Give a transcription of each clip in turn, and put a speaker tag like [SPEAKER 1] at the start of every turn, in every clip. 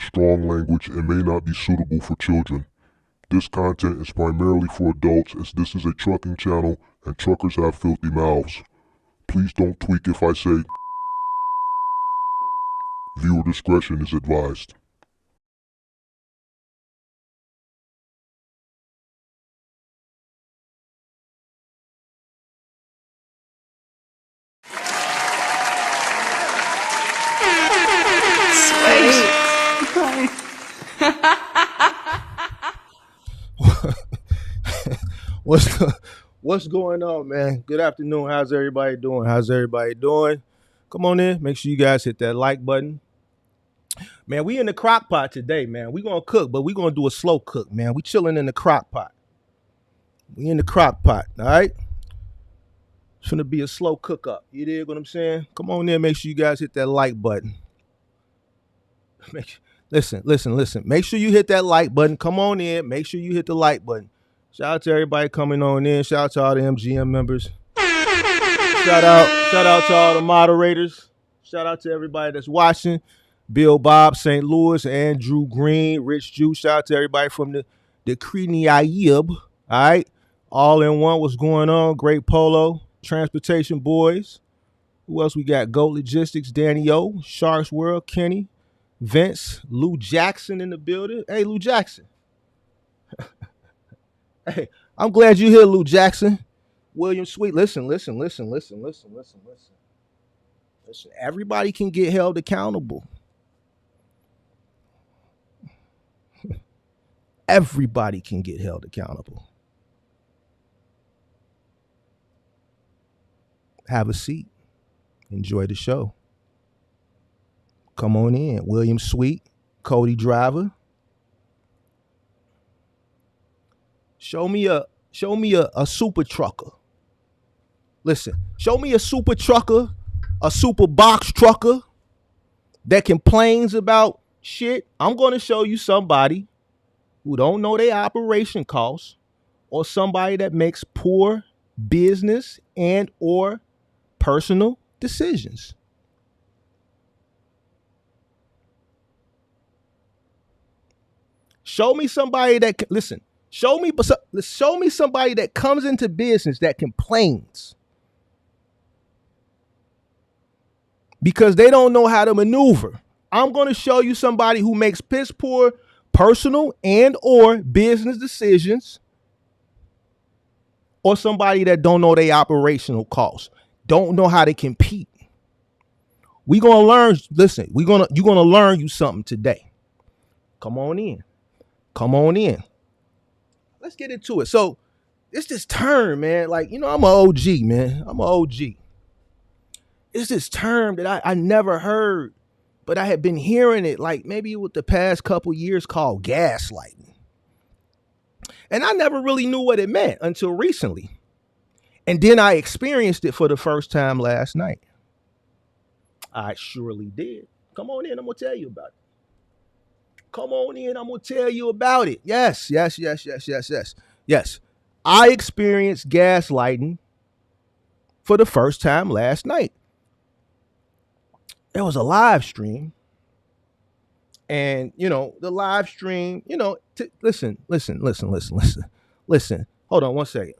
[SPEAKER 1] strong language and may not be suitable for children. This content is primarily for adults as this is a trucking channel and truckers have filthy mouths. Please don't tweak if I say viewer discretion is advised.
[SPEAKER 2] What's going on, man? Good afternoon. How's everybody doing? Come on in. Make sure you guys hit that like button. Man, we in the crock pot today, man. We gonna cook, but we gonna do a slow cook, man. We chilling in the crock pot. We in the crock pot, all right? It's gonna be a slow cook up. You dig what I'm saying? Come on in. Make sure you guys hit that like button. Listen. Make sure you hit that like button. Come on in. Make sure you hit the like button. Shout out to everybody coming on in. Shout out to all the MGM members. Shout out to all the moderators. Shout out to everybody that's watching. Bill Bob, St. Louis, Andrew Green, Rich Juice. Shout out to everybody from the Creeniayib. All right. All in one. What's going on? Great Polo. Transportation Boys. Who else we got? Goat Logistics, Danny O, Sharks World, Kenny, Vince, Lou Jackson in the building. Hey, Lou Jackson. Hey, I'm glad you're here, Lou Jackson. William Sweet. Listen. Listen. Everybody can get held accountable. Everybody can get held accountable. Have a seat. Enjoy the show. Come on in. William Sweet, Cody Driver. Show me a super trucker. Listen, show me a super trucker, a super box trucker that complains about shit. I'm going to show you somebody who don't know their operation costs or somebody that makes poor business and or personal decisions. Show me somebody that listen. Show me somebody that comes into business that complains because they don't know how to maneuver. I'm going to show you somebody who makes piss poor personal and or business decisions, or somebody that don't know their operational costs, don't know how to compete. We're going to learn. Listen, you're going to learn you something today. Come on in. Let's get into it. So it's this term, man. Like, I'm an OG, man. It's this term that I never heard, but I had been hearing it like maybe with the past couple years called gaslighting. And I never really knew what it meant until recently. And then I experienced it for the first time last night. I surely did. Come on in. I'm going to tell you about it. Yes. I experienced gaslighting for the first time last night. There was a live stream. And, the live stream, listen. Hold on one second.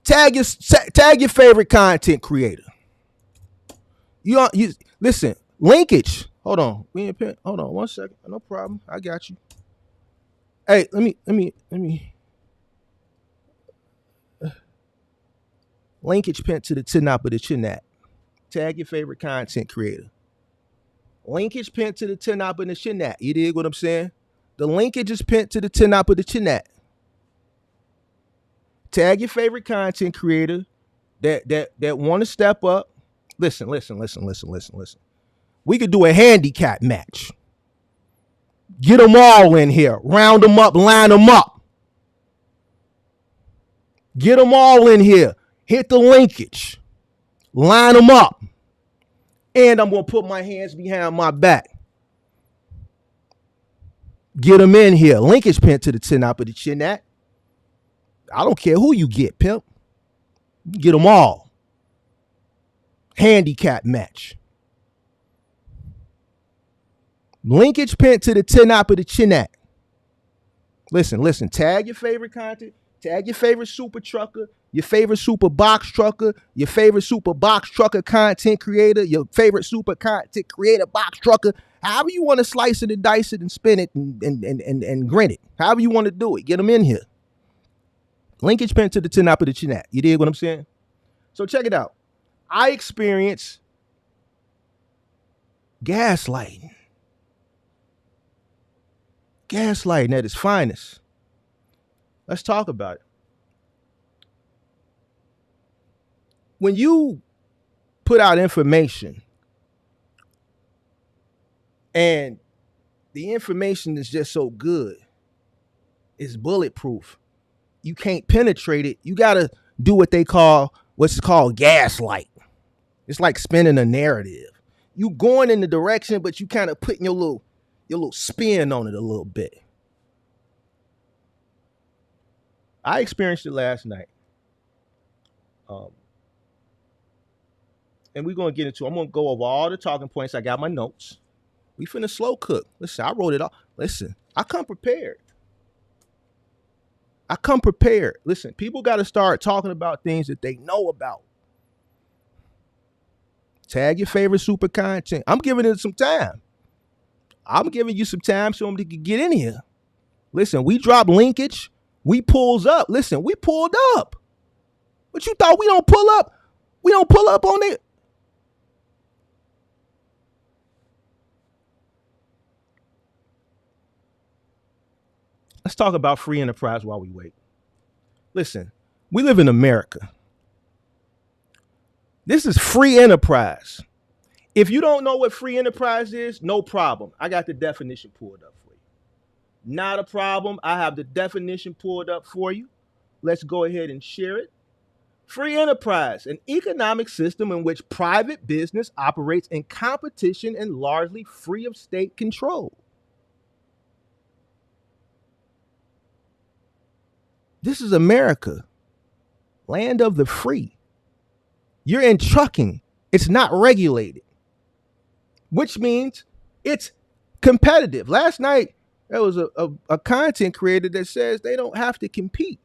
[SPEAKER 2] Tag your favorite content creator. You listen, linkage. Hold on. Hold on one second. No problem. I got you. Hey, let me linkage pinned to the top of the chinat. Tag your favorite content creator. Linkage pinned to the top of the chinat. You dig what I'm saying? The linkage is pinned to the top of the chinat. Tag your favorite content creator that want to step up. Listen. We could do a handicap match. Get them all in here. Round them up, line them up. Get them all in here. Hit the linkage. Line them up. And I'm going to put my hands behind my back. Get them in here. Linkage pinned to the top of the chinat. I don't care who you get, pimp. Get them all. Handicap match. Linkage pin to the tin op of the chinat. Listen, tag your favorite content, tag your favorite super trucker, your favorite super box trucker, your favorite super box trucker content creator, your favorite super content creator box trucker. However you want to slice it and dice it and spin it and grin it. However you want to do it, get them in here. Linkage pin to the tin op of the chinat. You dig what I'm saying? So check it out. I experience gaslighting. Gaslighting at its finest. Let's talk about it. When you put out information and the information is just so good, it's bulletproof, you can't penetrate it. You got to do what's called gaslight. It's like spinning a narrative. You going in the direction, but you kind of putting your little spin on it a little bit. I experienced it last night. And we're going to get into, I'm going to go over all the talking points. I got my notes. We finna slow cook. Listen, I wrote it all. Listen, I come prepared. Listen, people got to start talking about things that they know about. Tag your favorite super content. I'm giving it some time. I'm giving you some time so they can get in here. Listen, we drop linkage. We pulls up. Listen, we pulled up. But you thought we don't pull up? We don't pull up on it. Let's talk about free enterprise while we wait. Listen, we live in America. This is free enterprise. If you don't know what free enterprise is, no problem. I got the definition pulled up for you. Not a problem. I have the definition pulled up for you. Let's go ahead and share it. Free enterprise, an economic system in which private business operates in competition and largely free of state control. This is America, land of the free. You're in trucking. It's not regulated, which means it's competitive. Last night, there was a content creator that says they don't have to compete.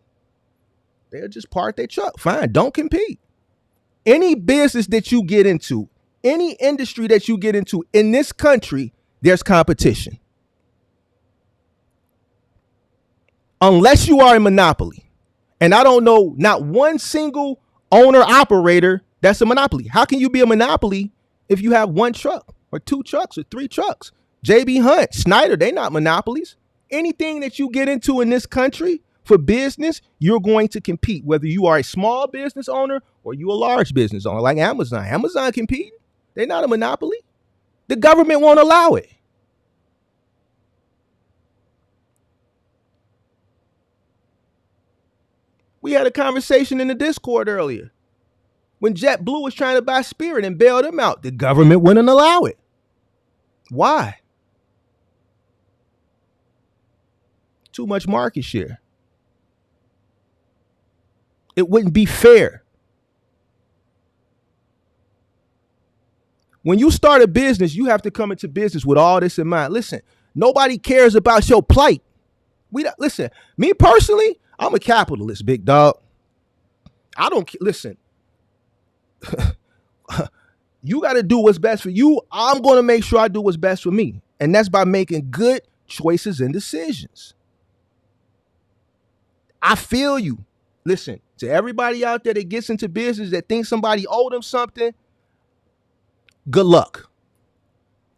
[SPEAKER 2] They'll just park their truck. Fine, don't compete. Any business that you get into, any industry that you get into in this country, there's competition. Unless you are a monopoly. And I don't know not one single owner operator that's a monopoly. How can you be a monopoly if you have one truck or two trucks or three trucks? JB Hunt, Snyder, they not monopolies. Anything that you get into in this country for business, you're going to compete, whether you are a small business owner or you a large business owner like Amazon. Amazon competing. They're not a monopoly. The government won't allow it. We had a conversation in the Discord earlier when JetBlue was trying to buy Spirit and bail them out. The government wouldn't allow it. Why? Too much market share. It wouldn't be fair. When you start a business, you have to come into business with all this in mind. Listen, nobody cares about your plight. Listen, me personally, I'm a capitalist, big dog. I don't listen. You got to do what's best for you. I'm going to make sure I do what's best for me. And that's by making good choices and decisions. I feel you. Listen, to everybody out there that gets into business that thinks somebody owed them something, good luck.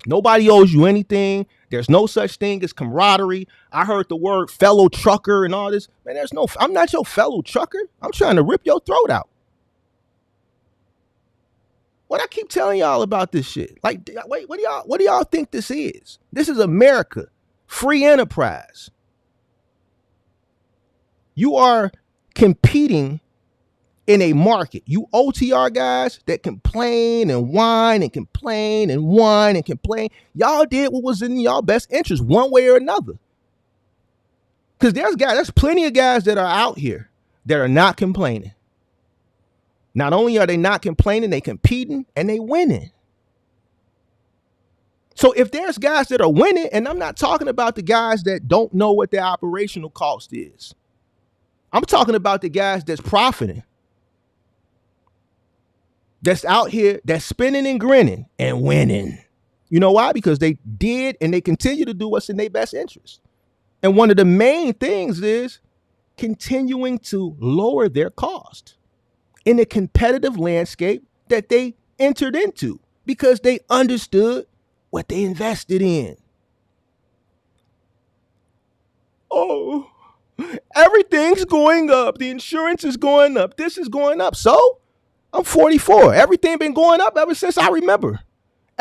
[SPEAKER 2] Nobody owes you anything. There's no such thing as camaraderie. I heard the word fellow trucker and all this. Man, I'm not your fellow trucker. I'm trying to rip your throat out. What I keep telling y'all about this shit? Like, wait, what do y'all think this is? This is America. Free enterprise. You are competing in a market. You OTR guys that complain and whine and complain and whine and complain. Y'all did what was in y'all best interest one way or another. Because there's plenty of guys that are out here that are not complaining. Not only are they not complaining, they competing and they winning. So if there's guys that are winning, and I'm not talking about the guys that don't know what their operational cost is. I'm talking about the guys that's profiting, that's out here, that's spinning and grinning and winning. You know why? Because they did and they continue to do what's in their best interest. And one of the main things is continuing to lower their cost in a competitive landscape that they entered into because they understood what they invested in. Oh, everything's going up. The insurance is going up. This is going up. So I'm 44. Everything been going up ever since I remember.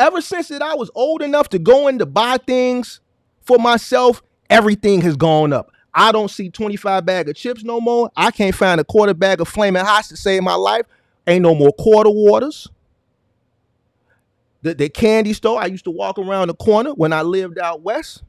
[SPEAKER 2] Ever since that I was old enough to go in to buy things for myself, everything has gone up. I don't see 25 bag of chips no more. I can't find a quarter bag of Flaming Hots to save my life. Ain't no more quarter waters. The candy store, I used to walk around the corner when I lived out west.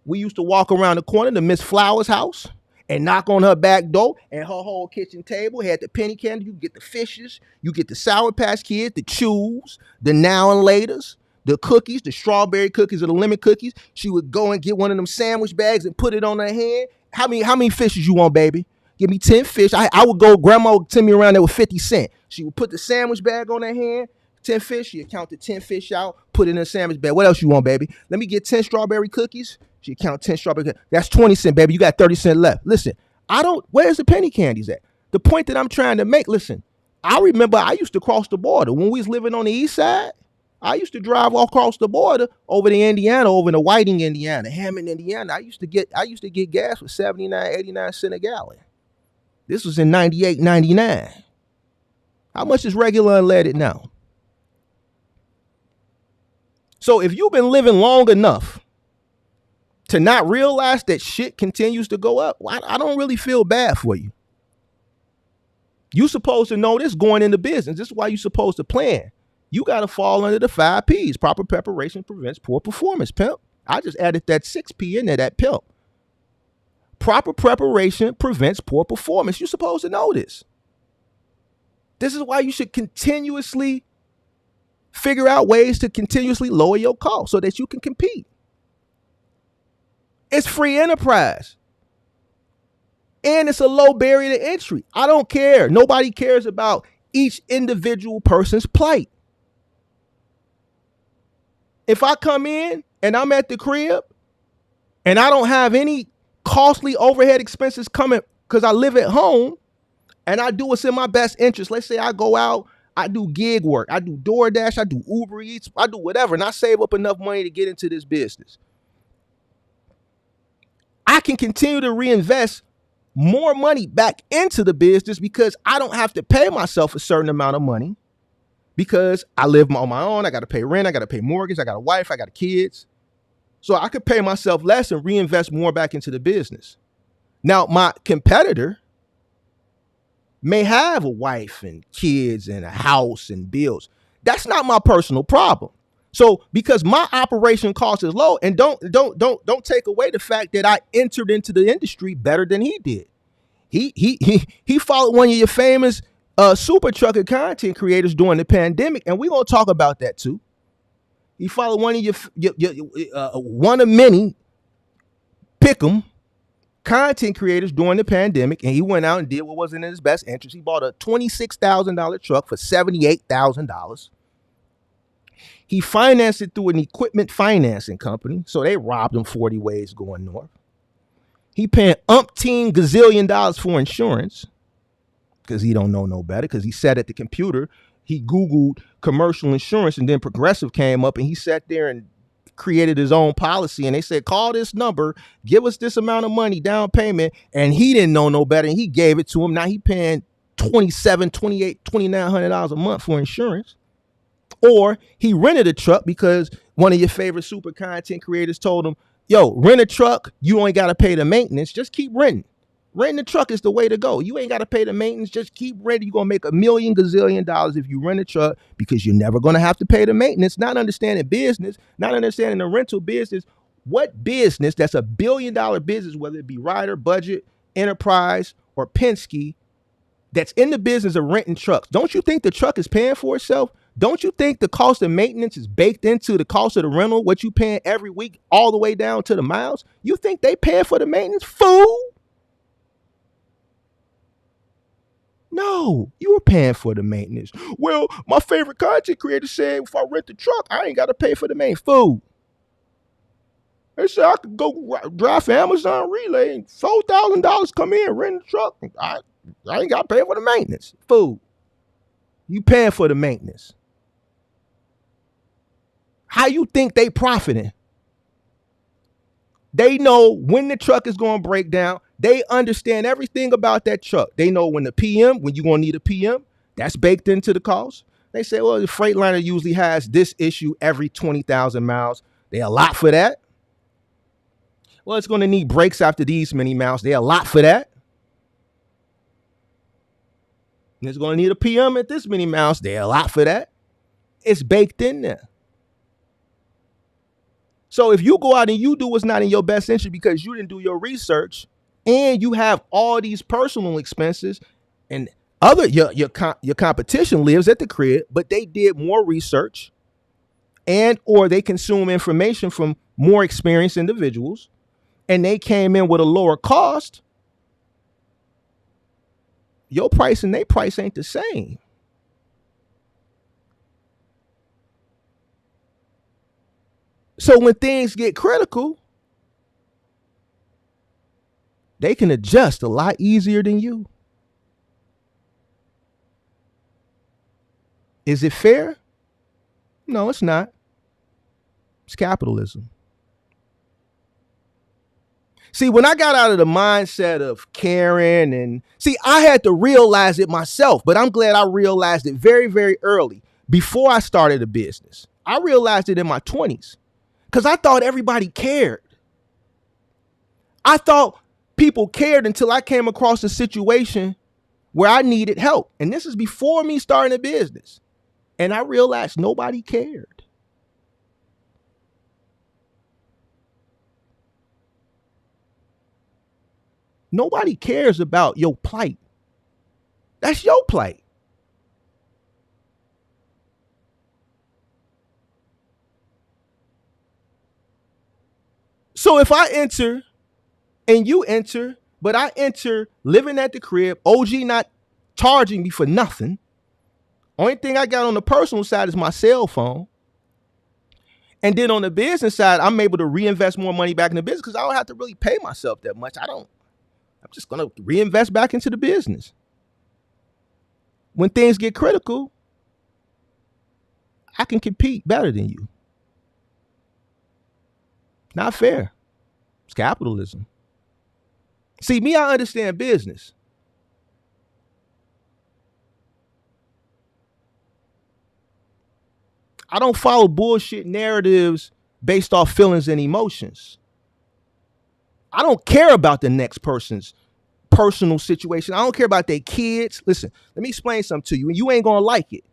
[SPEAKER 2] We used to walk around the corner to Miss Flower's house and knock on her back door, and her whole kitchen table had the penny candy. You get the fishes, you get the Sour Patch Kids, the chews, the now and laters, the cookies, the strawberry cookies or the lemon cookies. She would go and get one of them sandwich bags and put it on her hand. How many fishes you want, baby? Give me 10 fish. I would go, grandma would send me around there with 50 cents. She would put the sandwich bag on her hand, 10 fish. She'd count the 10 fish out, put it in a sandwich bag. What else you want, baby? Let me get 10 strawberry cookies. She'd count 10 strawberry cookies. That's 20 cents, baby. You got 30 cents left. Listen, where's the penny candies at? The point that I'm trying to make, listen, I remember I used to cross the border. When we was living on the east side, I used to drive across the border over to Indiana, over to Whiting, Indiana, Hammond, Indiana. I used to get gas for 79, 89 cents a gallon. This was in 98, 99. How much is regular unleaded now? So if you've been living long enough to not realize that shit continues to go up, I don't really feel bad for you. You're supposed to know this going into business. This is why you're supposed to plan. You got to fall under the 5 P's. Proper preparation prevents poor performance, pimp. I just added that 6 P in there, that pimp. Proper preparation prevents poor performance. You're supposed to know this. This is why you should continuously figure out ways to continuously lower your cost so that you can compete. It's free enterprise. And it's a low barrier to entry. I don't care. Nobody cares about each individual person's plight. If I come in and I'm at the crib and I don't have any costly overhead expenses coming because I live at home and I do what's in my best interest. Let's say I go out, I do gig work, I do DoorDash, I do Uber Eats, I do whatever, and I save up enough money to get into this business. I can continue to reinvest more money back into the business because I don't have to pay myself a certain amount of money because I live on my own. I got to pay rent. I got to pay mortgage. I got a wife. I got kids. So I could pay myself less and reinvest more back into the business. Now, my competitor may have a wife and kids and a house and bills. That's not my personal problem. So because my operation cost is low, and don't take away the fact that I entered into the industry better than he did. He followed one of your famous super trucker content creators during the pandemic, and we're gonna talk about that too. He followed one of your one of many pick'em content creators during the pandemic, and he went out and did what wasn't in his best interest. He bought a $26,000 truck for $78,000. He financed it through an equipment financing company, so they robbed him 40 ways going north. He paying umpteen gazillion dollars for insurance because he don't know no better, because he sat at the computer, he Googled commercial insurance, and then Progressive came up and he sat there and created his own policy, and they said, call this number, give us this amount of money down payment, and he didn't know no better, and he gave it to him. Now he paying $2,700, $2,800, $2,900 a month for insurance. Or he rented a truck because one of your favorite super content creators told him, yo, rent a truck, you ain't got to pay the maintenance, just keep renting. Renting the truck is the way to go. You ain't got to pay the maintenance, just keep renting. You're going to make $1 million gazillion dollars if you rent a truck because you're never going to have to pay the maintenance. Not understanding business, not understanding the rental business. What business that's $1 billion business, whether it be Ryder, Budget, Enterprise, or Penske, that's in the business of renting trucks? Don't you think the truck is paying for itself? Don't you think the cost of maintenance is baked into the cost of the rental, what you paying every week, all the way down to the miles? You think they paying for the maintenance? Fool! No, you were paying for the maintenance. Well, my favorite content creator said if I rent the truck, I ain't got to pay for the maintenance. Fool! They said I could go drive for Amazon Relay and $4,000 come in, rent the truck. I ain't got to pay for the maintenance. Fool! You paying for the maintenance. How you think they profiting? They know when the truck is going to break down. They understand everything about that truck. They know when you're going to need a PM. That's baked into the cost. They say, well, the Freightliner usually has this issue every 20,000 miles. They allot for that. Well, it's going to need brakes after these many miles. They allot for that. And it's going to need a PM at this many miles. They allot for that. It's baked in there. So if you go out and you do what's not in your best interest because you didn't do your research and you have all these personal expenses and your competition lives at the crib, but they did more research and or they consume information from more experienced individuals and they came in with a lower cost, your price and their price ain't the same. So when things get critical, they can adjust a lot easier than you. Is it fair? No, it's not. It's capitalism. See, when I got out of the mindset of caring I had to realize it myself, but I'm glad I realized it very, very early before I started a business. I realized it in my 20s. Because I thought everybody cared. I thought people cared until I came across a situation where I needed help. And this is before me starting a business. And I realized nobody cared. Nobody cares about your plight. That's your plight. So if I enter and you enter, but I enter living at the crib, OG not charging me for nothing. Only thing I got on the personal side is my cell phone. And then on the business side, I'm able to reinvest more money back in the business because I don't have to really pay myself that much. I'm just going to reinvest back into the business. When things get critical, I can compete better than you. Not fair. It's capitalism. See, me, I understand business. I don't follow bullshit narratives based off feelings and emotions. I don't care about the next person's personal situation. I don't care about their kids. Listen, let me explain something to you, and you ain't gonna like it.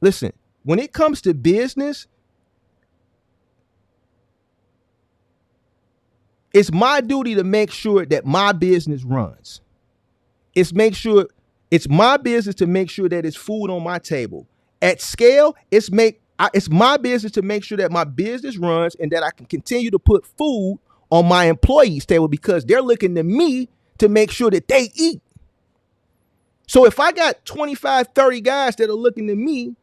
[SPEAKER 2] Listen, when it comes to business, it's my duty to make sure that my business runs. It's my business to make sure that it's food on my table. At scale, it's my business to make sure that my business runs and that I can continue to put food on my employees' table because they're looking to me to make sure that they eat. So if I got 25, 30 guys that are looking to me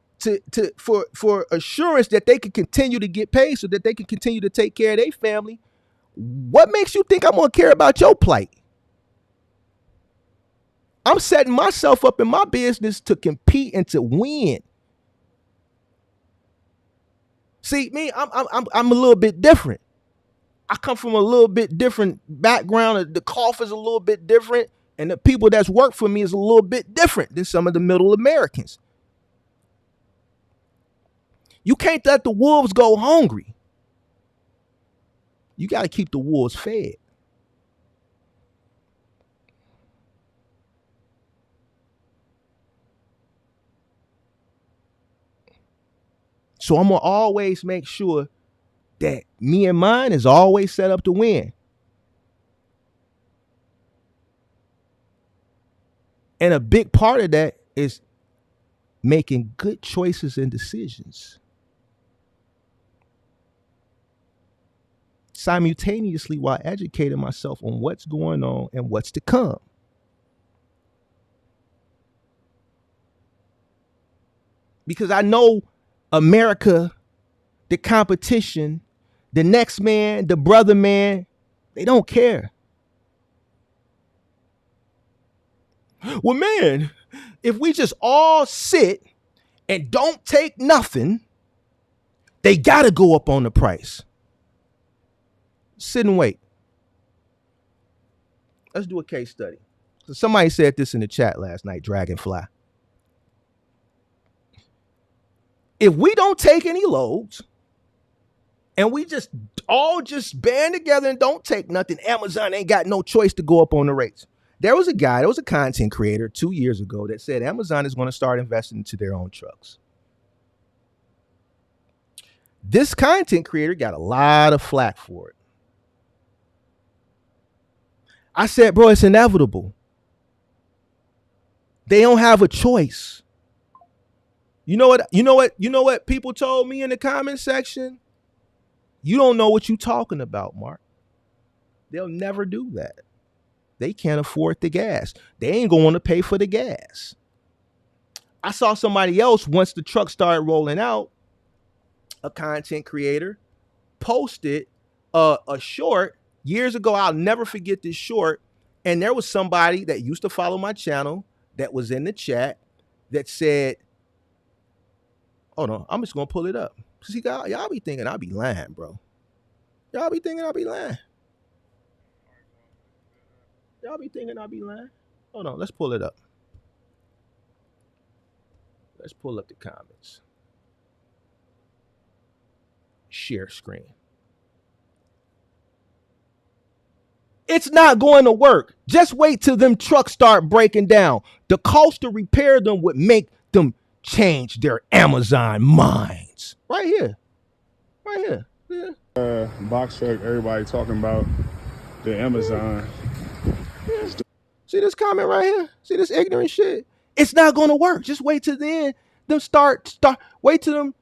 [SPEAKER 2] for assurance that they can continue to get paid so that they can continue to take care of their family, what makes you think I'm going to care about your plight? I'm setting myself up in my business to compete and to win. See, me, I'm a little bit different. I come from a little bit different background. The cough is a little bit different, and the people that's worked for me is a little bit different than some of the middle Americans. You can't let the wolves go hungry. You got to keep the wolves fed. So I'm going to always make sure that me and mine is always set up to win. And a big part of that is making good choices and decisions simultaneously while educating myself on what's going on and what's to come. Because I know America, the competition, the next man, the brother man, they don't care. Well, man, if we just all sit and don't take nothing, they got to go up on the price. Sit and wait. Let's do a case study. So somebody said this in the chat last night, Dragonfly. If we don't take any loads and we just all just band together and don't take nothing, Amazon ain't got no choice to go up on the rates. There was a content creator 2 years ago that said Amazon is going to start investing into their own trucks. This content creator got a lot of flack for it. I said, bro, it's inevitable. They don't have a choice. You know what people told me in the comment section? You don't know what you're talking about, Mark. They'll never do that. They can't afford the gas. They ain't going to pay for the gas. I saw somebody else, once the truck started rolling out, a content creator posted a short years ago. I'll never forget this short. And there was somebody that used to follow my channel that was in the chat that said, hold on, I'm just going to pull it up. See, y'all be thinking I'll be lying, bro. Y'all be thinking I'll be lying. Y'all be thinking I'll be lying. Hold on, let's pull it up. Let's pull up the comments. Share screen. It's not going to work. Just wait till them trucks start breaking down. The cost to repair them would make them change their Amazon minds. Right here. Right here. Yeah.
[SPEAKER 3] Box truck, everybody talking about the Amazon.
[SPEAKER 2] Yeah. See this comment right here? See this ignorant shit? It's not going to work. Just wait till then. Wait till them.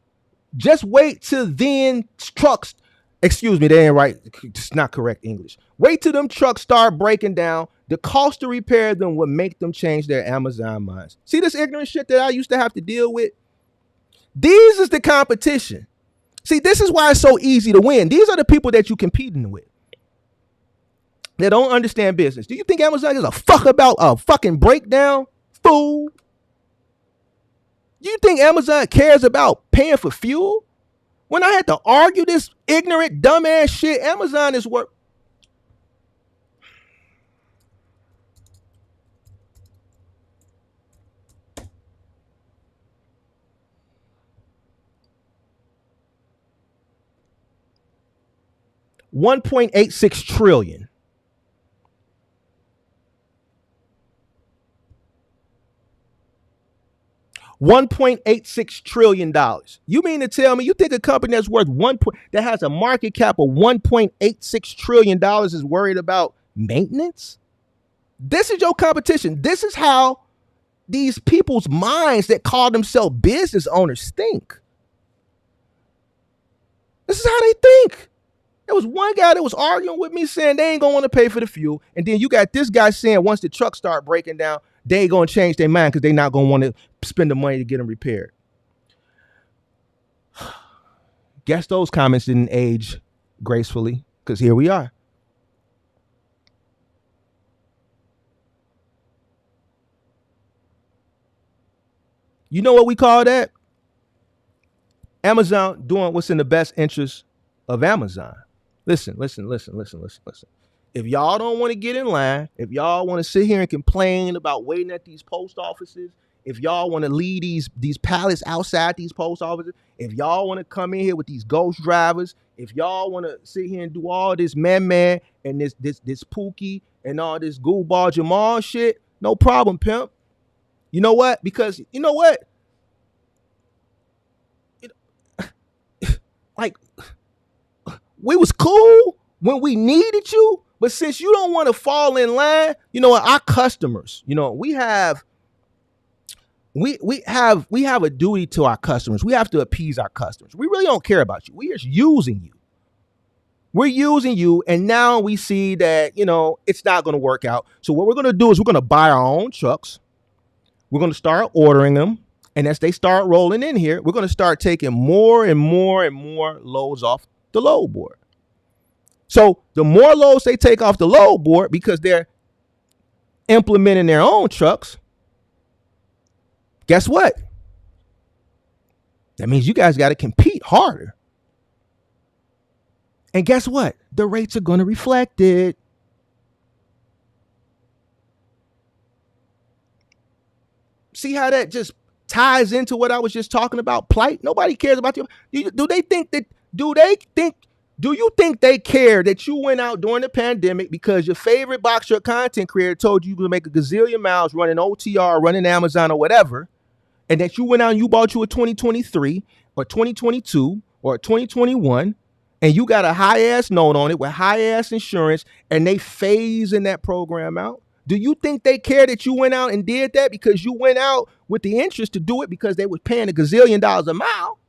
[SPEAKER 2] Just wait till then trucks. Excuse me, they ain't right. It's not correct English. Wait till them trucks start breaking down. The cost to repair them would make them change their Amazon minds. See this ignorant shit that I used to have to deal with? These is the competition. See, this is why it's so easy to win. These are the people that you're competing with. They don't understand business. Do you think Amazon gives a fuck about a fucking breakdown? Fool. Do you think Amazon cares about paying for fuel? When I had to argue this ignorant, dumbass shit, Amazon is worth. $1.86 trillion. $1.86 trillion. You mean to tell me you think a company that's worth that has a market cap of $1.86 trillion is worried about maintenance? This is your competition. This is how these people's minds that call themselves business owners think. This is how they think. There was one guy that was arguing with me saying they ain't gonna want to pay for the fuel. And then you got this guy saying once the trucks start breaking down, they ain't gonna change their mind because they're not gonna want to spend the money to get them repaired. Guess those comments didn't age gracefully, because here we are. You know what we call that? Amazon doing what's in the best interest of Amazon. Listen. If y'all don't want to get in line, if y'all want to sit here and complain about waiting at these post offices, if y'all want to leave these pallets outside these post offices, if y'all want to come in here with these ghost drivers, if y'all want to sit here and do all this man and this Pookie and all this goofball Jamal shit, no problem, pimp. You know what? Because you know what? Like, we was cool when we needed you, but since you don't want to fall in line, you know what? Our customers, you know, we have we have a duty to our customers. We have to appease our customers. We really don't care about you. We're just using you. We're using you, and now we see that, it's not going to work out. So what we're going to do is we're going to buy our own trucks. We're going to start ordering them. And as they start rolling in here, we're going to start taking more and more and more loads off the load board. So the more loads they take off the load board because they're implementing their own trucks, guess what? That means you guys got to compete harder. And guess what? The rates are going to reflect it. See how that just ties into what I was just talking about? Plight. Nobody cares about you. Do you think they care that you went out during the pandemic because your favorite box truck content creator told you to make a gazillion miles running OTR, running Amazon or whatever, and that you went out and you bought you a 2023 or 2022 or a 2021, and you got a high ass note on it with high ass insurance, and they phasing that program out? Do you think they care that you went out and did that because you went out with the interest to do it because they were paying a gazillion dollars a mile?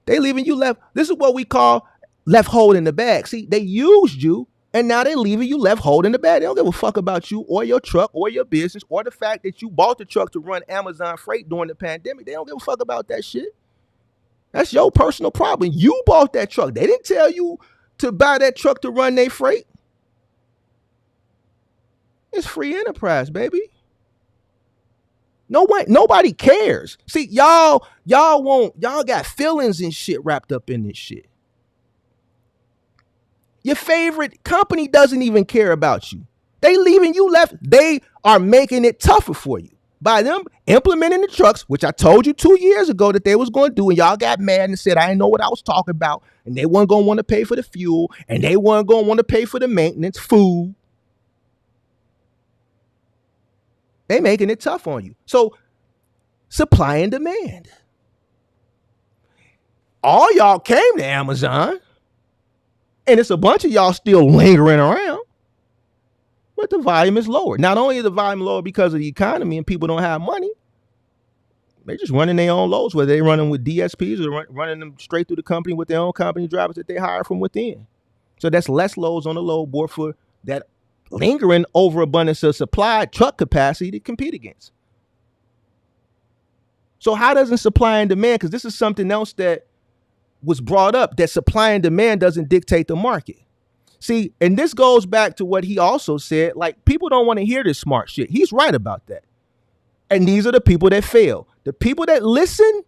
[SPEAKER 2] They leaving you left. This is what we call left holding the bag. See, they used you, and now they leaving you left holding the bag. They don't give a fuck about you or your truck or your business or the fact that you bought the truck to run Amazon freight during the pandemic. They don't give a fuck about that shit. That's your personal problem. You bought that truck. They didn't tell you to buy that truck to run their freight. It's free enterprise, baby. Nobody cares. See, y'all got feelings and shit wrapped up in this shit. Your favorite company doesn't even care about you. They leaving you left. They are making it tougher for you by them implementing the trucks, which I told you 2 years ago that they was going to do, and y'all got mad and said I didn't know what I was talking about, and they weren't going to want to pay for the fuel, and they weren't going to want to pay for the maintenance, food. They making it tough on you. So supply and demand. All y'all came to Amazon, and it's a bunch of y'all still lingering around, but the volume is lower. Not only is the volume lower because of the economy and people don't have money, they're just running their own loads, whether they're running with DSPs or running them straight through the company with their own company drivers that they hire from within. So that's less loads on the load board for that lingering overabundance of supply truck capacity to compete against. So how doesn't supply and demand, because this is something else that was brought up, that supply and demand doesn't dictate the market. See, and this goes back to what he also said, like, people don't want to hear this smart shit. He's right about that. And these are the people that fail. The people that listen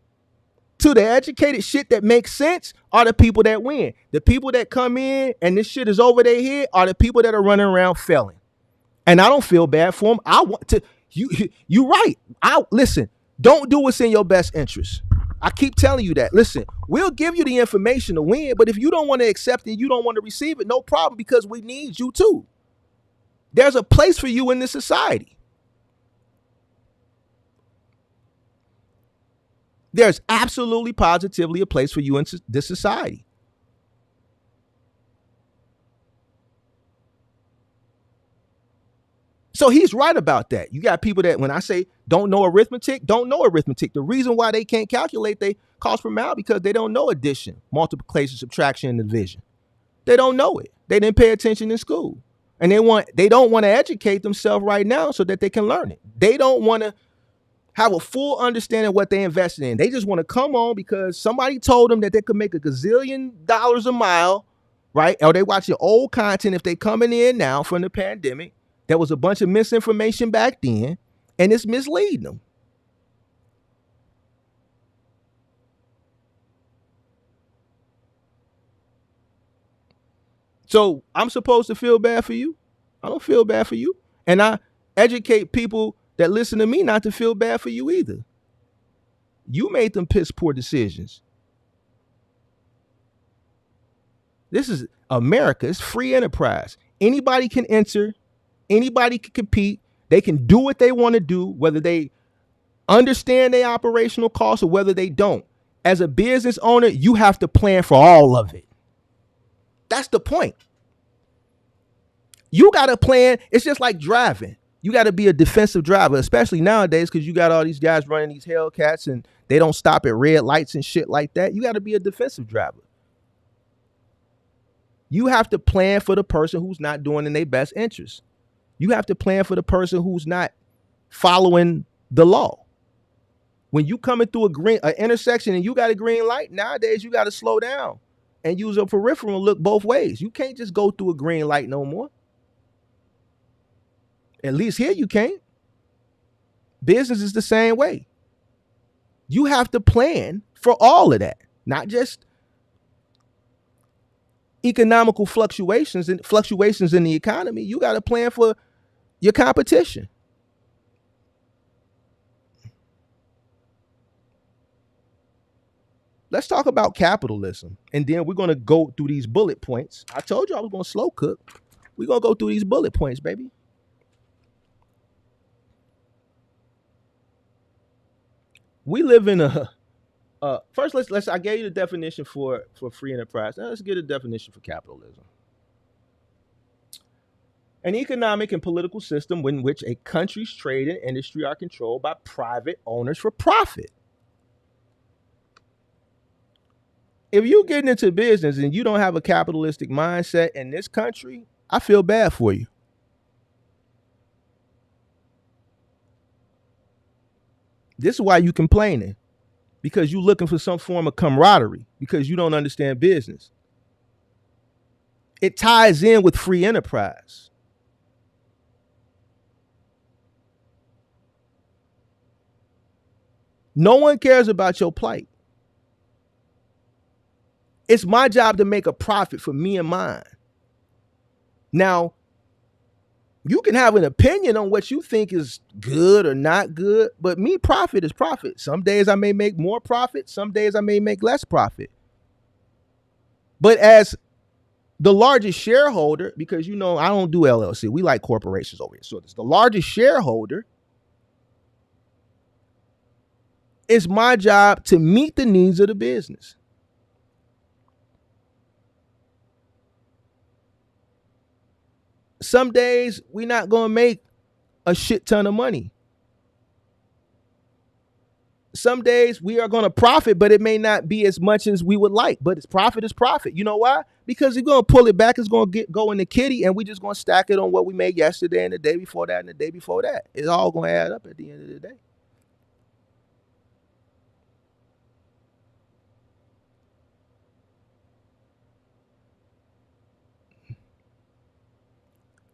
[SPEAKER 2] to the educated shit that makes sense are the people that win. The people that come in and this shit is over their head are the people that are running around failing. And I don't feel bad for them. I want to, you right. Listen, don't do what's in your best interest. I keep telling you that. Listen, we'll give you the information to win, but if you don't want to accept it, you don't want to receive it, no problem, because we need you too. There's a place for you in this society. There's absolutely positively a place for you in this society. So he's right about that. You got people that, when I say don't know arithmetic, don't know arithmetic. The reason why they can't calculate their cost per mile because they don't know addition, multiplication, subtraction, and division. They don't know it. They didn't pay attention in school. And they don't want to educate themselves right now so that they can learn it. They don't want to have a full understanding of what they invested in. They just want to come on because somebody told them that they could make a gazillion dollars a mile, right? Or they watch your old content if they coming in now from the pandemic. There was a bunch of misinformation back then, and it's misleading them. So I'm supposed to feel bad for you? I don't feel bad for you. And I educate people that listen to me not to feel bad for you either. You made them piss poor decisions. This is America. It's free enterprise. Anybody can enter. Anybody can compete. They can do what they want to do, whether they understand their operational costs or whether they don't. As a business owner, you have to plan for all of it. That's the point. You got to plan. It's just like driving. You got to be a defensive driver, especially nowadays, because you got all these guys running these Hellcats and they don't stop at red lights and shit like that. You got to be a defensive driver. You have to plan for the person who's not doing in their best interest. You have to plan for the person who's not following the law. When you coming through an intersection and you got a green light, nowadays you got to slow down and use a peripheral and look both ways. You can't just go through a green light no more. At least here you can't. Business is the same way. You have to plan for all of that, not just economical fluctuations and fluctuations in the economy. You got to plan for your competition. Let's talk about capitalism, and then we're going to go through these bullet points. I told you I was going to slow cook. We're going to go through these bullet points, baby. We live in a first let's I gave you the definition for free enterprise. Now let's get a definition for capitalism. An economic and political system in which a country's trade and industry are controlled by private owners for profit. If you're getting into business and you don't have a capitalistic mindset in this country, I feel bad for you. This is why you complaining, because you looking for some form of camaraderie, because you don't understand business. It ties in with free enterprise. No one cares about your plight. It's my job to make a profit for me and mine. Now, you can have an opinion on what you think is good or not good, but me, profit is profit. Some days I may make more profit. Some days I may make less profit. But as the largest shareholder, because, you know, I don't do LLC. We like corporations over here. So it's the largest shareholder. It's my job to meet the needs of the business. Some days we're not going to make a shit ton of money. Some days we are going to profit, but it may not be as much as we would like. But it's profit is profit. You know why? Because we're going to pull it back. It's going to go in the kitty, and we just going to stack it on what we made yesterday and the day before that and the day before that. It's all going to add up at the end of the day.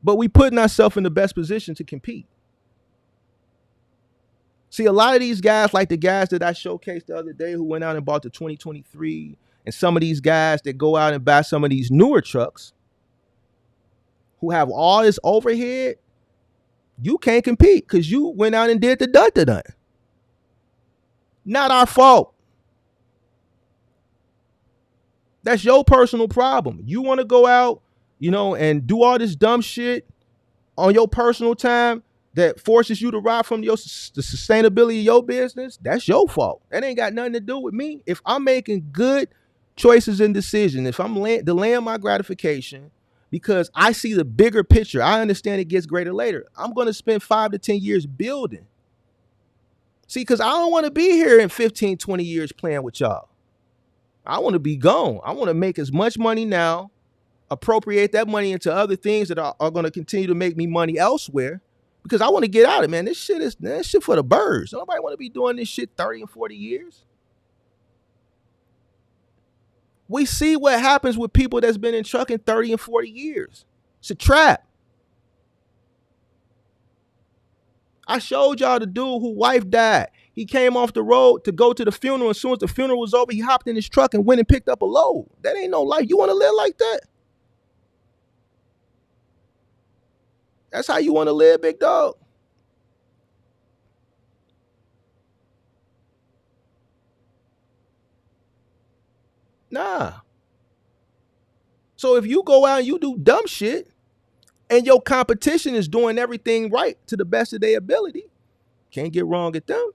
[SPEAKER 2] But we putting ourselves in the best position to compete. See, a lot of these guys, like the guys that I showcased the other day who went out and bought the 2023, and some of these guys that go out and buy some of these newer trucks who have all this overhead, you can't compete because you went out and did the dun-dun-dun. Not our fault. That's your personal problem. You want to go out, you know, and do all this dumb shit on your personal time that forces you to ride from the sustainability of your business. That's your fault. That ain't got nothing to do with me. If I'm making good choices and decisions, if I'm delaying my gratification because I see the bigger picture, I understand it gets greater later. I'm going to spend 5 to 10 years building. See, because I don't want to be here in 15, 20 years playing with y'all. I want to be gone. I want to make as much money now, appropriate that money into other things that are going to continue to make me money elsewhere, because I want to get out of it, man. This shit for the birds. Nobody want to be doing this shit 30 and 40 years. We see what happens with people that's been in trucking 30 and 40 years. It's a trap. I showed y'all the dude whose wife died. He came off the road to go to the funeral. As soon as the funeral was over, he hopped in his truck and went and picked up a load. That ain't no life. You want to live like that? That's how you want to live, big dog? Nah. So if you go out and you do dumb shit and your competition is doing everything right to the best of their ability, can't get wrong at them.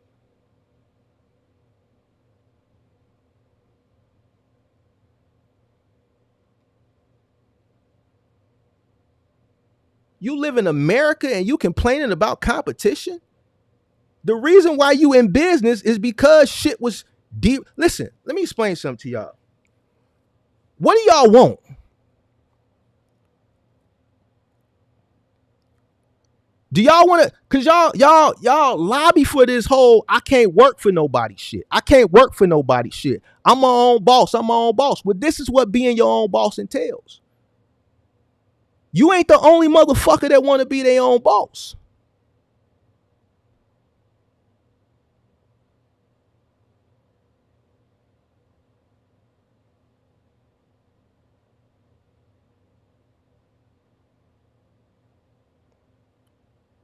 [SPEAKER 2] You live in America and you complaining about competition? The reason why you in business is because shit was deep. Listen, let me explain something to y'all. What do y'all want? Do y'all want to? Cause y'all lobby for this whole I can't work for nobody shit. I can't work for nobody shit. I'm my own boss. I'm my own boss. Well, this is what being your own boss entails. You ain't the only motherfucker that want to be their own boss.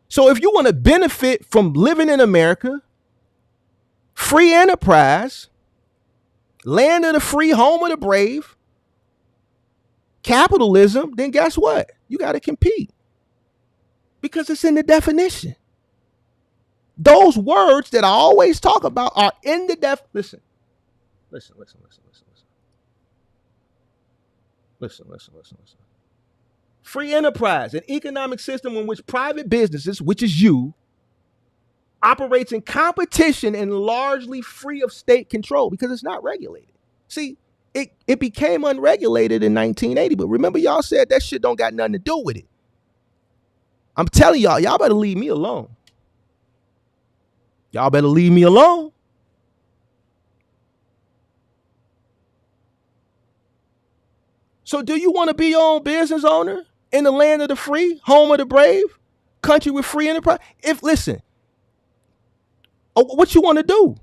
[SPEAKER 2] So if you want to benefit from living in America, free enterprise, land of the free, home of the brave, capitalism, then guess what? You got to compete because it's in the definition. Those words that I always talk about are in the listen. Free enterprise, an economic system in which private businesses, which is you, operates in competition and largely free of state control because it's not regulated. See, it became unregulated in 1980, but remember y'all said that shit don't got nothing to do with it. I'm telling y'all better leave me alone. Y'all better leave me alone. So do you want to be your own business owner in the land of the free, home of the brave, country with free enterprise? Listen, what you want to do?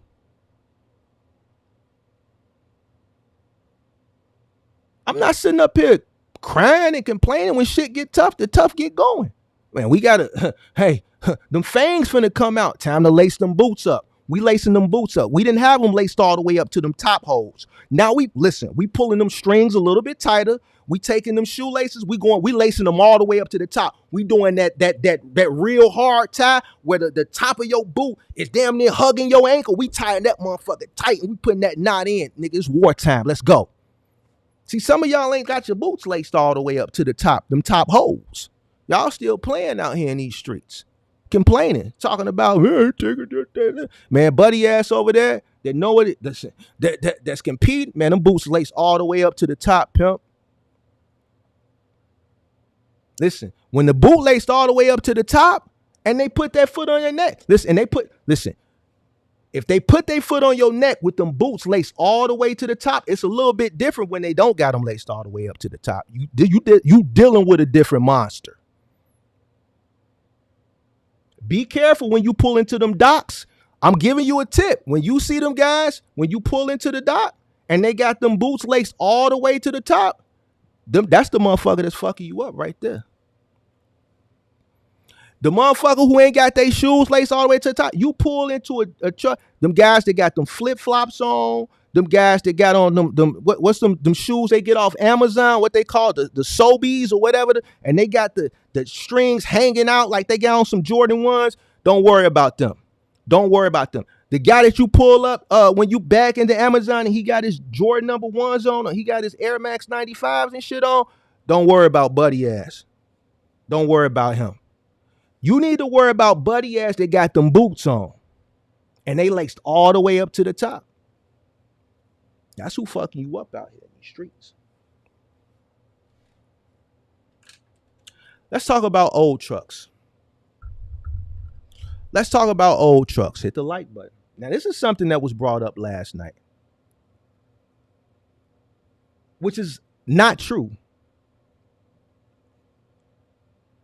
[SPEAKER 2] I'm not sitting up here crying and complaining when shit get tough. The tough get going. Man, we gotta, hey, them fangs finna come out. Time to lace them boots up. We lacing them boots up. We didn't have them laced all the way up to them top holes. Now we pulling them strings a little bit tighter. We taking them shoelaces. We lacing them all the way up to the top. We doing that real hard tie where the top of your boot is damn near hugging your ankle. We tying that motherfucker tight and we putting that knot in. Nigga, it's wartime. Let's go. See, some of y'all ain't got your boots laced all the way up to the top, them top holes. Y'all still playing out here in these streets. Complaining, talking about, hey, man, buddy ass over there that know what that's competing, man, them boots laced all the way up to the top, pimp. Listen, when the boot laced all the way up to the top and they put that foot on your neck, if they put their foot on your neck with them boots laced all the way to the top, it's a little bit different when they don't got them laced all the way up to the top. You dealing with a different monster. Be careful when you pull into them docks. I'm giving you a tip. When you see them guys, when you pull into the dock and they got them boots laced all the way to the top, that's the motherfucker that's fucking you up right there. The motherfucker who ain't got their shoes laced all the way to the top, you pull into a truck, them guys that got them flip-flops on, them guys that got on what's them shoes they get off Amazon, what they call the Sobeys or whatever, and they got the strings hanging out like they got on some Jordan 1s. Don't worry about them. Don't worry about them. The guy that you pull up when you back into Amazon and he got his Jordan number 1s on, or he got his Air Max 95s and shit on, don't worry about buddy ass. Don't worry about him. You need to worry about buddy ass that got them boots on and they laced all the way up to the top. That's who fucking you up out here in these streets. Let's talk about old trucks. Let's talk about old trucks. Hit the like button. Now, this is something that was brought up last night, which is not true.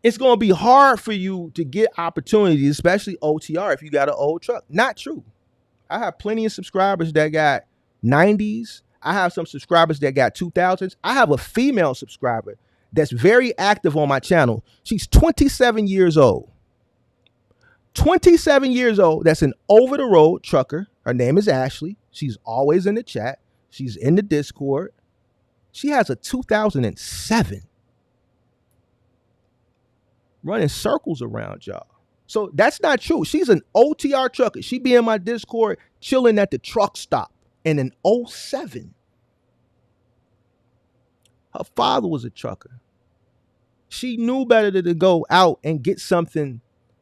[SPEAKER 2] It's going to be hard for you to get opportunities, especially OTR, if you got an old truck. Not true. I have plenty of subscribers that got 90s. I have some subscribers that got 2000s. I have a female subscriber that's very active on my channel. She's 27 years old. 27 years old. That's an over-the-road trucker. Her name is Ashley. She's always in the chat. She's in the Discord. She has a 2007. Running circles around y'all. So that's not true. She's an OTR trucker. She be in my Discord chilling at the truck stop in an 07. Her father was a trucker. She knew better than to go out and get something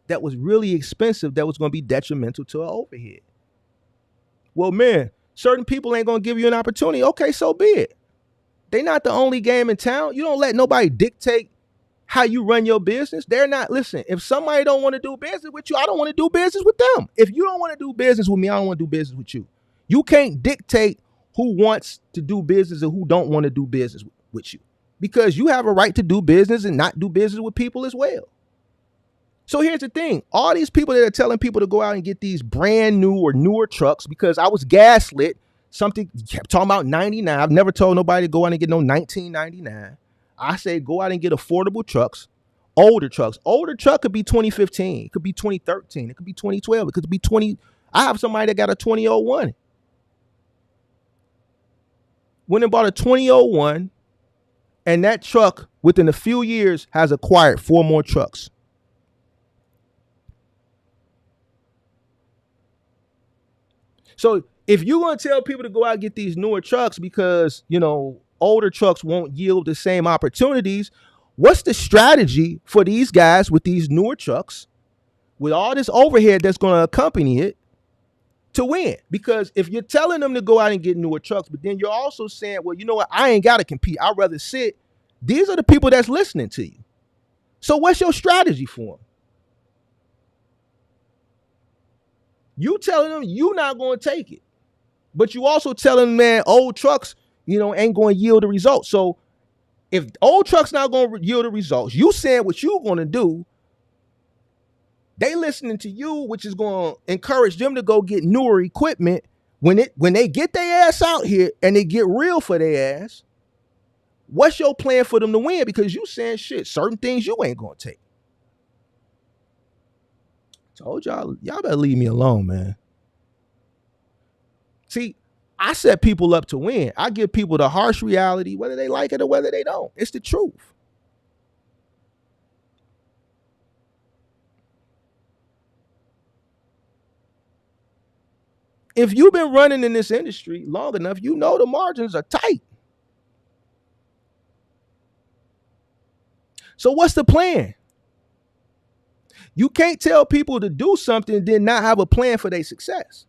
[SPEAKER 2] that was really expensive that was going to be detrimental to her overhead. Well, man, certain people ain't going to give you an opportunity. Okay, so be it. They not the only game in town. You don't let nobody dictate how you run your business. They're not, listen, if somebody don't want to do business with you, I don't want to do business with them. If you don't want to do business with me, I don't want to do business with you. You can't dictate who wants to do business and who don't want to do business with you, because you have a right to do business and not do business with people as well. So here's the thing. All these people that are telling people to go out and get these brand new or newer trucks, because I was gaslit, something kept talking about 99. I've never told nobody to go out and get no 1999. I say go out and get affordable trucks, older trucks. Older truck could be 2015. It could be 2013. It could be 2012. It could be 20. I have somebody that got a 2001. Went and bought a 2001, and that truck within a few years has acquired 4 more trucks. So if you're going to tell people to go out and get these newer trucks because, you know, older trucks won't yield the same opportunities, what's the strategy for these guys with these newer trucks, with all this overhead that's going to accompany it, to win? Because if you're telling them to go out and get newer trucks, but then you're also saying, well, you know what, I ain't got to compete, I'd rather sit. These are the people that's listening to you. So what's your strategy for them? You telling them you not going to take it, but you also telling them, man, old trucks, you know, ain't going to yield the results. So if old trucks not going to yield the results, you saying what you going to do, they listening to you, which is going to encourage them to go get newer equipment. When they get their ass out here and they get real for their ass, what's your plan for them to win? Because you saying shit, certain things you ain't going to take. Told y'all better leave me alone, man. See, I set people up to win. I give people the harsh reality, whether they like it or whether they don't. It's the truth. If you've been running in this industry long enough, you know the margins are tight. So what's the plan? You can't tell people to do something and then not have a plan for their success.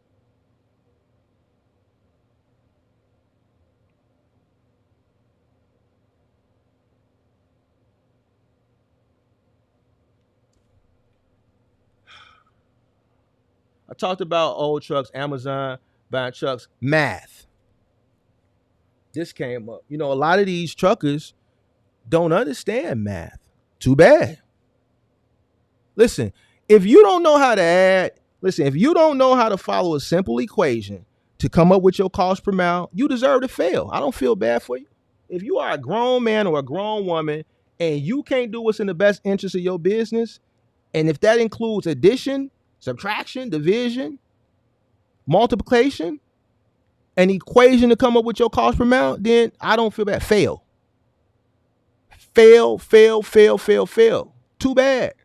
[SPEAKER 2] I talked about old trucks, Amazon, buying trucks, math. This came up. You know, a lot of these truckers don't understand math. Too bad. Listen, if you don't know how to add, if you don't know how to follow a simple equation to come up with your cost per mile, you deserve to fail. I don't feel bad for you. If you are a grown man or a grown woman and you can't do what's in the best interest of your business, and if that includes addition, subtraction, division, multiplication, an equation to come up with your cost per mile, then I don't feel bad. Fail. Fail, fail, fail, fail, fail. Too bad.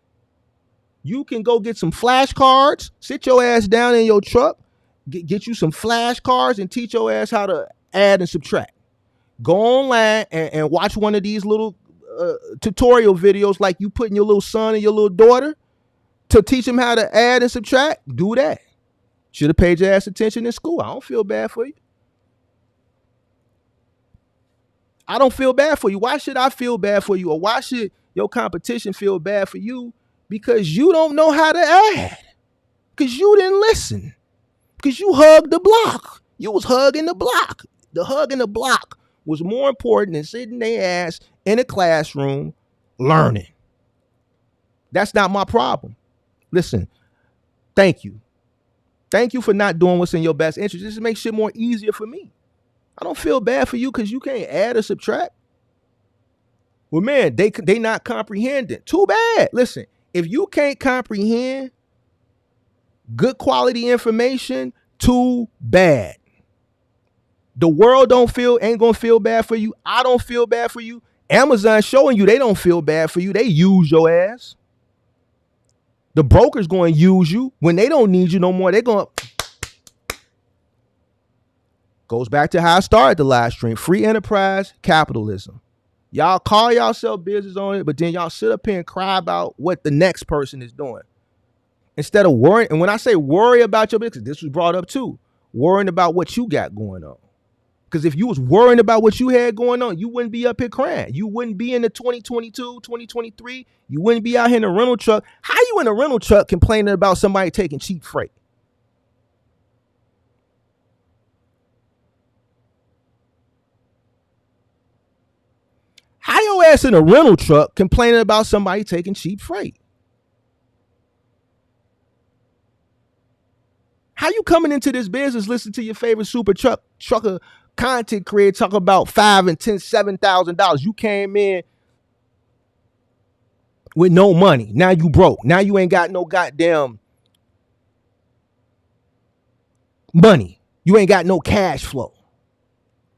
[SPEAKER 2] You can go get some flashcards, sit your ass down in your truck, get you some flashcards and teach your ass how to add and subtract. Go online and watch one of these little tutorial videos like you putting your little son and your little daughter to teach them how to add and subtract. Do that. Should have paid your ass attention in school. I don't feel bad for you. I don't feel bad for you. Why should I feel bad for you? Or why should your competition feel bad for you? Because you don't know how to add. Because you didn't listen. Because you hugged the block. You was hugging the block. The hug in the block was more important than sitting their ass in a classroom learning. That's not my problem. Listen, thank you. Thank you for not doing what's in your best interest. This makes shit more easier for me. I don't feel bad for you because you can't add or subtract. Well, man, they not comprehending. Too bad. Listen, if you can't comprehend good quality information, too bad. The world ain't gonna feel bad for you. I don't feel bad for you. Amazon showing you they don't feel bad for you. They use your ass. The broker's going to use you when they don't need you no more. They're going to. Goes back to how I started the live stream. Free enterprise, capitalism. Y'all call yourself business owners, but then y'all sit up here and cry about what the next person is doing. Instead of worrying, and when I say worry about your business, this was brought up too, worrying about what you got going on. Because if you was worrying about what you had going on, you wouldn't be up here crying. You wouldn't be in the 2022, 2023. You wouldn't be out here in a rental truck. How you in a rental truck complaining about somebody taking cheap freight? How your ass in a rental truck complaining about somebody taking cheap freight? How you coming into this business, listen to your favorite super trucker content creator talk about $5,000 and $10,000, $7,000? You came in with no money. Now you broke. Now you ain't got no goddamn money. You ain't got no cash flow.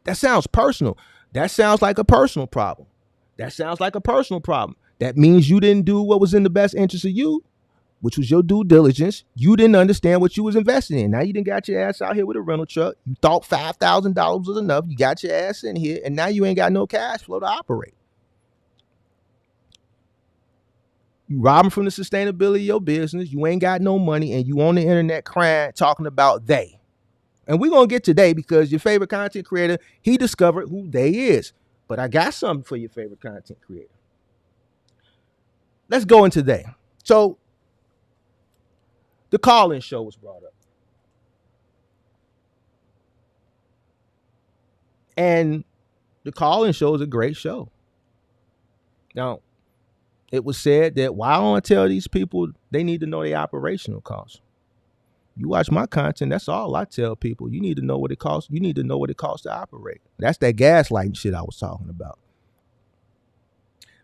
[SPEAKER 2] That sounds personal. That sounds like a personal problem. That sounds like a personal problem. That means you didn't do what was in the best interest of you, which was your due diligence. You didn't understand what you was investing in. Now you done got your ass out here with a rental truck. You thought $5,000 was enough. You got your ass in here, and now you ain't got no cash flow to operate. You robbing from the sustainability of your business. You ain't got no money, and you on the internet crying, talking about they. And we're going to get to they because your favorite content creator, he discovered who they is. But I got something for your favorite content creator. Let's go into they. So the call-in show was brought up. And the call-in show is a great show. Now, it was said that why don't I tell these people they need to know their operational costs? You watch my content, that's all I tell people. You need to know what it costs. You need to know what it costs to operate. That's that gaslighting shit I was talking about.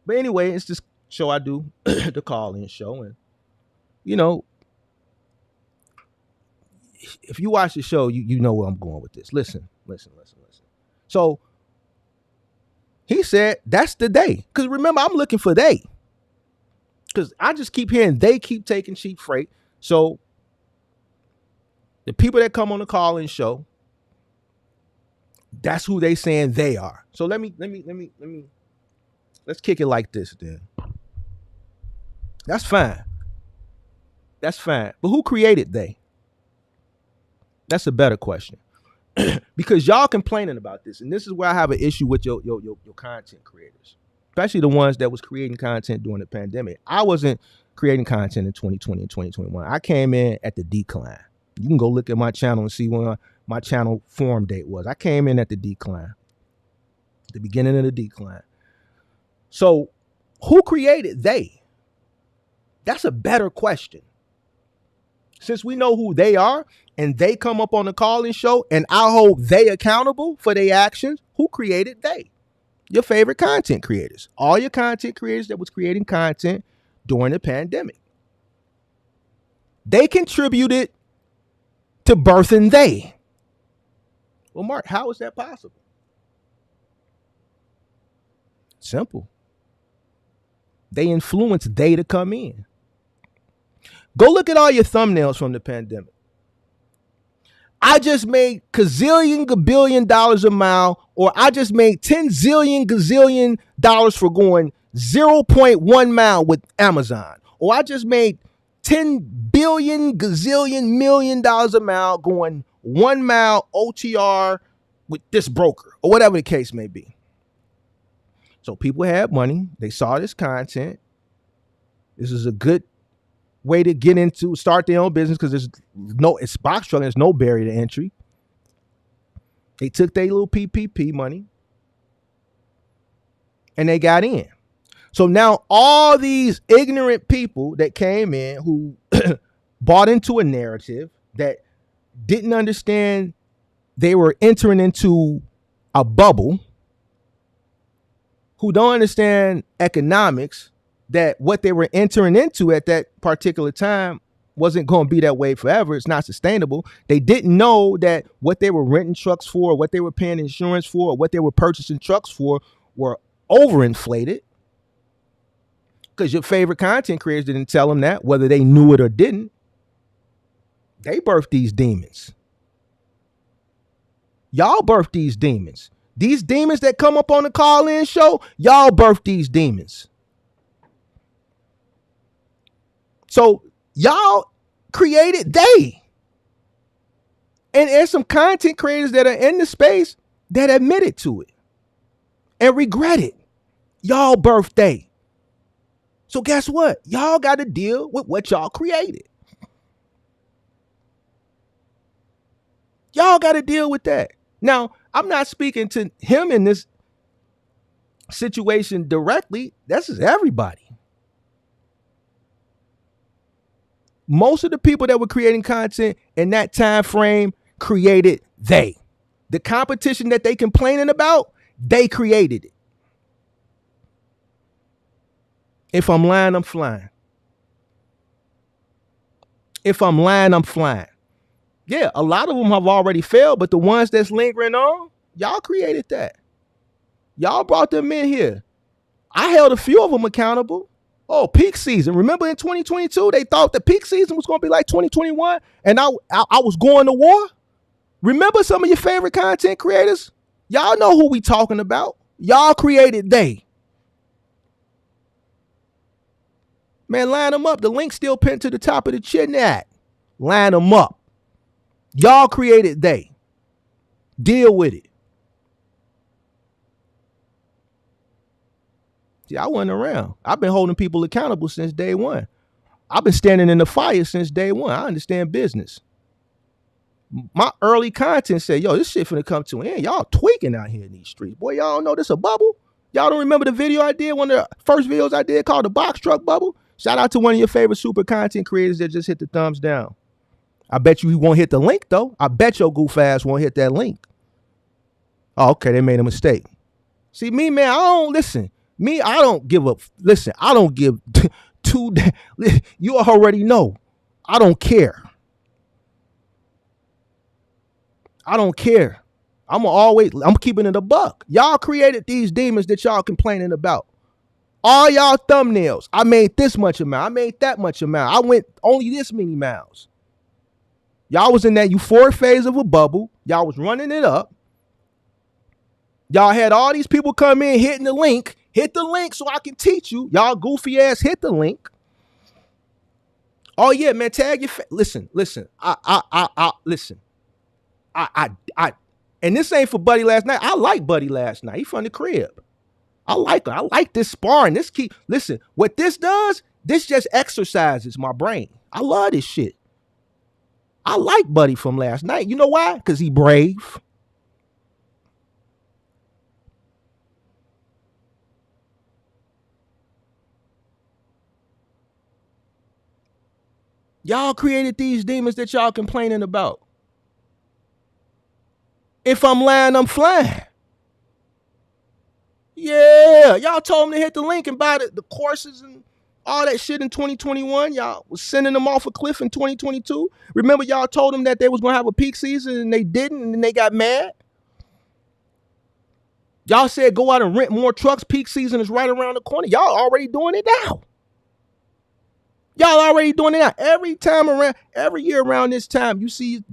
[SPEAKER 2] But anyway, it's this show I do, the call-in show. And, you know, if you watch the show, you know where I'm going with this. Listen. So he said, that's the day. Because remember, I'm looking for they. Because I just keep hearing they keep taking cheap freight. So the people that come on the call-in show, that's who they saying they are. So let's kick it like this then. That's fine. That's fine. But who created they? That's a better question. Because y'all complaining about this, and this is where I have an issue with your content creators, especially the ones that was creating content during the pandemic. I wasn't creating content in 2020 and 2021. I came in at the decline. You can go look at my channel and see when my channel form date was. I came in at the decline, the beginning of the decline. So who created they? That's a better question. Since we know who they are and they come up on the call-in show and I hold they accountable for their actions, who created they? Your favorite content creators. All your content creators that was creating content during the pandemic. They contributed to birthing they. Well, Mark, how is that possible? Simple. They influenced they to come in. Go look at all your thumbnails from the pandemic. I just made gazillion gabillion dollars a mile, or I just made 10 zillion gazillion dollars for going 0.1 mile with Amazon, or I just made 10 billion gazillion million dollars a mile going 1 mile OTR with this broker, or whatever the case may be. So people had money. They saw this content. This is a good way to get into, start their own business because it's box trucking. There's no barrier to entry. They took their little PPP money and they got in. So now all these ignorant people that came in who bought into a narrative that didn't understand they were entering into a bubble, who don't understand economics, that what they were entering into at that particular time wasn't going to be that way forever. It's not sustainable. They didn't know that what they were renting trucks for, what they were paying insurance for, or what they were purchasing trucks for were overinflated. Because your favorite content creators didn't tell them that, whether they knew it or didn't. They birthed these demons. Y'all birthed these demons. These demons that come up on the call-in show, y'all birthed these demons. So y'all created they. And there's some content creators that are in the space that admitted to it and regret it. Y'all birthed they. So guess what? Y'all got to deal with what y'all created. Y'all got to deal with that. Now, I'm not speaking to him in this situation directly. This is everybody. Most of the people that were creating content in that time frame created they. The competition that they complaining about, they created it. If I'm lying, I'm flying. If I'm lying, I'm flying. Yeah, a lot of them have already failed, but the ones that's lingering on, y'all created that. Y'all brought them in here. I held a few of them accountable. Oh, peak season. Remember in 2022, they thought the peak season was going to be like 2021, and I was going to war? Remember some of your favorite content creators? Y'all know who we talking about. Y'all created they. Man, line them up. The link's still pinned to the top of the chat. Line them up. Y'all created they. Deal with it. See, I wasn't around. I've been holding people accountable since day one. I've been standing in the fire since day one. I understand business. My early content said, yo, this shit finna come to an end. Y'all tweaking out here in these streets. Boy, y'all don't know this a bubble? Y'all don't remember the video I did, one of the first videos I did called the box truck bubble? Shout out to one of your favorite super content creators that just hit the thumbs down. I bet you he won't hit the link, though. I bet your goof ass won't hit that link. Oh, okay, they made a mistake. See, me, man, I don't listen. Me, I don't give up. Listen, I don't give two. You already know. I don't care. I don't care. I'm keeping it a buck. Y'all created these demons that y'all complaining about. All y'all thumbnails. I made this much amount. I made that much amount. I went only this many miles. Y'all was in that euphoric phase of a bubble. Y'all was running it up. Y'all had all these people come in hitting the link. Hit the link so I can teach you. Y'all goofy ass hit the link. Oh yeah, man, tag your listen. Listen. And this ain't for Buddy last night. I like Buddy last night. He from the crib. I like him. I like this sparring. Listen, what this does, this just exercises my brain. I love this shit. I like Buddy from last night. You know why? Because he brave. Y'all created these demons that y'all complaining about. If I'm lying, I'm flying. Yeah, y'all told them to hit the link and buy the courses and all that shit in 2021. Y'all was sending them off a cliff in 2022. Remember y'all told them that they was going to have a peak season and they didn't, and then they got mad? Y'all said go out and rent more trucks. Peak season is right around the corner. Y'all already doing it now. Y'all already doing it now. Every year around this time, you see.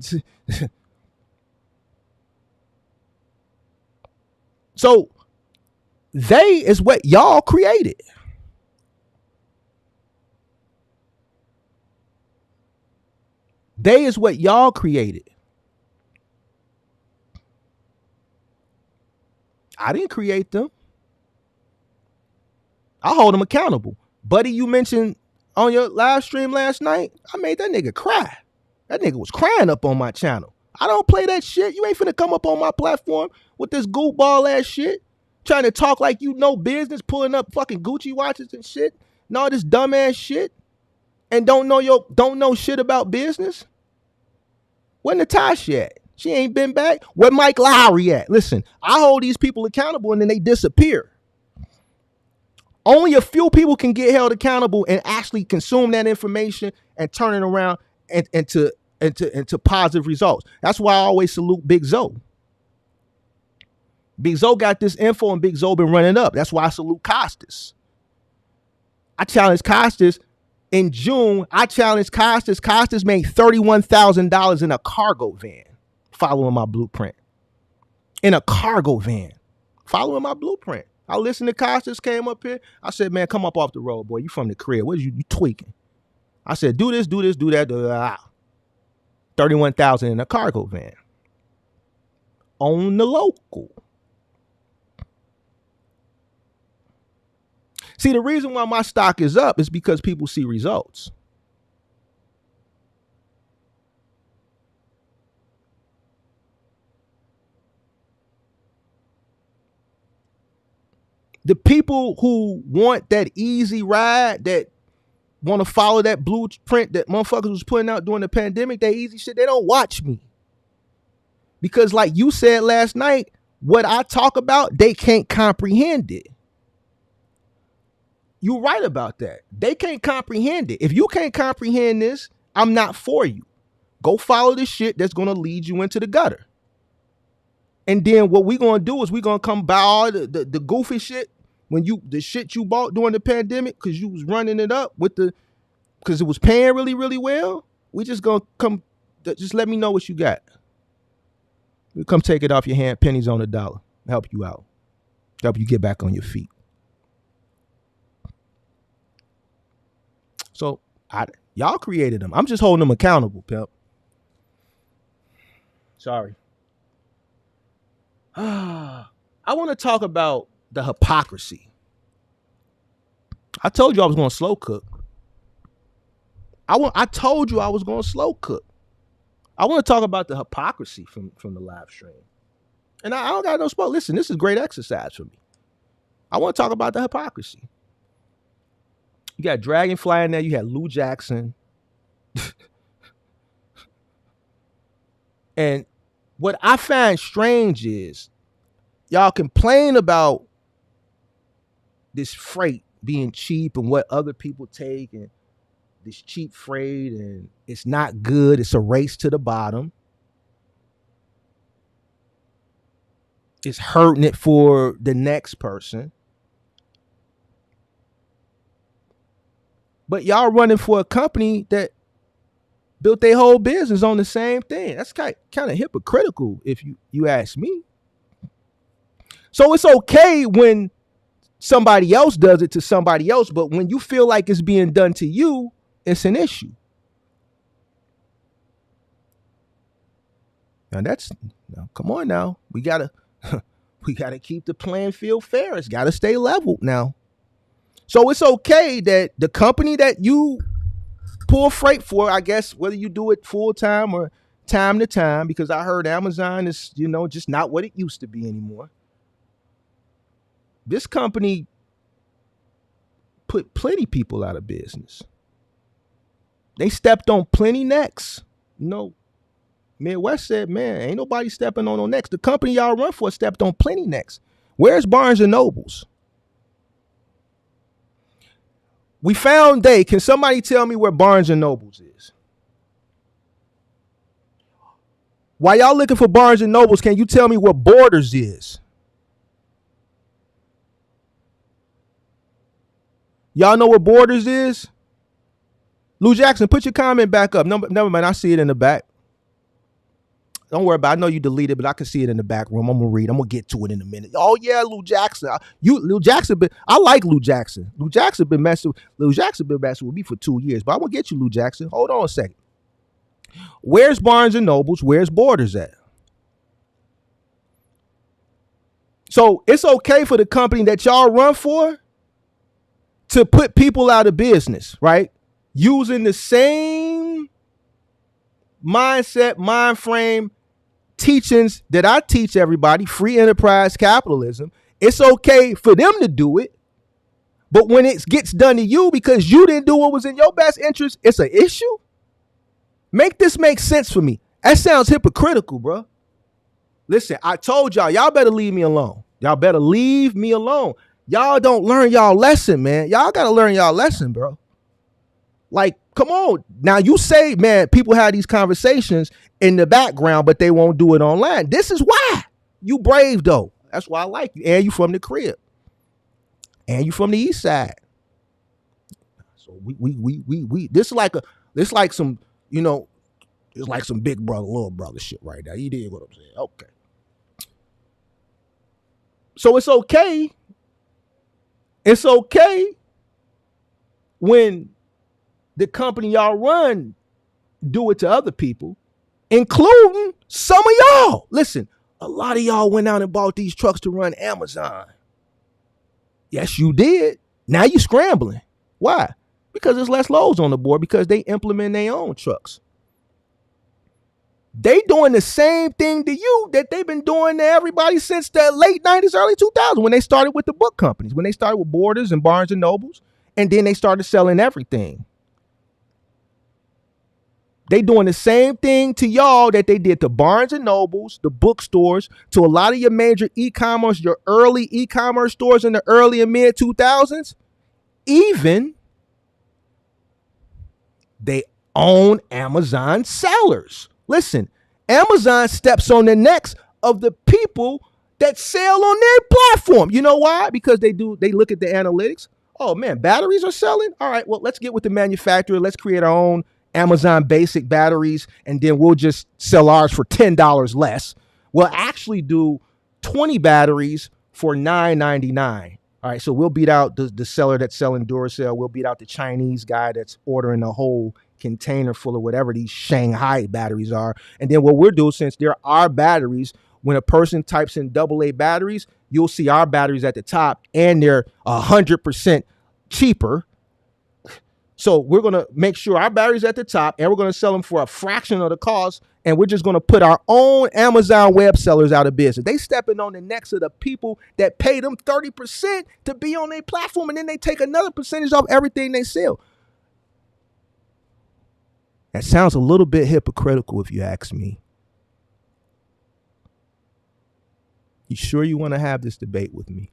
[SPEAKER 2] So they is what y'all created. They is what y'all created. I didn't create them. I hold them accountable. Buddy, you mentioned on your live stream last night, I made that nigga cry. That nigga was crying up on my channel. I don't play that shit. You ain't finna come up on my platform with this goofball ass shit, trying to talk like you know business, pulling up fucking Gucci watches and shit, and all this dumb ass shit, and don't know shit about business. Where Natasha at? She ain't been back. Where Mike Lowry at? Listen, I hold these people accountable and then they disappear. Only a few people can get held accountable and actually consume that information and turn it around into positive results. That's why I always salute Big Zoe. Big Zoe got this info and Big Zoe been running up. That's why I salute Costas. I challenged Costas in June. I challenged Costas. Costas made $31,000 in a cargo van following my blueprint. In a cargo van. following my blueprint. I listened to Costas came up here. I said, man, come up off the road, boy. You from the crib. What is you tweaking? I said, do this, do that, do that. 31,000 in a cargo van. On the local. See, the reason why my stock is up is because people see results. The people who want that easy ride, that want to follow that blueprint that motherfuckers was putting out during the pandemic, that easy shit, they don't watch me. Because like you said last night, what I talk about, they can't comprehend it. You're right about that. They can't comprehend it. If you can't comprehend this, I'm not for you. Go follow the shit that's going to lead you into the gutter. And then what we're going to do is we're going to come buy all the goofy shit, the shit you bought during the pandemic because you was running it up because it was paying really, really well. We just going to come, just let me know what you got. We'll come take it off your hand, pennies on the dollar, help you out, help you get back on your feet. So y'all created them. I'm just holding them accountable, pimp. Sorry. I want to talk about the hypocrisy. I told you I was going to slow cook. I told you I was going to slow cook. I want to talk about the hypocrisy from the live stream. And I don't got no spot. Listen, this is great exercise for me. I want to talk about the hypocrisy. You got Dragonfly in there. You had Lou Jackson. And what I find strange is y'all complain about this freight being cheap and what other people take and this cheap freight and it's not good. It's a race to the bottom. It's hurting it for the next person. But y'all running for a company that built their whole business on the same thing. That's kind of hypocritical if you ask me. So it's okay when somebody else does it to somebody else, but when you feel like it's being done to you, it's an issue. Now come on now. We gotta keep the playing field fair. It's gotta stay leveled now. So it's okay that the company that you pull freight for, I guess, whether you do it full time or time to time, because I heard Amazon is, just not what it used to be anymore. This company put plenty people out of business. They stepped on plenty necks. Midwest said, man, ain't nobody stepping on no necks. The company y'all run for stepped on plenty necks. Where's Barnes and Nobles? We found can somebody tell me where Barnes and Nobles is? While y'all looking for Barnes and Nobles, can you tell me where Borders is? Y'all know where Borders is? Lou Jackson, put your comment back up. Never mind, I see it in the back. Don't worry about it. I know you deleted, but I can see it in the back room. I'm going to read. I'm going to get to it in a minute. Oh, yeah, Lou Jackson. I like Lou Jackson. Lou Jackson been messing with me for 2 years, but I'm going to get you, Lou Jackson. Hold on a second. Where's Barnes and Nobles? Where's Borders at? So it's okay for the company that y'all run for to put people out of business, right? Using the same mindset, mind frame, teachings that I teach everybody, free enterprise capitalism. It's okay for them to do it. But when it gets done to you because you didn't do what was in your best interest, it's an issue. Make this make sense for me. That sounds hypocritical, bro. Listen, I told y'all better leave me alone. Y'all better leave me alone. Y'all don't learn y'all lesson, man. Y'all got to learn y'all lesson, bro. Like, come on. Now you say, man, people have these conversations in the background, but they won't do it online. This is why. You brave, though. That's why I like you. And you from the crib. And you from the east side. So this is like some, it's like some big brother, little brother shit right now. You did what I'm saying. Okay. So it's okay. It's okay when the company y'all run do it to other people, including some of y'all. Listen, a lot of y'all went out and bought these trucks to run Amazon. Yes, you did. Now you scrambling. Why? Because there's less loads on the board, because they implement their own trucks. They doing the same thing to you that they've been doing to everybody since the late 90s, early 2000s, when they started with the book companies, when they started with Borders and Barnes and Nobles, and then they started selling everything. They doing the same thing to y'all that they did to Barnes and Nobles, the bookstores, to a lot of your major e-commerce, your early e-commerce stores in the early and mid 2000s. Even they own Amazon sellers. Listen, Amazon steps on the necks of the people that sell on their platform. You know why? Because they look at the analytics. Oh man, batteries are selling. All right, well, let's get with the manufacturer. Let's create our own Amazon basic batteries, and then we'll just sell ours for $10 less. We'll actually do 20 batteries for $9.99. All right, so we'll beat out the seller that's selling Duracell. We'll beat out the Chinese guy that's ordering a whole container full of whatever these Shanghai batteries are. And then what we'll do, since they're our batteries, when a person types in AA batteries, you'll see our batteries at the top, and they're 100% cheaper. So we're going to make sure our batteries at the top, and we're going to sell them for a fraction of the cost, and we're just going to put our own Amazon web sellers out of business. They stepping on the necks of the people that pay them 30% to be on their platform, and then they take another percentage off everything they sell. That sounds a little bit hypocritical if you ask me. You sure you want to have this debate with me?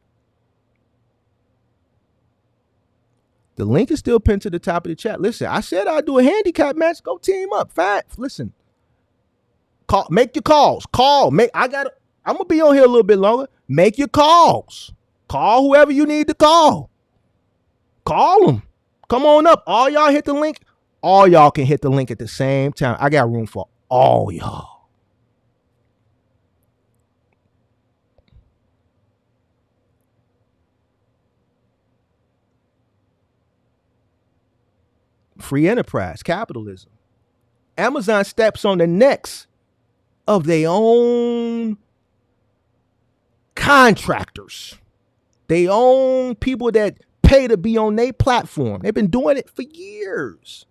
[SPEAKER 2] The link is still pinned to the top of the chat. Listen, I said I'd do a handicap match. Go team up. Fine. Listen. Make your calls. I'm gonna be on here a little bit longer. Make your calls. Call whoever you need to call. Call them. Come on up. All y'all hit the link. All y'all can hit the link at the same time. I got room for all y'all. Free enterprise, capitalism. Amazon steps on the necks of their own contractors. They own people that pay to be on their platform. They've been doing it for years.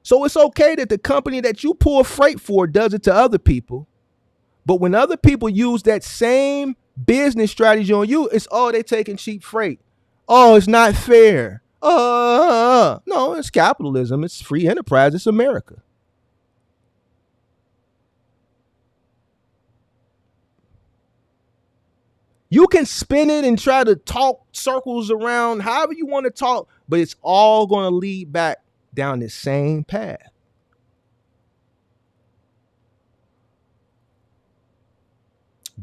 [SPEAKER 2] So it's okay that the company that you pull freight for does it to other people. But when other people use that same business strategy on you, it's, oh, they're taking cheap freight. Oh, it's not fair. No, it's capitalism. It's free enterprise. It's America. You can spin it and try to talk circles around however you want to talk, but it's all going to lead back down the same path.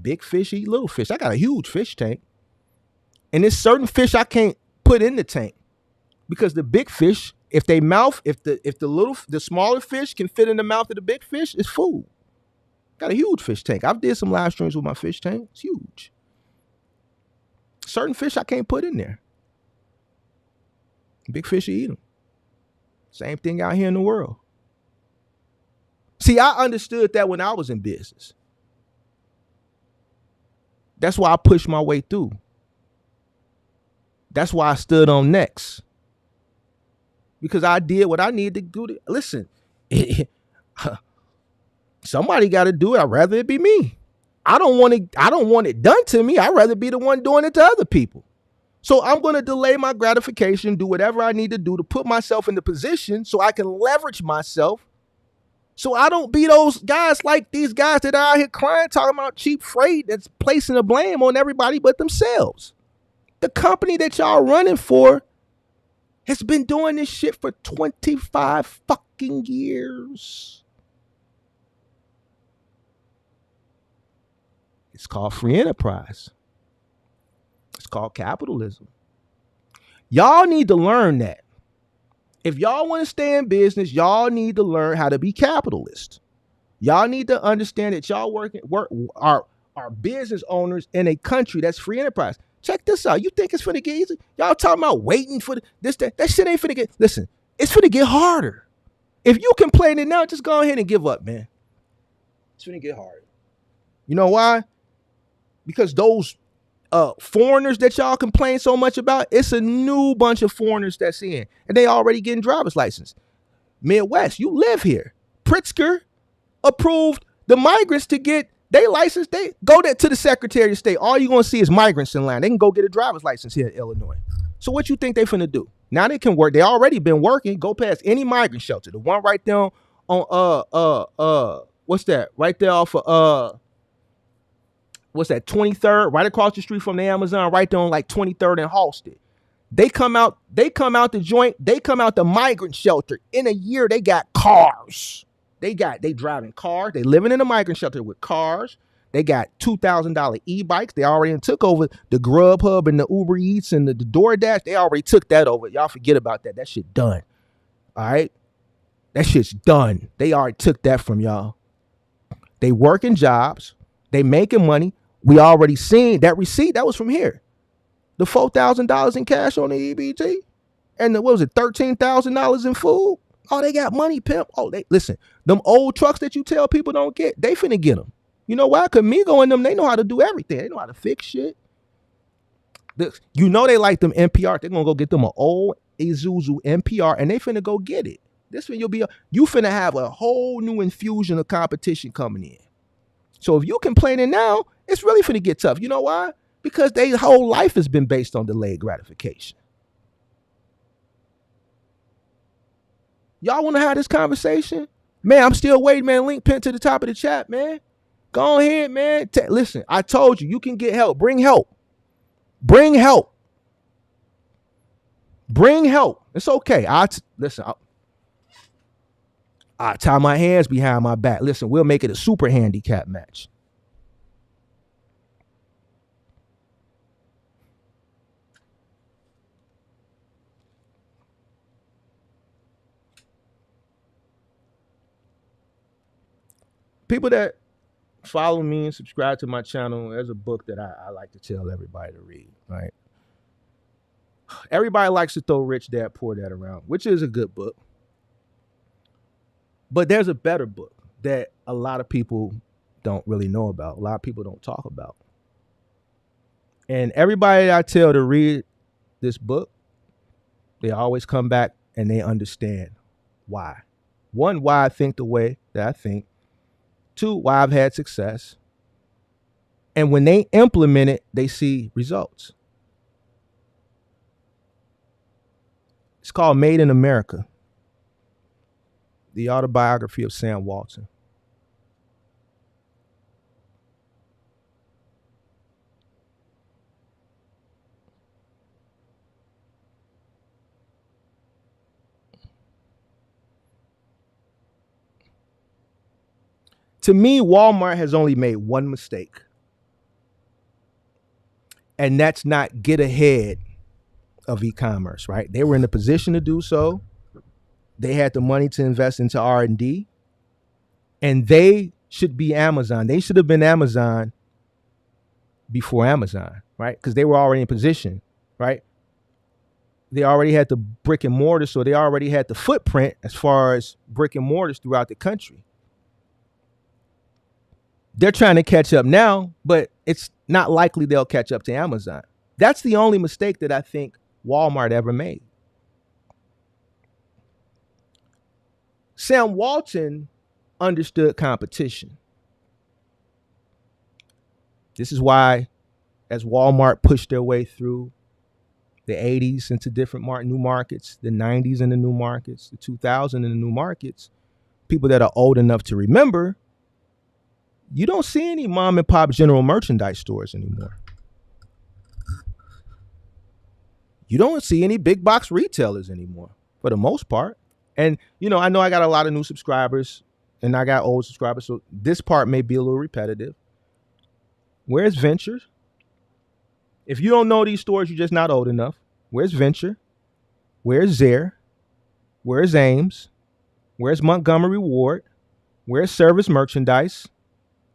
[SPEAKER 2] Big fish eat little fish. I got a huge fish tank. And there's certain fish I can't put in the tank. Because the big fish, if the smaller fish can fit in the mouth of the big fish, it's food. Got a huge fish tank. I've did some live streams with my fish tank. It's huge. Certain fish I can't put in there. Big fish eat them. Same thing out here in the world. See, I understood that when I was in business. That's why I pushed my way through. That's why I stood on necks. Because I did what I needed to do. Listen, somebody got to do it. I'd rather it be me. I don't want it done to me. I'd rather be the one doing it to other people. So I'm going to delay my gratification, do whatever I need to do to put myself in the position so I can leverage myself. So I don't be those guys like these guys that are out here crying, talking about cheap freight that's placing the blame on everybody but themselves. The company that y'all running for has been doing this shit for 25 fucking years. It's called free enterprise. It's called capitalism. Y'all need to learn that. If y'all want to stay in business, y'all need to learn how to be capitalist. Y'all need to understand that y'all are are business owners in a country that's free enterprise. Check this out. You think it's finna get easy? Y'all talking about waiting for this, that shit ain't finna get, listen, it's finna get harder. If you complaining now, just go ahead and give up, man. It's finna get harder. You know why? Because those foreigners that y'all complain so much about, it's a new bunch of foreigners that's in, and they already getting driver's license. Midwest, you live here. Pritzker approved the migrants to get they license. They go to the Secretary of State. All you're gonna see is migrants in line. They can go get a driver's license here in Illinois. So what you think they finna do? Now they can work. They already been working. Go past any migrant shelter. The one right there on what's that? Right there off of what's that? 23rd, right across the street from the Amazon, right there on like 23rd and Halsted. They come out the joint. They come out the migrant shelter. In a year, they got cars. They driving cars. They living in a migrant shelter with cars. They got $2,000 e-bikes. They already took over the Grubhub and the Uber Eats and the DoorDash. They already took that over. Y'all forget about that. That shit done. All right? That shit's done. They already took that from y'all. They working jobs. They making money. We already seen that receipt. That was from here. The $4,000 in cash on the EBT. And what was it, $13,000 in food? Oh, they got money, pimp. Oh, listen, them old trucks that you tell people don't get, they finna get them. You know why? Because Migo and them, they know how to do everything. They know how to fix shit. You know they like them NPR. They're going to go get them an old Isuzu NPR, and they finna go get it. This when you finna have a whole new infusion of competition coming in. So if you complaining now, it's really finna get tough. You know why? Because their whole life has been based on delayed gratification. Y'all want to have this conversation? Man, I'm still waiting, man. Link pinned to the top of the chat, man. Go ahead, man. Listen, I told you, you can get help. Bring help. Bring help. Bring help. It's okay. I'll tie my hands behind my back. Listen, we'll make it a super handicap match. People that follow me and subscribe to my channel, there's a book that I like to tell everybody to read, right? Everybody likes to throw Rich Dad, Poor Dad around, which is a good book. But there's a better book that a lot of people don't really know about. A lot of people don't talk about. And everybody I tell to read this book, they always come back and they understand why. One, why I think the way that I think. Two, why I've had success. And when they implement it, they see results. It's called Made in America, the autobiography of Sam Walton. To me, Walmart has only made one mistake. And that's not get ahead of e-commerce, right? They were in a position to do so. They had the money to invest into R&D. And they should be Amazon. They should have been Amazon before Amazon, right? Because they were already in position, right? They already had the brick and mortar, so they already had the footprint as far as brick and mortars throughout the country. They're trying to catch up now, but it's not likely they'll catch up to Amazon. That's the only mistake that I think Walmart ever made. Sam Walton understood competition. This is why, as Walmart pushed their way through the 80s into different new markets, the 90s in the new markets, the 2000s in the new markets, people that are old enough to remember, you don't see any mom and pop general merchandise stores anymore. You don't see any big box retailers anymore for the most part. And, you know I got a lot of new subscribers and I got old subscribers. So this part may be a little repetitive. Where's Venture? If you don't know these stores, you're just not old enough. Where's Venture? Where's Zare? Where's Ames? Where's Montgomery Ward? Where's Service Merchandise?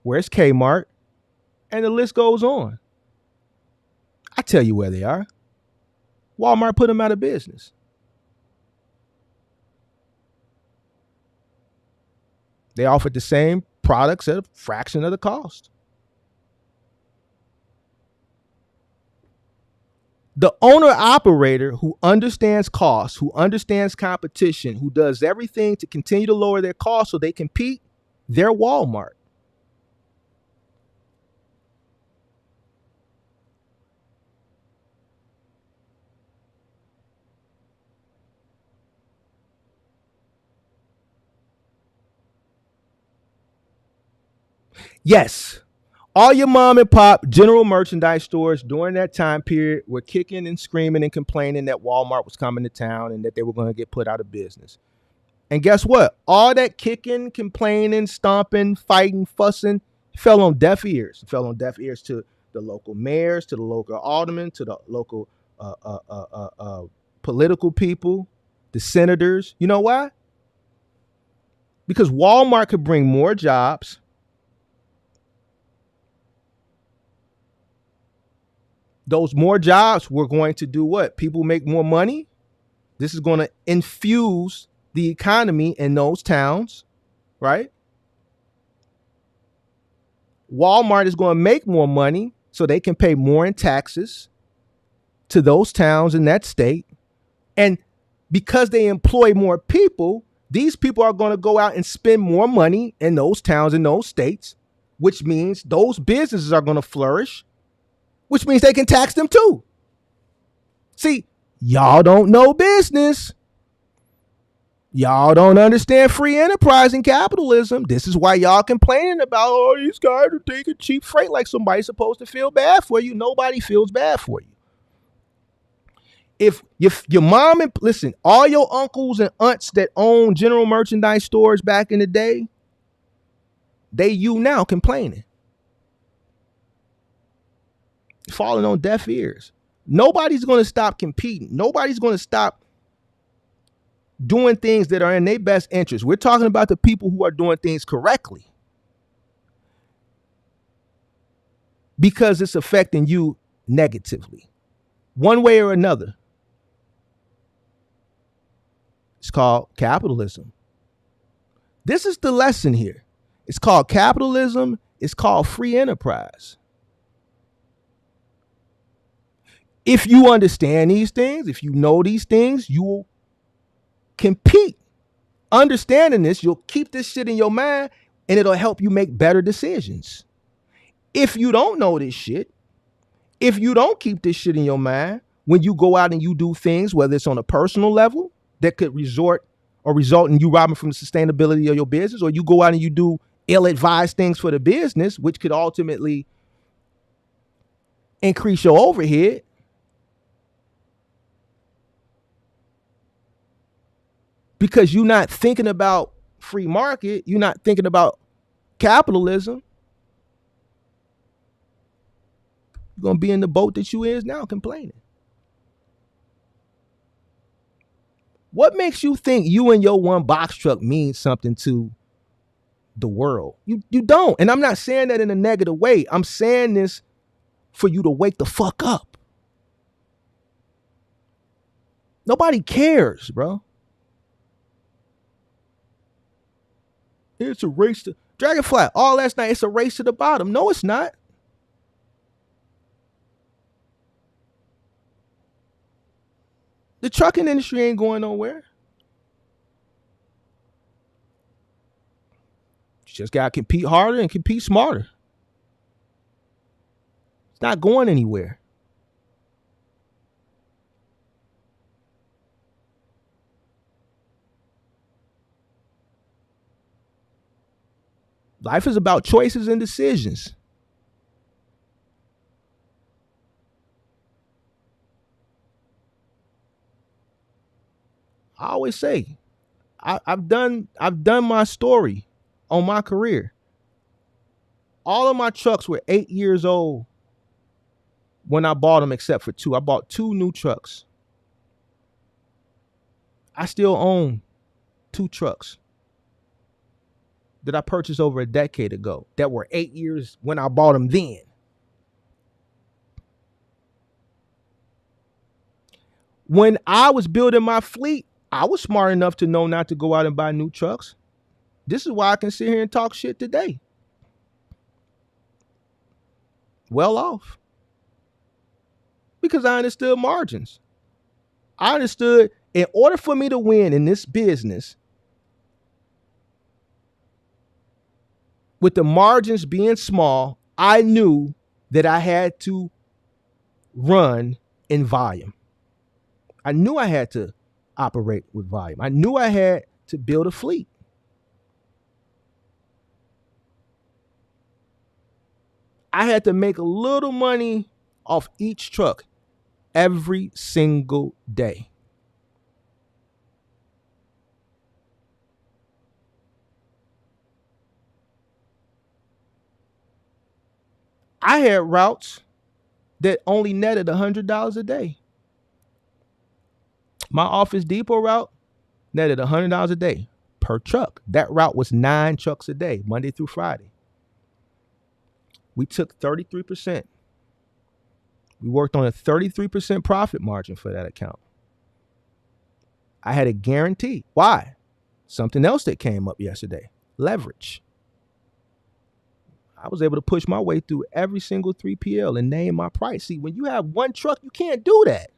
[SPEAKER 2] Where's Kmart? And the list goes on. I tell you where they are. Walmart put them out of business. They offered the same products at a fraction of the cost. The owner-operator who understands costs, who understands competition, who does everything to continue to lower their costs so they compete, they're Walmart. Yes, all your mom and pop general merchandise stores during that time period were kicking and screaming and complaining that Walmart was coming to town and that they were going to get put out of business. And guess what? All that kicking, complaining, stomping, fighting, fussing fell on deaf ears. It fell on deaf ears to the local mayors, to the local aldermen, to the local political people, the senators. You know why? Because Walmart could bring more jobs. Those more jobs were going to do what? People make more money. This is going to infuse the economy in those towns, right? Walmart is going to make more money so they can pay more in taxes to those towns in that state. And because they employ more people, these people are going to go out and spend more money in those towns, in those states, which means those businesses are going to flourish, which means they can tax them too. See, y'all don't know business. Y'all don't understand free enterprise and capitalism. This is why y'all complaining about, oh, these guys are taking cheap freight like somebody's supposed to feel bad for you. Nobody feels bad for you. If your mom and, listen, all your uncles and aunts that own general merchandise stores back in the day, they you now complaining. Falling on deaf ears. Nobody's going to stop competing. Nobody's going to stop doing things that are in their best interest. We're talking about the people who are doing things correctly because it's affecting you negatively, one way or another. It's called capitalism. This is the lesson here. It's called capitalism. It's called free enterprise. If you understand these things, if you know these things, you will compete. Understanding this, you'll keep this shit in your mind and it'll help you make better decisions. If you don't know this shit, if you don't keep this shit in your mind, when you go out and you do things, whether it's on a personal level that could result in you robbing from the sustainability of your business, or you go out and you do ill-advised things for the business, which could ultimately increase your overhead, because you're not thinking about free market, you're not thinking about capitalism, you're going to be in the boat that you is now, complaining. What makes you think you and your one box truck means something to the world? You don't. And I'm not saying that in a negative way. I'm saying this for you to wake the fuck up. Nobody cares, bro. It's a race to Dragonfly. All last night, it's a race to the bottom. No, it's not. The trucking industry ain't going nowhere. You just got to compete harder and compete smarter. It's not going anywhere. Life is about choices and decisions. I always say, I've done my story on my career. All of my trucks were 8 years old when I bought them, except for 2. I bought 2 new trucks. I still own 2 trucks that I purchased over a decade ago that were 8 years when I bought them then. When I was building my fleet, I was smart enough to know not to go out and buy new trucks. This is why I can sit here and talk shit today. Well off. Because I understood margins. I understood in order for me to win in this business, with the margins being small, I knew that I had to run in volume. I knew I had to operate with volume. I knew I had to build a fleet. I had to make a little money off each truck every single day. I had routes that only netted $100 a day. My Office Depot route netted $100 a day per truck. That route was 9 trucks a day, Monday through Friday. We took 33%. We worked on a 33% profit margin for that account. I had a guarantee. Why? Something else that came up yesterday, leverage. I was able to push my way through every single 3PL and name my price. See, when you have one truck, you can't do that.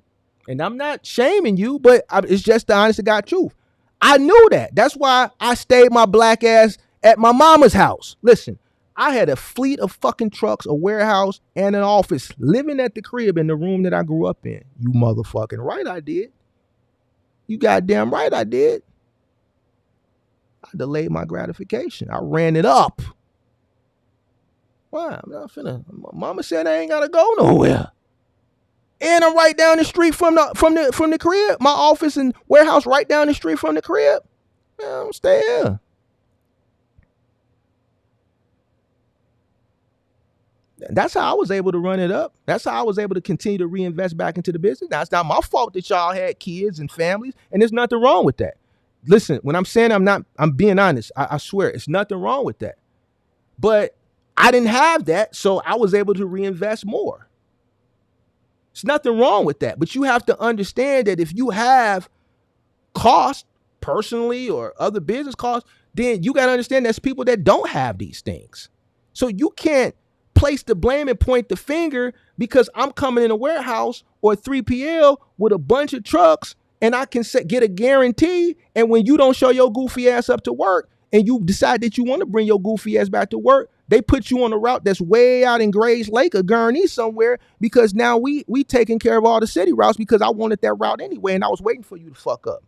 [SPEAKER 2] And I'm not shaming you, but it's just the honest to God truth. I knew that. That's why I stayed my black ass at my mama's house. Listen, I had a fleet of fucking trucks, a warehouse, and an office living at the crib in the room that I grew up in. You motherfucking right I did. You goddamn right I did. I delayed my gratification. I ran it up. Why? I'm not finna. Mama said I ain't gotta go nowhere. And I'm right down the street from the crib. My office and warehouse right down the street from the crib. Man, I'm stay here. That's how I was able to run it up. That's how I was able to continue to reinvest back into the business. Now, it's not my fault that y'all had kids and families, and there's nothing wrong with that. Listen, when I'm saying I'm being honest. I swear, it's nothing wrong with that. But I didn't have that, so I was able to reinvest more. There's nothing wrong with that. But you have to understand that if you have cost personally or other business costs, then you got to understand there's people that don't have these things. So you can't place the blame and point the finger because I'm coming in a warehouse or a 3PL with a bunch of trucks and I can get a guarantee. And when you don't show your goofy ass up to work and you decide that you want to bring your goofy ass back to work, they put you on a route that's way out in Grays Lake or Gurnee somewhere because now we taking care of all the city routes because I wanted that route anyway and I was waiting for you to fuck up.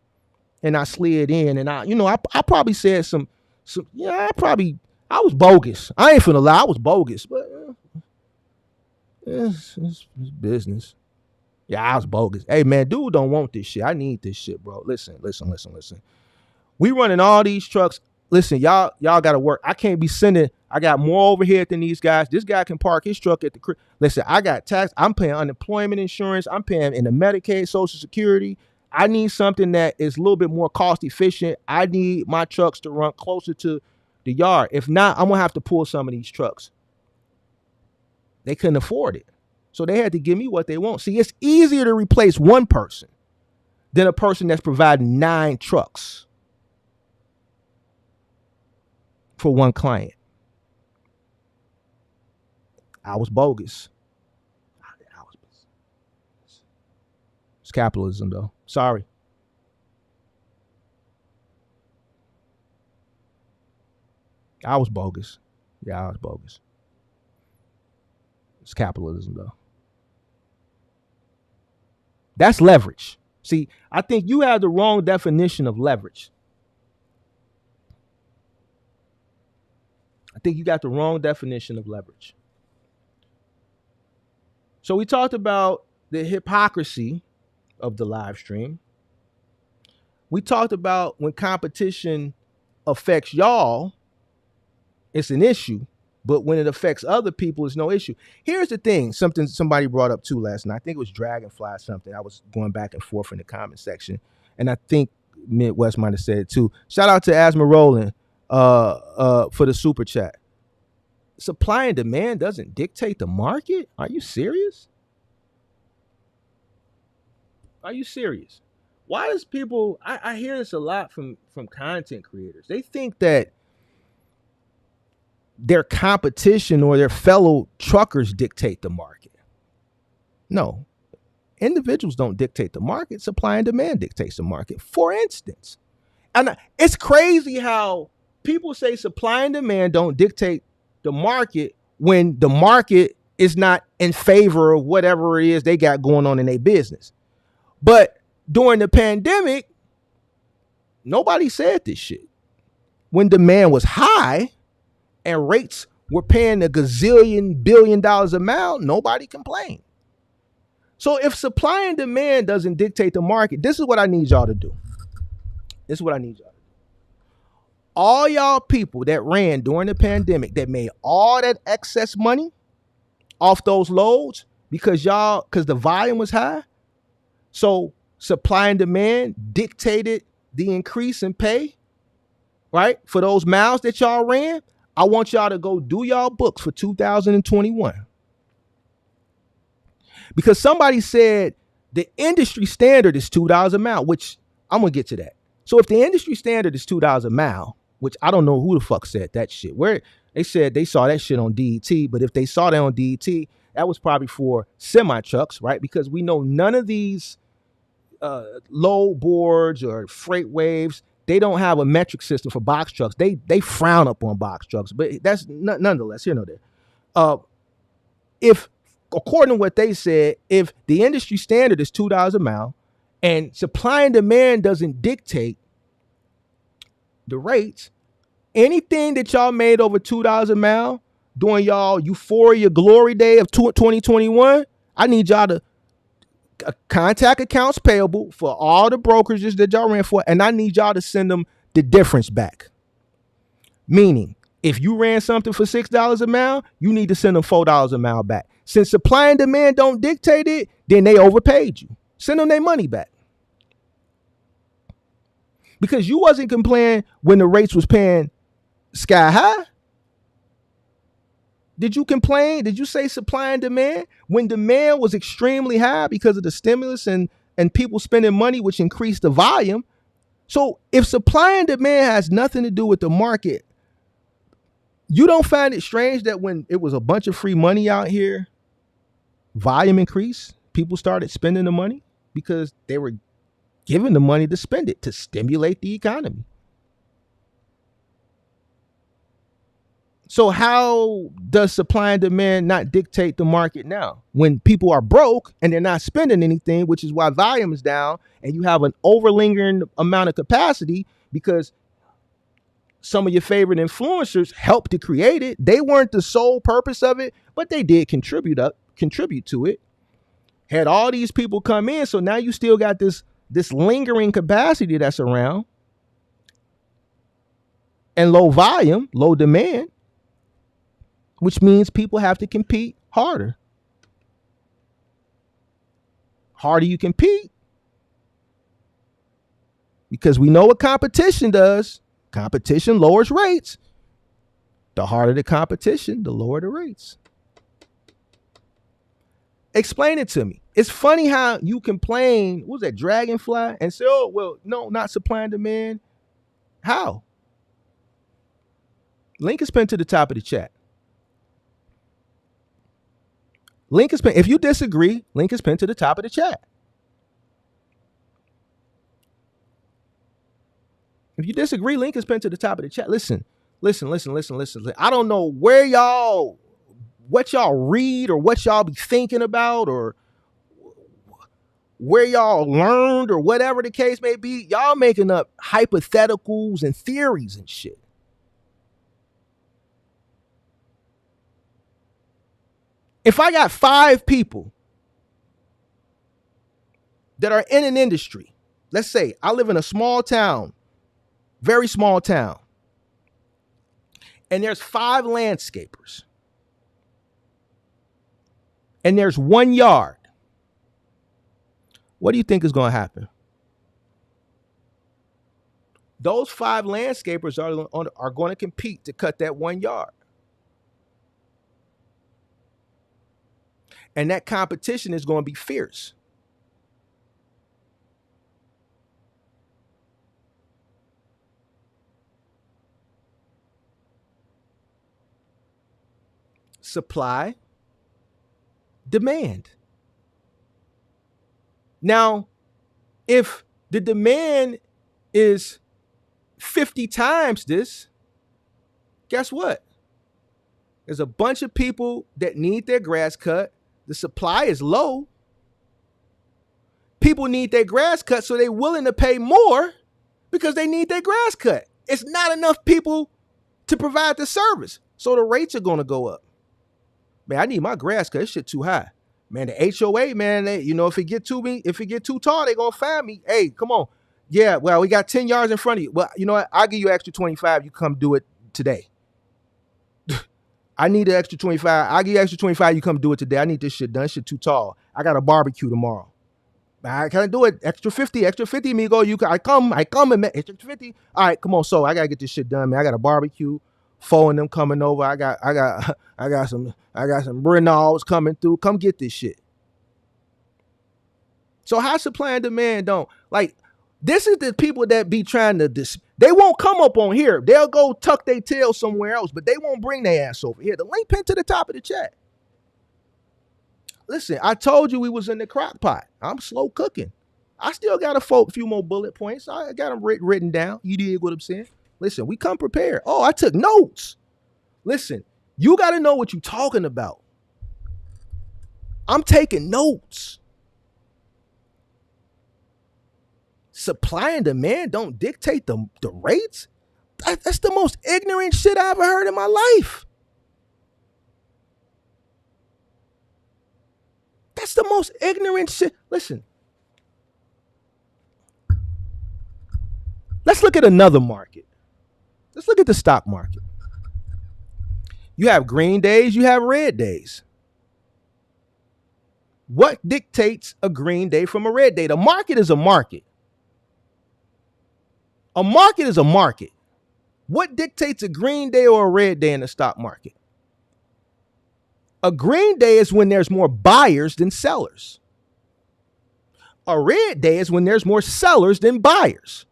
[SPEAKER 2] And I slid in and I probably said I was bogus. I ain't finna lie, I was bogus, but it's business. Yeah, I was bogus. Hey man, dude don't want this shit. I need this shit, bro. Listen. We running all these trucks. Listen, y'all gotta work. I can't be sending. I got more overhead than these guys. This guy can park his truck at the crib. Listen, I got tax. I'm paying unemployment insurance. I'm paying in the Medicaid, Social Security. I need something that is a little bit more cost efficient. I need my trucks to run closer to the yard. If not, I'm gonna have to pull some of these trucks. They couldn't afford it. So they had to give me what they want. See, it's easier to replace one person than a person that's providing 9 trucks for one client. I was bogus. It's capitalism, though. Sorry. I was bogus. Yeah, I was bogus. It's capitalism, though. That's leverage. See, I think you have the wrong definition of leverage. I think you got the wrong definition of leverage. So we talked about the hypocrisy of the live stream. We talked about when competition affects y'all, it's an issue. But when it affects other people, it's no issue. Here's the thing, something somebody brought up too last night. I think it was Dragonfly something. I was going back and forth in the comment section. And I think Midwest might have said it too. Shout out to Asma Rowland for the super chat. Supply and demand doesn't dictate the market? Are you serious? Are you serious? Why does people? I hear this a lot from content creators. They think that their competition or their fellow truckers dictate the market. No, individuals don't dictate the market. Supply and demand dictates the market. For instance, and it's crazy how people say supply and demand don't dictate the market when the market is not in favor of whatever it is they got going on in their business. But during the pandemic, nobody said this shit. When demand was high and rates were paying a gazillion billion dollars a mile, nobody complained. So if supply and demand doesn't dictate the market, this is what I need y'all to do. This is what I need y'all to do. All y'all people that ran during the pandemic that made all that excess money off those loads because the volume was high. So supply and demand dictated the increase in pay, right? For those miles that y'all ran, I want y'all to go do y'all books for 2021. Because somebody said the industry standard is $2 a mile, which I'm going to get to that. So if the industry standard is $2 a mile, which I don't know who the fuck said that shit. Where they said they saw that shit on DET, but if they saw that on DET, that was probably for semi trucks, right? Because we know none of these load boards or freight waves, they don't have a metric system for box trucks. They frown up on box trucks, but that's nonetheless, there. If according to what they said, if the industry standard is $2 a mile and supply and demand doesn't dictate the rates, anything that y'all made over $2 a mile during y'all euphoria glory day of 2021, I need y'all to contact accounts payable for all the brokerages that y'all ran for, and I need y'all to send them the difference back. Meaning, if you ran something for $6 a mile, you need to send them $4 a mile back. Since supply and demand don't dictate it, then they overpaid you. Send them their money back. Because you wasn't complaining when the rates was paying sky high. Did you complain? Did you say supply and demand? When demand was extremely high because of the stimulus and people spending money, which increased the volume. So if supply and demand has nothing to do with the market, you don't find it strange that when it was a bunch of free money out here, volume increased, people started spending the money because they were given the money to spend it to stimulate the economy. So how does supply and demand not dictate the market now? When people are broke and they're not spending anything, which is why volume is down, and you have an overlingering amount of capacity because some of your favorite influencers helped to create it. They weren't the sole purpose of it, but they did contribute to it. Had all these people come in, so now you still got this lingering capacity that's around and low volume, low demand, which means people have to compete harder. Harder you compete, because we know what competition does. Competition lowers rates. The harder the competition, the lower the rates. Explain it to me. It's funny how you complain, what was that, Dragonfly, and say, oh, well, no, not supply and demand. How? Link is pinned to the top of the chat. Link is pinned. If you disagree, link is pinned to the top of the chat. If you disagree, link is pinned to the top of the chat. Listen. I don't know what y'all read or what y'all be thinking about or where y'all learned or whatever the case may be. Y'all making up hypotheticals and theories and shit. If I got 5 people that are in an industry, let's say I live in a small town, very small town, and there's 5 landscapers, and there's 1 yard, what do you think is going to happen? Those 5 landscapers are going to compete to cut that 1 yard. And that competition is going to be fierce. supply, demand. Now, if the demand is 50 times this, guess what? There's a bunch of people that need their grass cut. The supply is low. People need their grass cut, so they're willing to pay more because they need their grass cut. It's not enough people to provide the service, so the rates are going to go up. Man, I need my grass cut. This shit too high. Man, the HOA, man, if it get too tall, they gonna fine me. Hey, come on. Yeah, well, we got 10 yards in front of you. Well, you know what? I'll give you extra 25. You come do it today. I need the extra 25. I'll give you extra 25. You come do it today. I need this shit done. Shit too tall. I got a barbecue tomorrow. I can't do it. Extra 50, amigo. I come and extra 50. All right, come on. So I gotta get this shit done, man. I got a barbecue. Four of them coming over. I got some Referrals coming through. Come get this shit. So how supply and demand don't like? This is the people that be trying to they won't come up on here. They'll go tuck their tail somewhere else, but they won't bring their ass over here. The link pinned to the top of the chat. Listen, I told you we was in the crock pot. I'm slow cooking. I still got a few more bullet points. I got them written down. You dig what I'm saying? Listen, we come prepared. Oh, I took notes. Listen, you got to know what you're talking about. I'm taking notes. Supply and demand don't dictate the rates. That's the most ignorant shit I ever heard in my life. That's the most ignorant shit. Listen, let's look at another market. Let's look at the stock market. You have green days, you have red days. What dictates a green day from a red day? The market is a market. A market is a market. What dictates a green day or a red day in the stock market? A green day is when there's more buyers than sellers. A red day is when there's more sellers than buyers.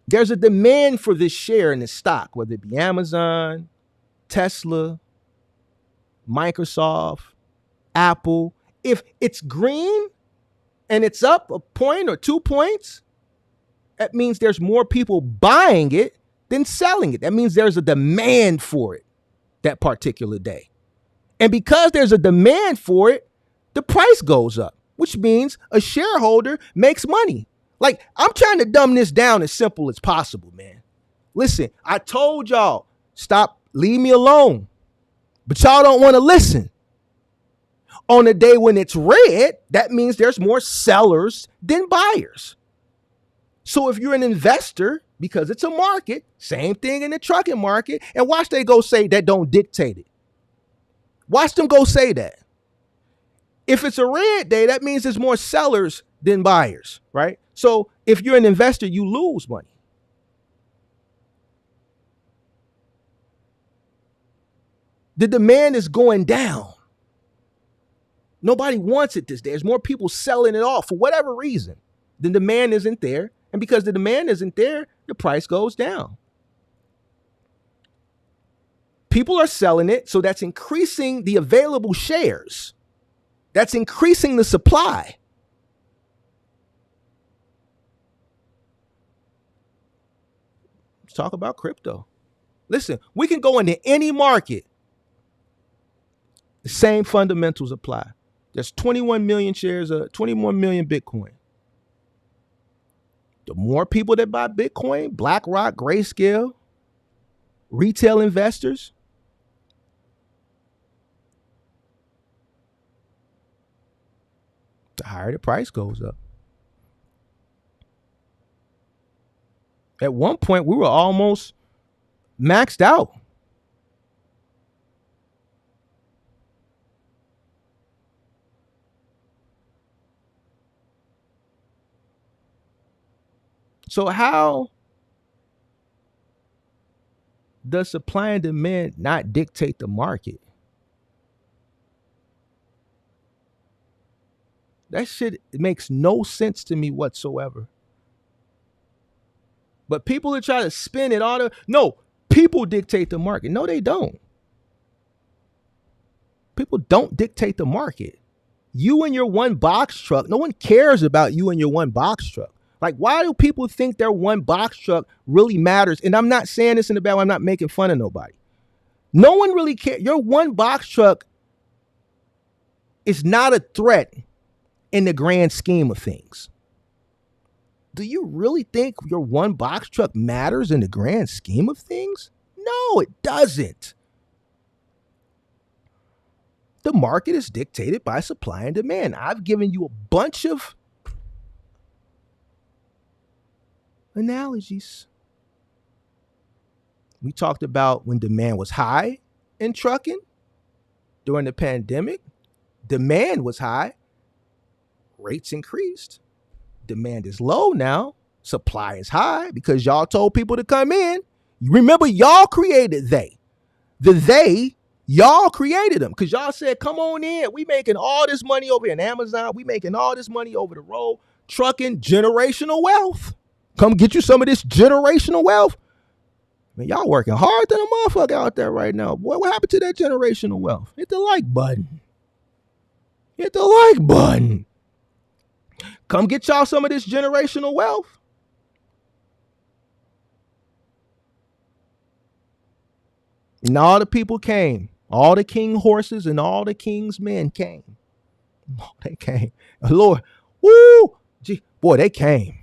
[SPEAKER 2] There's a demand for this share in the stock, whether it be Amazon, Tesla, Microsoft, Apple. If it's green and it's up a point or 2 points, that means there's more people buying it than selling it. That means there's a demand for it that particular day. And because there's a demand for it, the price goes up, which means a shareholder makes money. Like, I'm trying to dumb this down as simple as possible, man. Listen, I told y'all, stop, leave me alone. But y'all don't want to listen. On a day when it's red, that means there's more sellers than buyers. So if you're an investor, because it's a market, same thing in the trucking market, and watch they go say that don't dictate it. Watch them go say that. If it's a red day, that means there's more sellers than buyers, right? So if you're an investor, you lose money. The demand is going down. Nobody wants it this day. There's more people selling it off for whatever reason. The demand isn't there. And because the demand isn't there, the price goes down. People are selling it, so that's increasing the available shares. That's increasing the supply. Let's talk about crypto. Listen, we can go into any market. The same fundamentals apply. There's 21 million shares, 21 million Bitcoin. The more people that buy Bitcoin, BlackRock, Grayscale, retail investors, the higher the price goes up. At one point, we were almost maxed out. So how does supply and demand not dictate the market? That shit makes no sense to me whatsoever. But people are trying to spin it on. No, People dictate the market. No, they don't. People don't dictate the market. You and your one box truck, no one cares about you and your one box truck. Like, why do people think their one box truck really matters? And I'm not saying this in the bad way. I'm not making fun of nobody. No one really cares. Your one box truck is not a threat in the grand scheme of things. Do you really think your one box truck matters in the grand scheme of things? No, it doesn't. The market is dictated by supply and demand. I've given you a bunch of analogies. We talked about when demand was high in trucking during the pandemic. Demand was high. Rates increased. Demand is low now. Supply is high because y'all told people to come in. Remember, y'all created they. The they, y'all created them because y'all said, come on in. We making all this money over in Amazon. We making all this money over the road. Trucking, generational wealth. Come get you some of this generational wealth. Man, y'all working hard than a motherfucker out there right now. Boy, what happened to that generational wealth? Hit the like button. Hit the like button. Come get y'all some of this generational wealth. And all the people came. All the king horses and all the king's men came. Oh, they came. Lord, woo, gee, boy, they came.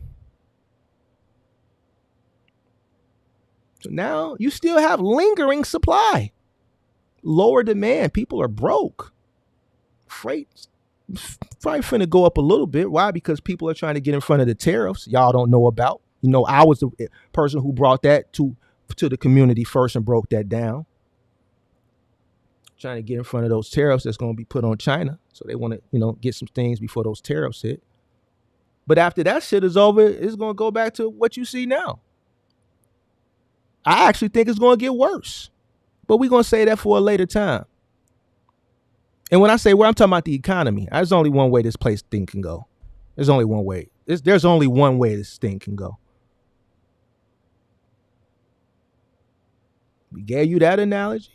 [SPEAKER 2] So now you still have lingering supply. Lower demand. People are broke. Freight's probably finna go up a little bit. Why? Because people are trying to get in front of the tariffs y'all don't know about. You know, I was the person who brought that to the community first and broke that down. Trying to get in front of those tariffs that's going to be put on China. So they want to, you know, get some things before those tariffs hit. But after that shit is over, it's going to go back to what you see now. I actually think it's going to get worse. But we're going to say that for a later time. And when I say I'm talking about the economy. There's only one way this thing can go. There's only one way. There's only one way this thing can go. We gave you that analogy.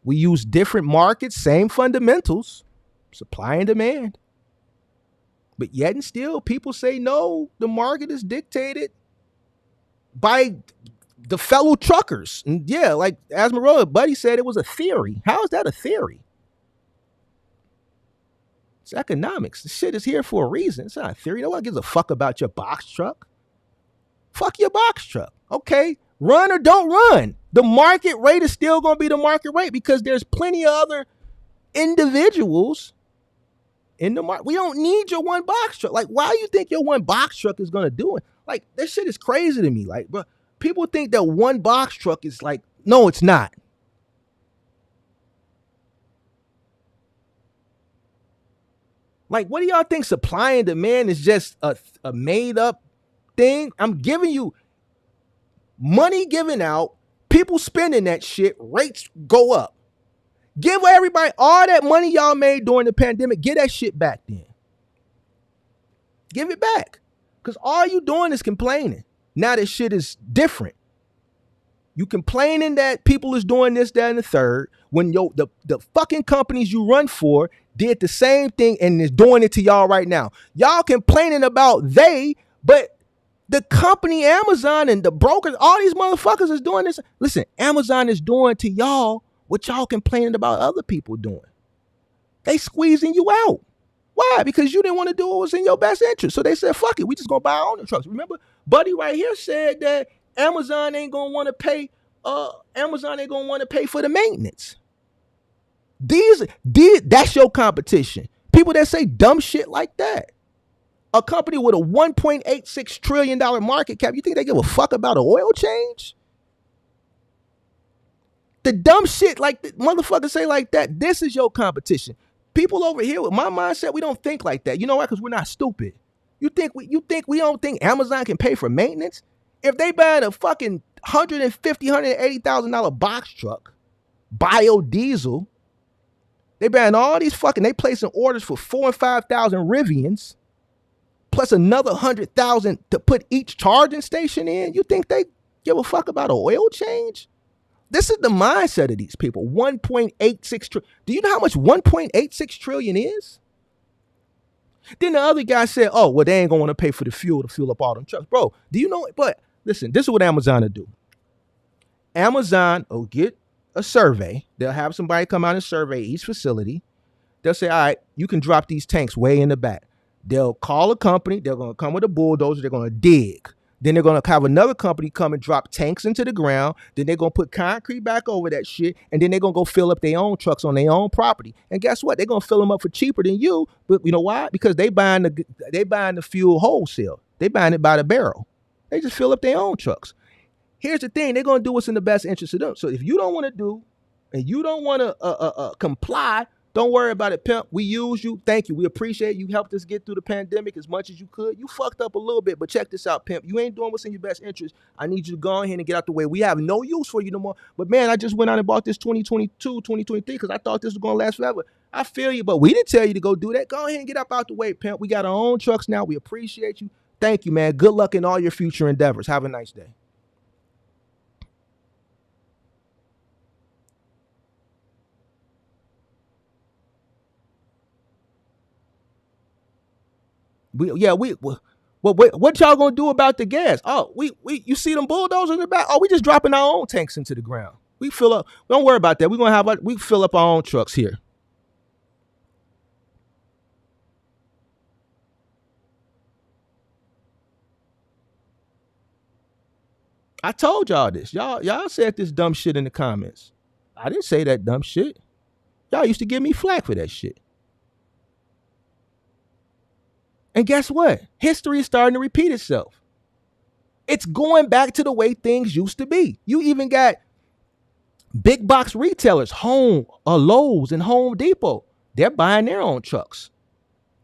[SPEAKER 2] We use different markets, same fundamentals, supply and demand. But yet and still, people say, no, the market is dictated by the fellow truckers. And yeah, like Asmarola, Buddy said, it was a theory. How is that a theory? It's economics. The shit is here for a reason. It's not a theory. No one gives a fuck about your box truck. Fuck your box truck. Okay, run or don't run. The market rate is still going to be the market rate because there's plenty of other individuals in the market. We don't need your one box truck. Like, why do you think your one box truck is going to do it? Like, that shit is crazy to me. Like, bro, people think that one box truck is like, no, it's not. Like, what do y'all think? Supply and demand is just a made up thing? I'm giving you money given out, people spending that shit, rates go up. Give everybody all that money y'all made during the pandemic, get that shit back then. Give it back. Because all you doing is complaining. Now that shit is different. You complaining that people is doing this, that, and the third, when the fucking companies you run for did the same thing and is doing it to y'all right now. Y'all complaining about but the company Amazon and the brokers, all these motherfuckers is doing this. Listen, Amazon is doing to y'all what y'all complaining about other people doing. They squeezing you out. Why? Because you didn't want to do what was in your best interest. So they said, fuck it, we just gonna buy our own trucks. Remember, Buddy right here said that Amazon ain't gonna want to pay for the maintenance. That's your competition. People that say dumb shit like that. A company with a $1.86 trillion market cap, you think they give a fuck about an oil change? The dumb shit like the motherfuckers say like that, this is your competition. People over here with my mindset, we don't think like that. You know why? Because we're not stupid. You think we don't think Amazon can pay for maintenance? If they buy a fucking $180,000 box truck, biodiesel, they buying all these they placing orders for 4,000 and 5,000 Rivians, plus another 100,000 to put each charging station in. You think they Give a fuck about an oil change? This is the mindset of these people. 1.86 trillion. Do you know how much 1.86 trillion is? Then the other guy said, oh, well, they ain't going to want to pay for the fuel to fuel up all them trucks. Bro, do you know? But listen, this is what Amazon will do. Amazon will get a survey. They'll have somebody come out and survey each facility. They'll say, all right, you can drop these tanks way in the back. They'll call a company. They're going to come with a bulldozer. They're going to dig. Then they're going to have another company come and drop tanks into the ground. Then they're going to put concrete back over that shit. And then they're going to go fill up their own trucks on their own property. And guess what? They're going to fill them up for cheaper than you. But you know why? Because they buying the fuel wholesale. They buying it by the barrel. They just fill up their own trucks. Here's the thing. They're going to do what's in the best interest of them. So if you don't want to do and you don't want to comply, don't worry about it, pimp. We use you. Thank you. We appreciate you. Helped us get through the pandemic as much as you could. You fucked up a little bit, but check this out, pimp. You ain't doing what's in your best interest. I need you to go ahead and get out the way. We have no use for you no more. But man, I just went out and bought this 2022, 2023 because I thought this was going to last forever. I feel you, but we didn't tell you to go do that. Go ahead and get up out the way, pimp. We got our own trucks now. We appreciate you. Thank you, man. Good luck in all your future endeavors. Have a nice day. What y'all gonna do about the gas? Oh, you see them bulldozers in the back? Oh, we just dropping our own tanks into the ground. We fill up. Don't worry about that. We fill up our own trucks here. I told y'all this. Y'all said this dumb shit in the comments. I didn't say that dumb shit. Y'all used to give me flack for that shit. And guess what? History is starting to repeat itself. It's going back to the way things used to be. You even got big box retailers, Lowe's and Home Depot. They're buying their own trucks.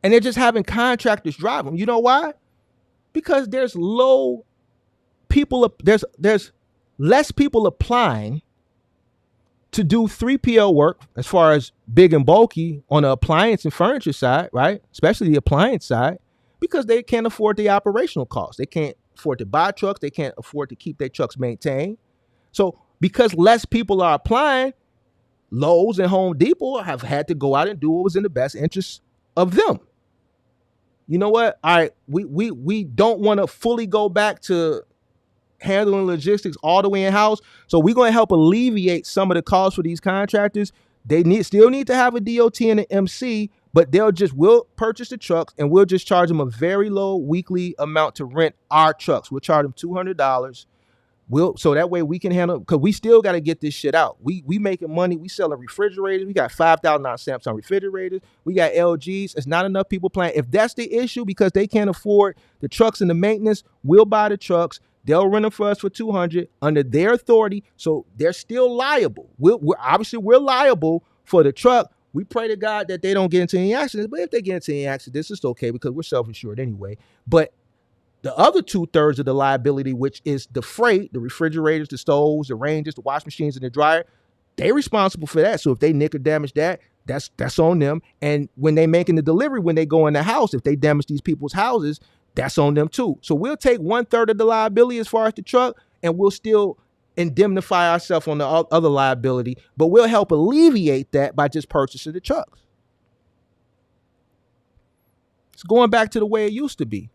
[SPEAKER 2] And they're just having contractors drive them. You know why? Because there's less people applying to do 3PL work as far as big and bulky on the appliance and furniture side, right? Especially the appliance side, because they can't afford the operational costs. They can't afford to buy trucks. They can't afford to keep their trucks maintained. So because less people are applying, Lowe's and Home Depot have had to go out and do what was in the best interest of them. You know what? All right, we don't want to fully go back to handling logistics all the way in-house. So we're going to help alleviate some of the costs for these contractors. They still need to have a DOT and an MC, but we'll purchase the trucks and we'll just charge them a very low weekly amount to rent our trucks. We'll charge them $200. So that way we can handle, because we still got to get this shit out. We making money. We selling refrigerators. We got $5,000 Samsung refrigerators. We got LGs. It's not enough people playing. If that's the issue, because they can't afford the trucks and the maintenance, we'll buy the trucks. They'll rent them for us for $200 under their authority. So they're still liable. We're liable for the truck. We pray to God that they don't get into any accidents. But if they get into any accidents, it's okay because we're self-insured anyway. But the other 2/3 of the liability, which is the freight, the refrigerators, the stoves, the ranges, the wash machines, and the dryer, they're responsible for that. So if they nick or damage that, that's on them. And when they making the delivery, when they go in the house, if they damage these people's houses, that's on them too. So we'll take 1/3 of the liability as far as the truck, and we'll still indemnify ourselves on the other liability, but we'll help alleviate that by just purchasing the trucks. It's going back to the way it used to be.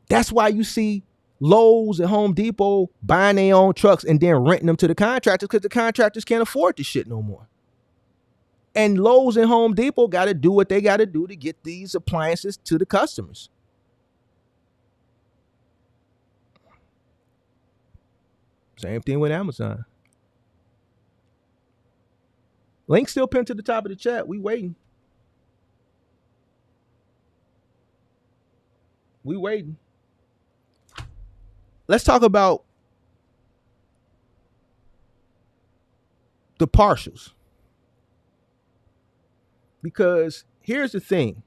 [SPEAKER 2] That's why you see Lowe's and Home Depot buying their own trucks and then renting them to the contractors, because the contractors can't afford this shit no more. And Lowe's and Home Depot got to do what they got to do to get these appliances to the customers. Same thing with Amazon. Link still pinned to the top of the chat. We waiting. Let's talk about the partials. Because here's the thing.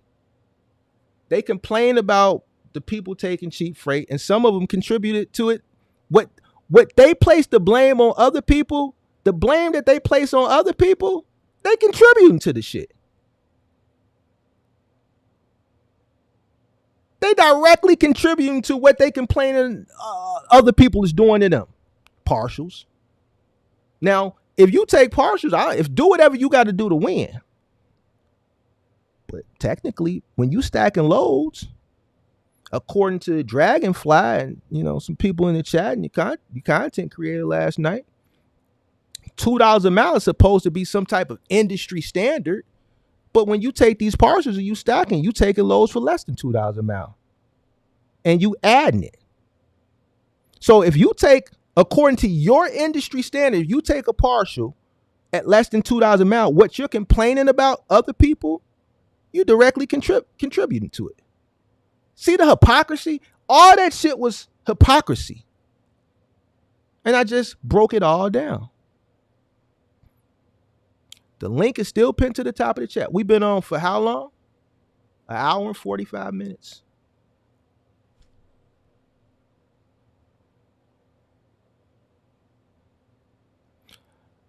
[SPEAKER 2] They complain about the people taking cheap freight, and some of them contributed to it. What they place the blame on other people, the blame that they place on other people, they contributing to the shit. They directly contributing to what they complaining other people is doing to them? Partials. Now, if you take partials, do whatever you got to do to win. But technically, when you stacking loads, according to Dragonfly and some people in the chat and your content creator last night, $2 a mile is supposed to be some type of industry standard. But when you take these partials and you stacking, you taking loads for less than $2 a mile, and you adding it. So if you take, according to your industry standard, if you take a partial at less than $2 a mile, what you're complaining about other people, you directly contributing to it. See the hypocrisy? All that shit was hypocrisy. And I just broke it all down. The link is still pinned to the top of the chat. We've been on for how long? An hour and 45 minutes.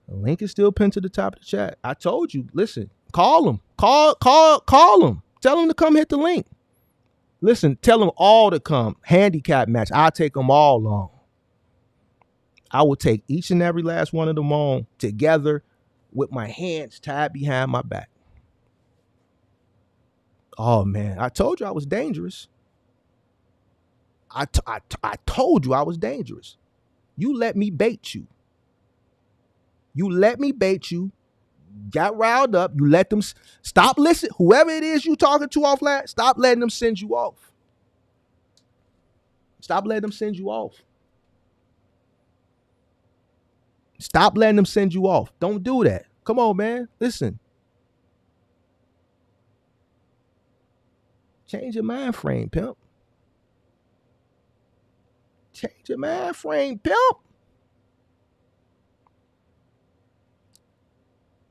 [SPEAKER 2] The link is still pinned to the top of the chat. I told you, listen, call them. Call them. Tell them to come hit the link. Listen, tell them all to come. Handicap match. I'll take them all on. I will take each and every last one of them on together with my hands tied behind my back. Oh, man. I told you I was dangerous. I told you I was dangerous. You let me bait you. Got riled up. You let them stop listening. Whoever it is you talking to offline, stop letting them send you off. Stop letting them send you off. Stop letting them send you off. Don't do that. Come on, man. Listen. Change your mind frame, pimp. Change your mind frame, pimp.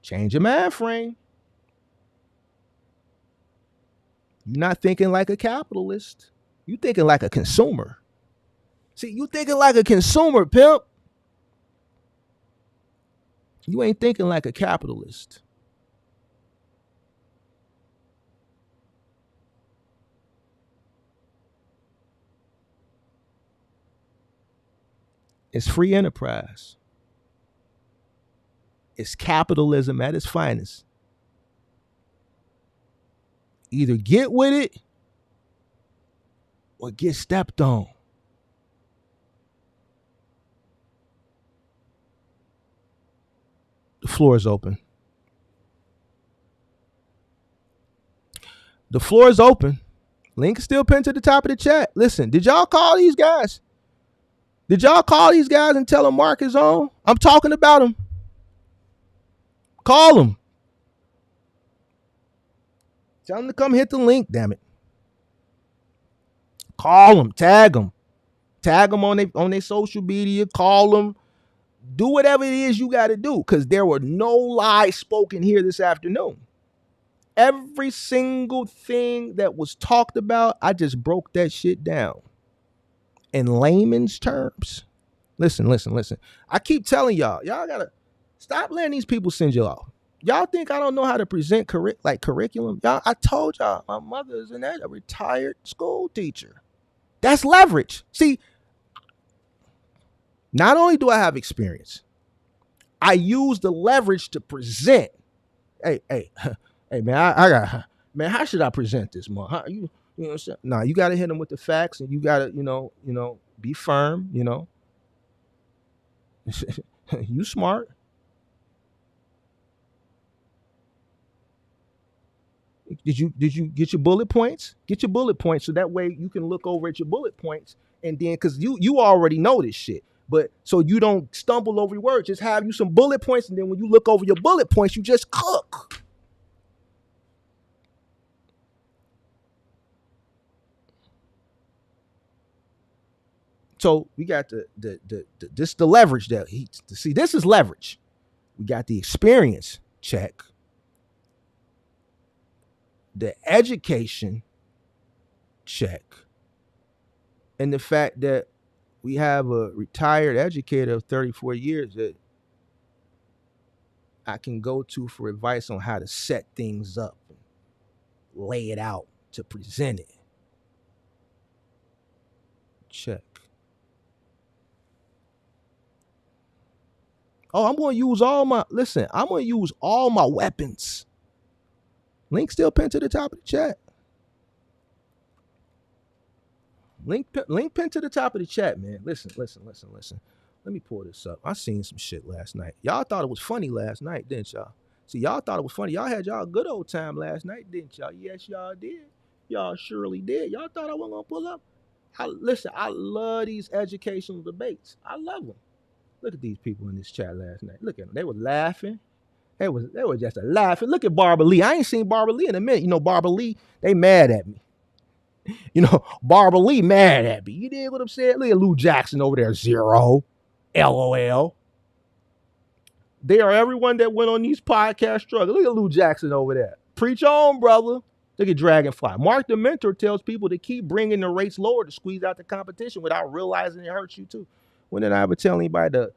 [SPEAKER 2] Change your mind frame. You're not thinking like a capitalist. You're thinking like a consumer. See, you thinking like a consumer, pimp. You ain't thinking like a capitalist. It's free enterprise. It's capitalism at its finest. Either get with it or get stepped on. The floor is open. The floor is open. Link is still pinned to the top of the chat. Listen, did y'all call these guys? Did y'all call these guys and tell them Mark is on? I'm talking about them. Call them. Tell them to come hit the link, damn it. Call them. Tag them. Tag them on their social media. Call them. Do whatever it is you got to do, because there were no lies spoken here this afternoon. Every single thing that was talked about, I just broke that shit down in layman's terms. Listen. I keep telling y'all gotta stop letting these people send you off. Y'all think I don't know how to present curriculum? Y'all, I told y'all my mother is a retired school teacher. That's leverage. See, not only do I have experience, I use the leverage to present. Hey, man, I got, man, how should I present this, man? How, you know what I'm saying? Nah, you got to hit them with the facts, and you got to, be firm, You smart. Did you get your bullet points? Get your bullet points so that way you can look over at your bullet points, and then because you already know this shit. But so you don't stumble over your words, just have you some bullet points, and then when you look over your bullet points, you just cook. So we got the leverage that see, this is leverage. We got the experience check, the education check, and the fact that we have a retired educator of 34 years that I can go to for advice on how to set things up and lay it out to present it. Check. Oh, I'm going to use I'm going to use all my weapons. Link still pinned to the top of the chat. Link pinned to the top of the chat, man. Listen. Let me pull this up. I seen some shit last night. Y'all thought it was funny last night, didn't y'all? See, y'all thought it was funny. Y'all had y'all good old time last night, didn't y'all? Yes, y'all did. Y'all surely did. Y'all thought I wasn't going to pull up? I love these educational debates. I love them. Look at these people in this chat last night. Look at them. They were laughing. They were just laughing. Look at Barbara Lee. I ain't seen Barbara Lee in a minute. You know, Barbara Lee, they mad at me. You know, Barbara Lee mad at me. You dig what I'm saying? Look at Lou Jackson over there, 0. LOL. They are everyone that went on these podcast struggles. Look at Lou Jackson over there. Preach on, brother. Look at Dragonfly. Mark the Mentor tells people to keep bringing the rates lower to squeeze out the competition without realizing it hurts you too. When did I ever tell anybody to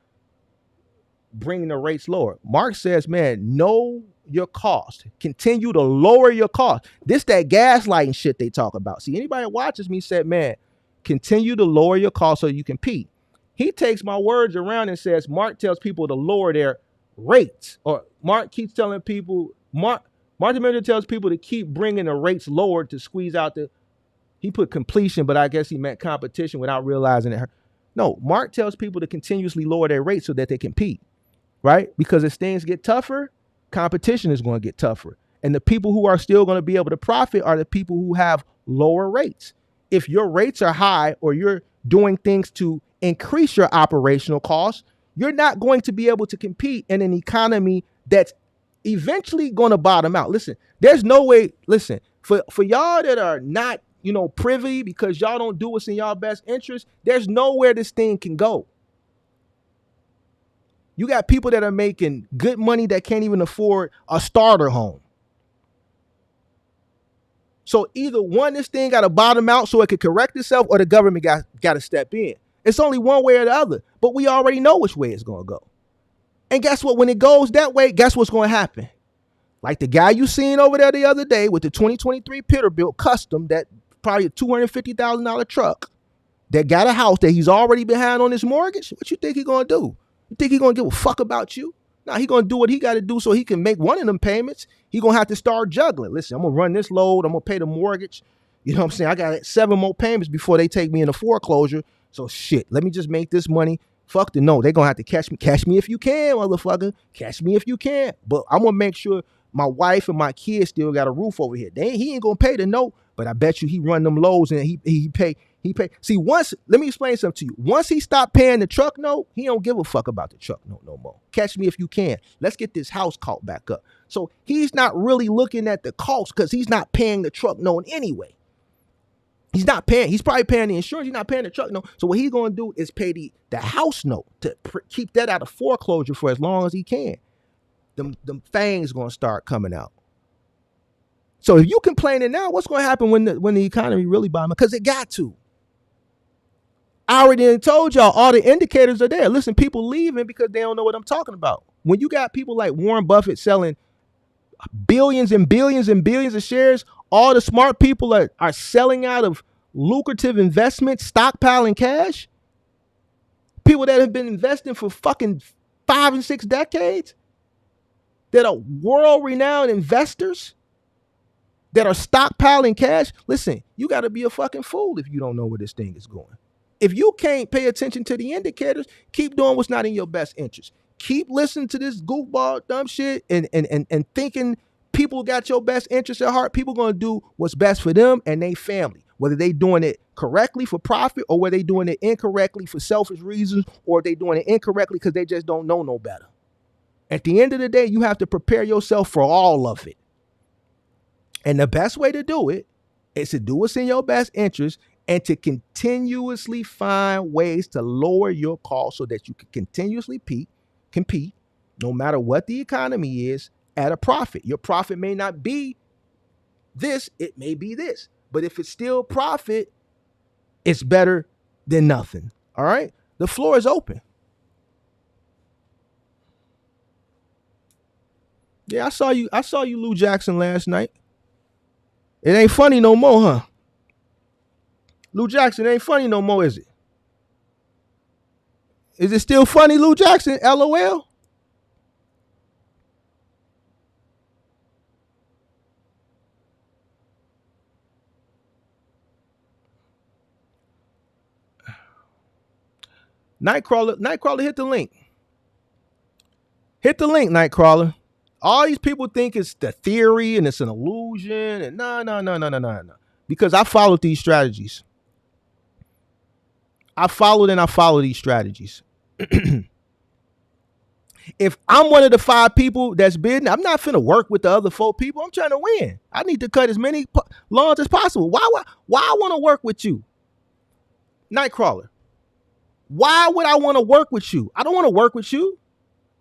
[SPEAKER 2] bring the rates lower? Mark says, man, know your cost. Continue to lower your cost. This that gaslighting shit they talk about. See, anybody that watches me said, man, continue to lower your cost so you compete. He takes my words around and says, Mark tells people to lower their rates. Or Mark keeps telling people, Mark the Mentor tells people to keep bringing the rates lower to squeeze out he put completion, but I guess he meant competition without realizing it. No, Mark tells people to continuously lower their rates so that they compete, right? Because as things get tougher, competition is going to get tougher. And the people who are still going to be able to profit are the people who have lower rates. If your rates are high or you're doing things to increase your operational costs, you're not going to be able to compete in an economy that's eventually going to bottom out. Listen, there's no way, for y'all that are not, privy because y'all don't do what's in y'all best interest, there's nowhere this thing can go. You got people that are making good money that can't even afford a starter home. So either one, this thing got to bottom out so it can correct itself, or the government got to step in. It's only one way or the other, but we already know which way it's going to go. And guess what? When it goes that way, guess what's going to happen? Like the guy you seen over there the other day with the 2023 Peterbilt Custom, that probably a $250,000 truck, that got a house that he's already behind on his mortgage. What you think he going to do? You think he going to give a fuck about you? Now he going to do what he got to do so he can make one of them payments. He going to have to start juggling. Listen, I'm going to run this load. I'm going to pay the mortgage. You know what I'm saying? I got 7 more payments before they take me into foreclosure. So shit, let me just make this money. Fuck the no. They're going to have to catch me. Catch me if you can, motherfucker. Catch me if you can. But I'm going to make sure my wife and my kids still got a roof over here. He ain't going to pay the note, but I bet you he run them loads and he pay. See, let me explain something to you. Once he stopped paying the truck note, he don't give a fuck about the truck note no more. Catch me if you can. Let's get this house caught back up. So he's not really looking at the cost because he's not paying the truck note anyway. He's not paying. He's probably paying the insurance. He's not paying the truck note. So what he's going to do is pay the house note to keep that out of foreclosure for as long as he can. Them fangs going to start coming out. So if you complaining now, what's going to happen when the economy really bombs? Because it got to. I already told y'all all the indicators are there. Listen, people leaving because they don't know what I'm talking about. When you got people like Warren Buffett selling billions and billions and billions of shares, all the smart people are selling out of lucrative investments, stockpiling cash. People that have been investing for fucking 5 and 6 decades, that are world-renowned investors, that are stockpiling cash. Listen, you got to be a fucking fool if you don't know where this thing is going. If you can't pay attention to the indicators, keep doing what's not in your best interest. Keep listening to this goofball dumb shit and thinking people got your best interest at heart. People going to do what's best for them and their family, whether they doing it correctly for profit or whether they doing it incorrectly for selfish reasons, or they doing it incorrectly because they just don't know no better. At the end of the day, you have to prepare yourself for all of it. And the best way to do it is to do what's in your best interest and to continuously find ways to lower your costs so that you can continuously compete, no matter what the economy is, at a profit. Your profit may not be this, it may be this. But if it's still profit, it's better than nothing. All right? The floor is open. Yeah, I saw you, Lou Jackson, last night. It ain't funny no more, huh? Lou Jackson, it ain't funny no more, is it? Is it still funny, Lou Jackson? LOL? Nightcrawler, hit the link. Hit the link, Nightcrawler. All these people think it's the theory and it's an illusion. And no. Because I followed these strategies. I follow these strategies. If I'm one of the 5 people that's bidding, I'm not finna work with the other 4 people. I'm trying to win. I need to cut as many lawns as possible. Why I want to work with you? Nightcrawler. Why would I want to work with you? I don't want to work with you.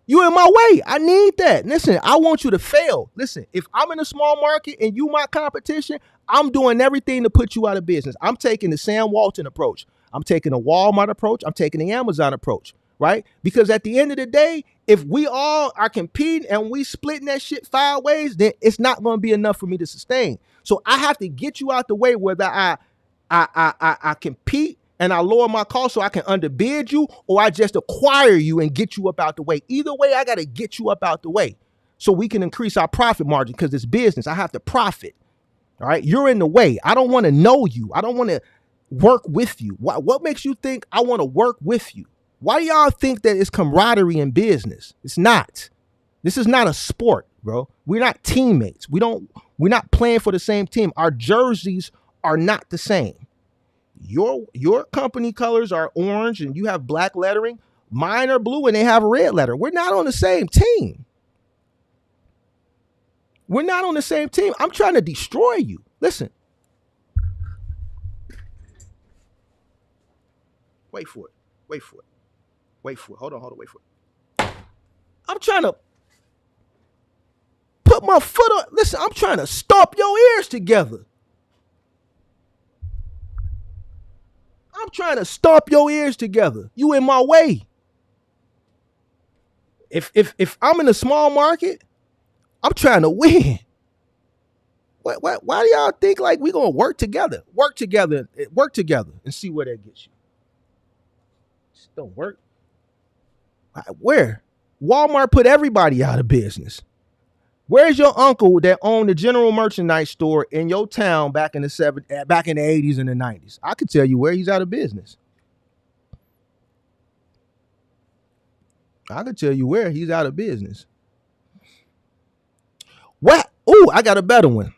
[SPEAKER 2] You in my way. I need that. Listen, I want you to fail. Listen, if I'm in a small market and you my competition, I'm doing everything to put you out of business. I'm taking the Sam Walton approach. I'm taking a Walmart approach. I'm taking the Amazon approach, right? Because at the end of the day, if we all are competing and we splitting that shit 5 ways, then it's not going to be enough for me to sustain. So I have to get you out the way, whether I compete and I lower my cost so I can underbid you, or I just acquire you and get you up out the way. Either way, I got to get you up out the way so we can increase our profit margin, because it's business. I have to profit. All right. You're in the way. I don't want to know you. I don't want to work with you. What makes you think I want to work with you? Why do y'all think that it's camaraderie in business? It's not. This is not a sport, bro. We're not teammates. We're not playing for the same team. Our jerseys are not the same. Your company colors are orange and you have black lettering. Mine are blue and they have a red letter. We're not on the same team. We're not on the same team. I'm trying to destroy you. Listen. Wait for it. Hold on, wait for it. I'm trying to put my foot on. Listen, I'm trying to stomp your ears together. I'm trying to stomp your ears together. You in my way. If I'm in a small market, I'm trying to win. Why do y'all think like we gonna work together? Work together and see where that gets you. Just don't work. Where? Walmart put everybody out of business. Where's your uncle that owned a general merchandise store in your town back in the 80s and the 90s? I could tell you where he's out of business. I could tell you where he's out of business. What? Ooh, I got a better one.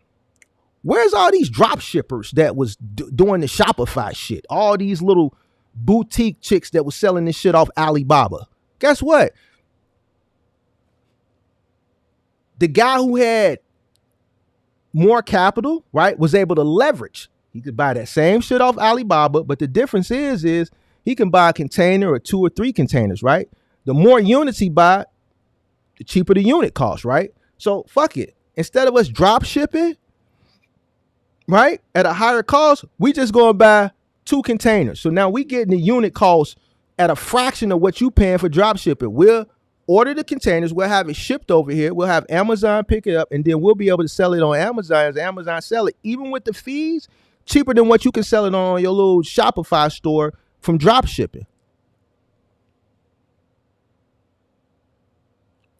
[SPEAKER 2] Where's all these drop shippers that was doing the Shopify shit? All these little boutique chicks that was selling this shit off Alibaba. Guess what? The guy who had more capital, right, was able to leverage. He could buy that same shit off Alibaba, but the difference is he can buy a container or 2 or 3 containers, right? The more units he buy, the cheaper the unit costs, right? So fuck it. Instead of us drop shipping, right, at a higher cost, we just go and buy 2 containers. So now we getting the unit cost at a fraction of what you paying for drop shipping. We'll order the containers, we'll have it shipped over here, we'll have Amazon pick it up, and then we'll be able to sell it on Amazon as Amazon sell it, even with the fees, cheaper than what you can sell it on your little Shopify store from drop shipping.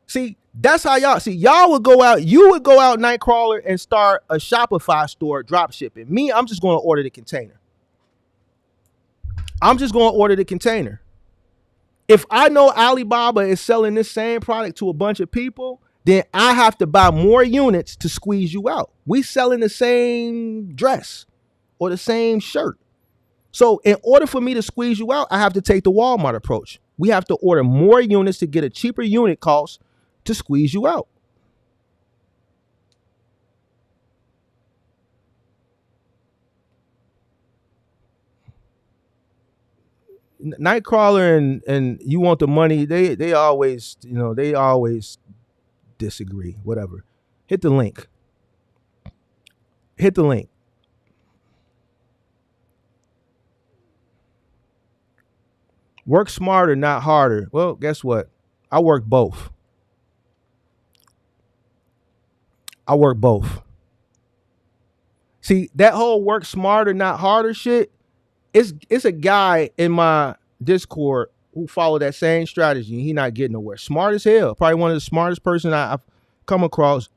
[SPEAKER 2] See, that's how y'all would go out, you would go out, Nightcrawler, and start a Shopify store drop shipping. Me, I'm just going to order the container. If I know Alibaba is selling this same product to a bunch of people, then I have to buy more units to squeeze you out. We selling the same dress or the same shirt. So in order for me to squeeze you out, I have to take the Walmart approach. We have to order more units to get a cheaper unit cost to squeeze you out. Nightcrawler and you want the money, they always disagree. Whatever. Hit the link. Work smarter, not harder. Well, guess what? I work both. See, that whole work smarter, not harder shit, it's a guy in my Discord who followed that same strategy and he not getting nowhere. Smart as hell. Probably one of the smartest person I've come across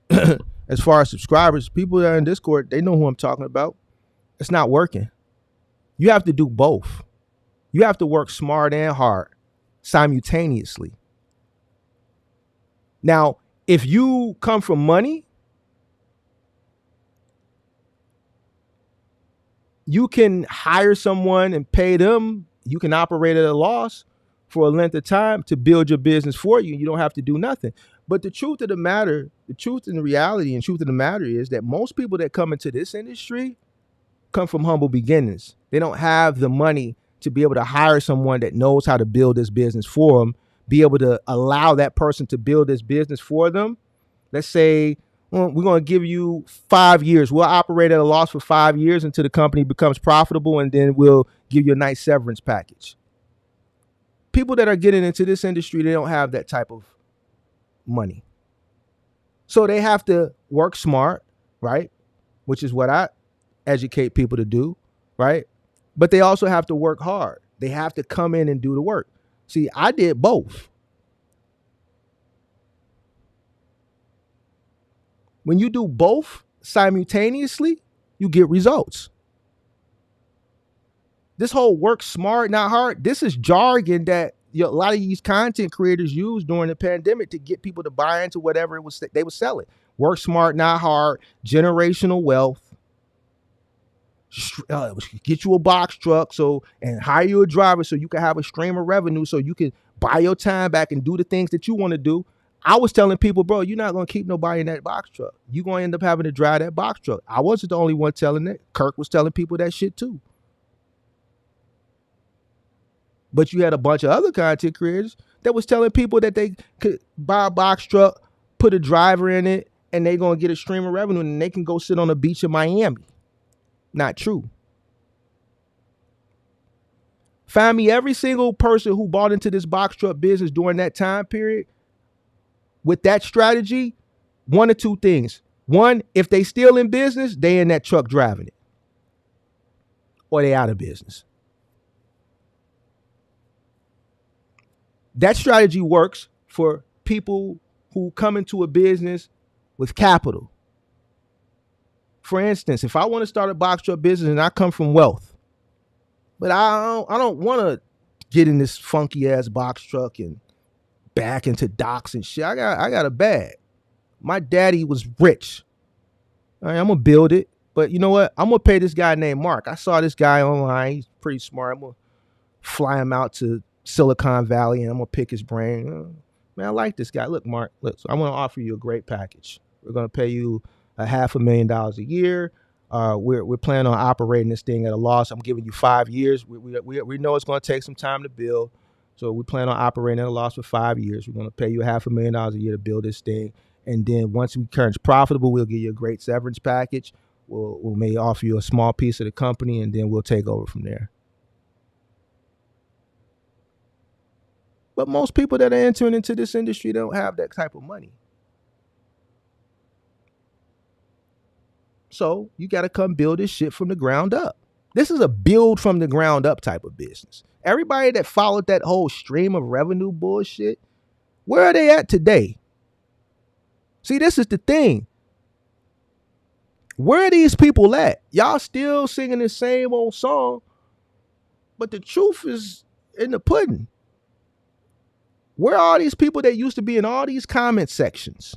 [SPEAKER 2] as far as subscribers. People that are in Discord, they know who I'm talking about. It's not working. You have to do both. You have to work smart and hard. simultaneously. Now, if you come from money, you can hire someone and pay them. You can operate at a loss for a length of time to build your business for you. You don't have to do nothing. But the truth of the matter, the truth and the reality and truth of the matter is that most people that come into this industry come from humble beginnings. They don't have the money to be able to hire someone that knows how to build this business for them, be able to allow that person to build this business for them. Let's say, well, we're going to give you 5 years. We'll operate at a loss for 5 years until the company becomes profitable, and then we'll give you a nice severance package. People that are getting into this industry, they don't have that type of money. So they have to work smart, right? Which is what I educate people to do, right? But they also have to work hard. They have to come in and do the work. See, I did both. When you do both simultaneously, you get results. This whole work smart, not hard, this is jargon that a lot of these content creators use during the pandemic to get people to buy into whatever it was they were selling. Work smart, not hard, generational wealth. Get you a box truck and hire you a driver so you can have a stream of revenue so you can buy your time back and do the things that you want to do. I was telling people, bro, you're not going to keep nobody in that box truck. You're going to end up having to drive that box truck. I wasn't the only one telling it. Kirk was telling people that shit too. But you had a bunch of other content creators that was telling people that they could buy a box truck, put a driver in it, and they're going to get a stream of revenue and they can go sit on the beach in Miami. Not true. Find me every single person who bought into this box truck business during that time period with that strategy. One or two things. One, if they still in business, they in that truck driving it. Or they out of business. That strategy works for people who come into a business with capital. For instance, if I want to start a box truck business and I come from wealth, but I don't want to get in this funky ass box truck and back into docks and shit. I got a bag. My daddy was rich. All right, I'm gonna build it, but you know what? I'm gonna pay this guy named Mark. I saw this guy online. He's pretty smart. I'm gonna fly him out to Silicon Valley and I'm gonna pick his brain. Man, I like this guy. Look, Mark. Look, so I want to offer you a great package. We're gonna pay you $500,000 a year. We're planning on operating this thing at a loss. I'm giving you 5 years. We know it's going to take some time to build, so we plan on operating at a loss for 5 years. We're going to pay you $500,000 a year to build this thing, and then once we turn profitable, we'll give you a great severance package. We may offer you a small piece of the company, and then we'll take over from there. But most people that are entering into this industry don't have that type of money. So you got to come build this shit from the ground up. This is a build from the ground up type of business. Everybody that followed that whole stream of revenue bullshit, where are they at today? See, this is the thing. Where are these people at? Y'all still singing the same old song, but the truth is in the pudding. Where are all these people that used to be in all these comment sections?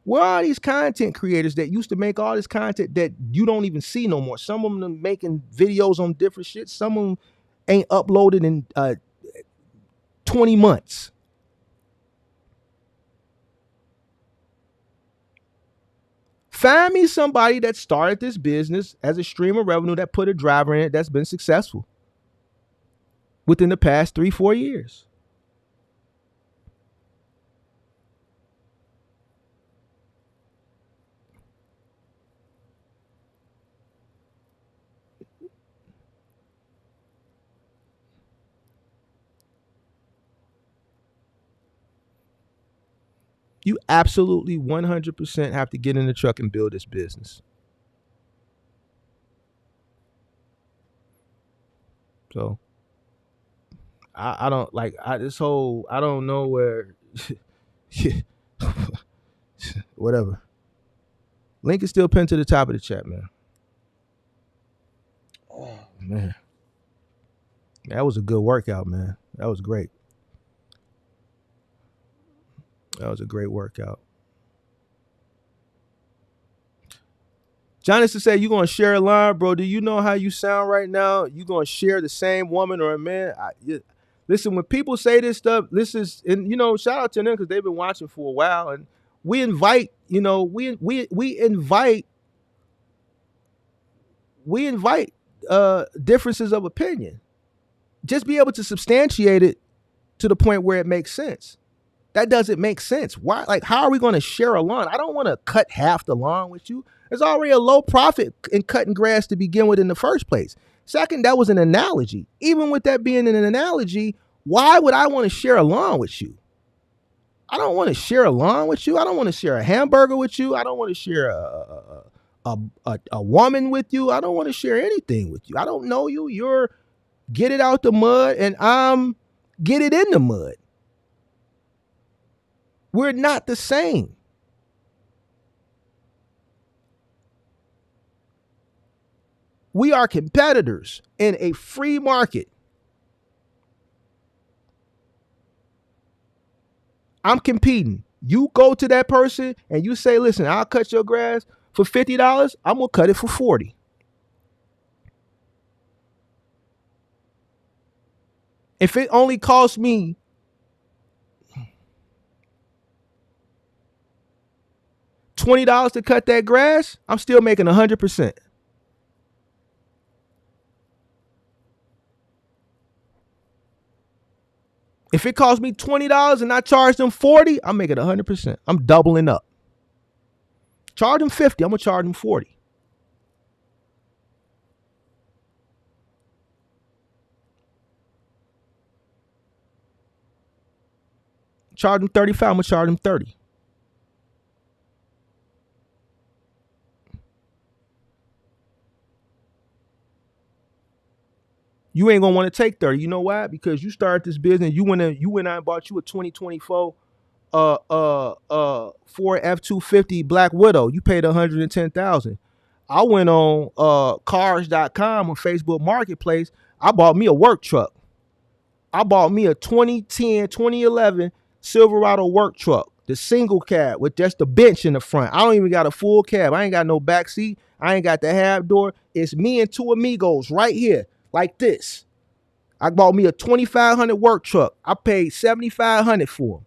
[SPEAKER 2] Where are these content creators that used to make all this content that you don't even see no more? Some of them are making videos on different shit. Some of them ain't uploaded in 20 months. Find me somebody that started this business as a stream of revenue that put a driver in it that's been successful within the past 3-4 years. You absolutely 100% have to get in the truck and build this business. So I don't like this whole, I don't know where, whatever. Link is still pinned to the top of the chat, man. Oh, man. That was a good workout, man. That was great. That was a great workout. John is to say, you going to share a line, bro. Do you know how you sound right now? You going to share the same woman or a man? Listen, when people say this stuff, this is, and shout out to them because they've been watching for a while. And we invite, we invite differences of opinion. Just be able to substantiate it to the point where it makes sense. That doesn't make sense. Why? Like, how are we going to share a lawn? I don't want to cut half the lawn with you. There's already a low profit in cutting grass to begin with in the first place. Second, that was an analogy. Even with that being an analogy, why would I want to share a lawn with you? I don't want to share a lawn with you. I don't want to share a hamburger with you. I don't want to share a woman with you. I don't want to share anything with you. I don't know you. You're get it out the mud and I'm get it in the mud. We're not the same. We are competitors in a free market. I'm competing. You go to that person and you say, listen, I'll cut your grass for $50. I'm going to cut it for $40. If it only costs me $20 to cut that grass, I'm still making 100%. If it costs me $20 and I charge them $40, I'm making 100%. I'm doubling up. Charge them $50, I'm gonna charge them $40. Charge them $35, I'm gonna charge them $30. You ain't gonna want to take 30. You know why? Because you started this business. You went out and bought you a 2024 Ford F-250 Black Widow. You paid $110,000. I went on cars.com on Facebook Marketplace. I bought me a work truck. I bought me a 2011 Silverado work truck, the single cab with just the bench in the front. I don't even got a full cab. I ain't got no back seat. I ain't got the half door. It's me and two amigos right here. Like this. I bought me a 2,500 work truck. I paid $7,500 for them.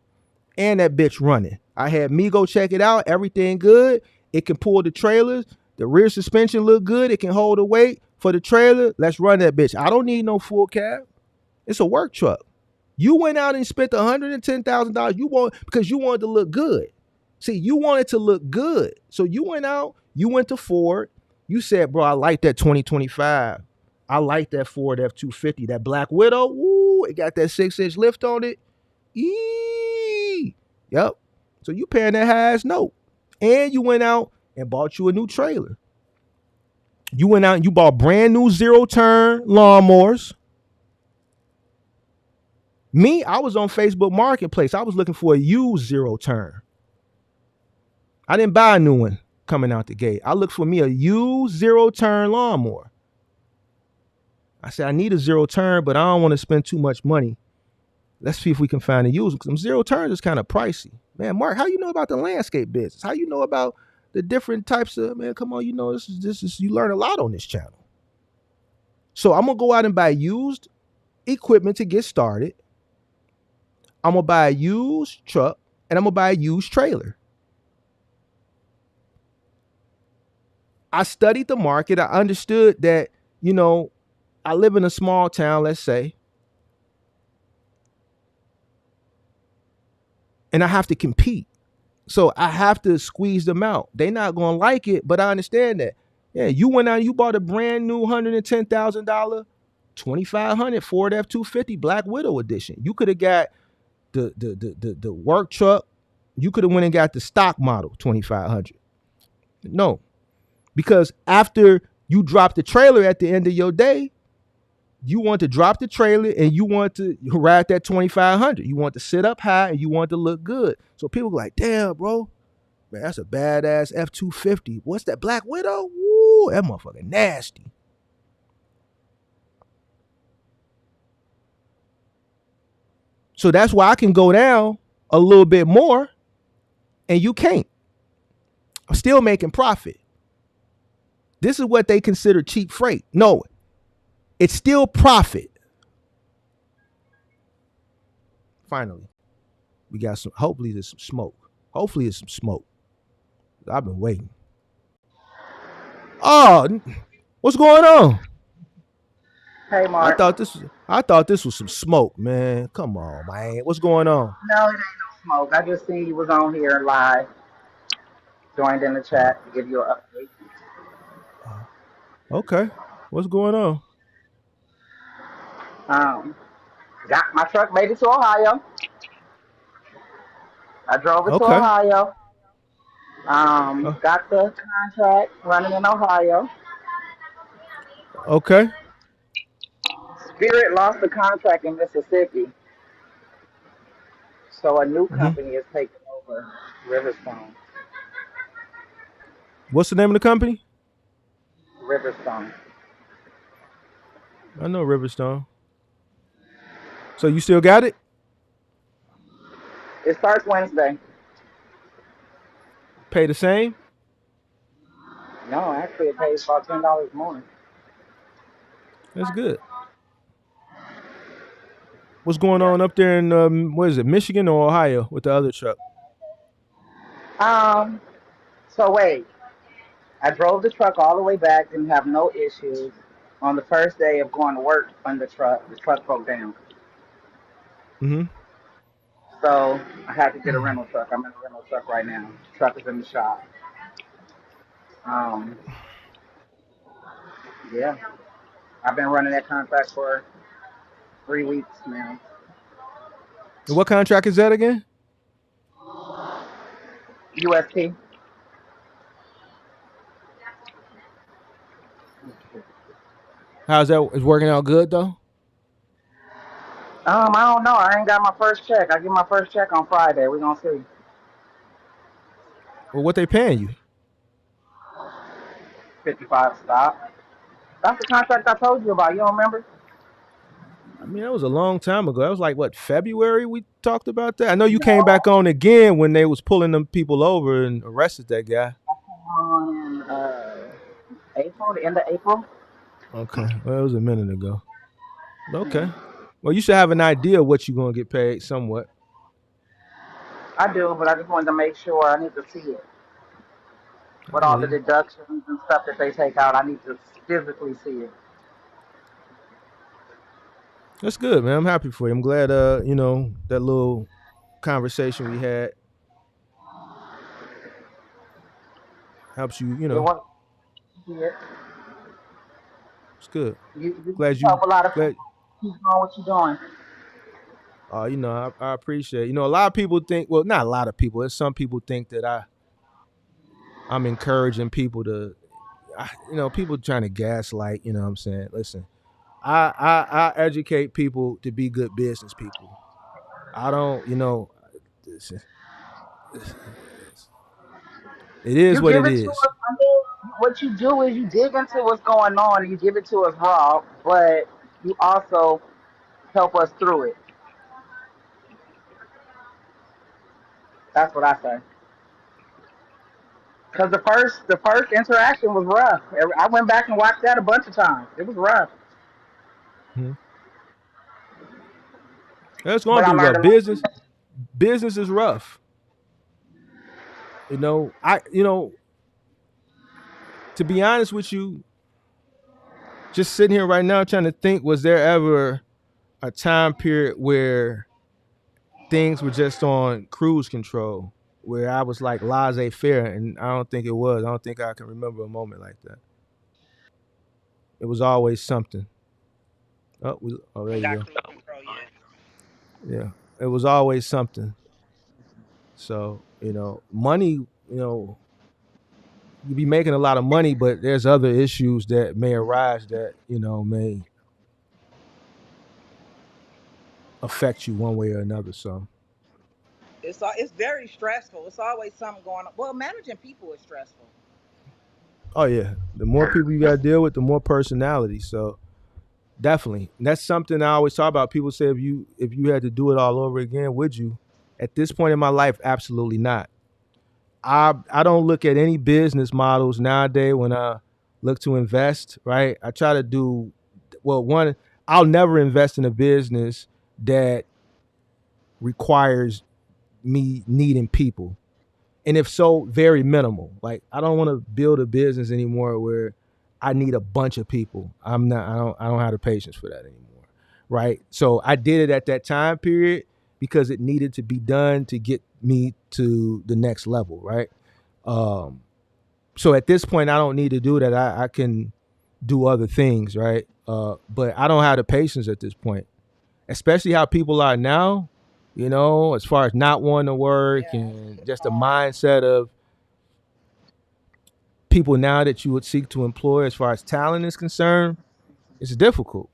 [SPEAKER 2] And that bitch running. I had me go check it out. Everything good. It can pull the trailers. The rear suspension look good. It can hold the weight for the trailer. Let's run that bitch. I don't need no full cab. It's a work truck. You went out and spent $110,000 because you wanted to look good. See, you wanted to look good. So you went out, you went to Ford. You said, bro, I like that 2025. I like that Ford F-250, that Black Widow. Ooh, it got that 6-inch lift on it. Eee. Yep. So you paying that high ass note. And you went out and bought you a new trailer. You went out and you bought brand new zero-turn lawnmowers. Me, I was on Facebook Marketplace. I was looking for a used zero-turn. I didn't buy a new one coming out the gate. I looked for me a used zero-turn lawnmower. I said, I need a zero turn, but I don't want to spend too much money. Let's see if we can find a user. Because some zero turns is kind of pricey. Man, Mark, how you know about the landscape business? How you know about the different types of, man, come on, this is you learn a lot on this channel. So I'm going to go out and buy used equipment to get started. I'm going to buy a used truck and I'm going to buy a used trailer. I studied the market. I understood that, I live in a small town, let's say, and I have to compete. So I have to squeeze them out. They're not going to like it, but I understand that. Yeah, you went out, you bought a brand new $110,000, 2,500 Ford F-250 Black Widow edition. You could have got the work truck. You could have went and got the stock model 2,500. No, because after you drop the trailer at the end of your day, you want to drop the trailer and you want to ride that 2,500. You want to sit up high and you want to look good. So people go like, damn, bro, man, that's a badass F-250. What's that, Black Widow? Woo, that motherfucker nasty. So that's why I can go down a little bit more and you can't. I'm still making profit. This is what they consider cheap freight. No, it's still profit. Finally, we got some. Hopefully, there's some smoke. Hopefully, it's some smoke. I've been waiting. Oh, what's going on?
[SPEAKER 4] Hey, Mark.
[SPEAKER 2] I thought this was some smoke, man. Come on, man. What's going on?
[SPEAKER 4] No, it ain't no smoke. I just seen you was on here live, joined in the chat to give you an update.
[SPEAKER 2] Okay. What's going on?
[SPEAKER 4] Got my truck, made it to Ohio. I drove it to
[SPEAKER 2] Okay.
[SPEAKER 4] Ohio. Got the contract running in Ohio.
[SPEAKER 2] Okay.
[SPEAKER 4] Spirit lost the contract in Mississippi, so a new company is taking over Riverstone.
[SPEAKER 2] What's the name of the company?
[SPEAKER 4] Riverstone.
[SPEAKER 2] I know Riverstone. So you still got it?
[SPEAKER 4] It starts Wednesday.
[SPEAKER 2] Pay the same?
[SPEAKER 4] No, actually it pays about $10 more.
[SPEAKER 2] That's good. What's going on up there in what is it, Michigan or Ohio with the other truck?
[SPEAKER 4] So wait. I drove the truck all the way back, didn't have no issues. On the first day of going to work on the truck broke down. So I had to get a rental truck. I'm in a rental truck right now. The truck is in the shop. Yeah. I've been running that contract for 3 weeks now.
[SPEAKER 2] And what contract is that again?
[SPEAKER 4] UST.
[SPEAKER 2] How's that? Is working out good though?
[SPEAKER 4] I don't know. I ain't got my first check. I get my first check on Friday. We're gonna see.
[SPEAKER 2] Well, what they paying you?
[SPEAKER 4] 55 stop. That's the contract I told you about. You don't remember?
[SPEAKER 2] I mean, that was a long time ago. That was like what, February we talked about that? I know you came back on again when they was pulling them people over and arrested that guy.
[SPEAKER 4] On April, the end of April.
[SPEAKER 2] Okay. Well, it was a minute ago. Okay. Well, you should have an idea of what you're gonna get paid somewhat.
[SPEAKER 4] I do, but I just wanted to make sure. I need to see it. With all the deductions and stuff that they take out, I need to physically see it.
[SPEAKER 2] That's good, man. I'm happy for you. I'm glad you know, that little conversation we had helps you, you know. It's good.
[SPEAKER 4] You
[SPEAKER 2] glad you
[SPEAKER 4] help a lot of people. Keep doing what you're doing.
[SPEAKER 2] You know, I appreciate it. You know, a lot of people think, well, not a lot of people, there's some people think that I'm encouraging people to, you know, people trying to gaslight, you know what I'm saying? Listen, I educate people to be good business people. I don't, you know, it is what it is.
[SPEAKER 4] What you do is you dig into what's going on and you give it to us raw, but you also help us through it. That's what I say. Because the first interaction was rough. I went back and watched that a bunch of times. It was rough.
[SPEAKER 2] That's going to be rough. Business is rough. You know, to be honest with you, just sitting here right now trying to think, was there ever a time period where things were just on cruise control, where I was like laissez-faire? And I don't think it was. I don't think I can remember a moment like that. It was always something. There you go. Yeah, it was always something. So, you know, money, you know, you be making a lot of money, but there's other issues that may arise that, you know, may affect you one way or another. So
[SPEAKER 5] it's very stressful. It's always something going on. Well, managing people is stressful.
[SPEAKER 2] Oh yeah, the more people you got to deal with, the more personality. So definitely, and that's something I always talk about. People say, if you had to do it all over again, would you? At this point in my life, absolutely not. I don't look at any business models nowadays when I look to invest, right? I try to do well. One, I'll never invest in a business that requires me needing people, and if so, very minimal. Like I don't want to build a business anymore where I need a bunch of people. I don't have the patience for that anymore, right? So I did it at that time period because it needed to be done to get me to the next level, right? Um, so at this point, I don't need to do that. I can do other things, right? But I don't have the patience at this point, especially how people are now. As far as not wanting to work
[SPEAKER 5] Yeah,
[SPEAKER 2] and
[SPEAKER 5] it's
[SPEAKER 2] just the
[SPEAKER 5] hard.
[SPEAKER 2] mindset of people now that you would seek to employ as far as talent is concerned, it's difficult.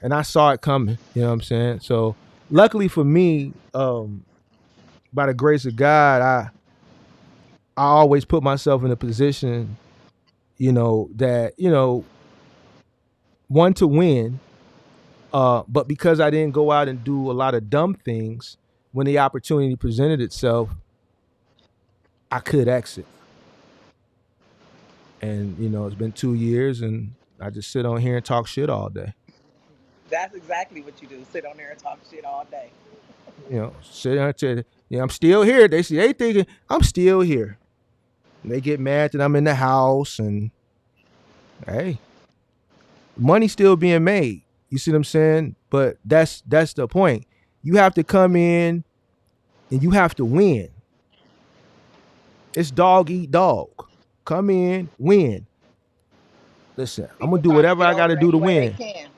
[SPEAKER 2] And I saw it coming, you know what I'm saying? So luckily for me, by the grace of God, I always put myself in a position, that, one to win. But because I didn't go out and do a lot of dumb things, when the opportunity presented itself, I could exit. And, it's been 2 years and I just sit on here and talk shit all day.
[SPEAKER 5] That's exactly what you do. Sit on there and talk shit all day.
[SPEAKER 2] Sit there and tell you, I'm still here. They thinking I'm still here. And they get mad that I'm in the house and hey, money's still being made. You see what I'm saying? But that's the point. You have to come in and you have to win. It's dog eat dog. Come in, win. Listen, I'm gonna
[SPEAKER 5] People
[SPEAKER 2] do
[SPEAKER 5] trying to
[SPEAKER 2] whatever
[SPEAKER 5] get
[SPEAKER 2] I gotta
[SPEAKER 5] over
[SPEAKER 2] do to
[SPEAKER 5] any way they
[SPEAKER 2] win.
[SPEAKER 5] can.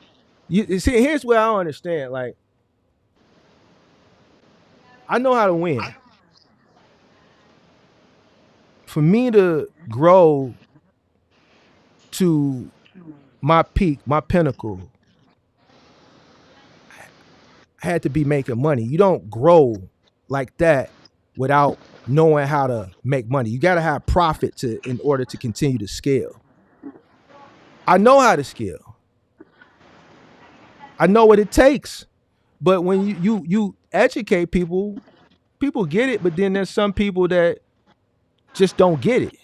[SPEAKER 2] You see, here's where I don't understand. Like, I know how to win. For me to grow to my peak, my pinnacle, had to be making money. You don't grow like that without knowing how to make money. You got to have profit in order to continue to scale. I know how to scale. I know what it takes. But when you educate people, people get it, but then there's some people that just don't get it.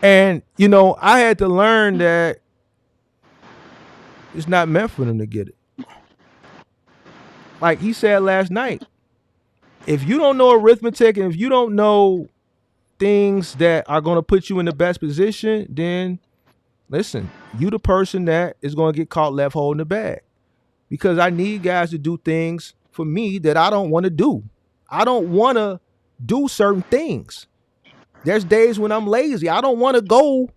[SPEAKER 2] And I had to learn that it's not meant for them to get it. Like he said last night, if you don't know arithmetic and if you don't know things that are going to put you in the best position, then listen, you the person that is going to get caught left holding the bag. Because I need guys to do things for me that I don't want to do. I don't want to do certain things. There's days when I'm lazy. I don't want to go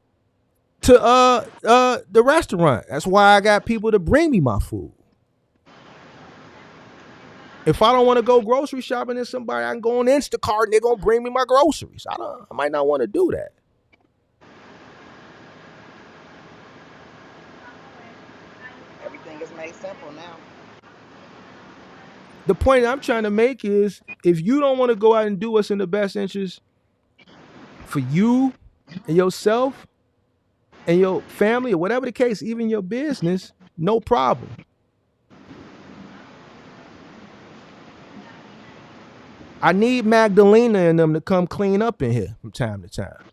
[SPEAKER 2] to the restaurant. That's why I got people to bring me my food. If I don't want to go grocery shopping, then somebody I can go on Instacart and they're gonna bring me my groceries. I might not want to do that.
[SPEAKER 5] Everything is made simple now.
[SPEAKER 2] The point I'm trying to make is if you don't want to go out and do what's in the best interest for you and yourself and your family or whatever the case, even your business, no problem. I need Magdalena and them to come clean up in here from time to time.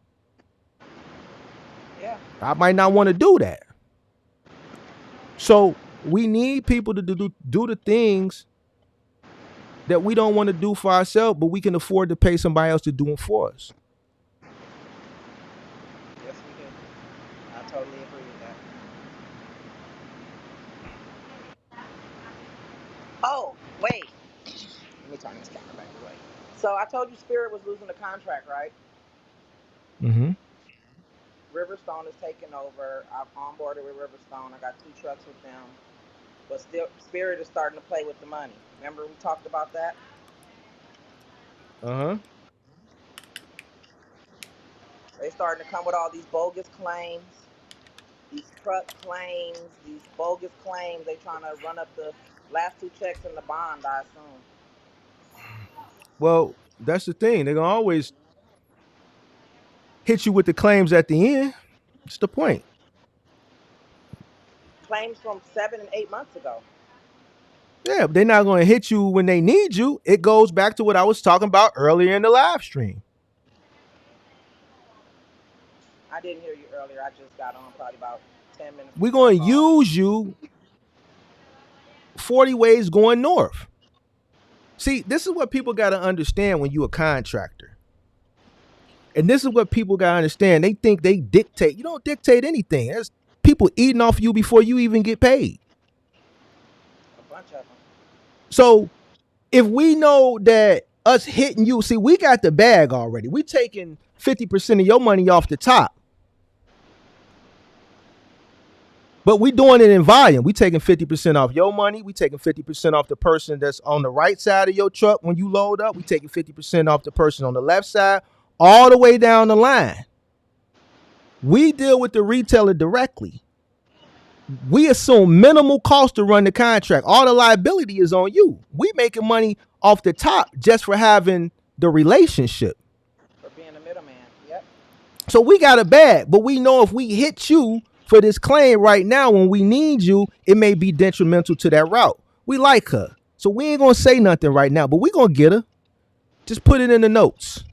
[SPEAKER 5] Yeah.
[SPEAKER 2] I might not want to do that. So we need people to do the things that we don't want to do for ourselves, but we can afford to pay somebody else to do them for us.
[SPEAKER 5] Yes, we do. I totally agree with that. Oh, wait. Let me turn this camera back away. So I told you Spirit was losing the contract, right?
[SPEAKER 2] Mm-hmm.
[SPEAKER 5] Riverstone is taking over. I've onboarded with Riverstone. I got 2 trucks with them. But still, Spirit is starting to play with the money. Remember we talked about that?
[SPEAKER 2] Uh-huh.
[SPEAKER 5] They starting to come with all these bogus claims, these truck claims, these bogus claims. They trying to run up the last 2 checks in the bond, I assume.
[SPEAKER 2] Well, that's the thing. They're gonna always hit you with the claims at the end. That's the point.
[SPEAKER 5] Claims from 7 and 8 months ago.
[SPEAKER 2] Yeah, but they're not going to hit you when they need you. It goes back to what I was talking about earlier in the live stream.
[SPEAKER 5] I didn't hear you earlier. I just got on probably about 10 minutes.
[SPEAKER 2] We're going to use you 40 ways going north. See, this is what people got to understand when you're a contractor. And this is what people got to understand. They think they dictate. You don't dictate anything. There's people eating off you before you even get paid.
[SPEAKER 5] A bunch of them.
[SPEAKER 2] So if we know that us hitting you, see, we got the bag already. We taking 50% of your money off the top. But we doing it in volume. We taking 50% off your money. We taking 50% off the person that's on the right side of your truck when you load up. We taking 50% off the person on the left side, all the way down the line. We deal with the retailer directly. We assume minimal cost to run the contract. All the liability is on you. We making money off the top just for having the relationship.
[SPEAKER 5] For being a middleman. Yep.
[SPEAKER 2] So we got a bag, but we know if we hit you for this claim right now when we need you, it may be detrimental to that route. We like her. So we ain't going to say nothing right now, but we going to get her. Just put it in the notes.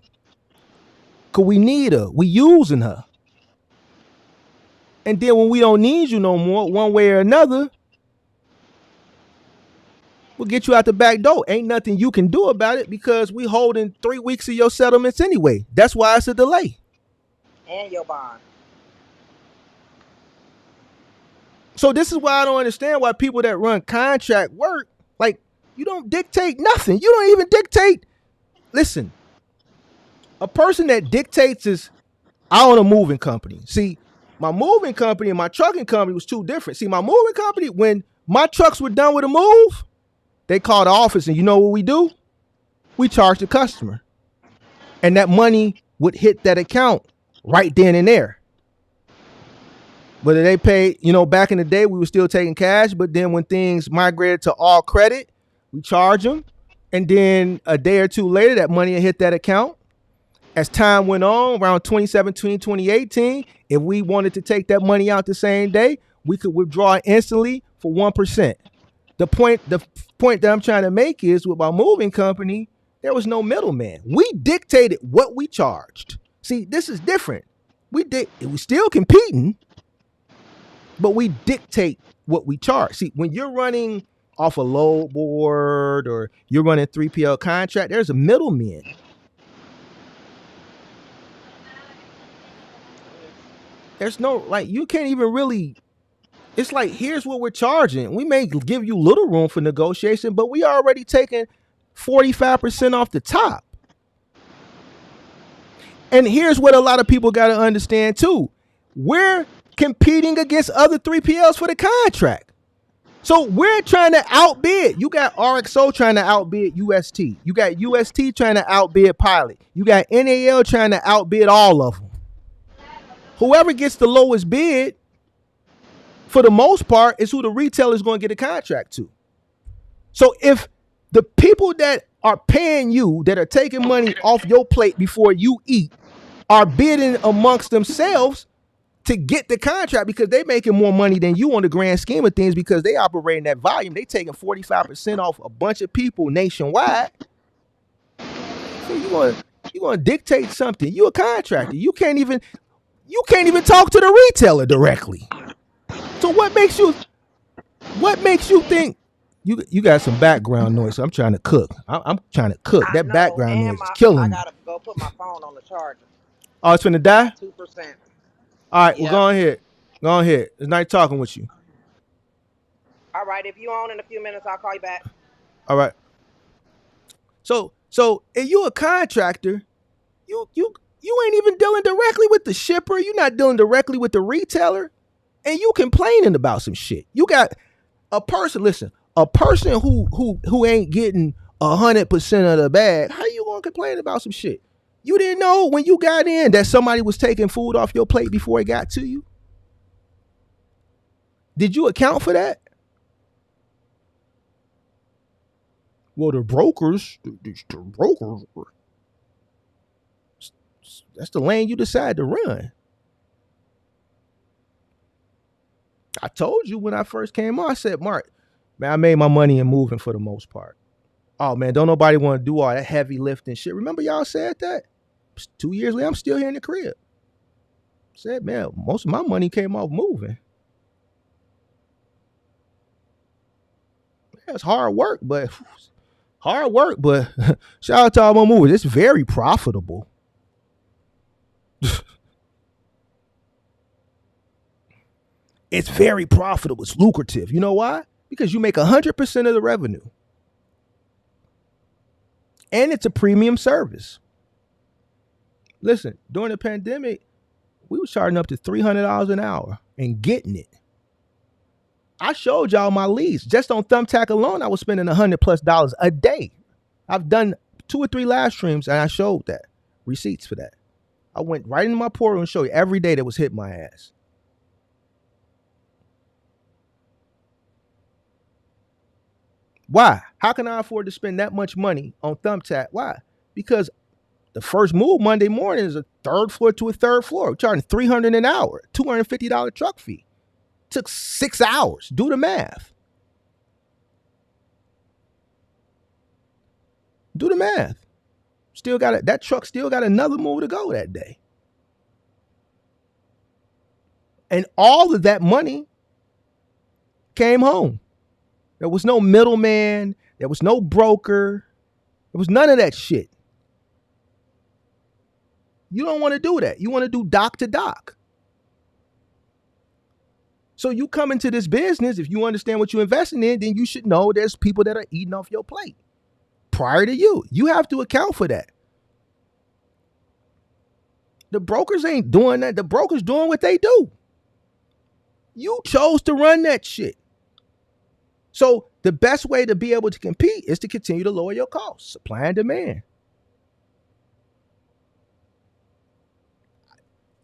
[SPEAKER 2] Because we need her. We using her. And then when we don't need you no more, one way or another, we'll get you out the back door. Ain't nothing you can do about it because we holding 3 weeks of your settlements anyway. That's why it's a delay.
[SPEAKER 5] And your bond.
[SPEAKER 2] So this is why I don't understand why people that run contract work, like, you don't dictate nothing. You don't even dictate. Listen, a person that dictates is, I own a moving company. See, my moving company and my trucking company was two different. See, my moving company, when my trucks were done with a move, they called the office and you know what we do? We charge the customer. And that money would hit that account right then and there. Whether they pay, back in the day, we were still taking cash. But then when things migrated to all credit, we charge them. And then a day or two later, that money would hit that account. As time went on, around 2017, 2018, if we wanted to take that money out the same day, we could withdraw it instantly for 1%. The point that I'm trying to make is with my moving company, there was no middleman. We dictated what we charged. See, this is different. We still competing, but we dictate what we charge. See, when you're running off a load board or you're running 3PL contract, there's a middleman. There's no, you can't even really, it's like, here's what we're charging. We may give you little room for negotiation, but we already taking 45% off the top. And here's what a lot of people got to understand too. We're competing against other 3PLs for the contract. So we're trying to outbid. You got RXO trying to outbid UST. You got UST trying to outbid Pilot. You got NAL trying to outbid all of them. Whoever gets the lowest bid, for the most part, is who the retailer is going to get a contract to. So if the people that are paying you, that are taking money off your plate before you eat, are bidding amongst themselves to get the contract because they're making more money than you on the grand scheme of things because they operating that volume, they taking 45% off a bunch of people nationwide. So you want to dictate something. You a contractor. You can't even talk to the retailer directly. So what makes you think you got some background noise? So I'm trying to cook. I'm trying to cook. That background noise is killing me.
[SPEAKER 5] I gotta go put my phone on the charger.
[SPEAKER 2] Oh, it's finna die?
[SPEAKER 5] 2%.
[SPEAKER 2] All right, well, go ahead. Go ahead. It's nice talking with you.
[SPEAKER 5] All right, if you on in a few minutes, I'll call you back.
[SPEAKER 2] All right. So if you a contractor, you ain't even dealing directly with the shipper. You're not dealing directly with the retailer, and you complaining about some shit. You got a person. Listen, a person who ain't getting 100% of the bag. How you gonna complain about some shit? You didn't know when you got in that somebody was taking food off your plate before it got to you? Did you account for that? Well, the brokers, that's the lane you decide to run. I told you when I first came on, I said, Mark, Man, I made my money in moving for the most part. Oh man, don't nobody want to do all that heavy lifting shit. Remember y'all said that? 2 years later, I'm still here in the crib. Said, man, most of my money came off moving. Yeah, it's hard work, but shout out to all my movers. It's very profitable. It's very profitable. It's lucrative. You know why? Because you make 100% of the revenue. And it's a premium service. Listen, during the pandemic, we was charging up to $300 an hour and getting it. I showed y'all my leads. Just on Thumbtack alone, I was spending $100+ a day. I've done 2 or 3 live streams and I showed that. Receipts for that. I went right into my portal and showed you every day that was hitting my ass. Why? How can I afford to spend that much money on Thumbtack? Why? Because the first move Monday morning is a 3rd floor to a 3rd floor. We're charging $300 an hour, $250 truck fee. Took 6 hours. Do the math. Do the math. Still got it. That truck still got another move to go that day. And all of that money came home. There was no middleman. There was no broker. There was none of that shit. You don't want to do that. You want to do doc to doc. So you come into this business, if you understand what you're investing in, then you should know there's people that are eating off your plate prior to you. You have to account for that. The brokers ain't doing that. The brokers doing what they do. You chose to run that shit. So the best way to be able to compete is to continue to lower your costs, supply and demand.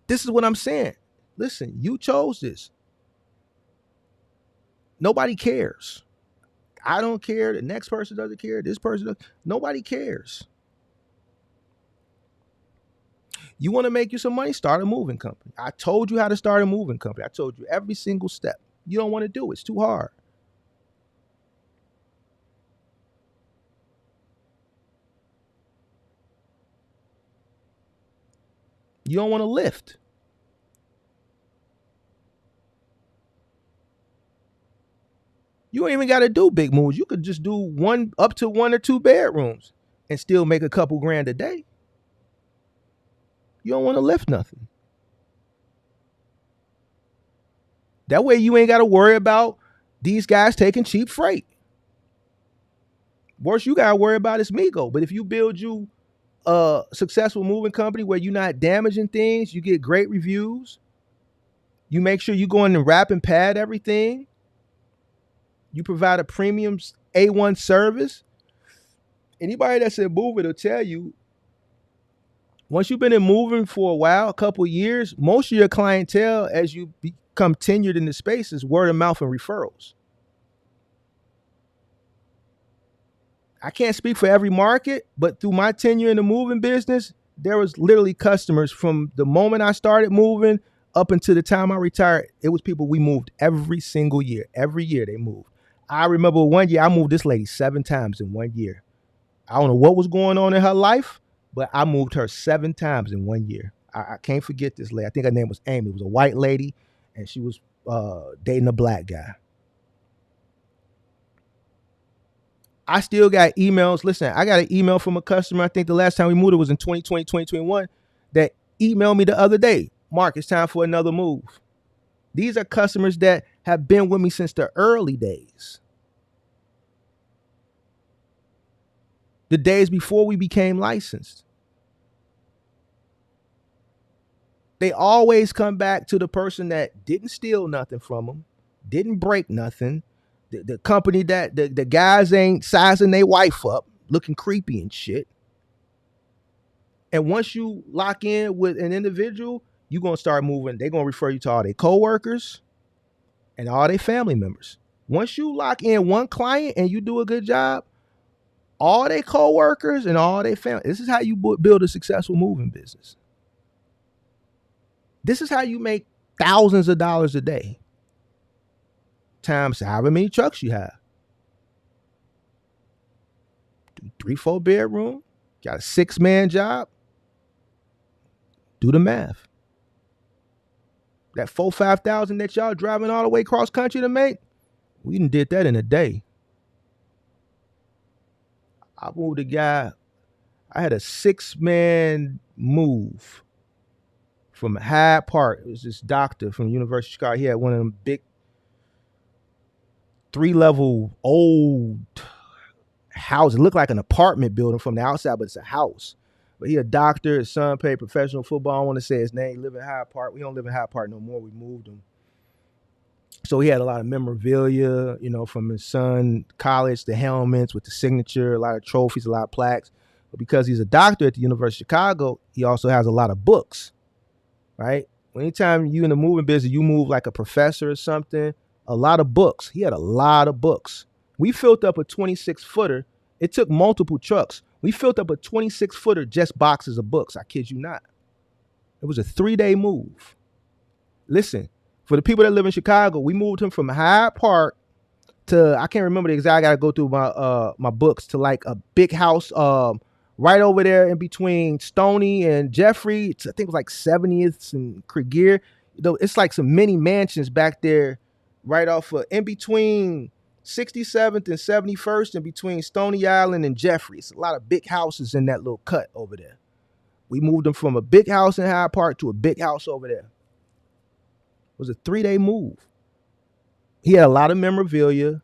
[SPEAKER 2] This is what I'm saying. Listen, you chose this. Nobody cares. I don't care. The next person doesn't care. This person doesn't. Nobody cares. You want to make you some money? Start a moving company. I told you how to start a moving company. I told you every single step. You don't want to do it. It's too hard. You don't want to lift. You ain't even got to do big moves. You could just do one up to 1 or 2 bedrooms and still make a couple grand a day. You don't want to lift nothing. That way you ain't got to worry about these guys taking cheap freight. Worst you got to worry about is Migo. But if you build you a successful moving company where you're not damaging things, you get great reviews, you make sure you go in and wrap and pad everything, you provide a premium A1 service. Anybody that's in moving will tell you, once you've been in moving for a while, a couple of years, most of your clientele, as you become tenured in the space, is word of mouth and referrals. I can't speak for every market, but through my tenure in the moving business, there was literally customers from the moment I started moving up until the time I retired. It was people we moved every single year. Every year they moved. I remember one year I moved this lady 7 times in 1 year. I don't know what was going on in her life, but I moved her 7 times in 1 year. I can't forget this lady. I think her name was Amy. It was a white lady, and she was dating a black guy. I still got emails. Listen, I got an email from a customer. I think the last time we moved, it was in 2020, 2021, that emailed me the other day. Mark, it's time for another move. These are customers that have been with me since the early days. The days before we became licensed. They always come back to the person that didn't steal nothing from them, didn't break nothing. The company that the guys ain't sizing their wife up, looking creepy and shit. And once you lock in with an individual, you're going to start moving. They're going to refer you to all their coworkers and all their family members. Once you lock in one client and you do a good job, all their coworkers and all their family, this is how you build a successful moving business. This is how you make thousands of dollars a day, times however many trucks you have. 3-4 bedroom, got a 6-man job. Do the math. That 4,000-5,000 that y'all driving all the way cross country to make, we done did that in a day. I moved a guy. I had a 6-man move from Hyde Park. It was this doctor from the University of Chicago. He had one of them big 3-level old houses. It looked like an apartment building from the outside, but it's a house. But he a doctor. His son played professional football. I don't want to say his name. He live in Hyde Park. We don't live in Hyde Park no more. We moved him. So he had a lot of memorabilia, from his son, college, the helmets with the signature, a lot of trophies, a lot of plaques. But because he's a doctor at the University of Chicago, he also has a lot of books, right? Anytime you in the moving business, you move like a professor or something, a lot of books. He had a lot of books. We filled up a 26-footer. It took multiple trucks. We filled up a 26-footer, just boxes of books. I kid you not. It was a 3-day move. Listen, for the people that live in Chicago, we moved him from Hyde Park to, I can't remember the exact, I got to go through my books, to like a big house right over there in between Stony and Jeffrey. I think it was like 70th and Cregier. It's like some mini mansions back there right off of, in between 67th and 71st, in between Stony Island and Jeffrey. It's a lot of big houses in that little cut over there. We moved him from a big house in Hyde Park to a big house over there. It was a 3-day move. He had a lot of memorabilia.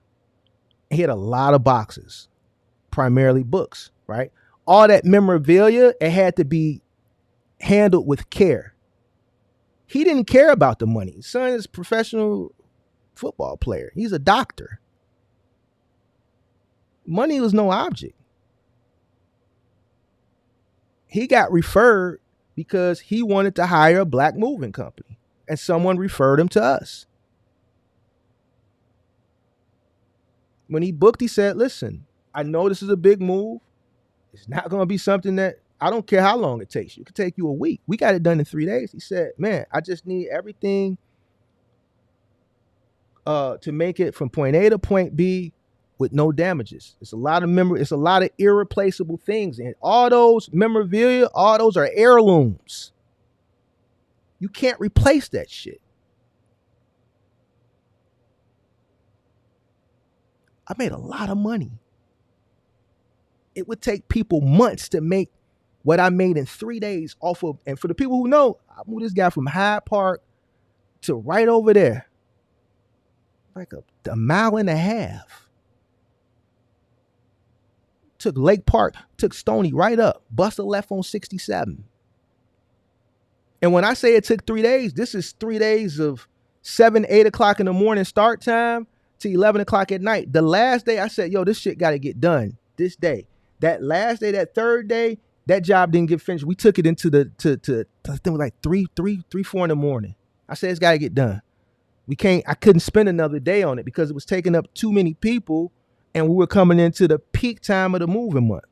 [SPEAKER 2] He had a lot of boxes, primarily books, right? All that memorabilia, it had to be handled with care. He didn't care about the money. His son is a professional football player. He's a doctor. Money was no object. He got referred because he wanted to hire a black moving company, and someone referred him to us. When he booked, he said, listen, I know this is a big move. It's not going to be something that, I don't care how long it takes you. It could take you a week. We got it done in 3 days. He said, man, I just need everything to make it from point A to point B with no damages. It's a lot of it's a lot of irreplaceable things. And all those memorabilia, all those are heirlooms. You can't replace that shit. I made a lot of money. It would take people months to make what I made in 3 days off of, and for the people who know, I moved this guy from Hyde Park to right over there. Like a mile and a half. Took Lake Park, took Stony right up, busted left on 67. And when I say it took 3 days, this is 3 days of 7, 8 o'clock in the morning start time to 11 o'clock at night. The last day I said, yo, this shit got to get done this day. That last day, that third day, that job didn't get finished. We took it into I think it was like 3, 4 in the morning. I said, it's got to get done. I couldn't spend another day on it because it was taking up too many people, and we were coming into the peak time of the moving month.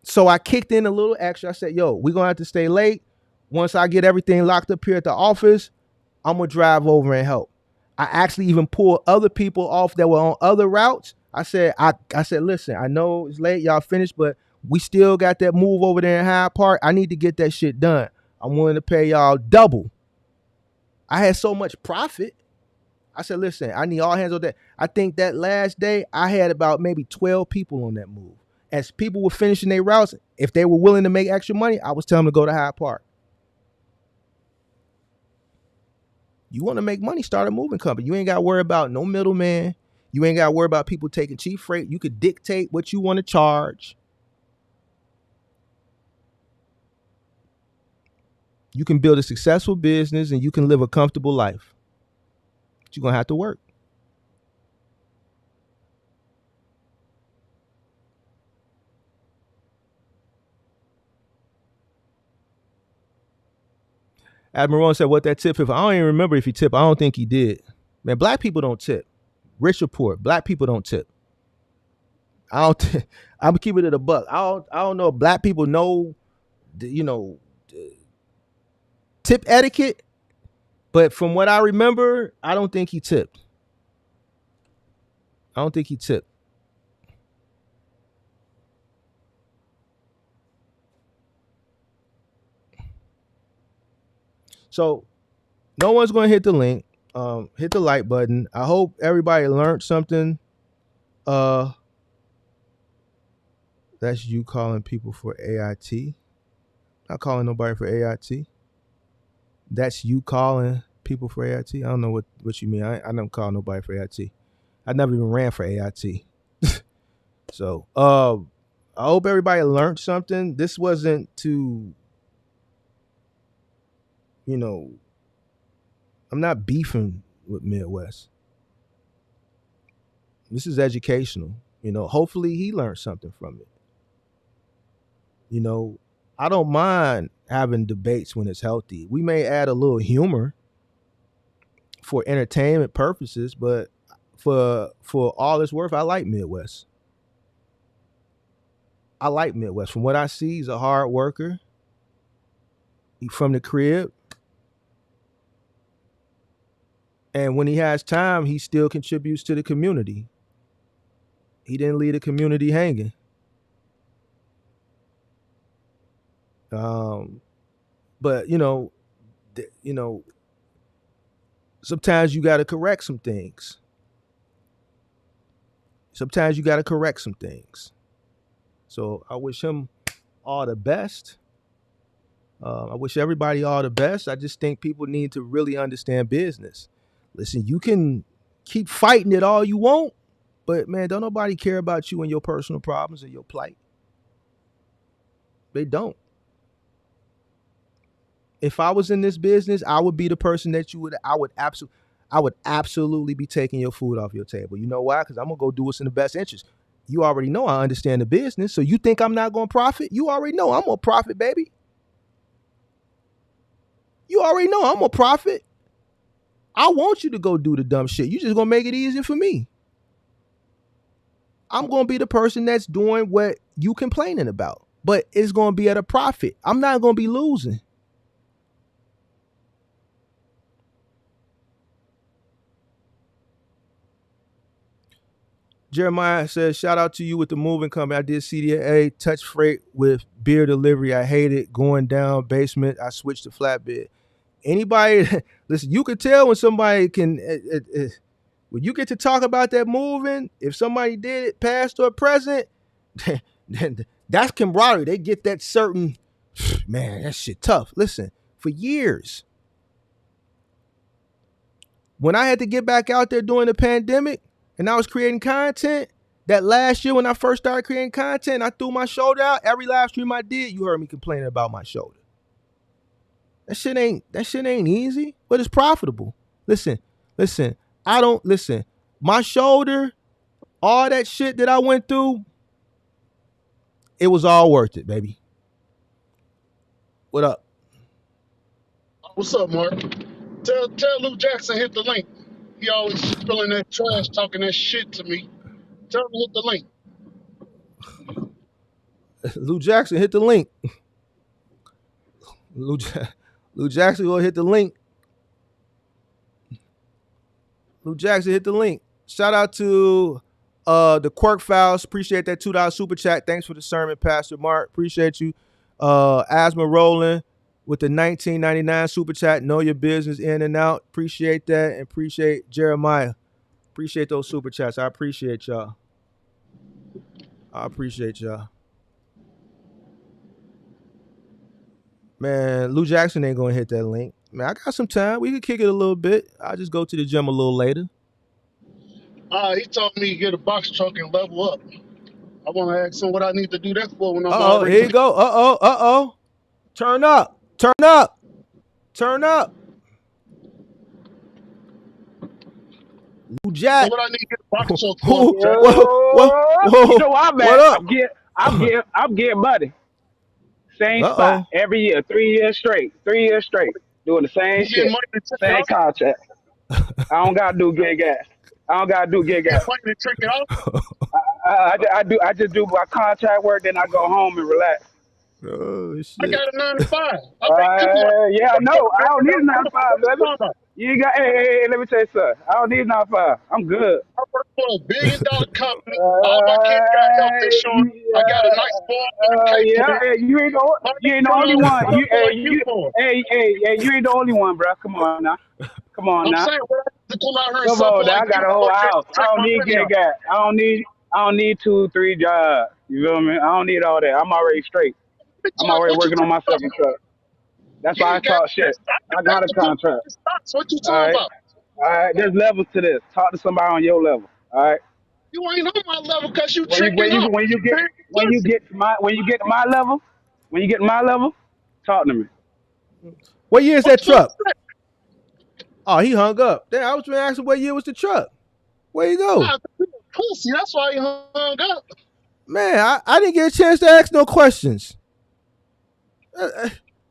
[SPEAKER 2] So I kicked in a little extra. I said, yo, we're going to have to stay late. Once I get everything locked up here at the office, I'm going to drive over and help. I actually even pulled other people off that were on other routes. I said, listen, I know it's late, y'all finished, but we still got that move over there in Hyde Park. I need to get that shit done. I'm willing to pay y'all double. I had so much profit. I said, listen, I need all hands on that. I think that last day I had about maybe 12 people on that move. As people were finishing their routes, if they were willing to make extra money, I was telling them to go to Hyde Park. You want to make money, start a moving company. You ain't got to worry about no middleman. You ain't got to worry about people taking cheap freight. You could dictate what you want to charge. You can build a successful business and you can live a comfortable life. But you're going to have to work. Admiral said, what that tip? I don't even remember if he tipped. I don't think he did. Man, black people don't tip. Rich or poor, black people don't tip. I'm keeping it a buck. I don't know if black people know, tip etiquette, but from what I remember, I don't think he tipped. So no one's going to hit the link. Hit the like button. I hope everybody learned something. That's you calling people for AIT. Not calling nobody for AIT. That's you calling people for AIT. I don't know what you mean. I don't call nobody for AIT. I never even ran for AIT. So I hope everybody learned something. This wasn't to, I'm not beefing with Midwest. This is educational. Hopefully he learned something from it. I don't mind having debates when it's healthy. We may add a little humor for entertainment purposes, but for all it's worth, I like Midwest. I like Midwest. From what I see, he's a hard worker. He's from the crib. And when he has time, he still contributes to the community. He didn't leave the community hanging. But sometimes you got to correct some things. So I wish him all the best. I wish everybody all the best. I just think people need to really understand business. Listen, you can keep fighting it all you want, but man, don't nobody care about you and your personal problems and your plight. They don't. If I was in this business, I would be the person that I would absolutely be taking your food off your table. You know why? Because I'm going to go do what's in the best interest. You already know I understand the business. So you think I'm not going to profit? You already know I'm going to profit, baby. You already know I'm going to profit. I want you to go do the dumb shit. You just going to make it easier for me. I'm going to be the person that's doing what you complaining about. But it's going to be at a profit. I'm not going to be losing. Jeremiah says, shout out to you with the moving company. I did CDA, touch freight with beer delivery. I hate it. Going down basement. I switched to flatbed. Anybody, listen, you can tell when somebody can, when you get to talk about that moving, if somebody did it past or present, then that's camaraderie. They get that certain, man, that shit tough. Listen, for years, when I had to get back out there during the pandemic, and I was creating content, that last year when I first started creating content, I threw my shoulder out. Every live stream I did, you heard me complaining about my shoulder. That shit ain't easy, but it's profitable. Listen. My shoulder, all that shit that I went through, it was all worth it, baby. What up?
[SPEAKER 6] What's up, Mark? Tell Lou Jackson hit the link. He always spilling that trash, talking that shit to me. Tell him to hit the link.
[SPEAKER 2] Lou Jackson, hit the link. Lou Jackson will hit the link. Lou Jackson, hit the link. Shout out to the Quirk Files. Appreciate that $2 super chat. Thanks for the sermon, Pastor Mark. Appreciate you. Asthma Rolling with the $19.99 super chat. Know your business in and out. Appreciate that. And appreciate Jeremiah. Appreciate those super chats. I appreciate y'all. Man, Lou Jackson ain't gonna hit that link. Man, I got some time. We can kick it a little bit. I'll just go to the gym a little later.
[SPEAKER 6] He told me to get a box truck and level up. I want to ask him what I need to do that for when I'm already.
[SPEAKER 2] Here you go. Turn up. Lou Jack.
[SPEAKER 6] So what I need to get a box truck for?
[SPEAKER 2] Whoa.
[SPEAKER 7] You know I'm at.
[SPEAKER 2] What up?
[SPEAKER 7] I'm getting money. Same spot every year, 3 years straight. 3 years straight. Doing the same shit. Same contract. I don't gotta do gig gas.
[SPEAKER 6] Money to trick it off?
[SPEAKER 7] I just do my contract work, then I go home and relax.
[SPEAKER 2] Oh shit.
[SPEAKER 6] I got a 9 to 5.
[SPEAKER 7] Yeah, I know. I don't need a 9 to 5, brother. You ain't got. Hey, let me tell you something. I don't need 9 to 5. I'm good.
[SPEAKER 6] I work for $1 billion company. All my kids got health insurance. I got a nice bar I pay
[SPEAKER 7] Yeah.
[SPEAKER 6] for.
[SPEAKER 7] Hey, you ain't the.
[SPEAKER 6] I
[SPEAKER 7] You
[SPEAKER 6] ain't
[SPEAKER 7] ain't the only
[SPEAKER 6] trying to
[SPEAKER 7] one.
[SPEAKER 6] suffer like you for.
[SPEAKER 7] You ain't the only one, bro. Come on now. Come on
[SPEAKER 6] I'm
[SPEAKER 7] now.
[SPEAKER 6] saying, what I have to come out here and
[SPEAKER 7] Come
[SPEAKER 6] suffer
[SPEAKER 7] on now.
[SPEAKER 6] like
[SPEAKER 7] I got
[SPEAKER 6] you
[SPEAKER 7] a whole
[SPEAKER 6] for just
[SPEAKER 7] house.
[SPEAKER 6] to
[SPEAKER 7] I
[SPEAKER 6] take
[SPEAKER 7] don't
[SPEAKER 6] my
[SPEAKER 7] need
[SPEAKER 6] money
[SPEAKER 7] get
[SPEAKER 6] out?
[SPEAKER 7] got. I don't need 2, 3 jobs. You feel me? I don't need all that. I'm already straight.
[SPEAKER 6] Bitch,
[SPEAKER 7] I'm already
[SPEAKER 6] what you
[SPEAKER 7] working on
[SPEAKER 6] talking
[SPEAKER 7] my
[SPEAKER 6] about?
[SPEAKER 7] second truck. That's
[SPEAKER 6] You
[SPEAKER 7] why I
[SPEAKER 6] ain't got
[SPEAKER 7] talk shit.
[SPEAKER 6] I
[SPEAKER 7] I
[SPEAKER 6] got
[SPEAKER 7] got a
[SPEAKER 6] to put
[SPEAKER 7] contract.
[SPEAKER 6] in stocks. What you
[SPEAKER 7] All
[SPEAKER 6] talking
[SPEAKER 7] right.
[SPEAKER 6] about?
[SPEAKER 7] All right. There's levels to this. Talk to somebody on your level. All right.
[SPEAKER 6] You ain't on my level because you
[SPEAKER 7] When you
[SPEAKER 6] tricking
[SPEAKER 7] when you
[SPEAKER 6] up.
[SPEAKER 7] when you
[SPEAKER 6] You
[SPEAKER 7] get
[SPEAKER 6] paying
[SPEAKER 7] when you
[SPEAKER 6] pussy.
[SPEAKER 7] get to my level, talk to me.
[SPEAKER 2] What year is
[SPEAKER 6] What
[SPEAKER 2] that
[SPEAKER 6] you gonna
[SPEAKER 2] truck?
[SPEAKER 6] say?
[SPEAKER 2] Oh, he hung up. Damn, I was trying to ask him what year was the truck. Where you go?
[SPEAKER 6] Nah, you a pussy. That's why he hung up.
[SPEAKER 2] Man, I didn't get a chance to ask no questions.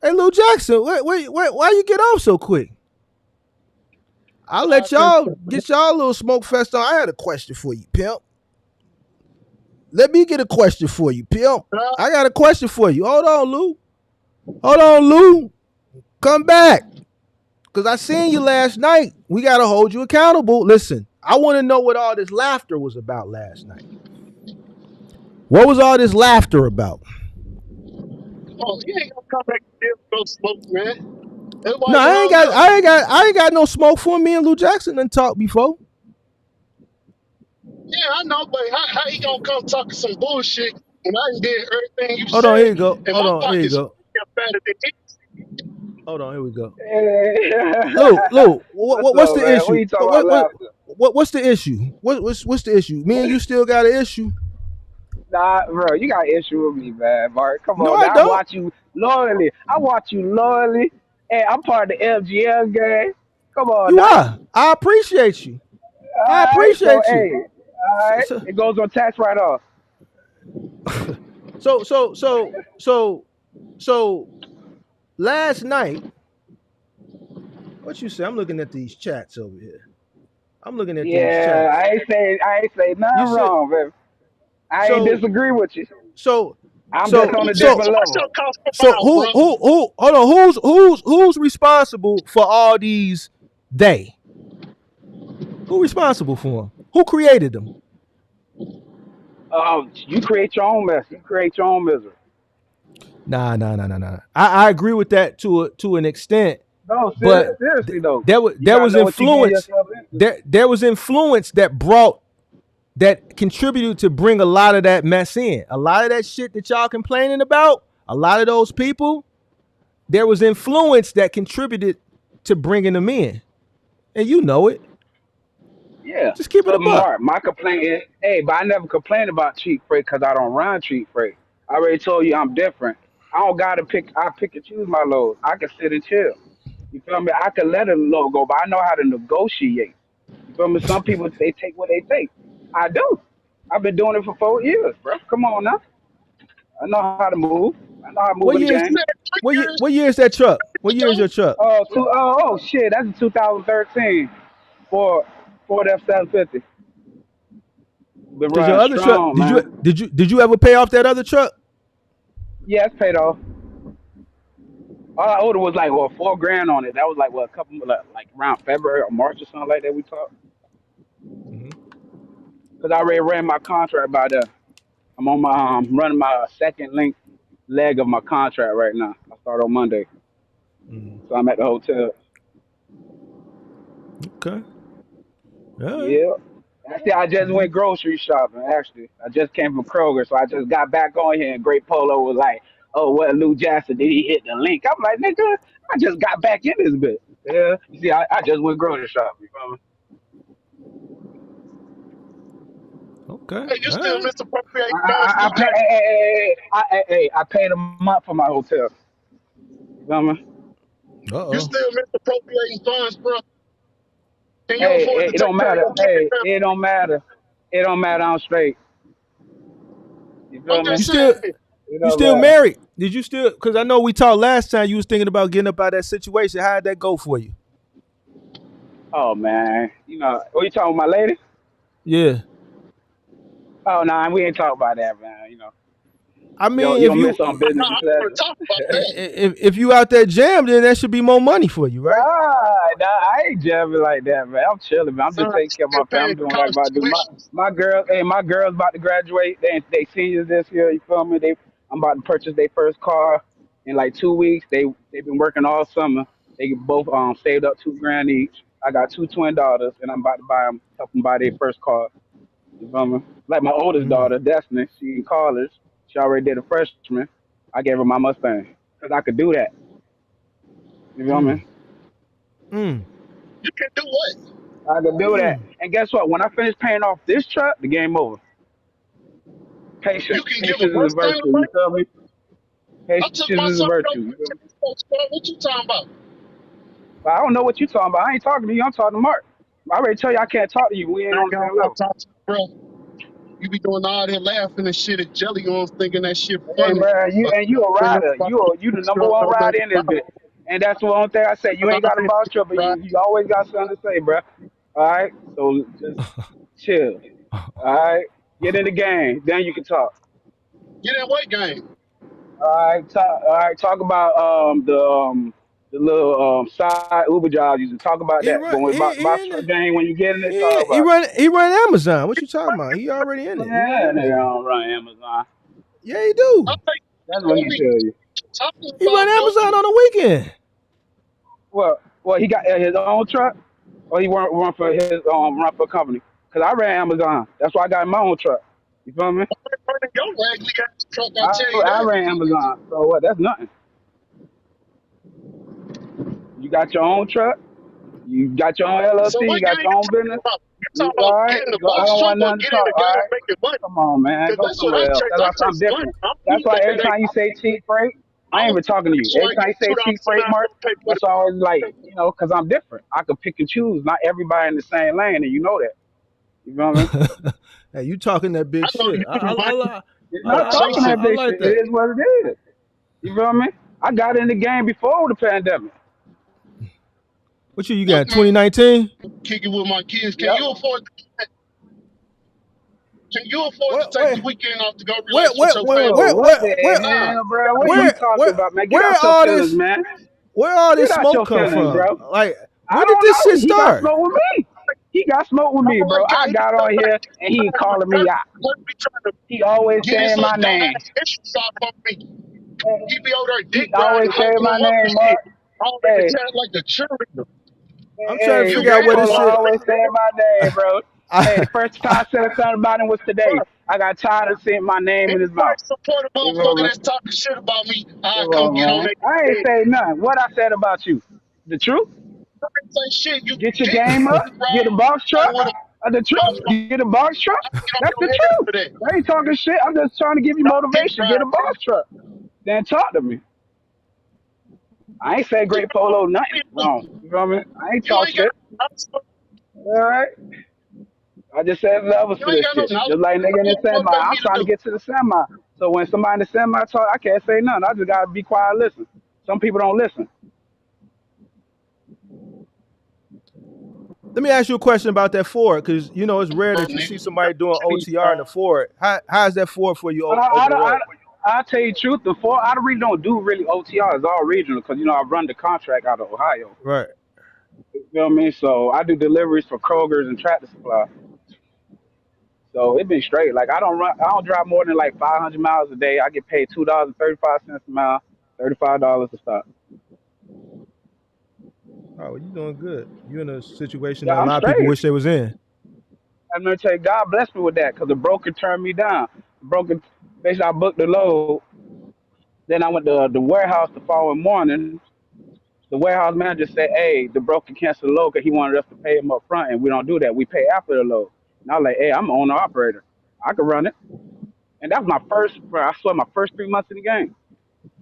[SPEAKER 2] Hey, Lou Jackson, why you get off so quick? I'll let y'all get y'all a little smoke fest on. I had a question for you, pimp. Let me get a question for you, pimp. I got a question for you. Hold on, Lou. Hold on, Lou. Come back. Because I seen you last night. We got to hold you accountable. Listen, I want to know what all this laughter was about last night. What was all this laughter about?
[SPEAKER 6] Oh, you ain't gonna come back and give no smoke, man. That's why
[SPEAKER 2] No,
[SPEAKER 6] you hung up.
[SPEAKER 2] I ain't got no smoke for me and Lou Jackson done talked before.
[SPEAKER 6] Yeah, I know, but how you gonna come talking some bullshit and I done did everything you
[SPEAKER 2] Hold on, here
[SPEAKER 6] said
[SPEAKER 2] you go.
[SPEAKER 6] and
[SPEAKER 2] Hold
[SPEAKER 6] my
[SPEAKER 2] on, here you
[SPEAKER 6] pockets
[SPEAKER 2] go.
[SPEAKER 6] better than his?
[SPEAKER 2] Hold on, here we go.
[SPEAKER 7] What's
[SPEAKER 2] Lou, what's
[SPEAKER 7] up,
[SPEAKER 2] the
[SPEAKER 7] man? What
[SPEAKER 2] issue?
[SPEAKER 7] you talking about laughter?
[SPEAKER 2] What's the issue? What's the issue? Me and you still got an issue?
[SPEAKER 7] Nah, bro, you got an issue with me, man, Mark. Come
[SPEAKER 2] No,
[SPEAKER 7] on,
[SPEAKER 2] I
[SPEAKER 7] now I
[SPEAKER 2] don't.
[SPEAKER 7] watch you loyally. Hey, I'm part of the FGL gang. Come on,
[SPEAKER 2] You
[SPEAKER 7] now.
[SPEAKER 2] are. I appreciate you.
[SPEAKER 7] All
[SPEAKER 2] I
[SPEAKER 7] right, so
[SPEAKER 2] appreciate you.
[SPEAKER 7] hey, all
[SPEAKER 2] So
[SPEAKER 7] right,
[SPEAKER 2] so
[SPEAKER 7] it goes on tax write off.
[SPEAKER 2] so so so so, so last night, what you say? I'm looking at these chats over here. I'm looking at these
[SPEAKER 7] Yeah,
[SPEAKER 2] chats.
[SPEAKER 7] I ain't say
[SPEAKER 2] You
[SPEAKER 7] nothing
[SPEAKER 2] said
[SPEAKER 7] wrong, baby. I ain't
[SPEAKER 2] so
[SPEAKER 7] disagree with you.
[SPEAKER 2] so
[SPEAKER 7] I'm just
[SPEAKER 2] so
[SPEAKER 7] on a
[SPEAKER 2] so
[SPEAKER 7] different
[SPEAKER 6] What's
[SPEAKER 7] level.
[SPEAKER 6] your cost per
[SPEAKER 2] so
[SPEAKER 6] mile, bro?
[SPEAKER 2] who hold on, who's responsible for all these they? Who responsible for them? Who created them?
[SPEAKER 7] You create your own mess. You create your own misery.
[SPEAKER 2] Nah. I agree with that to an extent,
[SPEAKER 7] No,
[SPEAKER 2] but
[SPEAKER 7] seriously though, you
[SPEAKER 2] there
[SPEAKER 7] gotta
[SPEAKER 2] was
[SPEAKER 7] know what you're getting
[SPEAKER 2] influence.
[SPEAKER 7] yourself into.
[SPEAKER 2] There was influence that contributed to bring a lot of that mess in. A lot of that shit that y'all complaining about, a lot of those people, there was influence that contributed to bringing them in. And you know it.
[SPEAKER 7] Yeah,
[SPEAKER 2] Just keep it a
[SPEAKER 7] but
[SPEAKER 2] buck.
[SPEAKER 7] Mark, my complaint is, hey, but I never complain about cheap freight because I don't run cheap freight. I already told you I'm different. I don't gotta pick. I pick and choose my loads. I can sit and chill. You feel me? I can let a load go, but I know how to negotiate. You feel me? Some people they take what they take. I do. I've been doing it for 4 years, bro. Come on now. I know how to move. I know how to move
[SPEAKER 2] What
[SPEAKER 7] in the
[SPEAKER 2] year is
[SPEAKER 7] game.
[SPEAKER 6] Said 3 years
[SPEAKER 2] what year is that truck? What year is
[SPEAKER 6] ago.
[SPEAKER 2] your truck?
[SPEAKER 7] Oh shit, that's a 2013 for Ford F-750. Been
[SPEAKER 2] Cause your
[SPEAKER 7] running
[SPEAKER 2] other truck,
[SPEAKER 7] strong, man.
[SPEAKER 2] did you ever pay off that other truck?
[SPEAKER 7] Yeah, it's paid off. All I owed was like 4 grand on it. That was like a couple like around February or March or something like that. We talked because I already ran my contract by there. I'm on my running my second link leg of my contract right now. I start on Monday, so I'm at the hotel.
[SPEAKER 2] Okay. All right.
[SPEAKER 7] Yeah. Actually, I just went grocery shopping. Actually, I just came from Kroger, so I just got back on here. And Great Polo was like, "Oh, what Lou Jackson did he hit the link?" I'm like, "Nigga, I just got back in this bit." Yeah. You see, I just went grocery shopping. You feel me?
[SPEAKER 2] Okay.
[SPEAKER 6] Hey, you
[SPEAKER 2] All
[SPEAKER 6] still
[SPEAKER 2] right.
[SPEAKER 6] misappropriating funds
[SPEAKER 7] I
[SPEAKER 6] too,
[SPEAKER 7] pay.
[SPEAKER 6] Jackson.
[SPEAKER 7] I paid a month for my hotel. You feel me?
[SPEAKER 6] You
[SPEAKER 2] Uh-oh.
[SPEAKER 6] still misappropriating funds, bro. Can you
[SPEAKER 7] Hey,
[SPEAKER 6] afford to
[SPEAKER 7] it
[SPEAKER 6] take
[SPEAKER 7] don't
[SPEAKER 6] care of
[SPEAKER 7] matter.
[SPEAKER 6] your kid
[SPEAKER 7] Hey,
[SPEAKER 6] better?
[SPEAKER 7] it don't matter. It don't matter. I'm straight. You
[SPEAKER 6] I'm
[SPEAKER 7] feel me?
[SPEAKER 6] just
[SPEAKER 2] You
[SPEAKER 6] saying,
[SPEAKER 2] still
[SPEAKER 7] It
[SPEAKER 2] you
[SPEAKER 7] don't
[SPEAKER 2] still
[SPEAKER 7] matter.
[SPEAKER 2] married? Did you still? Because I know we talked last time. You was thinking about getting up out of that situation. How'd that go for you?
[SPEAKER 7] Oh man, what you talking about, my lady?
[SPEAKER 2] Yeah.
[SPEAKER 7] Oh no, we ain't talking about that, man.
[SPEAKER 2] I mean,
[SPEAKER 7] You
[SPEAKER 2] if
[SPEAKER 7] don't
[SPEAKER 2] you
[SPEAKER 7] miss on
[SPEAKER 6] I know
[SPEAKER 7] business
[SPEAKER 6] I
[SPEAKER 7] and
[SPEAKER 6] want
[SPEAKER 7] pleasure.
[SPEAKER 6] to talk about that.
[SPEAKER 2] if you out there jam, then that should be more money for you, right?
[SPEAKER 7] Nah, I ain't jamming like that, man. I'm chilling, man. I'm just
[SPEAKER 6] Son,
[SPEAKER 7] taking care of my
[SPEAKER 6] still
[SPEAKER 7] family. I'm
[SPEAKER 6] paying
[SPEAKER 7] doing what I
[SPEAKER 6] college
[SPEAKER 7] gotta do.
[SPEAKER 6] tuition.
[SPEAKER 7] My girls, hey, my girls about to graduate. They seniors this year. You feel me? I'm about to purchase their first car in like 2 weeks. They've been working all summer. They both saved up 2 grand each. I got two twin daughters, and I'm about to help them buy their first car. You feel me? Like my oldest
[SPEAKER 2] Mm.
[SPEAKER 7] daughter, Destiny, she in college. She already did a freshman. I gave her my Mustang because I could do that. You feel
[SPEAKER 2] Mm.
[SPEAKER 7] me?
[SPEAKER 2] Mm.
[SPEAKER 6] You can do what?
[SPEAKER 7] I could do that.
[SPEAKER 2] Mm.
[SPEAKER 7] And guess what? When I finish paying off this truck, the game over.
[SPEAKER 6] You
[SPEAKER 7] Patience,
[SPEAKER 6] can give a
[SPEAKER 7] patience is a
[SPEAKER 6] Mustang
[SPEAKER 7] virtue. You
[SPEAKER 6] away?
[SPEAKER 7] feel me?
[SPEAKER 6] I
[SPEAKER 7] Patience
[SPEAKER 6] took my
[SPEAKER 7] is a
[SPEAKER 6] son to go
[SPEAKER 7] virtue. You feel me?
[SPEAKER 6] to sports car. What you talking about?
[SPEAKER 7] But I don't know what you talking about. I ain't talking to you. I'm talking to Mark. I already tell you I can't talk to you. We ain't
[SPEAKER 6] I
[SPEAKER 7] on the
[SPEAKER 6] don't
[SPEAKER 7] same
[SPEAKER 6] want
[SPEAKER 7] level.
[SPEAKER 6] to talk to you, bro. You be doing all that laughing and shit at jelly on thinking that shit
[SPEAKER 7] Hey,
[SPEAKER 6] funny.
[SPEAKER 7] bro, you a
[SPEAKER 6] Man,
[SPEAKER 7] rider.
[SPEAKER 6] fuck
[SPEAKER 7] You the number
[SPEAKER 6] sure
[SPEAKER 7] one
[SPEAKER 6] don't
[SPEAKER 7] rider
[SPEAKER 6] nothing
[SPEAKER 7] in this
[SPEAKER 6] about
[SPEAKER 7] bit. And that's the one thing I say. You ain't got a
[SPEAKER 6] it.
[SPEAKER 7] voucher, but
[SPEAKER 6] Right?
[SPEAKER 7] you always got something to say, bro. All right? So just chill. All right? Get in the game. Then you can talk.
[SPEAKER 6] Get that weight game.
[SPEAKER 7] All right. Talk about the little side Uber jobs. You can talk about
[SPEAKER 2] He
[SPEAKER 7] that.
[SPEAKER 2] run
[SPEAKER 7] But when about
[SPEAKER 2] in
[SPEAKER 7] truck game, when you get in it,
[SPEAKER 2] he,
[SPEAKER 7] talk about
[SPEAKER 2] he run Amazon. What you talking about? He already in
[SPEAKER 7] it.
[SPEAKER 2] it. He run
[SPEAKER 7] Yeah, nigga, I
[SPEAKER 2] Amazon.
[SPEAKER 7] don't run Amazon.
[SPEAKER 2] Yeah, he
[SPEAKER 6] I
[SPEAKER 2] do.
[SPEAKER 6] think
[SPEAKER 7] That's what he
[SPEAKER 6] what we
[SPEAKER 7] tell you.
[SPEAKER 6] talking
[SPEAKER 2] He run
[SPEAKER 6] about though.
[SPEAKER 2] Amazon on the weekend.
[SPEAKER 7] Well, he got his own truck, or he run for his run for a company. Cause I ran Amazon. That's why I got my own truck. You feel me?
[SPEAKER 6] Running your raggedy ass truck, I
[SPEAKER 7] I
[SPEAKER 6] tell you
[SPEAKER 7] I
[SPEAKER 6] that.
[SPEAKER 7] ran Amazon. So what? That's nothing. You got your own truck. You got your own
[SPEAKER 6] So
[SPEAKER 7] LLC. You
[SPEAKER 6] what game
[SPEAKER 7] got your
[SPEAKER 6] you
[SPEAKER 7] own
[SPEAKER 6] talking
[SPEAKER 7] business.
[SPEAKER 6] about? You
[SPEAKER 7] You
[SPEAKER 6] talking
[SPEAKER 7] all
[SPEAKER 6] about
[SPEAKER 7] right?
[SPEAKER 6] getting the
[SPEAKER 7] I
[SPEAKER 6] box
[SPEAKER 7] don't
[SPEAKER 6] truck
[SPEAKER 7] want
[SPEAKER 6] or
[SPEAKER 7] nothing to
[SPEAKER 6] getting
[SPEAKER 7] talk.
[SPEAKER 6] the
[SPEAKER 7] All
[SPEAKER 6] guy
[SPEAKER 7] right?
[SPEAKER 6] making money?
[SPEAKER 7] Come on, man.
[SPEAKER 6] Cause
[SPEAKER 7] Go
[SPEAKER 6] that's what
[SPEAKER 7] somewhere else.
[SPEAKER 6] I
[SPEAKER 7] I'm
[SPEAKER 6] chase money.
[SPEAKER 7] different.
[SPEAKER 6] I'm
[SPEAKER 7] That's
[SPEAKER 6] used to
[SPEAKER 7] why every
[SPEAKER 6] headache.
[SPEAKER 7] time you say cheap freight,
[SPEAKER 6] I
[SPEAKER 7] I ain't
[SPEAKER 6] don't
[SPEAKER 7] even talking to you.
[SPEAKER 6] so
[SPEAKER 7] Every
[SPEAKER 6] I
[SPEAKER 7] time
[SPEAKER 6] get
[SPEAKER 7] you say cheap
[SPEAKER 6] $2 an
[SPEAKER 7] freight,
[SPEAKER 6] hour
[SPEAKER 7] Mark,
[SPEAKER 6] to pay for the
[SPEAKER 7] that's always like, because I'm different. I could pick and choose. Not everybody in the same lane, and you know that. You feel me?
[SPEAKER 2] Hey, you talking that
[SPEAKER 6] I
[SPEAKER 2] big
[SPEAKER 6] know
[SPEAKER 2] shit.
[SPEAKER 6] you might
[SPEAKER 7] It's
[SPEAKER 6] for
[SPEAKER 7] not talking
[SPEAKER 6] chasing
[SPEAKER 7] that
[SPEAKER 2] I
[SPEAKER 7] big
[SPEAKER 2] like
[SPEAKER 7] shit. It
[SPEAKER 2] that.
[SPEAKER 7] is what it is. You feel me? I got in the game before the pandemic.
[SPEAKER 2] What you
[SPEAKER 6] look
[SPEAKER 2] got?
[SPEAKER 6] man,
[SPEAKER 2] 2019?
[SPEAKER 6] kick it with my kids.
[SPEAKER 7] Yep.
[SPEAKER 6] Can you afford to
[SPEAKER 2] Where
[SPEAKER 6] take the
[SPEAKER 2] where
[SPEAKER 6] weekend off to go
[SPEAKER 2] where
[SPEAKER 6] relax with
[SPEAKER 2] where
[SPEAKER 6] your
[SPEAKER 2] where
[SPEAKER 6] family?
[SPEAKER 2] where
[SPEAKER 7] Bro, what
[SPEAKER 2] where
[SPEAKER 7] the
[SPEAKER 2] where
[SPEAKER 6] Nah.
[SPEAKER 7] hell, bro? What are you
[SPEAKER 2] where
[SPEAKER 7] talking
[SPEAKER 2] where
[SPEAKER 7] about, man? Get
[SPEAKER 2] where
[SPEAKER 7] out your
[SPEAKER 2] all
[SPEAKER 7] feelings,
[SPEAKER 2] this
[SPEAKER 7] man.
[SPEAKER 2] where all
[SPEAKER 7] Get
[SPEAKER 2] this
[SPEAKER 7] out
[SPEAKER 2] smoke
[SPEAKER 7] your
[SPEAKER 2] come
[SPEAKER 7] feelings,
[SPEAKER 2] from?
[SPEAKER 7] bro.
[SPEAKER 2] Like,
[SPEAKER 7] I
[SPEAKER 2] when did
[SPEAKER 7] don't
[SPEAKER 2] this shit
[SPEAKER 7] know. He got
[SPEAKER 2] start?
[SPEAKER 7] smoke with me. He got smoke with me,
[SPEAKER 6] I'm
[SPEAKER 7] bro.
[SPEAKER 6] like,
[SPEAKER 7] I
[SPEAKER 6] he be
[SPEAKER 7] got on here and he calling me out.
[SPEAKER 6] trying to
[SPEAKER 7] He always
[SPEAKER 6] get his
[SPEAKER 7] saying
[SPEAKER 6] little
[SPEAKER 7] my name.
[SPEAKER 6] dumbass issues off on me. He be over there dick
[SPEAKER 7] He
[SPEAKER 6] riding,
[SPEAKER 7] always saying
[SPEAKER 6] hyping
[SPEAKER 7] my
[SPEAKER 6] him up and
[SPEAKER 7] name,
[SPEAKER 6] shit.
[SPEAKER 7] Mark.
[SPEAKER 6] All in the
[SPEAKER 7] Hey,
[SPEAKER 6] chat like the cheerleader.
[SPEAKER 2] I'm trying to
[SPEAKER 7] hey,
[SPEAKER 6] You
[SPEAKER 2] figure
[SPEAKER 7] Great
[SPEAKER 2] out where
[SPEAKER 6] mad
[SPEAKER 2] this
[SPEAKER 7] Polo
[SPEAKER 2] shit.
[SPEAKER 6] already?
[SPEAKER 7] always saying my name, bro. Hey,
[SPEAKER 2] I,
[SPEAKER 7] the first time I said something about him was today. I got tired of seeing my name in his
[SPEAKER 6] Anybody
[SPEAKER 7] mouth.
[SPEAKER 6] support a
[SPEAKER 7] You feel
[SPEAKER 6] motherfucker
[SPEAKER 7] me?
[SPEAKER 6] that's talking shit about me, I
[SPEAKER 7] Come
[SPEAKER 6] come
[SPEAKER 7] on,
[SPEAKER 6] get on
[SPEAKER 7] man.
[SPEAKER 6] their
[SPEAKER 7] I ain't
[SPEAKER 6] head.
[SPEAKER 7] say nothing. What I said about you? The truth?
[SPEAKER 6] I didn't say shit. You
[SPEAKER 7] Get your
[SPEAKER 6] dick
[SPEAKER 7] game up. Get a box
[SPEAKER 6] ride
[SPEAKER 7] truck.
[SPEAKER 6] with a
[SPEAKER 7] The
[SPEAKER 6] box
[SPEAKER 7] truth. Get a box truck.
[SPEAKER 6] I get on
[SPEAKER 7] That's the
[SPEAKER 6] your head
[SPEAKER 7] truth.
[SPEAKER 6] for that.
[SPEAKER 7] I ain't talking shit. I'm just trying to give you
[SPEAKER 6] Stop dick
[SPEAKER 7] motivation. Get a
[SPEAKER 6] riding, bro.
[SPEAKER 7] box truck. Then talk to me. I ain't say Great Polo nothing wrong. You feel me? I ain't
[SPEAKER 6] You
[SPEAKER 7] talk
[SPEAKER 6] ain't got
[SPEAKER 7] shit. All right. I just said levels
[SPEAKER 6] you
[SPEAKER 7] to
[SPEAKER 6] ain't
[SPEAKER 7] this
[SPEAKER 6] got no
[SPEAKER 7] shit.
[SPEAKER 6] knowledge.
[SPEAKER 7] Just like nigga in the
[SPEAKER 6] What you
[SPEAKER 7] semi.
[SPEAKER 6] motivate
[SPEAKER 7] I'm
[SPEAKER 6] me to
[SPEAKER 7] trying to
[SPEAKER 6] do?
[SPEAKER 7] get to the semi. So when somebody in the semi talk, I can't say nothing. I just gotta be quiet and listen. Some people don't listen.
[SPEAKER 2] let me ask you a question about that Ford, because you know it's rare
[SPEAKER 6] Bro,
[SPEAKER 2] that you see
[SPEAKER 6] nigga.
[SPEAKER 2] somebody doing OTR in a Ford. How's that Ford for you
[SPEAKER 7] I, I, I,
[SPEAKER 2] overall?
[SPEAKER 7] I tell you the truth, before I really don't do really OTR. It's all regional because I run the contract out of Ohio.
[SPEAKER 2] Right.
[SPEAKER 7] You feel me? So I do deliveries for Kroger's and Tractor Supply. So it been straight. Like I don't drive more than like 500 miles a day. I get paid $2.35 a mile, $35 a stop.
[SPEAKER 2] Oh, well, you doing good. You in a situation
[SPEAKER 7] Yeah,
[SPEAKER 2] that a
[SPEAKER 7] I'm
[SPEAKER 2] lot of people
[SPEAKER 7] straight.
[SPEAKER 2] wish they was in.
[SPEAKER 7] I'm gonna tell you, God bless me with that because the broker turned me down. The broker, basically, I booked the load. Then I went to the warehouse the following morning. The warehouse manager said, "Hey, the broker canceled the load because he wanted us to pay him up front, and we don't do that. We pay after the load." And I was like, "Hey, I'm an owner operator. I could run it." And that was my first, bro, I swear, my first 3 months in the game.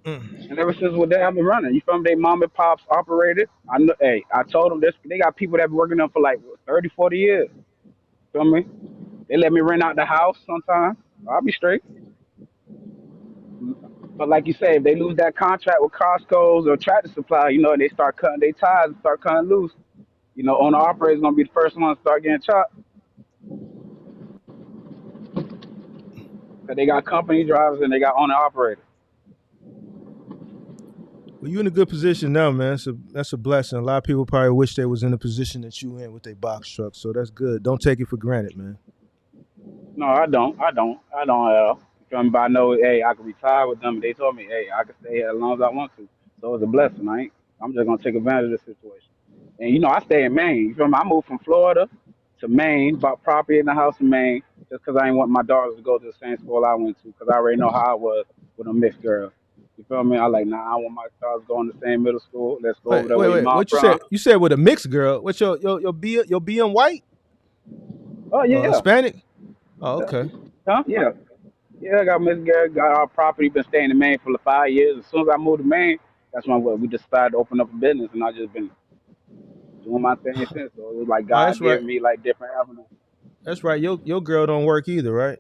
[SPEAKER 2] Mm.
[SPEAKER 7] And ever since with that, I've been running. You feel me? They mom and pops operated. I know. Hey, I told them this. They got people that been working there for like 30, 40 years. Feel me? They let me rent out the house sometimes. I'll be straight. But like you say, if they lose that contract with Costco's or Tractor Supply, and they start cutting their ties and start cutting loose, owner operator's gonna be the first one to start getting chopped. Cause they got company drivers and they got owner operators.
[SPEAKER 2] Well, you're in a good position now, man. That's a blessing. A lot of people probably wish they was in the position that you in with their box truck. So that's good. Don't take it for granted, man.
[SPEAKER 7] No, I don't. You feel me? But I know, hey, I can retire with them. They told me, hey, I can stay here as long as I want to. So it's a blessing. I'm just gonna take advantage of the situation. And I stay in Maine. You feel me? I moved from Florida to Maine, bought property in the house in Maine, just because I didn't want my daughters to go to the same school I went to, because I already know how I was with a mixed girl. You feel me? I like, nah, I want my daughters going to the same middle school. Let's go over there where your
[SPEAKER 2] Wait.
[SPEAKER 7] mom
[SPEAKER 2] What you
[SPEAKER 7] from.
[SPEAKER 2] said? You said with a mixed girl. What's your being white?
[SPEAKER 7] Oh yeah,
[SPEAKER 2] Hispanic? Oh, okay.
[SPEAKER 7] huh? Yeah. Yeah, I got Miss Girl, got our property, been staying in Maine for like 5 years. As soon as I moved to Maine, that's when we decided to open up a business, and I just been doing my thing since. So it was like
[SPEAKER 2] Oh,
[SPEAKER 7] God
[SPEAKER 2] that's right.
[SPEAKER 7] giving me like different avenues.
[SPEAKER 2] That's right. Your girl don't work either, right?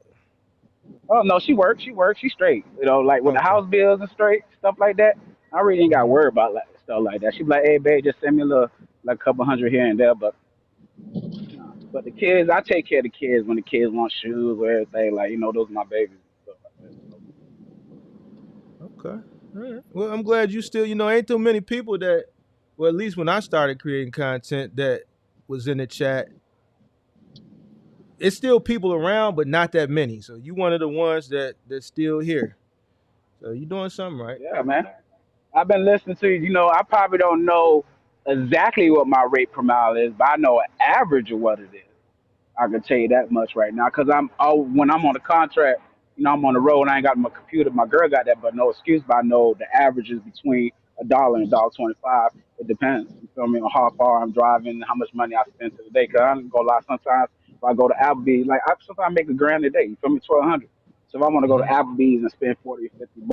[SPEAKER 7] Oh no, she works, she's straight. Like with the
[SPEAKER 2] Okay.
[SPEAKER 7] house bills and straight stuff like that. I really ain't got to worry about like stuff like that. She be like, hey babe, just send me a little like a couple hundred here and there, but nah. But the kids, I take care of the kids when the kids want shoes or everything. Like those are my babies and stuff like that. So.
[SPEAKER 2] Okay. All right. Well, I'm glad you still. Ain't too many people that. Well, at least when I started creating content, that was in the chat. It's still people around, but not that many. So you one of the ones that's still here. So you doing something right.
[SPEAKER 7] Yeah, man. I've been listening to you. I probably don't know exactly what my rate per mile is, but I know an average of what it is. I can tell you that much right now, because when I'm on a contract, I'm on the road. I ain't got my computer. My girl got that, but no excuse. But I know the average is between $1 and $1.25. It depends. You feel me, on how far I'm driving, how much money I spend to the day. Cause I ain't gonna lie. Sometimes if I go to Applebee's, like I sometimes make $1,000 a day. You feel me, 1,200. So if I want to go to
[SPEAKER 2] Mm-hmm.
[SPEAKER 7] Applebee's and spend 40 or $50,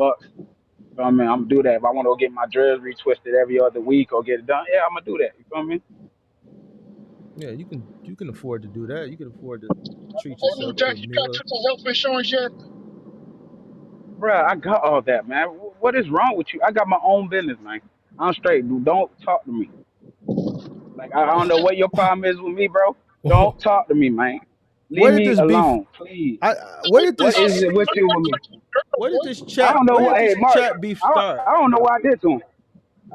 [SPEAKER 7] you feel me, I'm gonna do that. If I want to go get my dreads retwisted every other week or get it done, yeah, I'm gonna do that. You feel me?
[SPEAKER 2] Yeah, you can afford to do that. You can afford to treat
[SPEAKER 6] Hey, Lil
[SPEAKER 2] yourself to
[SPEAKER 6] Jack,
[SPEAKER 2] a
[SPEAKER 6] you got
[SPEAKER 2] meal.
[SPEAKER 6] your health insurance yet?
[SPEAKER 7] Bruh, I got all that, man. What is wrong with you? I got my own business, man. I'm straight, dude. Don't talk to me. Like I don't know what your problem is with me, bro. Don't talk to me, man. Leave
[SPEAKER 2] Where did
[SPEAKER 7] me
[SPEAKER 2] this beef?
[SPEAKER 7] alone, please.
[SPEAKER 2] Where did
[SPEAKER 7] What is
[SPEAKER 2] this
[SPEAKER 7] it with you with me?
[SPEAKER 2] where did this
[SPEAKER 7] I
[SPEAKER 2] chat
[SPEAKER 7] don't know
[SPEAKER 2] where
[SPEAKER 7] what.
[SPEAKER 2] did
[SPEAKER 7] Hey,
[SPEAKER 2] this
[SPEAKER 7] Mark,
[SPEAKER 2] chat beef
[SPEAKER 7] I don't,
[SPEAKER 2] start?
[SPEAKER 7] I don't know what I did to him.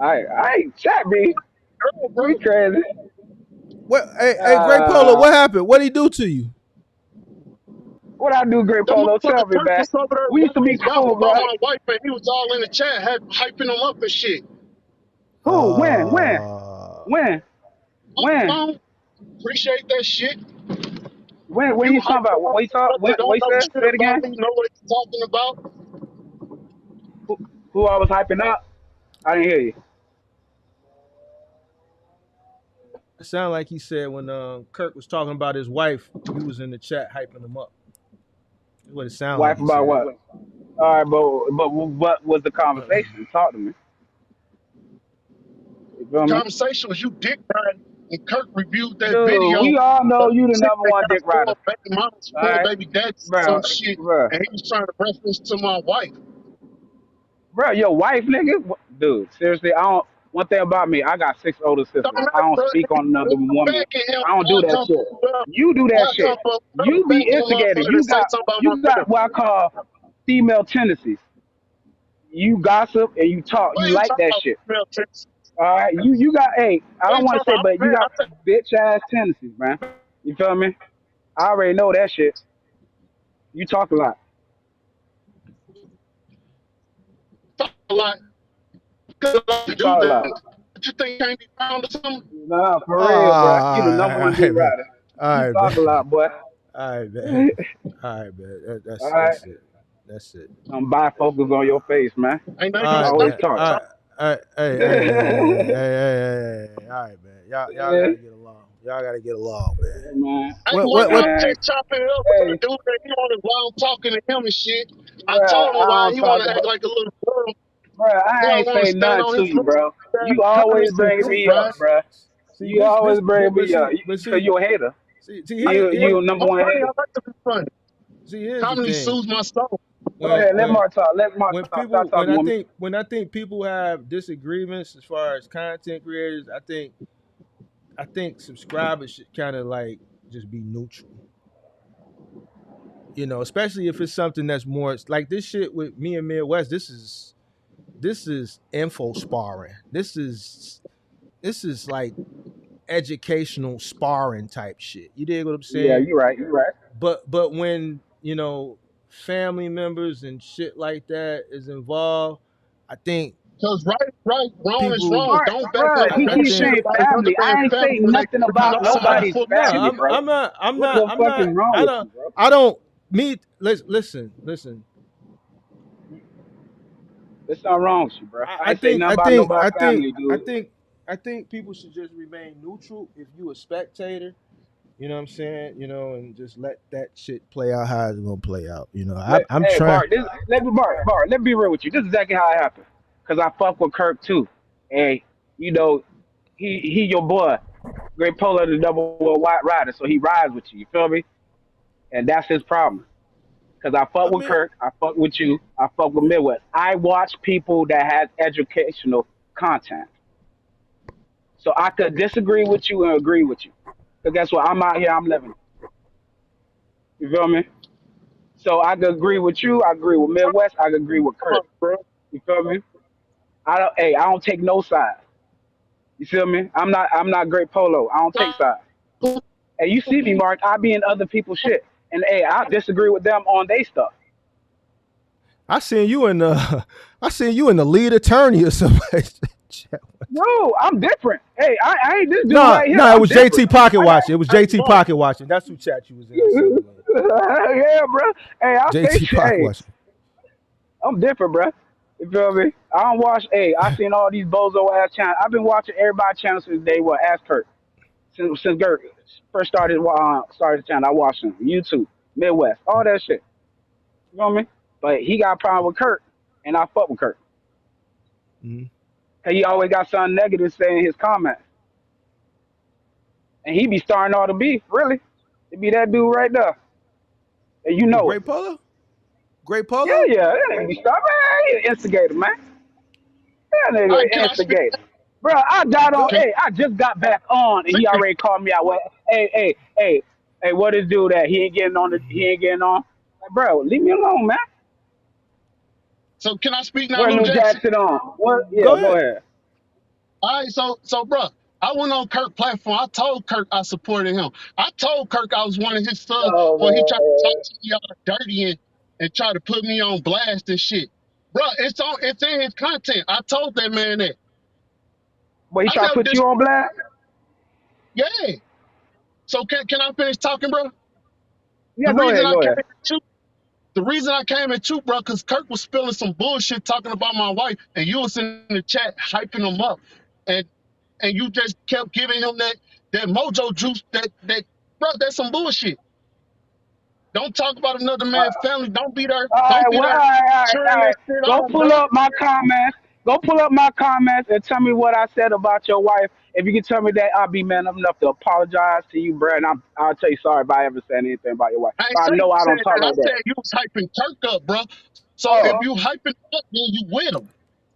[SPEAKER 7] I ain't chat me.
[SPEAKER 6] Girl, bro.
[SPEAKER 7] We crazy.
[SPEAKER 2] What? Hey, Great Polo,
[SPEAKER 7] Uh,
[SPEAKER 2] what happened? What did he do to you?
[SPEAKER 7] what I do, Great
[SPEAKER 6] The
[SPEAKER 7] Polo?
[SPEAKER 6] motherfucker
[SPEAKER 7] Tell me,
[SPEAKER 6] Kirk
[SPEAKER 7] man.
[SPEAKER 6] was over there
[SPEAKER 7] We used to be
[SPEAKER 6] rapping mouth
[SPEAKER 7] cool, bro.
[SPEAKER 6] about my wife, and he was all in the chat, hyping him up and shit.
[SPEAKER 7] Who? When? When?
[SPEAKER 2] Uh
[SPEAKER 7] When?
[SPEAKER 6] On the
[SPEAKER 7] When?
[SPEAKER 6] phone, appreciate that shit.
[SPEAKER 7] When
[SPEAKER 6] You
[SPEAKER 7] you talking
[SPEAKER 6] hyped
[SPEAKER 7] about?
[SPEAKER 6] him up,
[SPEAKER 7] What you talk?
[SPEAKER 6] they
[SPEAKER 7] What
[SPEAKER 6] don't
[SPEAKER 7] you
[SPEAKER 6] know
[SPEAKER 7] said?
[SPEAKER 6] shit
[SPEAKER 7] Say it
[SPEAKER 6] about
[SPEAKER 7] again.
[SPEAKER 6] me, know what he's talking about.
[SPEAKER 7] Who, who I was hyping up? I didn't hear you.
[SPEAKER 2] it sounded like he said when Kirk was talking about his wife, you was in the chat hyping him up. That's what it sounded like
[SPEAKER 7] Wife
[SPEAKER 2] he
[SPEAKER 7] about
[SPEAKER 2] said.
[SPEAKER 7] what? All right, but what was the conversation? Talk to me. You feel me?
[SPEAKER 6] Conversation was you dick riding, and Kirk reviewed that
[SPEAKER 7] Dude,
[SPEAKER 6] video
[SPEAKER 7] we all know
[SPEAKER 6] of
[SPEAKER 7] you
[SPEAKER 6] the
[SPEAKER 7] the
[SPEAKER 6] chick
[SPEAKER 7] number
[SPEAKER 6] that
[SPEAKER 7] one
[SPEAKER 6] got
[SPEAKER 7] dick
[SPEAKER 6] four
[SPEAKER 7] rider.
[SPEAKER 6] baby mamas,
[SPEAKER 7] All
[SPEAKER 6] four
[SPEAKER 7] right,
[SPEAKER 6] baby daddies,
[SPEAKER 7] bro,
[SPEAKER 6] some shit,
[SPEAKER 7] bro,
[SPEAKER 6] and he was trying to reference to my wife.
[SPEAKER 7] bro. Your wife, nigga, dude. Seriously, I don't. One thing about me, I got 6 older
[SPEAKER 6] Don't
[SPEAKER 7] sisters. I
[SPEAKER 6] matter,
[SPEAKER 7] don't
[SPEAKER 6] bro.
[SPEAKER 7] speak on another
[SPEAKER 6] I'm
[SPEAKER 7] woman.
[SPEAKER 6] backing him.
[SPEAKER 7] I don't do
[SPEAKER 6] I
[SPEAKER 7] that
[SPEAKER 6] come
[SPEAKER 7] shit.
[SPEAKER 6] from whoever.
[SPEAKER 7] You do that
[SPEAKER 6] I come
[SPEAKER 7] shit.
[SPEAKER 6] from whoever
[SPEAKER 7] You be
[SPEAKER 6] backing a
[SPEAKER 7] instigated.
[SPEAKER 6] motherfucker to
[SPEAKER 7] You
[SPEAKER 6] say
[SPEAKER 7] got
[SPEAKER 6] something about
[SPEAKER 7] you
[SPEAKER 6] my
[SPEAKER 7] got
[SPEAKER 6] girl.
[SPEAKER 7] what I call female tendencies. You gossip and you talk.
[SPEAKER 6] What
[SPEAKER 7] You
[SPEAKER 6] are you
[SPEAKER 7] like
[SPEAKER 6] talking
[SPEAKER 7] that
[SPEAKER 6] about,
[SPEAKER 7] shit.
[SPEAKER 6] female chicks?
[SPEAKER 7] All right, you got. Hey, I
[SPEAKER 6] What are
[SPEAKER 7] don't
[SPEAKER 6] you
[SPEAKER 7] want to
[SPEAKER 6] talking
[SPEAKER 7] say,
[SPEAKER 6] about?
[SPEAKER 7] but you
[SPEAKER 6] Man, I
[SPEAKER 7] got
[SPEAKER 6] said
[SPEAKER 7] bitch ass tendencies, man. You feel me? I already know that shit. You talk a lot.
[SPEAKER 6] talk a lot. Good luck to
[SPEAKER 7] You
[SPEAKER 6] do
[SPEAKER 7] talk a
[SPEAKER 6] that.
[SPEAKER 7] lot.
[SPEAKER 6] What you think can't be found or something?
[SPEAKER 7] Nah, for real, bro. You the
[SPEAKER 2] Ah,
[SPEAKER 7] number
[SPEAKER 2] all
[SPEAKER 7] one dick
[SPEAKER 2] right, man.
[SPEAKER 7] rider.
[SPEAKER 2] All
[SPEAKER 7] You
[SPEAKER 2] right,
[SPEAKER 7] talk a
[SPEAKER 2] man.
[SPEAKER 7] lot, boy.
[SPEAKER 2] All right,
[SPEAKER 7] All
[SPEAKER 2] man. All right, man. That's
[SPEAKER 7] right.
[SPEAKER 2] that's it. That's it.
[SPEAKER 7] I'm bifocals on your face, man.
[SPEAKER 6] Ain't nothing
[SPEAKER 2] All
[SPEAKER 6] you
[SPEAKER 2] right,
[SPEAKER 6] stop
[SPEAKER 7] Always
[SPEAKER 2] man.
[SPEAKER 6] me.
[SPEAKER 7] talk.
[SPEAKER 2] All right. Hey. All right, man. Y'all
[SPEAKER 7] Yeah,
[SPEAKER 2] gotta get along. Y'all gotta get along, man.
[SPEAKER 7] man.
[SPEAKER 6] Hey, one day
[SPEAKER 2] What?
[SPEAKER 6] I'm
[SPEAKER 7] Man,
[SPEAKER 6] just chopping it up with
[SPEAKER 7] hey,
[SPEAKER 6] that dude that he wanted while I'm talking to him and shit. I
[SPEAKER 7] bro,
[SPEAKER 6] told him
[SPEAKER 7] I
[SPEAKER 6] why
[SPEAKER 7] don't
[SPEAKER 6] he
[SPEAKER 7] talk
[SPEAKER 6] want to act
[SPEAKER 7] about,
[SPEAKER 6] like a little girl.
[SPEAKER 7] bro.
[SPEAKER 6] He
[SPEAKER 7] I
[SPEAKER 6] don't
[SPEAKER 7] ain't
[SPEAKER 6] want to
[SPEAKER 7] say
[SPEAKER 6] stand
[SPEAKER 7] nothing
[SPEAKER 6] on
[SPEAKER 7] to
[SPEAKER 6] his
[SPEAKER 7] you,
[SPEAKER 6] little
[SPEAKER 7] bro. You always
[SPEAKER 6] comments and
[SPEAKER 7] bring
[SPEAKER 6] dick
[SPEAKER 7] me up,
[SPEAKER 6] ride.
[SPEAKER 7] bro.
[SPEAKER 2] See
[SPEAKER 7] You
[SPEAKER 2] this
[SPEAKER 7] always bring
[SPEAKER 2] but
[SPEAKER 7] me up.
[SPEAKER 2] see
[SPEAKER 7] Cause you a hater.
[SPEAKER 2] here
[SPEAKER 7] You number
[SPEAKER 6] I'm
[SPEAKER 7] one
[SPEAKER 6] funny.
[SPEAKER 7] hater.
[SPEAKER 6] I like to be funny.
[SPEAKER 2] here's the
[SPEAKER 6] Comedy
[SPEAKER 2] thing.
[SPEAKER 6] soothes my soul.
[SPEAKER 7] Go
[SPEAKER 2] When
[SPEAKER 7] ahead, let
[SPEAKER 2] when
[SPEAKER 7] Mark talk. Let Mark
[SPEAKER 2] when
[SPEAKER 7] talk. Stop
[SPEAKER 2] people
[SPEAKER 7] talking, woman.
[SPEAKER 2] when I think people have disagreements as far as content creators, I think subscribers should kind of like just be neutral. You know, especially if it's something that's more like this shit with me and Midwest. This is info sparring. This is like educational sparring type shit. You dig what I'm
[SPEAKER 7] Yeah,
[SPEAKER 2] saying?
[SPEAKER 7] you're right. You're right.
[SPEAKER 2] But when family members and shit like that is involved, I think
[SPEAKER 6] Cause right, right, wrong is
[SPEAKER 2] people.
[SPEAKER 6] wrong.
[SPEAKER 7] Mark,
[SPEAKER 6] Don't back
[SPEAKER 7] bro,
[SPEAKER 6] up.
[SPEAKER 7] he
[SPEAKER 2] I
[SPEAKER 6] Don't
[SPEAKER 7] keeps
[SPEAKER 6] shit
[SPEAKER 2] think
[SPEAKER 7] saying
[SPEAKER 6] about another
[SPEAKER 7] family.
[SPEAKER 6] man's
[SPEAKER 7] I ain't
[SPEAKER 6] family
[SPEAKER 7] saying
[SPEAKER 6] when they
[SPEAKER 7] nothing
[SPEAKER 6] when you
[SPEAKER 7] about
[SPEAKER 6] know
[SPEAKER 2] no.
[SPEAKER 6] somebody
[SPEAKER 7] nobody's
[SPEAKER 6] full
[SPEAKER 2] No,
[SPEAKER 6] shit.
[SPEAKER 7] family, bro.
[SPEAKER 2] I'm
[SPEAKER 7] What
[SPEAKER 2] not.
[SPEAKER 7] the
[SPEAKER 2] I'm
[SPEAKER 7] fuck is
[SPEAKER 2] not.
[SPEAKER 7] wrong
[SPEAKER 2] I
[SPEAKER 7] with
[SPEAKER 2] don't.
[SPEAKER 7] you, bro?
[SPEAKER 2] I don't. Me. Listen.
[SPEAKER 7] There's something wrong with you, bro. I
[SPEAKER 2] I
[SPEAKER 7] ain't say
[SPEAKER 2] think.
[SPEAKER 7] nothing
[SPEAKER 2] I
[SPEAKER 7] about
[SPEAKER 2] think.
[SPEAKER 7] nobody's
[SPEAKER 2] I think.
[SPEAKER 7] family,
[SPEAKER 2] I
[SPEAKER 7] dude.
[SPEAKER 2] think. I think people should just remain neutral. If you a spectator, you know what I'm saying. And just let that shit play out how it's gonna play out. I'm
[SPEAKER 7] Hey,
[SPEAKER 2] trying.
[SPEAKER 7] Bart, let me be real with you. This is exactly how it happened. Cause I fuck with Kirk too. And you know, he your boy. Great Polo the double white rider, so he rides with you. You feel me? And that's his problem. Cause I fuck
[SPEAKER 2] I
[SPEAKER 7] with
[SPEAKER 2] mean,
[SPEAKER 7] Kirk, I fuck with you, I fuck with Midwest. I watch people that has educational content. So I could disagree with you and agree with you. Cause guess what? I'm out here, I'm living. You feel me? So I could agree with you, I agree with Midwest, I could agree with
[SPEAKER 6] Come on,
[SPEAKER 7] Kirk.
[SPEAKER 6] bro.
[SPEAKER 7] You feel me? I don't take no side. You feel me? I'm not Great Polo. I don't take sides. Hey, you see me, Mark, I be in other people's shit. And hey, I disagree with them on their stuff.
[SPEAKER 2] I seen you in the. I seen you in the lead attorney or something.
[SPEAKER 7] No, I'm different. Hey, I ain't this dude
[SPEAKER 2] No,
[SPEAKER 7] right here.
[SPEAKER 2] no, it
[SPEAKER 7] I'm
[SPEAKER 2] was JT
[SPEAKER 7] different.
[SPEAKER 2] Pocket
[SPEAKER 7] I got
[SPEAKER 2] watching. It was
[SPEAKER 6] Hey,
[SPEAKER 2] JT
[SPEAKER 6] Mark.
[SPEAKER 2] Pocket watching. That's who chat you was in. I seen you in.
[SPEAKER 7] yeah, bro. Hey, I say
[SPEAKER 2] JT
[SPEAKER 7] shit.
[SPEAKER 2] Pocket
[SPEAKER 7] Hey,
[SPEAKER 2] watching.
[SPEAKER 7] I'm different, bro. You feel me? I don't watch. Hey, I seen all these bozo ass channels. I've been watching everybody channel since day one. Ask Kurt. Since Kurt first started the channel, I watched him. YouTube, Midwest, all that shit. You know what I mean? But he got a problem with Kurt, and I fuck with Kurt.
[SPEAKER 2] Mhm.
[SPEAKER 7] Cause he always got something negative to say in his comments, and he be starting all the beef. Really, it be that dude right there, and you
[SPEAKER 2] Well,
[SPEAKER 7] know it.
[SPEAKER 2] Great Polo. Great
[SPEAKER 7] Yeah,
[SPEAKER 2] Polo.
[SPEAKER 7] yeah, that nigga be starting. Man, he an instigator, man. That
[SPEAKER 6] All right,
[SPEAKER 7] nigga
[SPEAKER 6] can
[SPEAKER 7] an
[SPEAKER 6] I speak?
[SPEAKER 7] instigator. Bro, I got on.
[SPEAKER 2] Go.
[SPEAKER 6] Can
[SPEAKER 7] Hey, I just got back on, and he
[SPEAKER 6] I
[SPEAKER 7] already called me out. Well, hey, what is dude that he ain't getting on? He ain't getting on. Like, bro, leave me alone, man.
[SPEAKER 6] so can I speak now,
[SPEAKER 7] Where
[SPEAKER 6] Lou
[SPEAKER 7] New
[SPEAKER 6] Jackson?
[SPEAKER 7] Jackson on? What? Yeah,
[SPEAKER 2] Go
[SPEAKER 7] go
[SPEAKER 2] ahead.
[SPEAKER 7] ahead.
[SPEAKER 6] All right, so, bro, I went on Kirk platform. I told Kirk I supported him. I told Kirk I was one of his sons
[SPEAKER 7] Oh
[SPEAKER 6] before he tried to talk
[SPEAKER 7] man,
[SPEAKER 6] to me all dirty and try to put me on blast and shit. Bro, it's in his content. I told that man that.
[SPEAKER 7] but he
[SPEAKER 6] I
[SPEAKER 7] try to
[SPEAKER 6] never
[SPEAKER 7] put
[SPEAKER 6] dis
[SPEAKER 7] you on blast.
[SPEAKER 6] yeah. So can I finish talking, bro?
[SPEAKER 7] Yeah,
[SPEAKER 6] The
[SPEAKER 7] go
[SPEAKER 6] reason
[SPEAKER 7] ahead,
[SPEAKER 6] I
[SPEAKER 7] go
[SPEAKER 6] came
[SPEAKER 7] ahead.
[SPEAKER 6] at you, the reason I came at you, bro, because Kirk was spilling some bullshit talking about my wife, and you was in the chat hyping him up. And you just kept giving him that mojo juice that bro, that's some bullshit. Don't talk about another man's family.
[SPEAKER 7] All right,
[SPEAKER 6] Don't be
[SPEAKER 7] well,
[SPEAKER 6] there cheering
[SPEAKER 7] all
[SPEAKER 6] that
[SPEAKER 7] right.
[SPEAKER 6] shit
[SPEAKER 7] Go
[SPEAKER 6] on,
[SPEAKER 7] pull
[SPEAKER 6] bro.
[SPEAKER 7] up my comments. Go pull up my comments and tell me what I said about your wife. If you can tell me that, I'll be man enough to apologize to you, bro. And I'll tell you sorry if I ever said anything about your wife.
[SPEAKER 6] I ain't
[SPEAKER 7] But I
[SPEAKER 6] say you
[SPEAKER 7] know I
[SPEAKER 6] said
[SPEAKER 7] don't talk
[SPEAKER 6] that. I
[SPEAKER 7] like that.
[SPEAKER 6] said you was hyping Kirk up, bro. So if
[SPEAKER 7] Oh,
[SPEAKER 6] you hyping up, then you with him.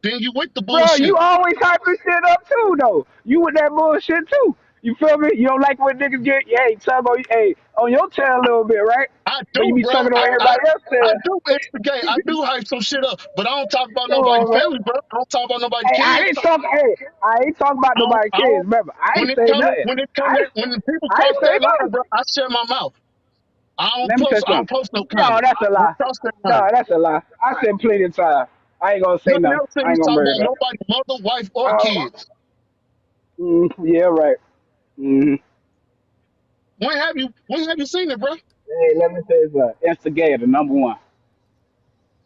[SPEAKER 6] Then you with the
[SPEAKER 7] bro, you
[SPEAKER 6] bullshit.
[SPEAKER 7] always hyping shit up too, though. You with that bullshit too. You feel me? You don't like when niggas get, hey, tug on, hey, on your tail a little bit, right?
[SPEAKER 6] I
[SPEAKER 7] But you
[SPEAKER 6] do,
[SPEAKER 7] be
[SPEAKER 6] bro.
[SPEAKER 7] tugging on everybody else's
[SPEAKER 6] I
[SPEAKER 7] tail.
[SPEAKER 6] do instigate. I do hype some shit up, but I don't talk about
[SPEAKER 7] Come
[SPEAKER 6] nobody's
[SPEAKER 7] on, man.
[SPEAKER 6] family, bro. I don't talk about nobody's
[SPEAKER 7] Hey,
[SPEAKER 6] kids.
[SPEAKER 7] I ain't talking about nobody's
[SPEAKER 6] I
[SPEAKER 7] kids.
[SPEAKER 6] don't.
[SPEAKER 7] Remember, I
[SPEAKER 6] When
[SPEAKER 7] ain't
[SPEAKER 6] it
[SPEAKER 7] say
[SPEAKER 6] come to
[SPEAKER 7] nothing. I
[SPEAKER 6] when the people
[SPEAKER 7] I
[SPEAKER 6] cross
[SPEAKER 7] ain't say
[SPEAKER 6] that line,
[SPEAKER 7] nothing.
[SPEAKER 6] bro, I shut my mouth.
[SPEAKER 7] Let me tell you
[SPEAKER 6] I don't
[SPEAKER 7] something.
[SPEAKER 6] post no
[SPEAKER 7] No,
[SPEAKER 6] comment.
[SPEAKER 7] that's a
[SPEAKER 6] When
[SPEAKER 7] lie.
[SPEAKER 6] it cross that
[SPEAKER 7] No,
[SPEAKER 6] line,
[SPEAKER 7] that's a lie. I said plenty of time. I ain't gonna
[SPEAKER 6] you
[SPEAKER 7] say
[SPEAKER 6] ain't
[SPEAKER 7] nothing.
[SPEAKER 6] never seen
[SPEAKER 7] I
[SPEAKER 6] me
[SPEAKER 7] ain't gonna
[SPEAKER 6] talk
[SPEAKER 7] bring
[SPEAKER 6] about
[SPEAKER 7] it up.
[SPEAKER 6] nobody's mother, wife, or
[SPEAKER 7] Oh,
[SPEAKER 6] kids.
[SPEAKER 7] yeah, right. Mm-hmm.
[SPEAKER 6] When have you seen it, bro?
[SPEAKER 7] Hey, let me tell you something. Instigator, number one.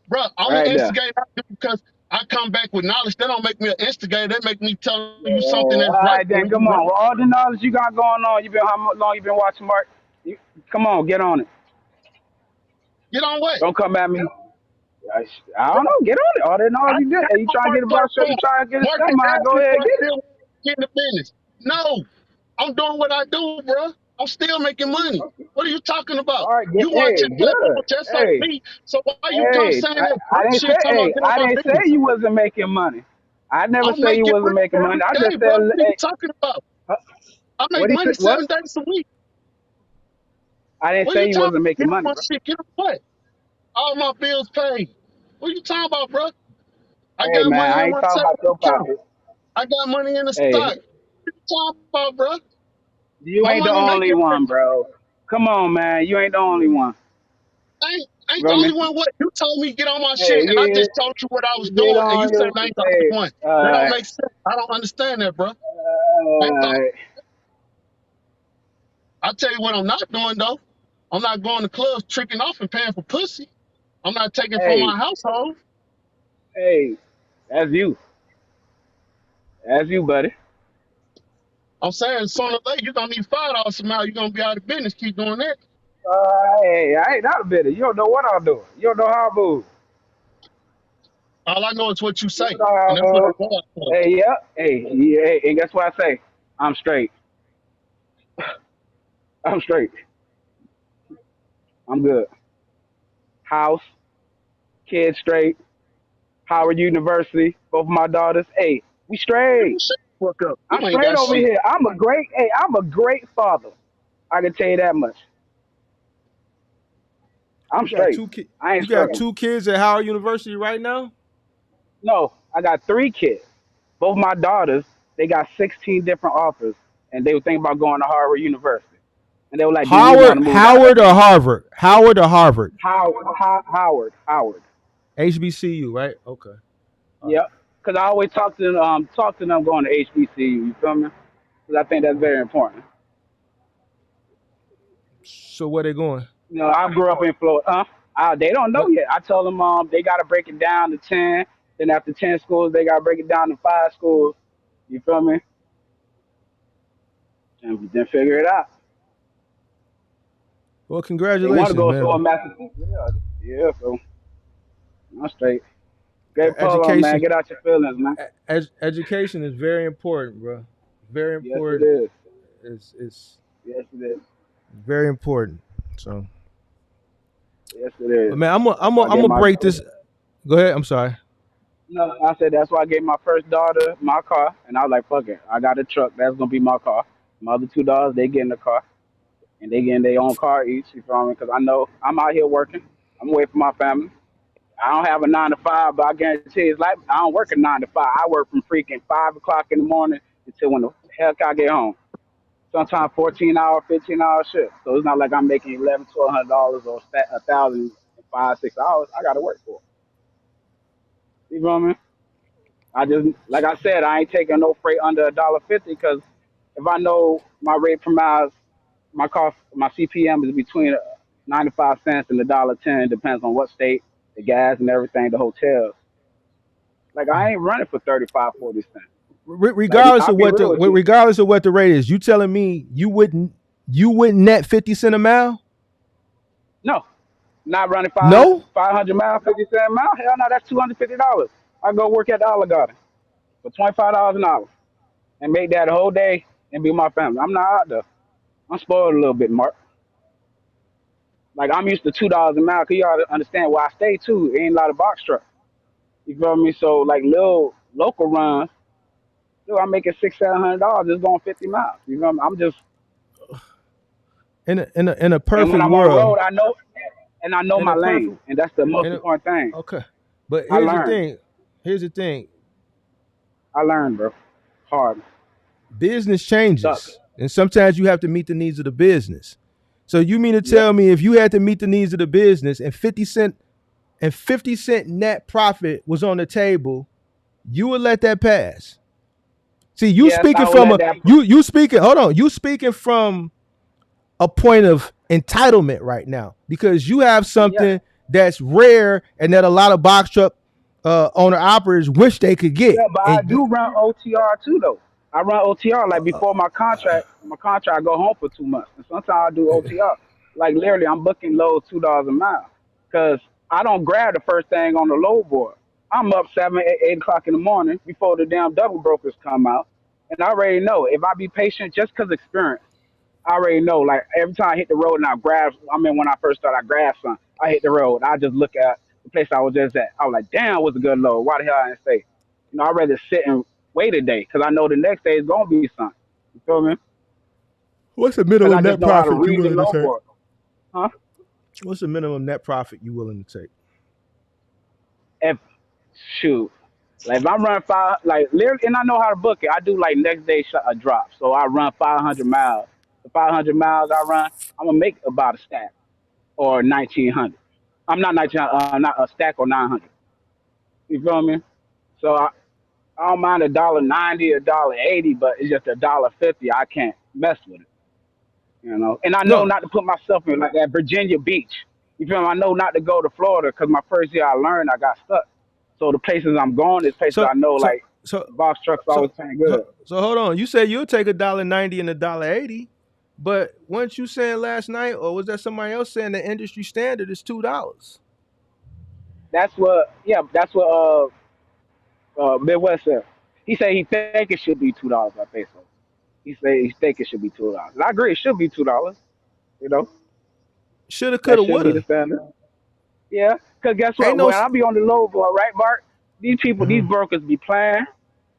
[SPEAKER 6] Bro, I'm an
[SPEAKER 7] Right there.
[SPEAKER 6] instigator because I come back with knowledge. That don't make me an instigator. That make me tell you something
[SPEAKER 7] All
[SPEAKER 6] that's right
[SPEAKER 7] right, then
[SPEAKER 6] when you
[SPEAKER 7] come on.
[SPEAKER 6] wrong.
[SPEAKER 7] With all the knowledge you got going on, how long you been watching Mark? Come on, get on it.
[SPEAKER 6] Get on what?
[SPEAKER 7] Don't come at me. I
[SPEAKER 6] Bro,
[SPEAKER 7] don't know. Get on it. All the
[SPEAKER 6] I
[SPEAKER 7] knowledge you did.
[SPEAKER 6] came
[SPEAKER 7] Hey, you
[SPEAKER 6] on
[SPEAKER 7] trying to get
[SPEAKER 6] Mark
[SPEAKER 7] a broad you
[SPEAKER 6] platform.
[SPEAKER 7] trying to get a
[SPEAKER 6] Mark
[SPEAKER 7] semi?
[SPEAKER 6] didn't ask
[SPEAKER 7] Go
[SPEAKER 6] me
[SPEAKER 7] ahead,
[SPEAKER 6] for I
[SPEAKER 7] get it.
[SPEAKER 6] still get in the business. No, I'm doing what I do, bro. I'm still making money. What are you talking about?
[SPEAKER 7] All right,
[SPEAKER 6] You want
[SPEAKER 7] hey,
[SPEAKER 6] your platform
[SPEAKER 7] good.
[SPEAKER 6] just on
[SPEAKER 7] Hey,
[SPEAKER 6] me. So why you come
[SPEAKER 7] hey,
[SPEAKER 6] saying that
[SPEAKER 7] I
[SPEAKER 6] Kirk
[SPEAKER 7] didn't say,
[SPEAKER 6] shit talking about
[SPEAKER 7] hey,
[SPEAKER 6] get on
[SPEAKER 7] I
[SPEAKER 6] my
[SPEAKER 7] didn't say
[SPEAKER 6] business?
[SPEAKER 7] you wasn't making money. I never
[SPEAKER 6] I'm
[SPEAKER 7] say you
[SPEAKER 6] making
[SPEAKER 7] wasn't
[SPEAKER 6] money
[SPEAKER 7] making money. I
[SPEAKER 6] every
[SPEAKER 7] just
[SPEAKER 6] day, bro.
[SPEAKER 7] said,
[SPEAKER 6] What are you
[SPEAKER 7] hey,
[SPEAKER 6] talking about?
[SPEAKER 7] uh,
[SPEAKER 6] I make
[SPEAKER 7] what he
[SPEAKER 6] money
[SPEAKER 7] said, what?
[SPEAKER 6] 7 days a week.
[SPEAKER 7] I didn't
[SPEAKER 6] What
[SPEAKER 7] say
[SPEAKER 6] you
[SPEAKER 7] you
[SPEAKER 6] talking
[SPEAKER 7] wasn't
[SPEAKER 6] about?
[SPEAKER 7] making
[SPEAKER 6] Get on
[SPEAKER 7] money,
[SPEAKER 6] my
[SPEAKER 7] bro.
[SPEAKER 6] shit. Get on what? All my bills paid. What you talking about, bro? I
[SPEAKER 7] Hey,
[SPEAKER 6] got
[SPEAKER 7] man,
[SPEAKER 6] money
[SPEAKER 7] I
[SPEAKER 6] in
[SPEAKER 7] ain't
[SPEAKER 6] my
[SPEAKER 7] talking
[SPEAKER 6] savings
[SPEAKER 7] about your
[SPEAKER 6] account.
[SPEAKER 7] pocket.
[SPEAKER 6] I got money in the
[SPEAKER 7] Hey,
[SPEAKER 6] stock. What you talking about, bro?
[SPEAKER 7] you
[SPEAKER 6] My
[SPEAKER 7] ain't the
[SPEAKER 6] money make
[SPEAKER 7] only
[SPEAKER 6] it rich.
[SPEAKER 7] one, bro. Come on, man. You ain't the only one.
[SPEAKER 6] I ain't
[SPEAKER 7] You
[SPEAKER 6] the
[SPEAKER 7] feel
[SPEAKER 6] only
[SPEAKER 7] me?
[SPEAKER 6] one. What you told me get on my
[SPEAKER 7] Hey,
[SPEAKER 6] shit, and I just told you what I was
[SPEAKER 7] get
[SPEAKER 6] doing, and you
[SPEAKER 7] on
[SPEAKER 6] said
[SPEAKER 7] your,
[SPEAKER 6] I ain't the
[SPEAKER 7] hey,
[SPEAKER 6] only one. That don't
[SPEAKER 7] alright,
[SPEAKER 6] make sense. I don't understand that, bro.
[SPEAKER 7] alright.
[SPEAKER 6] I tell you what I'm not doing though. I'm not going to clubs tricking off and paying for pussy. I'm not taking from
[SPEAKER 7] Hey,
[SPEAKER 6] my household.
[SPEAKER 7] hey, that's you. That's you, buddy.
[SPEAKER 6] I'm saying sooner or later you're gonna need $5 somehow. You're gonna be out of business. Keep doing that.
[SPEAKER 7] Hey, I ain't out of bit. You don't know what I'm doing. You don't know how I move.
[SPEAKER 6] All I know is what you
[SPEAKER 7] You
[SPEAKER 6] say,
[SPEAKER 7] don't know how
[SPEAKER 6] and
[SPEAKER 7] I
[SPEAKER 6] that's what
[SPEAKER 7] move.
[SPEAKER 6] I'm going for.
[SPEAKER 7] Hey, yeah. Hey, yeah. Hey, and guess what I say? I'm straight. I'm straight. I'm good. House, kids straight. Howard University, both of my daughters. Hey, we straight.
[SPEAKER 6] Man, shut the fuck up. You
[SPEAKER 7] I'm
[SPEAKER 6] ain't
[SPEAKER 7] straight
[SPEAKER 6] got
[SPEAKER 7] over
[SPEAKER 6] shit.
[SPEAKER 7] here. I'm a great father. I can tell you that much. I'm
[SPEAKER 2] You got
[SPEAKER 7] straight.
[SPEAKER 2] two kids.
[SPEAKER 7] I ain't
[SPEAKER 2] You got
[SPEAKER 7] struggling.
[SPEAKER 2] two kids at Howard University right now.
[SPEAKER 7] No, I got 3 kids. Both my daughters, they got 16 different offers, and they were thinking about going to Harvard University. And they were like, "Do we want
[SPEAKER 2] Howard,
[SPEAKER 7] to move out?"
[SPEAKER 2] Howard or Harvard? Howard or Harvard?
[SPEAKER 7] Howard.
[SPEAKER 2] HBCU, right? Okay. All right.
[SPEAKER 7] Yep. Because I always talk to them going to HBCU. You feel me? Because I think that's very important.
[SPEAKER 2] So where they going?
[SPEAKER 7] You know, I grew up in Florida. They don't know
[SPEAKER 2] What?
[SPEAKER 7] yet. I told them they got to break it down to 10. Then after 10 schools, they got to break it down to 5 schools. You feel me? And then figure it out.
[SPEAKER 2] Well,
[SPEAKER 7] They want to
[SPEAKER 2] congratulations,
[SPEAKER 7] go to a
[SPEAKER 2] man.
[SPEAKER 7] Massachusetts. Yeah, yeah. So I'm straight. Great problem, man.
[SPEAKER 2] Education,
[SPEAKER 7] Get out your feelings, man.
[SPEAKER 2] education is very important, bro. Very
[SPEAKER 7] Yes, it
[SPEAKER 2] important.
[SPEAKER 7] is.
[SPEAKER 2] It's
[SPEAKER 7] Yes, it is.
[SPEAKER 2] very important. So,
[SPEAKER 7] Yes, it is.
[SPEAKER 2] but man, I'm
[SPEAKER 7] That's why I gave
[SPEAKER 2] gonna
[SPEAKER 7] my
[SPEAKER 2] break this. Go ahead. I'm sorry.
[SPEAKER 7] no. I said that's why I gave my first daughter my car, and I was like, fuck it. I got a truck. That's gonna be my car. My other 2 daughters, they get in the car, and they get in their own car each. You feel me? Because I know I'm out here working. I'm away from my family. I don't have a 9 to 5, but I guarantee it's like I don't work a 9 to 5. I work from freaking 5 o'clock in the morning until when the heck I get home. Sometimes 14 hour, 15 hour shift. So it's not like I'm making 1,100, $1,200 or 1,000 in 5, 6 hours. I got to work for it. You feel me? I just like I said, I ain't taking no freight under $1.50 because if I know my rate per miles, my cost, my CPM is between 95 cents and $1.10. Depends on what state, the gas and everything, the hotels. Like I ain't running for 35, 40 cents. Like
[SPEAKER 2] Regardless
[SPEAKER 7] I'll
[SPEAKER 2] of
[SPEAKER 7] be
[SPEAKER 2] what the
[SPEAKER 7] real with you.
[SPEAKER 2] regardless of what the rate is, you telling me you wouldn't net 50 cents a mile?
[SPEAKER 7] No, not running
[SPEAKER 2] No.
[SPEAKER 7] 500 miles, 50 cents a mile. Hell no, that's $250. I go work at the Olive Garden for $25 an hour and make that a whole day and be with my family. I'm not out there. I'm spoiled a little bit, Mark. Like I'm used to $2 a mile. Cause you gotta understand where I stay too. It ain't a lot of box trucks. You feel me? So like little local runs, dude, I'm making $600, $700 just going 50 miles. You know, I'm just
[SPEAKER 2] In a
[SPEAKER 7] and when
[SPEAKER 2] perfect
[SPEAKER 7] I'm on the
[SPEAKER 2] world,
[SPEAKER 7] road, I know
[SPEAKER 2] in
[SPEAKER 7] my
[SPEAKER 2] a perfect
[SPEAKER 7] lane, and that's the most
[SPEAKER 2] in a
[SPEAKER 7] important thing.
[SPEAKER 2] okay. But
[SPEAKER 7] I
[SPEAKER 2] here's the
[SPEAKER 7] learned.
[SPEAKER 2] thing. Here's the thing.
[SPEAKER 7] I learned, bro. Hard.
[SPEAKER 2] Business
[SPEAKER 7] Suck.
[SPEAKER 2] changes, and sometimes you have to meet the needs of the business. So you mean to
[SPEAKER 7] Yep.
[SPEAKER 2] tell me if you had to meet the needs of the business and 50 cent net profit was on the table, you would let that pass? See, you
[SPEAKER 7] Yes,
[SPEAKER 2] speaking
[SPEAKER 7] I will
[SPEAKER 2] from
[SPEAKER 7] let
[SPEAKER 2] a
[SPEAKER 7] that.
[SPEAKER 2] you speaking. Hold on, you speaking from a point of entitlement right now because you have
[SPEAKER 7] Yeah.
[SPEAKER 2] something that's rare and that a lot of box truck owner operators wish they could get.
[SPEAKER 7] Yeah, but I
[SPEAKER 2] And
[SPEAKER 7] do run OTR too, though. I run OTR like before my contract. My contract, I go home for 2 months, and sometimes I do OTR. Like literally, I'm booking loads $2 a mile, cause I don't grab the first thing on the load board. I'm up 7, 8 o'clock in the morning before the damn double brokers come out, and I already know if I be patient, just cause experience. I already know. Like every time I hit the road and I grab, I mean, when I first started, I grabbed some. I hit the road. I just look at the place I was just at. I was like, damn, was a good load. Why the hell I didn't stay? You know, I'd rather sit and wait a day because I know the next day is gonna be something. You feel me?
[SPEAKER 2] what's the
[SPEAKER 7] Because I
[SPEAKER 2] minimum
[SPEAKER 7] just
[SPEAKER 2] net
[SPEAKER 7] know how to
[SPEAKER 2] profit you
[SPEAKER 7] read the
[SPEAKER 2] willing to
[SPEAKER 7] load
[SPEAKER 2] take?
[SPEAKER 7] board. Huh?
[SPEAKER 2] What's the minimum net profit you willing to take?
[SPEAKER 7] If shoot, like if I run five, like literally, and I know how to book it. I do like next day a drop, so I run 500 miles. The 500 miles I run, I'm gonna make about a stack or 1900. I'm not 1900, not a stack or 900. You feel me? So I don't mind $1.90, $1.80, but it's just $1.50. I can't mess with it, you know. And I know
[SPEAKER 2] No.
[SPEAKER 7] not to put myself in like that Virginia Beach. You feel me? I know not to go to Florida because my first year I learned I got stuck. So the places I'm going is places
[SPEAKER 2] So
[SPEAKER 7] I know,
[SPEAKER 2] so
[SPEAKER 7] like
[SPEAKER 2] so
[SPEAKER 7] box trucks always
[SPEAKER 2] so
[SPEAKER 7] paying
[SPEAKER 2] so,
[SPEAKER 7] good.
[SPEAKER 2] so hold on. You said you'll take $1.90 and $1.80, but weren't you saying last night, or was that somebody else saying the industry standard is $2?
[SPEAKER 7] That's what, yeah, that's what Midwest said. He said he think it should be $2 by peso. He said he think it should be $2. I agree, it should be $2. You know,
[SPEAKER 2] Shoulda,
[SPEAKER 7] that
[SPEAKER 2] coulda,
[SPEAKER 7] should be the
[SPEAKER 2] woulda.
[SPEAKER 7] standard. Yeah, because guess
[SPEAKER 2] Ain't
[SPEAKER 7] what?
[SPEAKER 2] no.
[SPEAKER 7] When I be on the low board, right, Bart? These people, these
[SPEAKER 2] Mhm.
[SPEAKER 7] brokers be playing.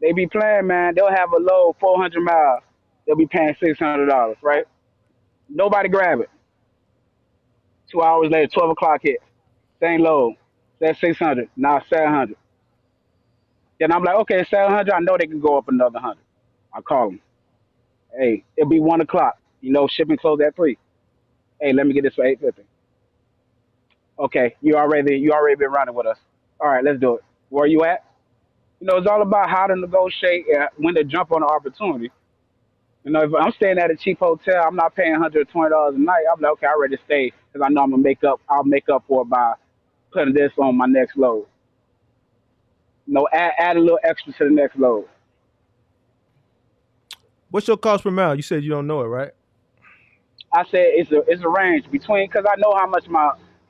[SPEAKER 7] They be playing, man. They'll have a load 400 miles. They'll be paying $600, right? Nobody grab it. 2 hours later, 12 o'clock hit. Same load. That's 600. Now 700. Then I'm like, okay, 700. I know they can go up another 100. I call them. Hey, it'll be 1 o'clock. You know, shipping close at 3. Hey, let me get this for 850. Okay, you already been running with us. All right, let's do it. Where you at? You know, it's all about how to negotiate and when to jump on the opportunity. You know, if I'm staying at a cheap hotel, I'm not paying $120 a night. I'm like, okay, I ready to stay because I know I'm gonna make up. I'll make up for it by putting this on my next load. You know, add a little extra to the next load.
[SPEAKER 2] What's your cost per mile? You said you don't know it, right?
[SPEAKER 7] I said it's a range between because I know how much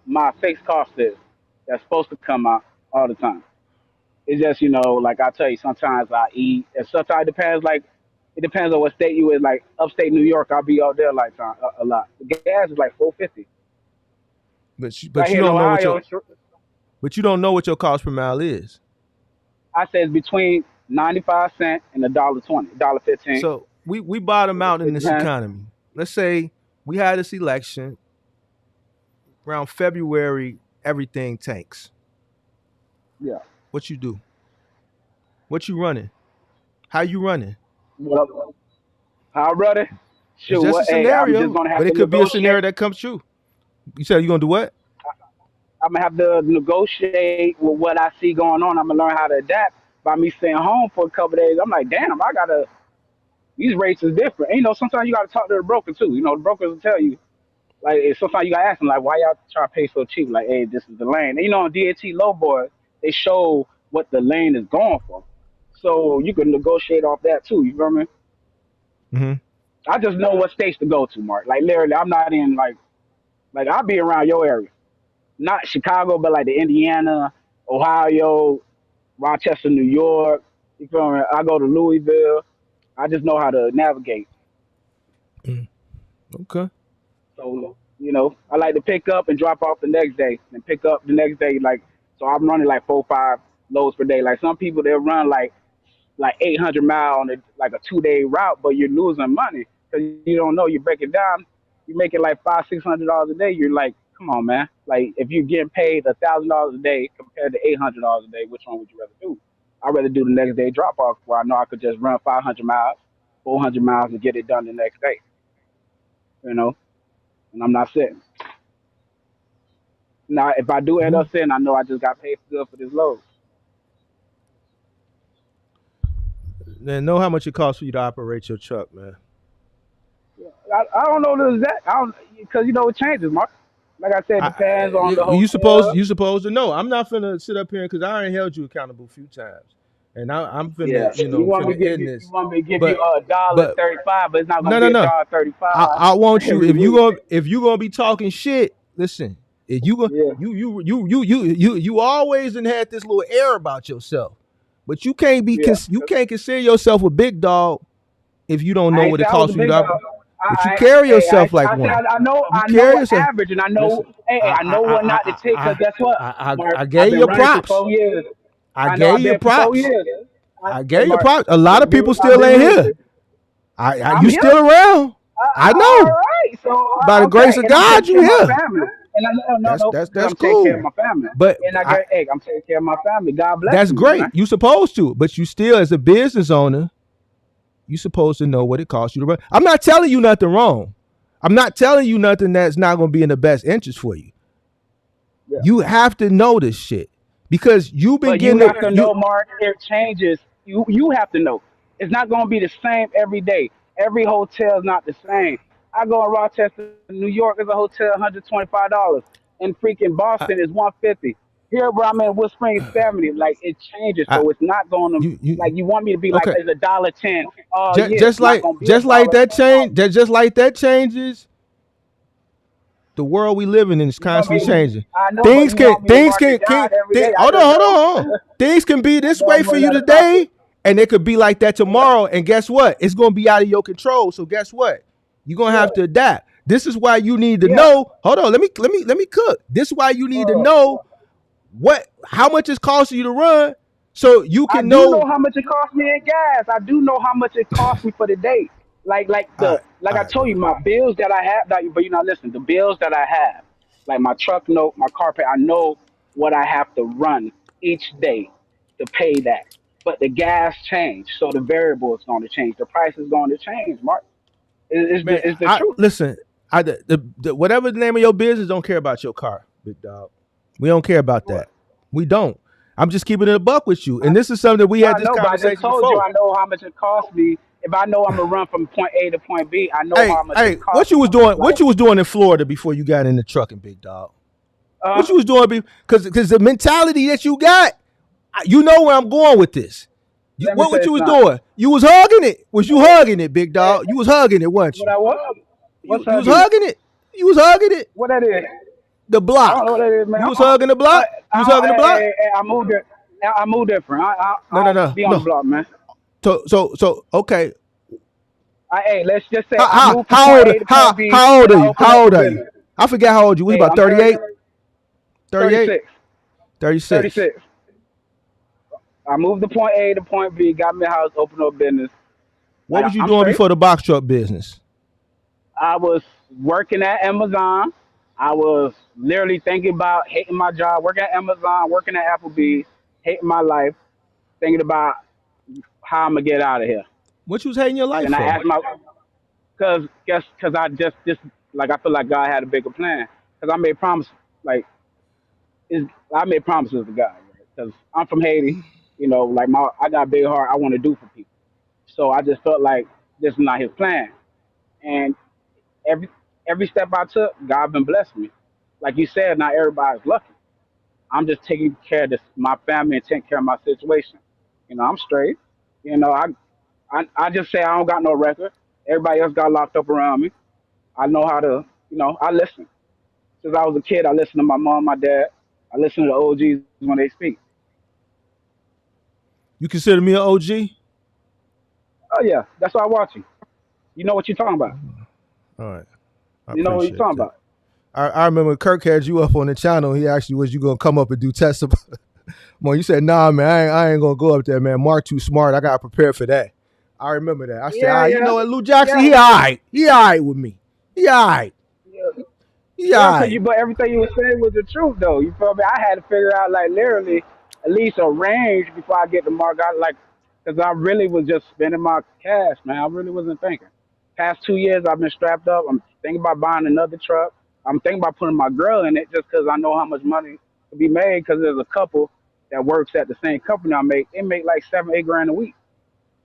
[SPEAKER 7] my fixed cost is. That's supposed to come out all the time. It's just, like I tell you, sometimes I eat, and sometimes it depends on what state you in. Like upstate New York, I'll be out there like a lot. The gas is like 450.
[SPEAKER 2] But
[SPEAKER 7] Right
[SPEAKER 2] you
[SPEAKER 7] here in
[SPEAKER 2] don't know what
[SPEAKER 7] Ohio,
[SPEAKER 2] your but you don't know what your cost per mile is.
[SPEAKER 7] I say it's between 95 cents and $1.20, $1.15.
[SPEAKER 2] So we bottom out in
[SPEAKER 7] It
[SPEAKER 2] this
[SPEAKER 7] depends.
[SPEAKER 2] economy. Let's say we had this election around February, everything tanks.
[SPEAKER 7] Yeah.
[SPEAKER 2] What you do? What you running? How you running?
[SPEAKER 7] What up? How, brother?
[SPEAKER 2] It's
[SPEAKER 7] Shoot,
[SPEAKER 2] just a
[SPEAKER 7] what? Hey, I'm just
[SPEAKER 2] scenario,
[SPEAKER 7] gonna have
[SPEAKER 2] but
[SPEAKER 7] to
[SPEAKER 2] it could be a scenario
[SPEAKER 7] negotiate.
[SPEAKER 2] that comes true. You said you gonna do what?
[SPEAKER 7] I'm gonna have to negotiate with what I see going on. I'm gonna learn how to adapt by me staying home for a couple of days. I'm like, damn, I gotta. These rates is different. And, sometimes you gotta talk to the broker too. The brokers will tell you. Like, sometimes you gotta ask them, like, why y'all try to pay so cheap? Like, hey, this is the lane. And, on DAT low board, they show what the lane is going for, so you can negotiate off that too. You feel me?
[SPEAKER 2] Mm-hmm.
[SPEAKER 7] I just know what states to go to, Mark. Like, literally, I'm not in like I'll be around your area, not Chicago, but like the Indiana, Ohio, Rochester, New York. You feel me? I go to Louisville. I just know how to navigate.
[SPEAKER 2] Mm. Okay.
[SPEAKER 7] So, I like to pick up and drop off the next day and pick up the next day. Like, so I'm running like 4 or 5 loads per day. Like some people, they'll run like 800 mile on like a 2 day route, but you're losing money because you don't know. You break it down, you make it like $500-600 a day. You're like, come on, man. Like if you're getting paid $1,000 a day compared to $800 a day, which one would you rather do? I'd rather do the next day drop off where I know I could just run 500 miles, 400 miles and get it done the next day. And I'm not sitting. Now, if I do end
[SPEAKER 2] Mm-hmm.
[SPEAKER 7] up sitting, I know I just got paid good for this load.
[SPEAKER 2] Then know how much it costs for you to operate your truck, man.
[SPEAKER 7] I don't know the exact. I don't because it changes, Mark. Like I said, it depends on the
[SPEAKER 2] You supposed
[SPEAKER 7] hotel.
[SPEAKER 2] you supposed to know. I'm not finna sit up here because I already held you accountable a few times, and I'm
[SPEAKER 7] Yeah,
[SPEAKER 2] finna
[SPEAKER 7] you want me
[SPEAKER 2] finna
[SPEAKER 7] to give
[SPEAKER 2] end
[SPEAKER 7] you? You
[SPEAKER 2] this.
[SPEAKER 7] want me to give you
[SPEAKER 2] But
[SPEAKER 7] a dollar
[SPEAKER 2] but
[SPEAKER 7] 35, but it's not gonna
[SPEAKER 2] no
[SPEAKER 7] be
[SPEAKER 2] no
[SPEAKER 7] a
[SPEAKER 2] no.
[SPEAKER 7] dollar 35
[SPEAKER 2] I want you
[SPEAKER 7] every week.
[SPEAKER 2] if you gonna be talking shit. Listen, if you go
[SPEAKER 7] Yeah,
[SPEAKER 2] you always done had this little air about yourself, but you can't be
[SPEAKER 7] yeah.
[SPEAKER 2] you can't consider yourself a big dog if you don't know
[SPEAKER 7] I ain't
[SPEAKER 2] what
[SPEAKER 7] say
[SPEAKER 2] it
[SPEAKER 7] I was
[SPEAKER 2] costs
[SPEAKER 7] a
[SPEAKER 2] for you
[SPEAKER 7] big
[SPEAKER 2] to
[SPEAKER 7] dog.
[SPEAKER 2] operate. But you carry
[SPEAKER 7] Hey,
[SPEAKER 2] yourself like
[SPEAKER 7] I said
[SPEAKER 2] one.
[SPEAKER 7] I know
[SPEAKER 2] You
[SPEAKER 7] I know
[SPEAKER 2] carry
[SPEAKER 7] what
[SPEAKER 2] yourself.
[SPEAKER 7] average, and I know.
[SPEAKER 2] Listen,
[SPEAKER 7] Hey, I know what not to take. Cause guess what, Mark?
[SPEAKER 2] I
[SPEAKER 7] I've
[SPEAKER 2] gave
[SPEAKER 7] been
[SPEAKER 2] you
[SPEAKER 7] running for
[SPEAKER 2] props.
[SPEAKER 7] 4 years.
[SPEAKER 2] I
[SPEAKER 7] I know I've
[SPEAKER 2] gave you
[SPEAKER 7] been for four
[SPEAKER 2] props.
[SPEAKER 7] years.
[SPEAKER 2] I
[SPEAKER 7] Hey,
[SPEAKER 2] gave you
[SPEAKER 7] Mark,
[SPEAKER 2] props. A lot of people
[SPEAKER 7] I've
[SPEAKER 2] still
[SPEAKER 7] been
[SPEAKER 2] ain't
[SPEAKER 7] running.
[SPEAKER 2] here. You
[SPEAKER 7] I'm here.
[SPEAKER 2] still around. I
[SPEAKER 7] All
[SPEAKER 2] know.
[SPEAKER 7] right.
[SPEAKER 2] By the grace
[SPEAKER 7] okay,
[SPEAKER 2] of
[SPEAKER 7] and I'm
[SPEAKER 2] God,
[SPEAKER 7] taking
[SPEAKER 2] you
[SPEAKER 7] care of my
[SPEAKER 2] here.
[SPEAKER 7] family. And no, because
[SPEAKER 2] That's
[SPEAKER 7] I'm taking care of
[SPEAKER 2] cool.
[SPEAKER 7] my family.
[SPEAKER 2] But
[SPEAKER 7] And hey, I'm taking care of my family. God
[SPEAKER 2] that's
[SPEAKER 7] blessing me, man.
[SPEAKER 2] great. You supposed to, but you still, as a business owner, you supposed to know what it costs you to run. I'm not telling you nothing wrong. I'm not telling you nothing that's not going to be in the best interest for you.
[SPEAKER 7] Yeah.
[SPEAKER 2] You have to know this shit because you've been
[SPEAKER 7] But you
[SPEAKER 2] getting
[SPEAKER 7] have to
[SPEAKER 2] you.
[SPEAKER 7] know, Mark, it changes. You have to know. It's not going to be the same every day. Every hotel is not the same. I go in Rochester, New York, is a hotel $125. In freaking
[SPEAKER 2] I,
[SPEAKER 7] Boston is 150. Here where I'm in Wood Springs, 70. Like it changes,
[SPEAKER 2] I,
[SPEAKER 7] so it's not going to
[SPEAKER 2] you
[SPEAKER 7] like you want me to be like
[SPEAKER 2] okay.
[SPEAKER 7] it's $1.10. Oh yeah,
[SPEAKER 2] Just
[SPEAKER 7] it's not
[SPEAKER 2] like
[SPEAKER 7] going to be a dollar.
[SPEAKER 2] that change. Just like that changes. The world we living in is
[SPEAKER 7] You want
[SPEAKER 2] constantly
[SPEAKER 7] me?
[SPEAKER 2] changing.
[SPEAKER 7] I know, but you want me to
[SPEAKER 2] Things
[SPEAKER 7] mark it down every day. I
[SPEAKER 2] hold on,
[SPEAKER 7] just
[SPEAKER 2] hold
[SPEAKER 7] know.
[SPEAKER 2] on, hold on. Things can be
[SPEAKER 7] I
[SPEAKER 2] this
[SPEAKER 7] know
[SPEAKER 2] way
[SPEAKER 7] I'm
[SPEAKER 2] for
[SPEAKER 7] running
[SPEAKER 2] you
[SPEAKER 7] out of profit.
[SPEAKER 2] today, and it could be like that tomorrow. And guess what? It's gonna be out of your control. So guess what? You're gonna
[SPEAKER 7] Yeah,
[SPEAKER 2] have to adapt. This is why you need to
[SPEAKER 7] yeah.
[SPEAKER 2] know. Hold on, let me cook. This is why you need to
[SPEAKER 7] Uh,
[SPEAKER 2] know how much it's costing you to run, so you
[SPEAKER 7] I
[SPEAKER 2] can
[SPEAKER 7] do know
[SPEAKER 2] know.
[SPEAKER 7] how much it cost me in gas. I do know how much it cost me for the day.
[SPEAKER 2] All right,
[SPEAKER 7] Like
[SPEAKER 2] all
[SPEAKER 7] I
[SPEAKER 2] right,
[SPEAKER 7] told
[SPEAKER 2] bro.
[SPEAKER 7] you, my bills that I have. But you're not listening. The bills that I have, like my truck note, my car pay. I know what I have to run each day to pay that. But the gas changed, so the variable is going to change. The price is going to change. Mark,
[SPEAKER 2] Man,
[SPEAKER 7] is the
[SPEAKER 2] I
[SPEAKER 7] truth.
[SPEAKER 2] listen. The whatever the name of your business, don't care about your car, big dog. We don't care about that. We don't. I'm just keeping it a buck with you. And this is something that we had
[SPEAKER 7] I
[SPEAKER 2] this
[SPEAKER 7] know, but I just
[SPEAKER 2] conversation
[SPEAKER 7] told you
[SPEAKER 2] before.
[SPEAKER 7] I know how much it cost me. If I know I'm gonna run from point A to point B, I know how much it
[SPEAKER 2] What
[SPEAKER 7] costs
[SPEAKER 2] you
[SPEAKER 7] me.
[SPEAKER 2] was doing?
[SPEAKER 7] Like,
[SPEAKER 2] What you was doing in Florida before you got in the trucking, big dog?
[SPEAKER 7] uh,
[SPEAKER 2] What you was doing? Because the mentality that you got, you know where I'm going with this.
[SPEAKER 7] let me
[SPEAKER 2] What
[SPEAKER 7] say
[SPEAKER 2] you was
[SPEAKER 7] something.
[SPEAKER 2] doing? You was hugging it. Was you hugging it, big dog? You was hugging it, wasn't
[SPEAKER 7] What
[SPEAKER 2] you?
[SPEAKER 7] I was? What's
[SPEAKER 2] You was
[SPEAKER 7] hugging it?
[SPEAKER 2] hugging it. You was hugging it.
[SPEAKER 7] What that is?
[SPEAKER 2] The
[SPEAKER 7] I don't know what
[SPEAKER 2] block.
[SPEAKER 7] that is, man.
[SPEAKER 2] You was hugging the block. You was hugging the block.
[SPEAKER 7] I moved it. I moved different.
[SPEAKER 2] No,
[SPEAKER 7] I
[SPEAKER 2] no,
[SPEAKER 7] don't
[SPEAKER 2] no,
[SPEAKER 7] be on the
[SPEAKER 2] no.
[SPEAKER 7] block, man.
[SPEAKER 2] So okay.
[SPEAKER 7] Hey, let's just say I moved from
[SPEAKER 2] How
[SPEAKER 7] point
[SPEAKER 2] old
[SPEAKER 7] A to point B,
[SPEAKER 2] how old
[SPEAKER 7] and
[SPEAKER 2] are
[SPEAKER 7] I
[SPEAKER 2] you?
[SPEAKER 7] opened
[SPEAKER 2] How
[SPEAKER 7] up a
[SPEAKER 2] old are you?
[SPEAKER 7] business.
[SPEAKER 2] I forget how old you. Was
[SPEAKER 7] Hey,
[SPEAKER 2] about
[SPEAKER 7] I'm
[SPEAKER 2] 38, 38,
[SPEAKER 7] 36.
[SPEAKER 2] 36.
[SPEAKER 7] 36. I moved to point A to point B, got me a house, opened up business.
[SPEAKER 2] What was you
[SPEAKER 7] I'm
[SPEAKER 2] doing
[SPEAKER 7] straight.
[SPEAKER 2] before the box truck business?
[SPEAKER 7] I was working at Amazon. I was literally thinking about hating my job, working at Amazon, working at Applebee's, hating my life, thinking about how I'm gonna get out of here.
[SPEAKER 2] What you was hating your life
[SPEAKER 7] Then I
[SPEAKER 2] for?
[SPEAKER 7] asked my, cause I just like I feel like God had a bigger plan. Cause I made promises, like I made promises to God, right? Cause I'm from Haiti, like I got a big heart. I want to do for people. So I just felt like this is not His plan, and every every step I took, God been blessing me. Like you said, not everybody's lucky. I'm just taking care of my family and taking care of my situation. I'm straight. You know, I just say I don't got no record. Everybody else got locked up around me. I know how to, I listen. Since I was a kid, I listened to my mom, my dad. I listen to the OGs when they speak.
[SPEAKER 2] You consider me an OG?
[SPEAKER 7] Oh yeah, that's why I watch you. You know what you're talking about.
[SPEAKER 2] All right, I
[SPEAKER 7] You know what you're
[SPEAKER 2] appreciate
[SPEAKER 7] talking
[SPEAKER 2] that.
[SPEAKER 7] about.
[SPEAKER 2] I remember Kirk had you up on the channel. He asked you, was you gonna come up and do testimony? Well, you said, nah, man, I ain't gonna go up there, man. Mark too smart. I gotta prepare for that. I remember that. I said,
[SPEAKER 7] Yeah,
[SPEAKER 2] you
[SPEAKER 7] yeah,
[SPEAKER 2] know what, Lou Jackson,
[SPEAKER 7] yeah,
[SPEAKER 2] he all right. He all right with me. He all right.
[SPEAKER 7] yeah.
[SPEAKER 2] He all
[SPEAKER 7] Yeah,
[SPEAKER 2] right.
[SPEAKER 7] but everything you were saying was the truth, though. You feel me? I had to figure out, like, literally at least a range before I get to mark out, like, because I really was just spending my cash, man. I really wasn't thinking. Past 2 years, I've been strapped up. I'm thinking about buying another truck. I'm thinking about putting my girl in it just because I know how much money could be made because there's a couple that works at the same company I make. They make like 7, 8 grand a week.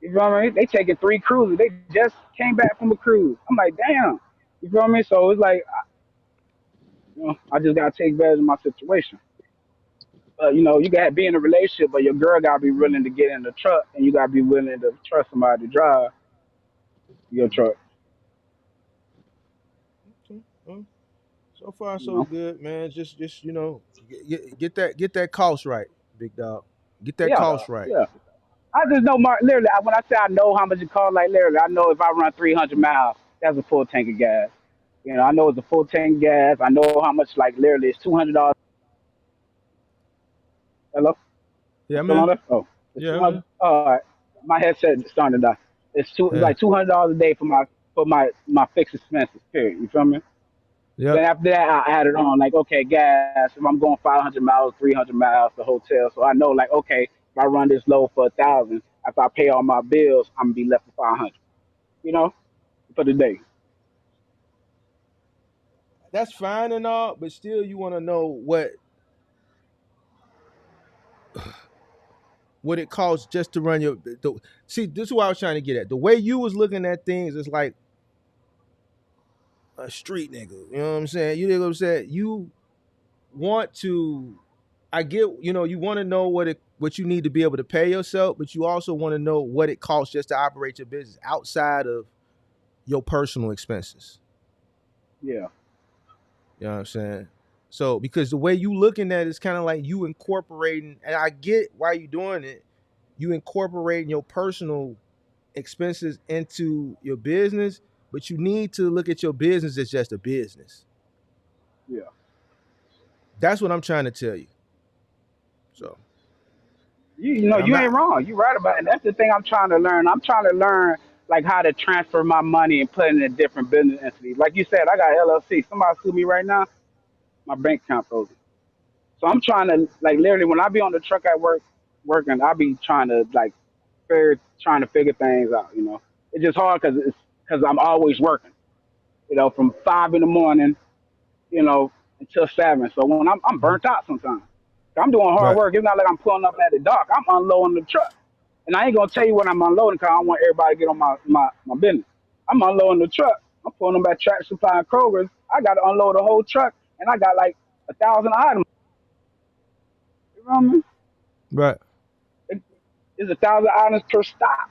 [SPEAKER 7] You feel me? They taking 3 cruises. They just came back from a cruise. I'm like, damn. You feel me? So it's like, I just gotta take advantage of my situation. You gotta be in a relationship, but your girl gotta be willing to get in the truck, and you gotta be willing to trust somebody to drive your truck.
[SPEAKER 2] Okay. Well, so far
[SPEAKER 7] You
[SPEAKER 2] so
[SPEAKER 7] know?
[SPEAKER 2] good, man. Just get that cost right, big dog. Get that
[SPEAKER 7] Yeah,
[SPEAKER 2] cost right.
[SPEAKER 7] yeah. I just know, Mark. Literally, when I say I know how much it costs, like literally, I know if I run 300 miles, that's a full tank of gas. I know it's a full tank of gas. I know how much, like literally, it's $200. Hello,
[SPEAKER 2] Yeah,
[SPEAKER 7] I'm still on
[SPEAKER 2] man.
[SPEAKER 7] there. Oh, it's
[SPEAKER 2] Yeah,
[SPEAKER 7] 200.
[SPEAKER 2] man.
[SPEAKER 7] All right, my headset is starting to die. It's
[SPEAKER 2] Yeah.
[SPEAKER 7] like $200 a day for for my fixed expenses. Period. You feel me?
[SPEAKER 2] Yep.
[SPEAKER 7] Then after that, I added on like, okay, gas. If I'm going 500 miles, 300 miles to hotel, so I know like, okay, if I run this load for 1,000, after I pay all my bills, I'm gonna be left with 500. You know, for the day.
[SPEAKER 2] That's fine and all, but still, you want to know what it costs just to run your. See, this is what I was trying to get at. The way you was looking at things is like a street nigga. You know what I'm saying? You know what I'm saying? You want to. I get. You want to know what you need to be able to pay yourself, but you also want to know what it costs just to operate your business outside of your personal expenses.
[SPEAKER 7] Yeah,
[SPEAKER 2] You know what I'm saying? So because the way you looking at it is kind of like you incorporating, and I get why you doing it. You incorporating your personal expenses into your business, but you need to look at your business as just a business.
[SPEAKER 7] yeah.
[SPEAKER 2] That's what I'm trying to tell you. So,
[SPEAKER 7] You know,
[SPEAKER 2] and I'm
[SPEAKER 7] you ain't
[SPEAKER 2] not.
[SPEAKER 7] wrong. You right about it. That's the thing I'm trying to learn. I'm trying to learn like how to transfer my money and put it in a different business entity. Like you said, I got LLC. Somebody sue me right now, my bank account frozen. So I'm trying to like literally when I be on the truck at work working, I be trying to like trying to figure things out. You know, it's just hard because I'm always working. You know, from 5 in the morning, you know, until 7. So when I'm burnt out sometimes. I'm doing hard
[SPEAKER 2] Right.
[SPEAKER 7] work. It's not like I'm pulling up at the dock. I'm unloading the truck. And I ain't gonna tell you what I'm unloading because I don't want everybody to get on my business. I'm unloading the truck. I'm pulling them at Track Supply and Kroger's. I got to unload the whole truck, and I got like 1,000 items. You know what I mean?
[SPEAKER 2] Right.
[SPEAKER 7] It, it's 1,000 items per stop.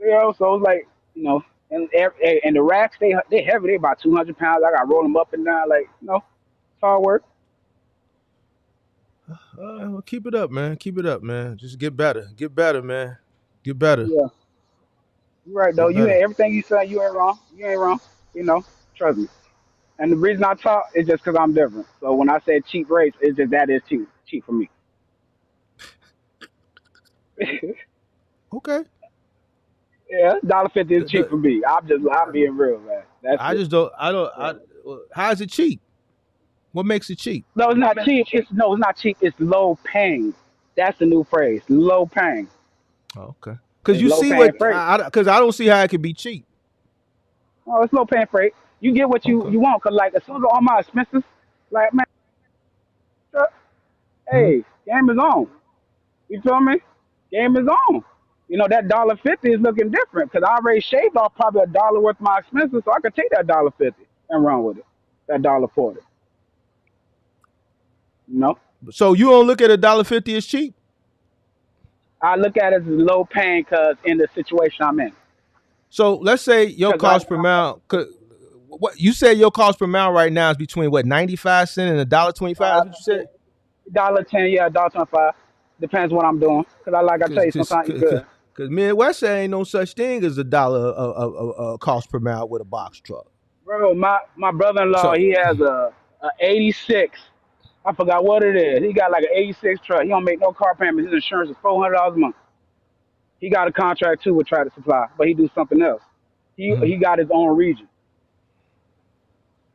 [SPEAKER 7] You know, so it's like and the racks they heavy. They about 200 pounds. I got to roll them up and down. Like it's hard work.
[SPEAKER 2] Well, keep it up, man. Keep it up, man. Just get better. Get better, man. Get better.
[SPEAKER 7] Yeah, you're right though.
[SPEAKER 2] Get
[SPEAKER 7] You
[SPEAKER 2] better.
[SPEAKER 7] ain't everything you say. You ain't wrong. You ain't wrong. You know, trust me. And the reason I talk is just because I'm different. So when I say cheap rates, it's just that is cheap for me.
[SPEAKER 2] Okay.
[SPEAKER 7] Yeah, $1.50 is
[SPEAKER 2] The,
[SPEAKER 7] cheap for
[SPEAKER 2] the,
[SPEAKER 7] me. I'm being real, man. That's
[SPEAKER 2] I
[SPEAKER 7] it.
[SPEAKER 2] just don't. I don't.
[SPEAKER 7] Yeah.
[SPEAKER 2] How is it cheap? What makes it cheap?
[SPEAKER 7] No, it's not cheap. It's not cheap. It's low paying. That's the new phrase. Low paying.
[SPEAKER 2] Oh, okay. Because
[SPEAKER 7] It's
[SPEAKER 2] you
[SPEAKER 7] low
[SPEAKER 2] see
[SPEAKER 7] paying
[SPEAKER 2] what?
[SPEAKER 7] freight.
[SPEAKER 2] Because I don't see how it could be cheap.
[SPEAKER 7] Oh, it's low paying freight. You get what you
[SPEAKER 2] Okay.
[SPEAKER 7] you want. Cause like as soon as all my expenses, like man,
[SPEAKER 2] Hmm.
[SPEAKER 7] hey, game is on. You feel me? Game is on. You know that $1.50 is looking different because I already shaved off probably $1 worth of my expenses, so I could take that $1.50 and run with it. That $1.40. You know,
[SPEAKER 2] So you don't look at $1.50 as cheap.
[SPEAKER 7] I look at it as low paying because in the situation I'm in.
[SPEAKER 2] So let's say your
[SPEAKER 7] Because I
[SPEAKER 2] cost per mile. What you said your cost per mile right now is between what 95 cents and $1.25. That's what you said.
[SPEAKER 7] $1.10, yeah, $1.25. Depends what I'm doing. Because I tell
[SPEAKER 2] Cause,
[SPEAKER 7] you,
[SPEAKER 2] cause,
[SPEAKER 7] sometimes it's
[SPEAKER 2] cause, cause,
[SPEAKER 7] good.
[SPEAKER 2] cause Midwest there ain't no such thing as $1 cost per mile with a box truck.
[SPEAKER 7] Bro, my brother-in-law,
[SPEAKER 2] So
[SPEAKER 7] he has a 86. I forgot what it is. He got like an 86 truck. He don't make no car payments. His insurance is $400 a month. He got a contract too with Tractor Supply, but he do something else.
[SPEAKER 2] mhm,
[SPEAKER 7] He got his own region.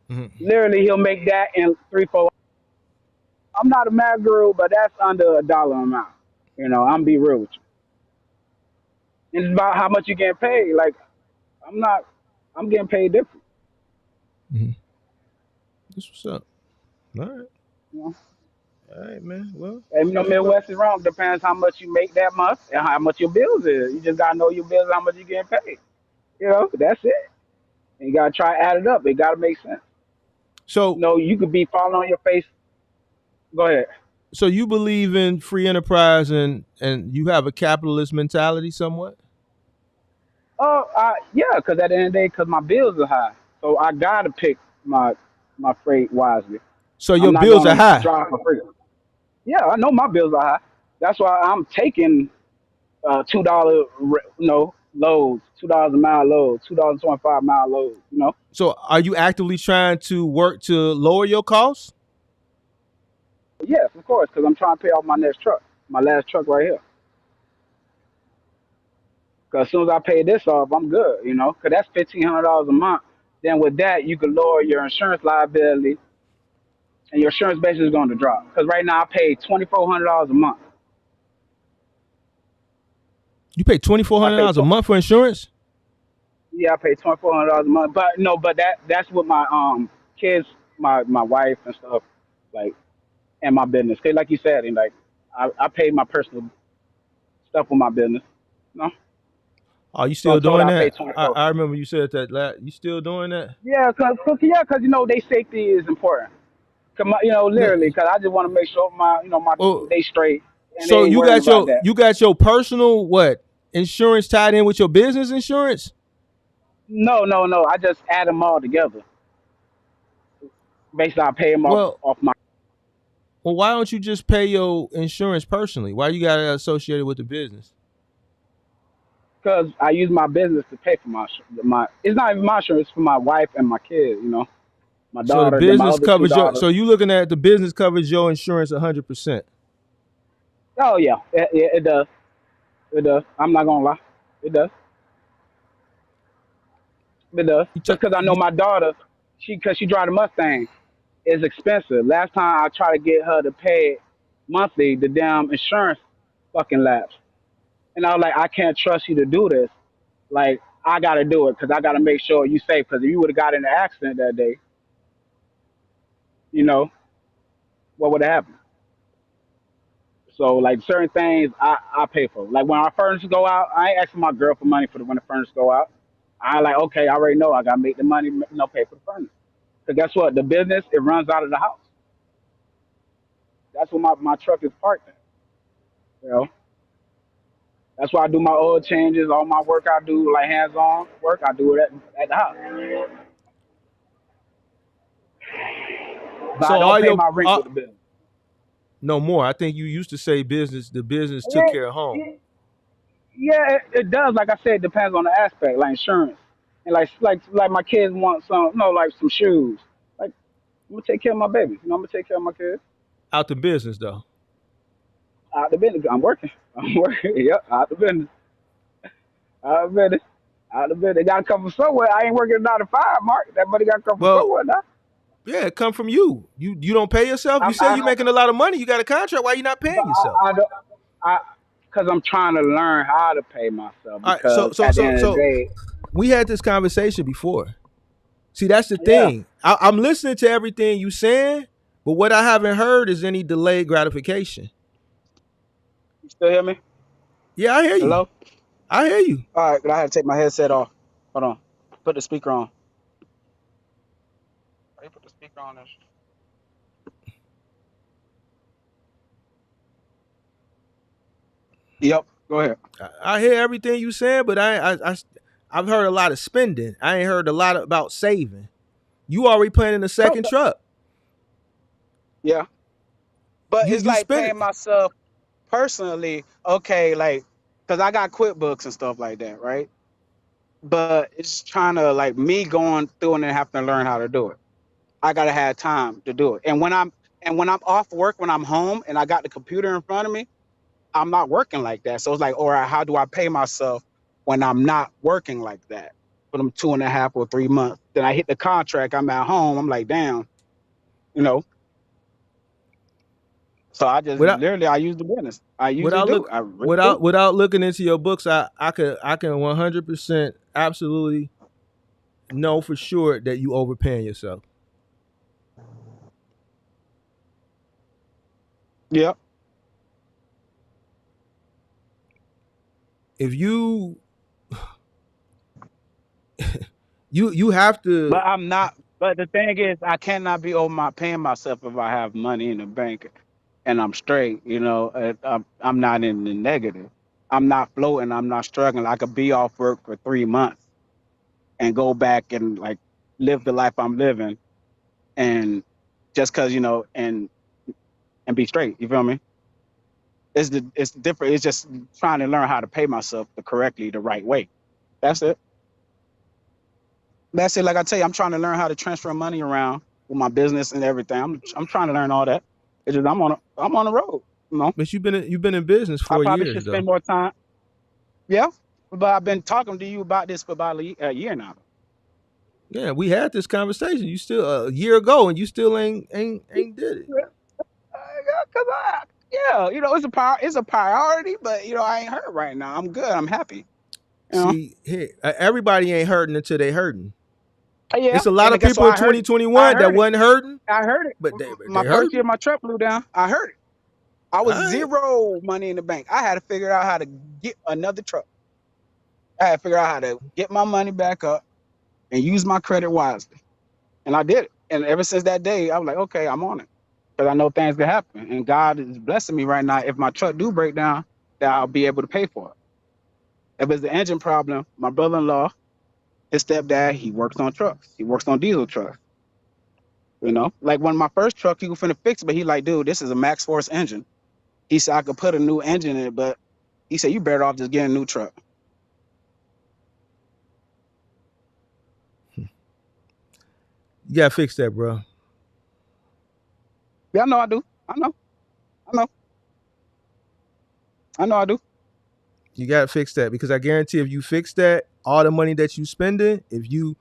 [SPEAKER 2] mhm.
[SPEAKER 7] Literally, he'll make that in 3 4. I'm not a mad guru, but that's under $1 amount. You know, I'm be real with you. And it's about how much you getting paid. Like I'm not, I'm getting paid different.
[SPEAKER 2] Mhm. That's what's up. All right,
[SPEAKER 7] You know,
[SPEAKER 2] all right, man. Well,
[SPEAKER 7] and
[SPEAKER 2] keep up.
[SPEAKER 7] Midwest is wrong. Depends how much you make that month and how much your bills is. You just gotta know your bills, how much you getting paid. You know, that's it. And you gotta try to add it up. It gotta make sense. You
[SPEAKER 2] So,
[SPEAKER 7] know, you could be falling on your face. Go ahead.
[SPEAKER 2] so you believe in free enterprise and you have a capitalist mentality somewhat.
[SPEAKER 7] Oh, yeah, because at the end of the day, because my bills are high, so I gotta pick my freight wisely.
[SPEAKER 2] So
[SPEAKER 7] I'm
[SPEAKER 2] your
[SPEAKER 7] not
[SPEAKER 2] bills are
[SPEAKER 7] gonna
[SPEAKER 2] high.
[SPEAKER 7] drive for free. Yeah, I know my bills are high. That's why I'm taking $2, loads, $2 a mile loads, $2.25 loads. You know.
[SPEAKER 2] So are you actively trying to work to lower your costs?
[SPEAKER 7] But yes, of course, because I'm trying to pay off my next truck, my last truck right here. Cause as soon as I pay this off, I'm good, you know. Cause that's $1,500 a month. Then with that, you can lower your insurance liability, and your insurance base is going to drop. Cause right now I pay $2,400 a month.
[SPEAKER 2] You pay
[SPEAKER 7] I pay
[SPEAKER 2] $2,400 a month for insurance?
[SPEAKER 7] Yeah, I pay $2,400 a month. But no, but that's with my kids, my wife and stuff, like, and my business. Cause like you said, and like I pay my personal stuff with my business. No,
[SPEAKER 2] Are you
[SPEAKER 7] so
[SPEAKER 2] still
[SPEAKER 7] in total
[SPEAKER 2] doing
[SPEAKER 7] I pay
[SPEAKER 2] that?
[SPEAKER 7] 24.
[SPEAKER 2] I remember you said that. You still doing that?
[SPEAKER 7] Yeah, cause you know they safety is important. Cause you know
[SPEAKER 2] No.
[SPEAKER 7] literally, cause I just want to make sure my
[SPEAKER 2] Oh,
[SPEAKER 7] they straight and they
[SPEAKER 2] so
[SPEAKER 7] ain't
[SPEAKER 2] you
[SPEAKER 7] worrying
[SPEAKER 2] got
[SPEAKER 7] about
[SPEAKER 2] your
[SPEAKER 7] that.
[SPEAKER 2] you got your personal what insurance tied in with your business insurance?
[SPEAKER 7] No. I just add them all together. Basically, I pay them
[SPEAKER 2] Well,
[SPEAKER 7] off my.
[SPEAKER 2] why don't you just pay your insurance personally? Why you got it associated with the business?
[SPEAKER 7] Because I use my business to pay for my. It's not even my insurance; it's for my wife and my kids. You know, my
[SPEAKER 2] So the
[SPEAKER 7] daughter, then my
[SPEAKER 2] business
[SPEAKER 7] other two
[SPEAKER 2] covers your.
[SPEAKER 7] daughters.
[SPEAKER 2] So you looking at the business covers your insurance 100%.
[SPEAKER 7] Oh yeah, it does. It does. I'm not gonna lie, it does. It does.
[SPEAKER 2] You,
[SPEAKER 7] Just because I know
[SPEAKER 2] you
[SPEAKER 7] my daughter, because she drives a Mustang, is expensive. Last time I tried to get her to pay it monthly, the damn insurance fucking lapsed, and I was like, I can't trust you to do this. Like I gotta do it because I gotta make sure you safe. Because if you would have got in an accident that day, you know what would have happened. So like certain things I pay for. Like when our furnace go out, I ain't asking my girl for money for when the furnace go out. I like okay, I already know I gotta make the money, pay for the furnace. Cause guess what? The business it runs out of the house. That's where my truck is parked at. You know, that's why I do my oil changes, all my work I do like hands on work. I do it at the house, but I
[SPEAKER 2] so
[SPEAKER 7] don't
[SPEAKER 2] all
[SPEAKER 7] pay
[SPEAKER 2] your
[SPEAKER 7] my rent with the business.
[SPEAKER 2] no more. I think you used to say business. The business took
[SPEAKER 7] Yeah,
[SPEAKER 2] care of home.
[SPEAKER 7] yeah, yeah, it does. Like I said, it depends on the aspect, like insurance, and like my kids want some, like some shoes. Like I'm gonna take care of my babies. You know, I'm gonna take care of my kids.
[SPEAKER 2] Out the business though.
[SPEAKER 7] Out the business, I'm working. I'm working. Yep, out the business. Out the business. Out the business. They gotta come from somewhere. I ain't working 9 to 5, Mark. That money gotta come from
[SPEAKER 2] Well,
[SPEAKER 7] somewhere now.
[SPEAKER 2] yeah, it come from you. You don't pay yourself. You say
[SPEAKER 7] I
[SPEAKER 2] you're making a lot of money. You got a contract. Why you not
[SPEAKER 7] but
[SPEAKER 2] paying yourself?
[SPEAKER 7] I don't. I because I'm trying to learn how to pay myself.
[SPEAKER 2] All right. So
[SPEAKER 7] Because
[SPEAKER 2] so
[SPEAKER 7] at the
[SPEAKER 2] so
[SPEAKER 7] end of the
[SPEAKER 2] so
[SPEAKER 7] day,
[SPEAKER 2] we had this conversation before. See, that's the
[SPEAKER 7] yeah.
[SPEAKER 2] thing. I'm listening to everything you saying, but what I haven't heard is any delayed gratification.
[SPEAKER 7] You still hear me?
[SPEAKER 2] Yeah, I hear you.
[SPEAKER 7] Hello.
[SPEAKER 2] I hear you.
[SPEAKER 7] All right. I had to take my headset off. Hold on. Put the speaker on. You put the speaker on. Yep. Go ahead.
[SPEAKER 2] I hear everything you saying, but I've heard a lot of spending. I ain't heard a lot about saving. You already planning a
[SPEAKER 7] No.
[SPEAKER 2] second truck.
[SPEAKER 7] Yeah. But it's
[SPEAKER 2] You
[SPEAKER 7] like
[SPEAKER 2] spend it.
[SPEAKER 7] paying myself personally. Okay, like because I got QuickBooks and stuff like that, right? But it's trying to like me going through and then having to learn how to do it. I gotta have time to do it. And when I'm off work, when I'm home and I got the computer in front of me, I'm not working like that. So it's like, all right, how do I pay myself when I'm not working like that for them 2.5 or 3 months? Then I hit the contract, I'm at home, I'm like, damn, you know. So I just
[SPEAKER 2] Without
[SPEAKER 7] literally I use the business. I usually
[SPEAKER 2] without
[SPEAKER 7] do.
[SPEAKER 2] look
[SPEAKER 7] I really do.
[SPEAKER 2] without looking into your books, I can 100% absolutely know for sure that you overpaying yourself.
[SPEAKER 7] Yeah.
[SPEAKER 2] If you have to.
[SPEAKER 7] But I'm not. But the thing is, I cannot be over my paying myself if I have money in the bank and I'm straight. You know, I'm not in the negative. I'm not floating. I'm not struggling. I could be off work for 3 months and go back and like live the life I'm living, and just cause and be straight. You feel me? It's different. It's just trying to learn how to pay myself the right way. That's it. That's it. Like I tell you, I'm trying to learn how to transfer money around with my business and everything. I'm trying to learn all that. It's just I'm on the road. You know,
[SPEAKER 2] But you've been in business
[SPEAKER 7] I
[SPEAKER 2] for
[SPEAKER 7] probably
[SPEAKER 2] years
[SPEAKER 7] should
[SPEAKER 2] though.
[SPEAKER 7] spend more time. Yeah. But I've been talking to you about this for about a year now.
[SPEAKER 2] Yeah, we had this conversation. You still a year ago, and you still ain't did it.
[SPEAKER 7] Cause yeah, it's a priority, but I ain't hurt right now. I'm good. I'm happy. You know.
[SPEAKER 2] See, here, everybody ain't hurting until they hurting.
[SPEAKER 7] Yeah,
[SPEAKER 2] It's a lot
[SPEAKER 7] and
[SPEAKER 2] of
[SPEAKER 7] then guess
[SPEAKER 2] people
[SPEAKER 7] what?
[SPEAKER 2] in
[SPEAKER 7] I heard it. I
[SPEAKER 2] 2021 that
[SPEAKER 7] heard it.
[SPEAKER 2] wasn't hurting,
[SPEAKER 7] I heard it.
[SPEAKER 2] but
[SPEAKER 7] My
[SPEAKER 2] they
[SPEAKER 7] first year,
[SPEAKER 2] hurting.
[SPEAKER 7] my truck blew down. I heard it. I
[SPEAKER 2] All
[SPEAKER 7] was
[SPEAKER 2] right.
[SPEAKER 7] zero money in the bank. I had to figure out how to get another truck. I had to figure out how to get my money back up and use my credit wisely. And I did it. And ever since that day, I was like, okay, I'm on it. Because I know things can happen. And God is blessing me right now. If my truck do break down, that I'll be able to pay for it. If it's the engine problem, my brother-in-law, his stepdad, he works on trucks. He works on diesel trucks. Like when my first truck, he was finna fix it, but he like, dude, this is a max force engine. He said I could put a new engine in it, but he said you better off just getting a new truck.
[SPEAKER 2] You gotta fix that, bro.
[SPEAKER 7] Yeah, I know I do. I know. I know. I know I do.
[SPEAKER 2] You gotta fix that because I guarantee if you fix that, all the money that you spending, if you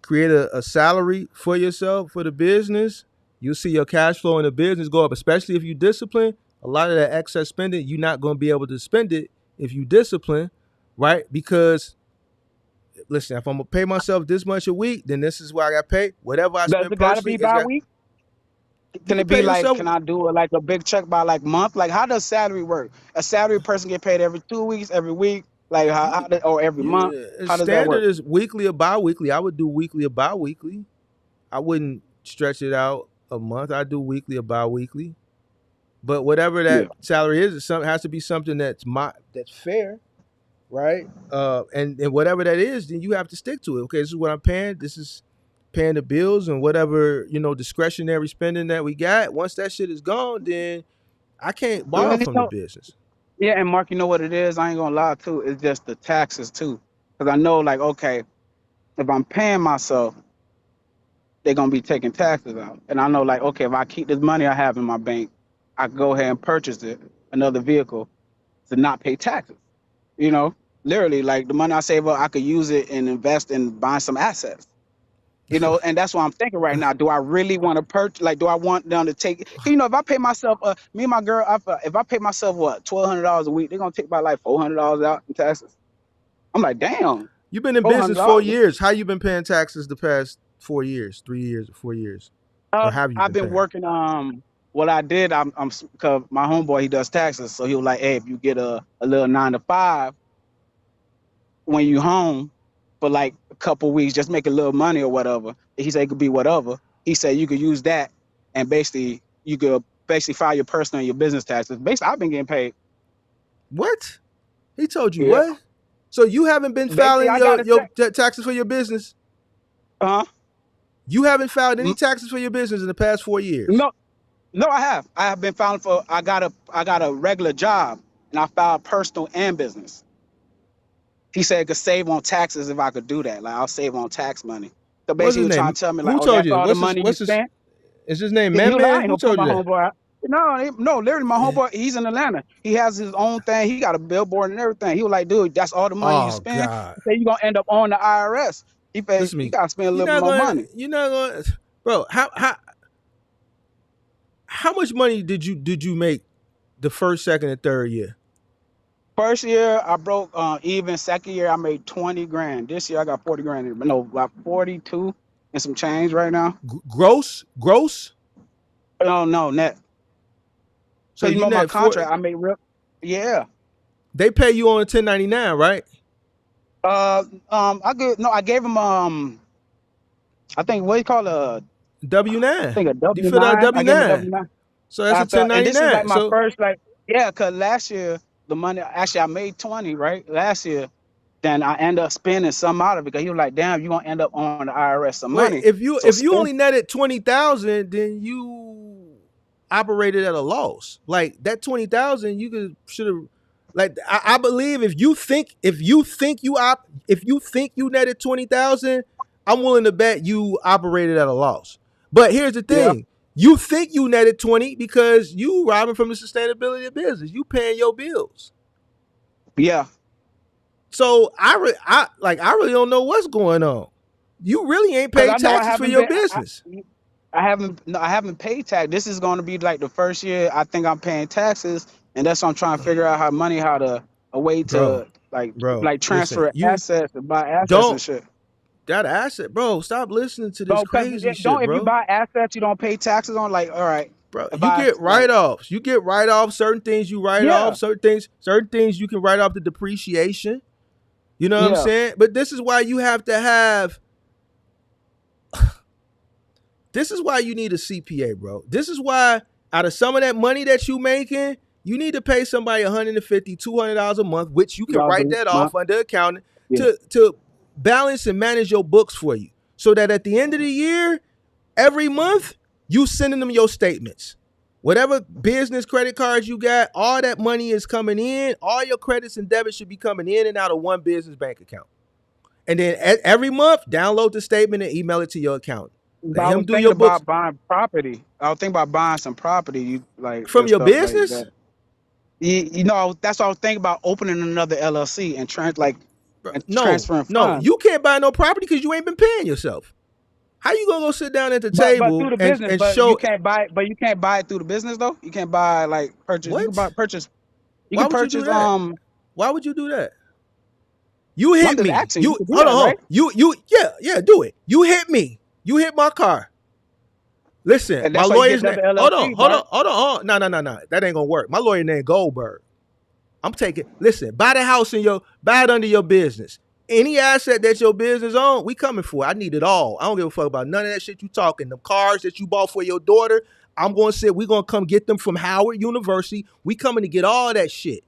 [SPEAKER 2] create a salary for yourself for the business, you'll see your cash flow in the business go up. Especially if you discipline, a lot of that excess spending, you're not gonna be able to spend it if you discipline, right? Because listen, if I'm gonna pay myself this much a week, then this is what I got paid. Whatever I
[SPEAKER 7] Does
[SPEAKER 2] spend
[SPEAKER 7] it gotta be
[SPEAKER 2] personally, it's got
[SPEAKER 7] bi-week?
[SPEAKER 2] you
[SPEAKER 7] Can
[SPEAKER 2] can
[SPEAKER 7] it be
[SPEAKER 2] pay
[SPEAKER 7] like,
[SPEAKER 2] yourself.
[SPEAKER 7] can I do it like a big check by like month? Like how does salary work? A salary person get paid every 2 weeks, every week, like or every month? How does that
[SPEAKER 2] Standard
[SPEAKER 7] work?
[SPEAKER 2] is weekly or bi-weekly. I would do weekly or bi-weekly. I wouldn't stretch it out a month. I do weekly or bi-weekly. But whatever
[SPEAKER 7] Yeah.
[SPEAKER 2] that salary is, it has to be something that's fair, right? And whatever that is, then you have to stick to it. Okay, this is what I'm paying. This is paying the bills and whatever discretionary spending that we got. Once that shit is gone, then I can't
[SPEAKER 7] Well,
[SPEAKER 2] borrow from the business.
[SPEAKER 7] yeah, and Mark, you know what it is? I ain't gonna lie too. It's just the taxes too, because I know like okay, if I'm paying myself, they're gonna be taking taxes out, and I know like okay, if I keep this money I have in my bank, I can go ahead and purchase another vehicle to not pay taxes. You know, literally like the money I save up, I could use it and invest in buying some assets. And that's what I'm thinking right now. Do I really want to purchase? Like, do I want them to take? If I pay myself, me and my girl, if I pay myself what $1,200 a week, they're gonna take about like $400 out in taxes. I'm like, damn,
[SPEAKER 2] You've been in
[SPEAKER 7] four hundred
[SPEAKER 2] business 4
[SPEAKER 7] dollars.
[SPEAKER 2] years. How you been paying taxes the past 4 years, 3 years, 4 years, or have you
[SPEAKER 7] I've
[SPEAKER 2] been
[SPEAKER 7] been
[SPEAKER 2] paying?
[SPEAKER 7] working. What I did, cause my homeboy he does taxes, so he was like, hey, if you get a little 9 to 5 when you home for like a couple weeks, just make a little money or whatever. He said it could be whatever. He said you could use that and basically you could basically file your personal and your business taxes. Basically, I've been getting paid.
[SPEAKER 2] What? He told you
[SPEAKER 7] Yeah.
[SPEAKER 2] what? So you haven't been
[SPEAKER 7] Basically,
[SPEAKER 2] filing
[SPEAKER 7] I got a
[SPEAKER 2] your
[SPEAKER 7] check.
[SPEAKER 2] taxes for your business?
[SPEAKER 7] Uh huh.
[SPEAKER 2] You haven't filed any taxes for your business in the past 4 years?
[SPEAKER 7] No, no, I have. I have been filing for. I got a regular job, and I filed personal and business. He said I could save on taxes if I could do that. Like I'll save on tax money. So
[SPEAKER 2] What's
[SPEAKER 7] basically, he
[SPEAKER 2] his
[SPEAKER 7] was trying
[SPEAKER 2] name?
[SPEAKER 7] to tell me like,
[SPEAKER 2] Who
[SPEAKER 7] oh,
[SPEAKER 2] told
[SPEAKER 7] that's
[SPEAKER 2] you?
[SPEAKER 7] all the money you
[SPEAKER 2] What's his
[SPEAKER 7] spent.
[SPEAKER 2] is his name
[SPEAKER 7] He
[SPEAKER 2] Man
[SPEAKER 7] was like, I
[SPEAKER 2] Man?
[SPEAKER 7] ain't
[SPEAKER 2] Who
[SPEAKER 7] gonna put
[SPEAKER 2] told
[SPEAKER 7] my
[SPEAKER 2] you that?
[SPEAKER 7] homeboy out. No, literally, my homeboy, he's in Atlanta. He has his own thing. He got a billboard and everything. He was like, dude, that's all the money you
[SPEAKER 2] Oh
[SPEAKER 7] spend.
[SPEAKER 2] God.
[SPEAKER 7] He said you're gonna end up on the IRS. He said
[SPEAKER 2] Listen to
[SPEAKER 7] you
[SPEAKER 2] me.
[SPEAKER 7] gotta spend a
[SPEAKER 2] You're
[SPEAKER 7] little bit
[SPEAKER 2] not
[SPEAKER 7] more
[SPEAKER 2] going
[SPEAKER 7] money.
[SPEAKER 2] you're not going bro, how much money did you make the first, second, and third year?
[SPEAKER 7] First year I broke even. Second year I made 20 grand. This year I got 40 grand. No, about 42 and some change right now.
[SPEAKER 2] Gross? Gross?
[SPEAKER 7] No, net.
[SPEAKER 2] So
[SPEAKER 7] Cause
[SPEAKER 2] you
[SPEAKER 7] my
[SPEAKER 2] net four
[SPEAKER 7] contract I made real. Yeah.
[SPEAKER 2] they pay you on a 1099, right?
[SPEAKER 7] I gave him I think what you call I
[SPEAKER 2] W9.
[SPEAKER 7] think a
[SPEAKER 2] You
[SPEAKER 7] W
[SPEAKER 2] filled out a
[SPEAKER 7] nine. I gave him a
[SPEAKER 2] W9.
[SPEAKER 7] W-9.
[SPEAKER 2] So that's a
[SPEAKER 7] After, and this is like
[SPEAKER 2] 1099.
[SPEAKER 7] my
[SPEAKER 2] So
[SPEAKER 7] first like yeah, cause last year the money actually I made 20 right last year. Then I end up spending some out of it because he was like, damn, you gonna end up on the IRS some
[SPEAKER 2] wait,
[SPEAKER 7] money.
[SPEAKER 2] if you
[SPEAKER 7] So
[SPEAKER 2] if you
[SPEAKER 7] spend
[SPEAKER 2] only netted 20,000, then you operated at a loss. Like that 20,000, you should have. Like I believe if you think you netted 20,000, I'm willing to bet you operated at a loss. But here's the
[SPEAKER 7] yeah,
[SPEAKER 2] thing: you think you netted 20 because you robbing from the sustainability of business. You paying your bills.
[SPEAKER 7] yeah.
[SPEAKER 2] So I really don't know what's going on. You really ain't
[SPEAKER 7] Because
[SPEAKER 2] paid
[SPEAKER 7] I know I
[SPEAKER 2] taxes for
[SPEAKER 7] haven't
[SPEAKER 2] your
[SPEAKER 7] been.
[SPEAKER 2] business.
[SPEAKER 7] I haven't paid tax. This is going to be like the first year I think I'm paying taxes, and that's what I'm trying to figure out how to a way
[SPEAKER 2] Bro,
[SPEAKER 7] to like
[SPEAKER 2] bro, listen,
[SPEAKER 7] transfer
[SPEAKER 2] you
[SPEAKER 7] assets and buy assets and
[SPEAKER 2] don't
[SPEAKER 7] shit.
[SPEAKER 2] that asset, bro. Stop listening to this
[SPEAKER 7] Bro, because
[SPEAKER 2] crazy shit,
[SPEAKER 7] don't if you
[SPEAKER 2] bro.
[SPEAKER 7] buy assets you don't pay taxes on. Like, all right,
[SPEAKER 2] Bro,
[SPEAKER 7] if
[SPEAKER 2] you
[SPEAKER 7] I
[SPEAKER 2] get
[SPEAKER 7] like,
[SPEAKER 2] write-offs. You get write-offs. Certain things you write
[SPEAKER 7] yeah,
[SPEAKER 2] off. Certain things you can write off the depreciation. You know what I'm
[SPEAKER 7] yeah,
[SPEAKER 2] saying? But this is why you have to have. This is why you need a CPA, bro. This is why out of some of that money that you making, you need to pay somebody $150, $200 a month, which you can
[SPEAKER 7] y'all
[SPEAKER 2] write
[SPEAKER 7] do,
[SPEAKER 2] that
[SPEAKER 7] my,
[SPEAKER 2] off under accounting
[SPEAKER 7] yeah.
[SPEAKER 2] to balance and manage your books for you, so that at the end of the year, every month, you sending them your statements. Whatever business credit cards you got, all that money is coming in. All your credits and debits should be coming in and out of one business bank account. And then every month, download the statement and email it to your accountant.
[SPEAKER 7] But
[SPEAKER 2] Let
[SPEAKER 7] I
[SPEAKER 2] him
[SPEAKER 7] was
[SPEAKER 2] do
[SPEAKER 7] thinking
[SPEAKER 2] your books
[SPEAKER 7] about buying property. I was thinking about buying some property, you like
[SPEAKER 2] from
[SPEAKER 7] and
[SPEAKER 2] your
[SPEAKER 7] stuff like
[SPEAKER 2] business.
[SPEAKER 7] that. You know, that's what I was thinking about opening another LLC and
[SPEAKER 2] Bro,
[SPEAKER 7] and
[SPEAKER 2] no,
[SPEAKER 7] transferring
[SPEAKER 2] no,
[SPEAKER 7] funds.
[SPEAKER 2] you can't buy no property because you ain't been paying yourself. How you gonna go sit down at the
[SPEAKER 7] But through
[SPEAKER 2] table
[SPEAKER 7] the
[SPEAKER 2] and,
[SPEAKER 7] business,
[SPEAKER 2] and show
[SPEAKER 7] but you can't buy it through the business though. You can't buy like purchase. You can buy
[SPEAKER 2] what?
[SPEAKER 7] purchase. You
[SPEAKER 2] Why
[SPEAKER 7] can
[SPEAKER 2] would you do
[SPEAKER 7] purchase.
[SPEAKER 2] that? Why would you do that? You
[SPEAKER 7] I'm
[SPEAKER 2] hit
[SPEAKER 7] just
[SPEAKER 2] me.
[SPEAKER 7] asking. You
[SPEAKER 2] You
[SPEAKER 7] can do
[SPEAKER 2] hold on,
[SPEAKER 7] that,
[SPEAKER 2] hold on.
[SPEAKER 7] right?
[SPEAKER 2] Yeah, do it. You hit me. You hit my car. Listen,
[SPEAKER 7] And
[SPEAKER 2] my
[SPEAKER 7] that's why you get
[SPEAKER 2] lawyer's name.
[SPEAKER 7] another
[SPEAKER 2] Hold on,
[SPEAKER 7] LLC,
[SPEAKER 2] hold on,
[SPEAKER 7] bro.
[SPEAKER 2] hold on. No. That ain't gonna work. My lawyer named Goldberg. I'm taking. Listen, buy the house buy it under your business. Any asset that your business own, we coming for. I need it all. I don't give a fuck about none of that shit you talking. The cars that you bought for your daughter, I'm gonna say we gonna come get them from Howard University. We coming to get all that shit.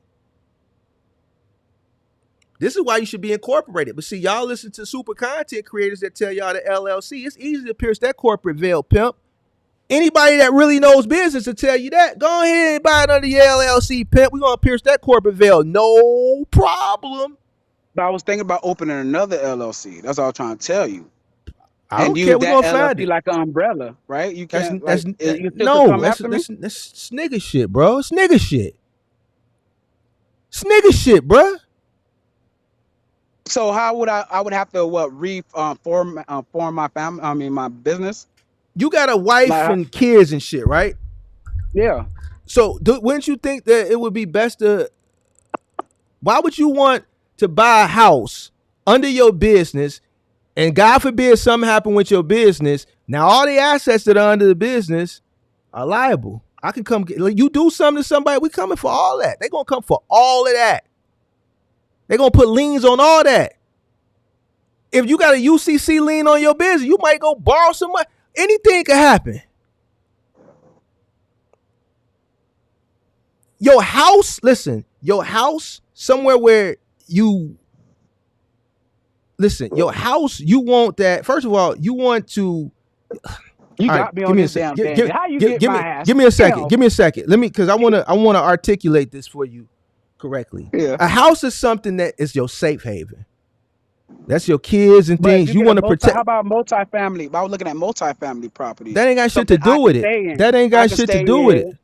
[SPEAKER 2] This is why you should be incorporated. But see, y'all listen to super content creators that tell y'all the LLC. It's easy to pierce that corporate veil, pimp. Anybody that really knows business will tell you that. Go ahead and buy it under your LLC, pimp. We're going to pierce that corporate veil. No problem.
[SPEAKER 7] But I was thinking about opening another LLC. That's all I'm trying to tell you.
[SPEAKER 2] I
[SPEAKER 7] And
[SPEAKER 2] don't care.
[SPEAKER 7] use
[SPEAKER 2] We're
[SPEAKER 7] that
[SPEAKER 2] going to find
[SPEAKER 7] LLC
[SPEAKER 2] it.
[SPEAKER 7] like an umbrella, right? You can't like you still could
[SPEAKER 2] No,
[SPEAKER 7] come after me.
[SPEAKER 2] that's nigga shit, bro. It's nigga shit. It's nigga shit, bro.
[SPEAKER 7] So how would I would have to form my family, I mean my business?
[SPEAKER 2] You got a wife
[SPEAKER 7] Like
[SPEAKER 2] and kids and shit, right?
[SPEAKER 7] yeah.
[SPEAKER 2] So wouldn't you think that it would be best to, why would you want to buy a house under your business and God forbid something happen with your business? Now all the assets that are under the business are liable. I can come get, like, you do something to somebody, we coming for all that. They gonna come for all of that. They gonna put liens on all that. If you got a UCC lien on your business, you might go borrow some money. Anything could happen. Your house, listen, your house somewhere where you listen, your house, you want that. First of all, you want to.
[SPEAKER 7] You
[SPEAKER 2] All right,
[SPEAKER 7] got me
[SPEAKER 2] give
[SPEAKER 7] on
[SPEAKER 2] me a
[SPEAKER 7] this
[SPEAKER 2] second.
[SPEAKER 7] damn thing. How you get my ass?
[SPEAKER 2] Give me a second.
[SPEAKER 7] Damn.
[SPEAKER 2] Give me a second. Let me, because I wanna articulate this for you correctly.
[SPEAKER 7] Yeah.
[SPEAKER 2] A house is something that is your safe haven. That's your kids and
[SPEAKER 7] But if
[SPEAKER 2] things
[SPEAKER 7] you
[SPEAKER 2] you
[SPEAKER 7] get a
[SPEAKER 2] want to protect.
[SPEAKER 7] how about multifamily? I was looking at multifamily properties.
[SPEAKER 2] That ain't got shit to
[SPEAKER 7] Something I
[SPEAKER 2] do
[SPEAKER 7] can
[SPEAKER 2] with it.
[SPEAKER 7] stay in.
[SPEAKER 2] That ain't
[SPEAKER 7] I
[SPEAKER 2] got
[SPEAKER 7] can
[SPEAKER 2] shit to
[SPEAKER 7] stay
[SPEAKER 2] do with it.
[SPEAKER 7] in.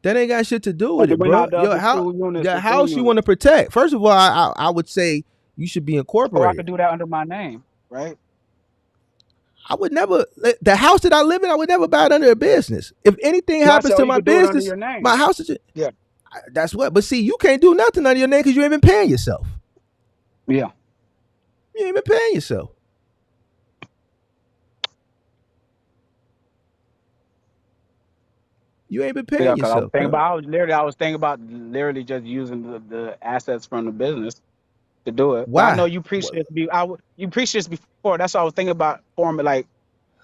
[SPEAKER 2] That ain't got shit to do
[SPEAKER 7] But
[SPEAKER 2] with it,
[SPEAKER 7] when
[SPEAKER 2] bro.
[SPEAKER 7] out the
[SPEAKER 2] Your
[SPEAKER 7] other
[SPEAKER 2] house,
[SPEAKER 7] two units,
[SPEAKER 2] the
[SPEAKER 7] the three
[SPEAKER 2] house you want
[SPEAKER 7] units.
[SPEAKER 2] to protect. First of all, I would say you should be
[SPEAKER 7] Or I could
[SPEAKER 2] incorporated.
[SPEAKER 7] do that under my name, right?
[SPEAKER 2] I would never, the house that I live in, I would never buy it under a business. If anything
[SPEAKER 7] No, I
[SPEAKER 2] happens
[SPEAKER 7] said, oh,
[SPEAKER 2] to
[SPEAKER 7] you
[SPEAKER 2] my
[SPEAKER 7] could do it under
[SPEAKER 2] business,
[SPEAKER 7] your name.
[SPEAKER 2] my house is.
[SPEAKER 7] Yeah.
[SPEAKER 2] That's what. But see, you can't do nothing under your name because you ain't been paying yourself.
[SPEAKER 7] Yeah.
[SPEAKER 2] You ain't been paying yourself. You ain't been
[SPEAKER 7] Yeah,
[SPEAKER 2] paying
[SPEAKER 7] because
[SPEAKER 2] yourself, bro.
[SPEAKER 7] I was thinking about literally just using the assets from the business to do it. But I know
[SPEAKER 2] Why?
[SPEAKER 7] you preached this you preached this before. That's why I was thinking about forming like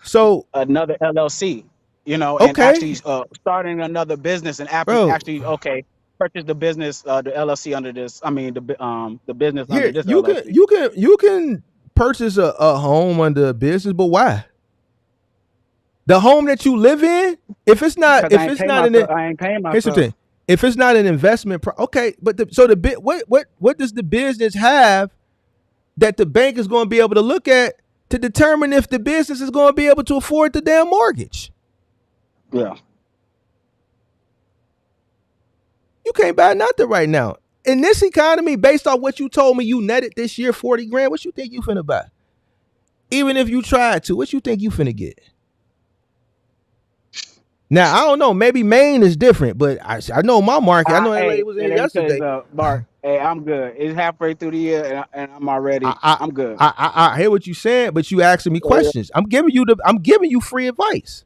[SPEAKER 2] So
[SPEAKER 7] another LLC, you know, and actually
[SPEAKER 2] okay,
[SPEAKER 7] starting another business and
[SPEAKER 2] bro.
[SPEAKER 7] actually purchase the business, the LLC under this. I mean the business under
[SPEAKER 2] Here
[SPEAKER 7] this
[SPEAKER 2] you can
[SPEAKER 7] LLC.
[SPEAKER 2] you can purchase a home under a business, but why? The home that you live in,
[SPEAKER 7] Because
[SPEAKER 2] if it's not an,
[SPEAKER 7] I ain't paying
[SPEAKER 2] here's the
[SPEAKER 7] myself.
[SPEAKER 2] thing. If it's not an investment, okay. But so the bit, what does the business have that the bank is going to be able to look at to determine if the business is going to be able to afford the damn mortgage?
[SPEAKER 7] Yeah.
[SPEAKER 2] You can't buy nothing right now. in this economy, based on what you told me you netted this year, 40 grand, what you think you finna buy? Even if you tried to, what you think you finna get? Now, I don't know. Maybe Maine is different, but I know my market. I know that lady was in
[SPEAKER 7] Hey,
[SPEAKER 2] here
[SPEAKER 7] let me tell you
[SPEAKER 2] yesterday.
[SPEAKER 7] something, Mark. Hey, I'm good. It's halfway through the year, and I'm already.
[SPEAKER 2] I,
[SPEAKER 7] I'm good.
[SPEAKER 2] I hear what you saying, but you asking me
[SPEAKER 7] Yeah.
[SPEAKER 2] questions. I'm giving you free advice.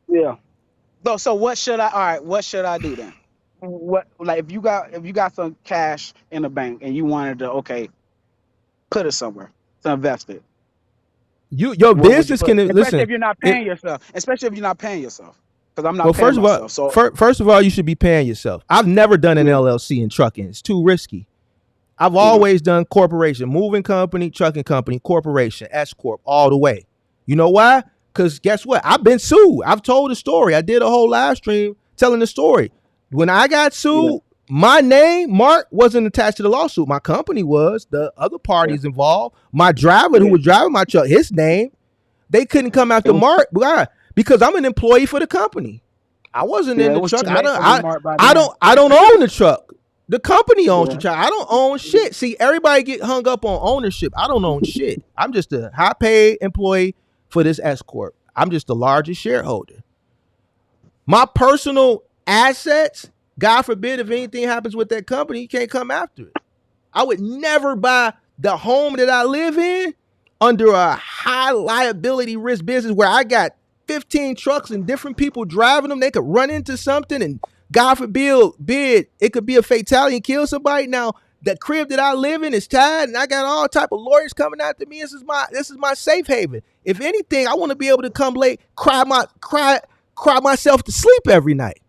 [SPEAKER 7] Yeah. So what should I? All right. What should I do then? What like if you got some cash in the bank and you wanted to put it somewhere to invest it?
[SPEAKER 2] Your
[SPEAKER 7] What would you
[SPEAKER 2] business
[SPEAKER 7] put?
[SPEAKER 2] can
[SPEAKER 7] Especially
[SPEAKER 2] listen.
[SPEAKER 7] if you're not paying yourself. Especially if you're not paying yourself. Because I'm
[SPEAKER 2] Well,
[SPEAKER 7] not paying myself. So
[SPEAKER 2] first of all, you should be paying yourself. I've never done an
[SPEAKER 7] yeah,
[SPEAKER 2] LLC in trucking. It's too risky. I've
[SPEAKER 7] yeah,
[SPEAKER 2] always done corporation, moving company, trucking company, corporation, S corp, all the way. You know why? Because guess what? I've been sued. I've told the story. I did a whole live stream telling the story. When I got
[SPEAKER 7] yeah,
[SPEAKER 2] sued, my name, Mark, wasn't attached to the lawsuit. My company was. The other
[SPEAKER 7] yeah,
[SPEAKER 2] parties involved. My driver who
[SPEAKER 7] yeah.
[SPEAKER 2] was driving my truck, his name, they couldn't come
[SPEAKER 7] It
[SPEAKER 2] after
[SPEAKER 7] was
[SPEAKER 2] Mark. Why? Because I'm an employee for the company. I wasn't in
[SPEAKER 7] it
[SPEAKER 2] the
[SPEAKER 7] was too
[SPEAKER 2] truck.
[SPEAKER 7] late for you, Mark, by then.
[SPEAKER 2] I don't own the truck. The company owns the
[SPEAKER 7] Yeah,
[SPEAKER 2] truck. I don't own shit. See, everybody get hung up on ownership. I don't own shit. I'm just a high paid employee for this S corp. I'm just the largest shareholder. My personal assets, God forbid if anything happens with that company, you can't come after it. I would never buy the home that I live in under a high liability risk business where I got 15 trucks and different people driving them. They could run into something and God forbid, it could be a fatality and kill somebody. Now, the crib that I live in is tied and I got all type of lawyers coming after me. This is my safe haven. If anything, I want to be able to come late, cry myself to sleep every night.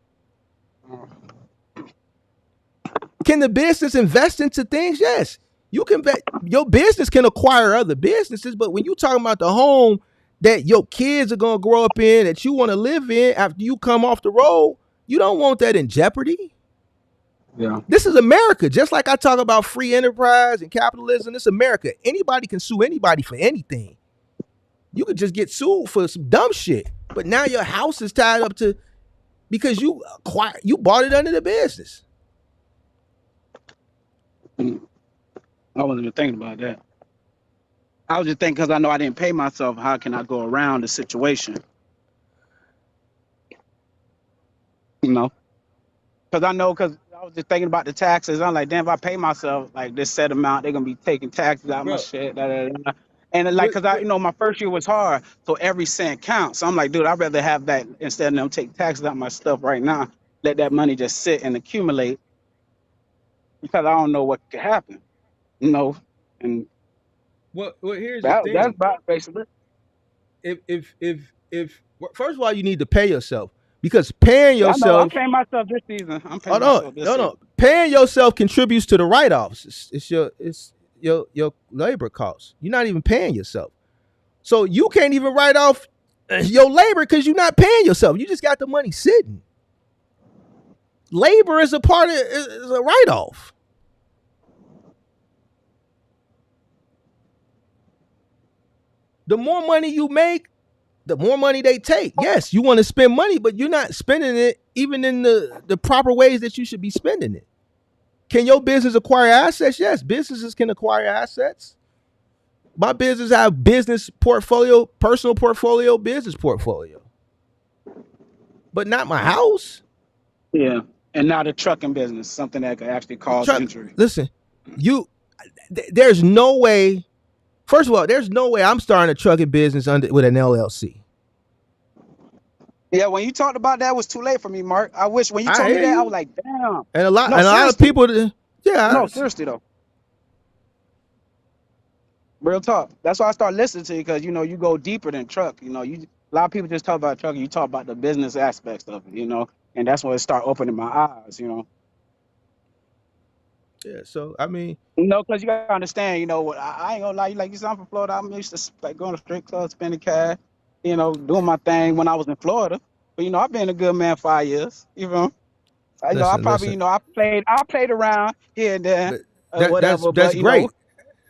[SPEAKER 2] Can the business invest into things? Yes. You can bet your business can acquire other businesses, but when you talking about the home that your kids are gonna grow up in, that you want to live in after you come off the road, you don't want that in jeopardy.
[SPEAKER 7] yeah.
[SPEAKER 2] This is America. Just like I talk about free enterprise and capitalism, this is America. Anybody can sue anybody for anything. You could just get sued for some dumb shit. But now your house is tied up to because you bought it under the business.
[SPEAKER 7] I wasn't even thinking about that. I was just thinking because I know I didn't pay myself. How can I go around the situation? You know, because I was just thinking about the taxes. I'm like, damn, if I pay myself like this set amount, they're gonna be taking taxes out of my
[SPEAKER 2] Bro,
[SPEAKER 7] shit. Da, da, da. And like,
[SPEAKER 2] what,
[SPEAKER 7] cause
[SPEAKER 2] what,
[SPEAKER 7] my first year was hard, so every cent counts. So I'm like, dude, I'd rather have that instead of them take taxes out of my stuff right now. Let that money just sit and accumulate because I don't know what could happen. You know, and
[SPEAKER 2] here's the
[SPEAKER 7] that's
[SPEAKER 2] thing.
[SPEAKER 7] about basically.
[SPEAKER 2] If first of all, you need to pay yourself because paying
[SPEAKER 7] Yeah, I know. I'm
[SPEAKER 2] yourself.
[SPEAKER 7] paying myself this season. I'm
[SPEAKER 2] Oh
[SPEAKER 7] paying myself this season.
[SPEAKER 2] no. Paying yourself contributes to the write-offs. It's your labor costs. You're not even paying yourself, so you can't even write off your labor because you're not paying yourself. You just got the money sitting. Labor is a part of is a write-off. The more money you make, the more money they take. Yes, you want to spend money, but you're not spending it even in the proper ways that you should be spending it. Can your business acquire assets? Yes, businesses can acquire assets. My business have business portfolio, personal portfolio, business portfolio, but not my house.
[SPEAKER 7] Yeah, and now the trucking business, something that could actually cause injury.
[SPEAKER 2] Listen, there's no way. First of all, there's no way I'm starting a trucking business with an LLC.
[SPEAKER 7] Yeah, when you talked about that, it was too late for me, Mark. I wish when you
[SPEAKER 2] I
[SPEAKER 7] told me
[SPEAKER 2] hear
[SPEAKER 7] that, I
[SPEAKER 2] you.
[SPEAKER 7] was like, damn.
[SPEAKER 2] And a lot
[SPEAKER 7] No,
[SPEAKER 2] of
[SPEAKER 7] seriously.
[SPEAKER 2] people, yeah.
[SPEAKER 7] No, seriously though. Real talk. That's why I started listening to you because you go deeper than truck. A lot of people just talk about trucking. You talk about the business aspects of it. And that's when it started opening my eyes.
[SPEAKER 2] Yeah. So I mean,
[SPEAKER 7] Because you gotta understand. I ain't gonna lie. Like you said, I'm from Florida. I'm used to like going to strip clubs, spending cash. Doing my thing when I was in Florida. But I've been a good man 5 years. I probably,
[SPEAKER 2] listen.
[SPEAKER 7] I played around here and there,
[SPEAKER 2] That's
[SPEAKER 7] whatever. But
[SPEAKER 2] great.